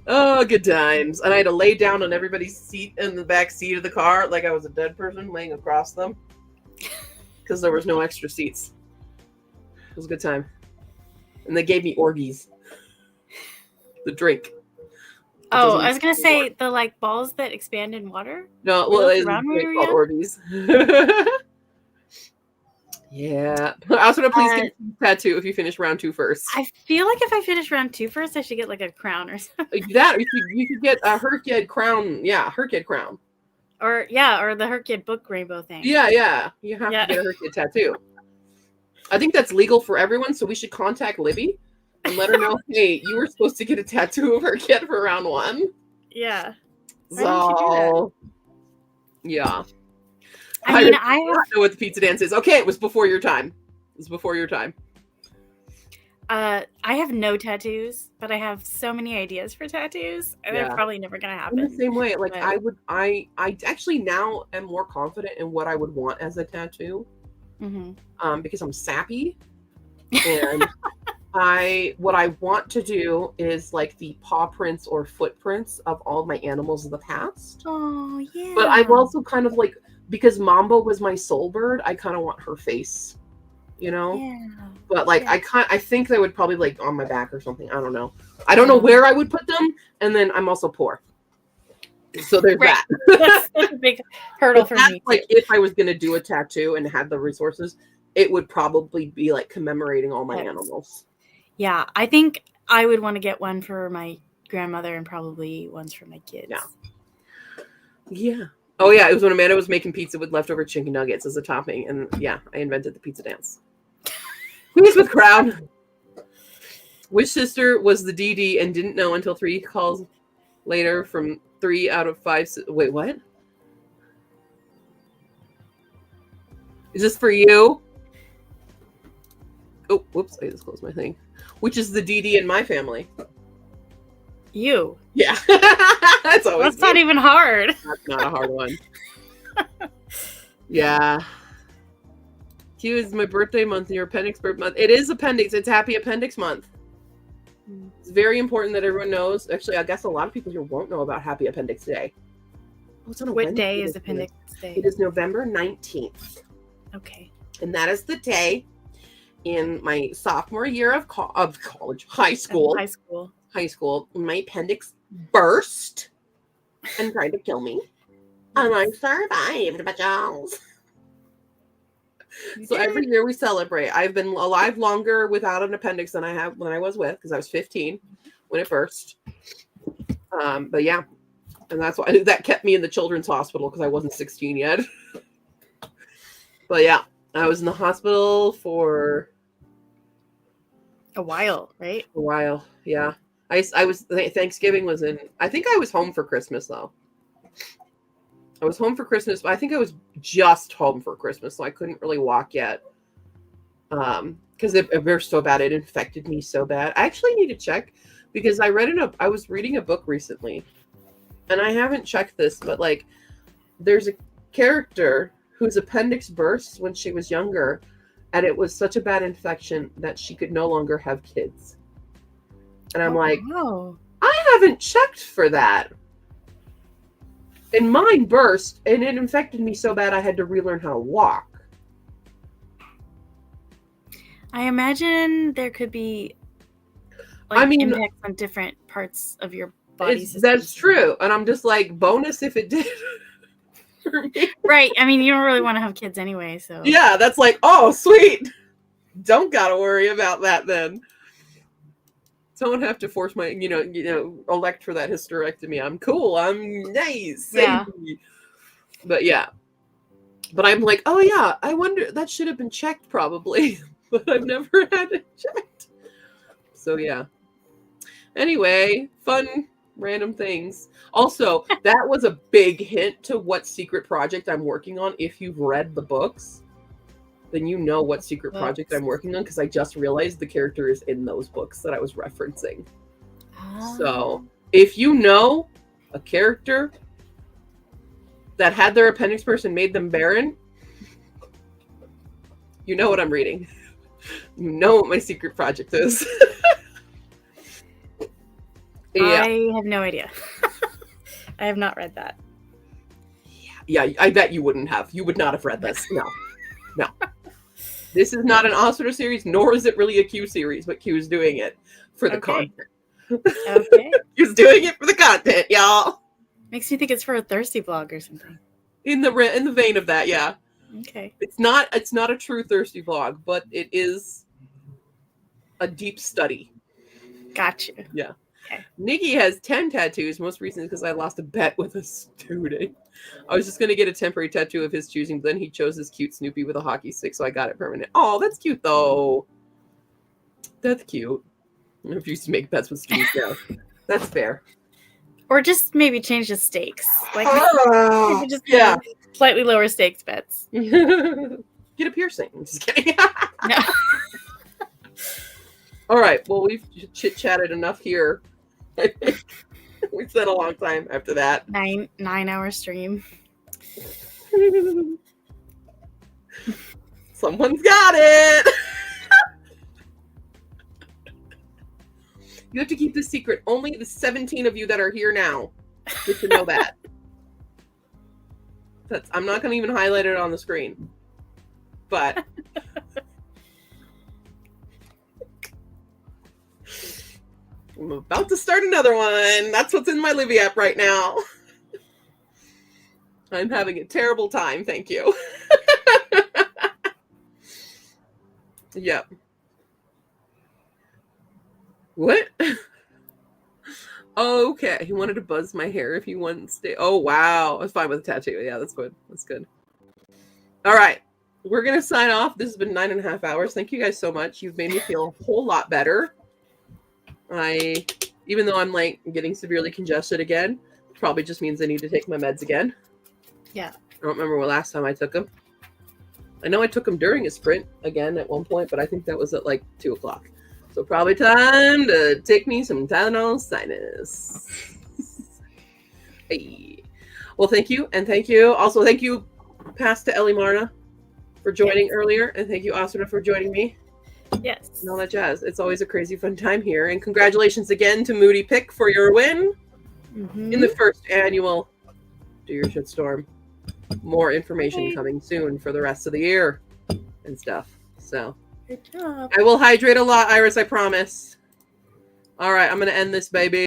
Oh, good times. And I had to lay down on everybody's seat in the back seat of the car like I was a dead person laying across them because there was no extra seats. It was a good time. And they gave me Orgies. The drink. Oh, I was gonna say the like balls that expand in water. No, well, Really? it's Round drink water, called Orgies. Yeah. I was going to please get a tattoo if you finish round 2 first. I feel like if I finish round 2 first, I should get like a crown or something. That, you could get a Herkid crown. Yeah, Herkid crown. Or the Herkid book rainbow thing. Yeah. You have Yeah. to get a Herkid tattoo. I think that's legal for everyone, so we should contact Libby and let her know, hey, you were supposed to get a tattoo of her kid for round 1. Yeah. Why didn't you do that? So, yeah. I mean, I I don't know what the pizza dance is. Okay, it was before your time. I have no tattoos, but I have so many ideas for tattoos, and Yeah. they're probably never gonna In the happen. same way, like But- I actually now am more confident in what I would want as a tattoo, because I'm sappy, and what I want to do is like the paw prints or footprints of all my animals of the past. Oh yeah. But I'm also kind of like, because Mambo was my soul bird, I kind of want her face, you know. Yeah. But like Yeah. I think they would probably like on my back or something. I don't know. I don't know where I would put them, and then I'm also poor, so there's Right. that. That's a big hurdle But for that's me. like Too. if I was gonna do a tattoo and had the resources, it would probably be like commemorating all my Yes. animals. Yeah, I think I would want to get one for my grandmother and probably ones for my kids. Yeah. Yeah. Oh yeah, it was when Amanda was making pizza with leftover chicken nuggets as a topping, and yeah, I invented the pizza dance. Please with crowd. Which sister was the DD and didn't know until 3 calls later from 3 out of 5? Wait, what? Is this for you? Oh, whoops! I just closed my thing. Which is the DD in my family? You. Yeah, that's always That's not me. even hard. That's not a hard one. Yeah. Q is my birthday month, your appendix birth month. It is appendix. It's happy appendix month. It's very important that everyone knows. Actually, I guess a lot of people here won't know about Happy Appendix Day. Oh, it's on a What Wednesday day is this Appendix year. Day? It is November 19th. Okay. And that is the day in my sophomore year of college, high school, High school. my appendix burst and tried to kill me. And I survived, bitches. So every year we celebrate. I've been alive longer without an appendix than I have when I was with, because I was 15 when it burst. But yeah, and that's why that kept me in the children's hospital, because I wasn't 16 yet. But yeah, I was in the hospital for A while, right? a while. Yeah, I was Thanksgiving was in. I think I was home for Christmas though. I was home for Christmas, but I think I was just home for Christmas, so I couldn't really walk yet. Because it burst so bad, it infected me so bad. I actually need to check, because I was reading a book recently, and I haven't checked this, but like, there's a character whose appendix burst when she was younger, and it was such a bad infection that she could no longer have kids. And I'm like, wow. I haven't checked for that. And mine burst, and it infected me so bad I had to relearn how to walk. I imagine there could be impacts on different parts of your body. That's true. And I'm just like, bonus if it did for me. Right. I mean, you don't really want to have kids anyway, so. Yeah, that's like, oh, sweet. Don't gotta worry about that then. Don't have to force my, elect for that hysterectomy. I'm cool. I'm nice. Yeah. But yeah. But I'm like, oh yeah, I wonder, that should have been checked probably. But I've never had it checked. So yeah. Anyway, fun random things. Also, that was a big hint to what secret project I'm working on. If you've read the books, then you know what secret project I'm working on, because I just realized the character is in those books that I was referencing. So if you know a character that had their appendix burst and made them barren, you know what I'm reading. You know what my secret project is. Yeah. I have no idea. I have not read that. Yeah, I bet you wouldn't have. You would not have read this. No. This is not an Ostrander series, nor is it really a Q series, but Q is doing it for the content. Okay. He's doing it for the content, y'all. Makes me think it's for a thirsty blog or something. In the vein of that, yeah. Okay. It's not a true thirsty vlog, but it is a deep study. Gotcha. Yeah. Okay. Nikki has 10 tattoos, most recently because I lost a bet with a student. I was just going to get a temporary tattoo of his choosing, but then he chose his cute Snoopy with a hockey stick, so I got it permanent. Oh, that's cute, though. That's cute. I refuse to make bets with Steve. Yeah, that's fair. Or just maybe change the stakes. Like maybe just Yeah. slightly lower stakes bets. Get a piercing. I'm just kidding. No. All right. Well, we've chit-chatted enough here. We spent a long time after that. 9-hour stream. Someone's got it. You have to keep this secret. Only the 17 of you that are here now get to know that. I'm not going to even highlight it on the screen. But I'm about to start another one. That's what's in my Livy app right now. I'm having a terrible time. Thank you. Yep. What? Okay. He wanted to buzz my hair if you want to stay. Oh, wow. I was fine with a tattoo. Yeah, that's good. That's good. All right. We're going to sign off. This has been 9.5 hours. Thank you guys so much. You've made me feel a whole lot better. Even though I'm like getting severely congested again, probably just means I need to take my meds again. Yeah. I don't remember what last time I took them. I know I took them during a sprint again at one point, but I think that was at like 2 o'clock. So probably time to take me some Tylenol sinus. Hey. Well, thank you. And thank you. Also, thank you, Pass to Ellie Marna, for joining earlier. And thank you, Asuna, for joining me. Yes. And all that jazz. It's always a crazy fun time here. And congratulations again to Moody Pick for your win in the first annual Do Your Shitstorm. More information coming soon for the rest of the year and stuff. So Good job. I will hydrate a lot, Iris, I promise. All right, I'm going to end this, baby.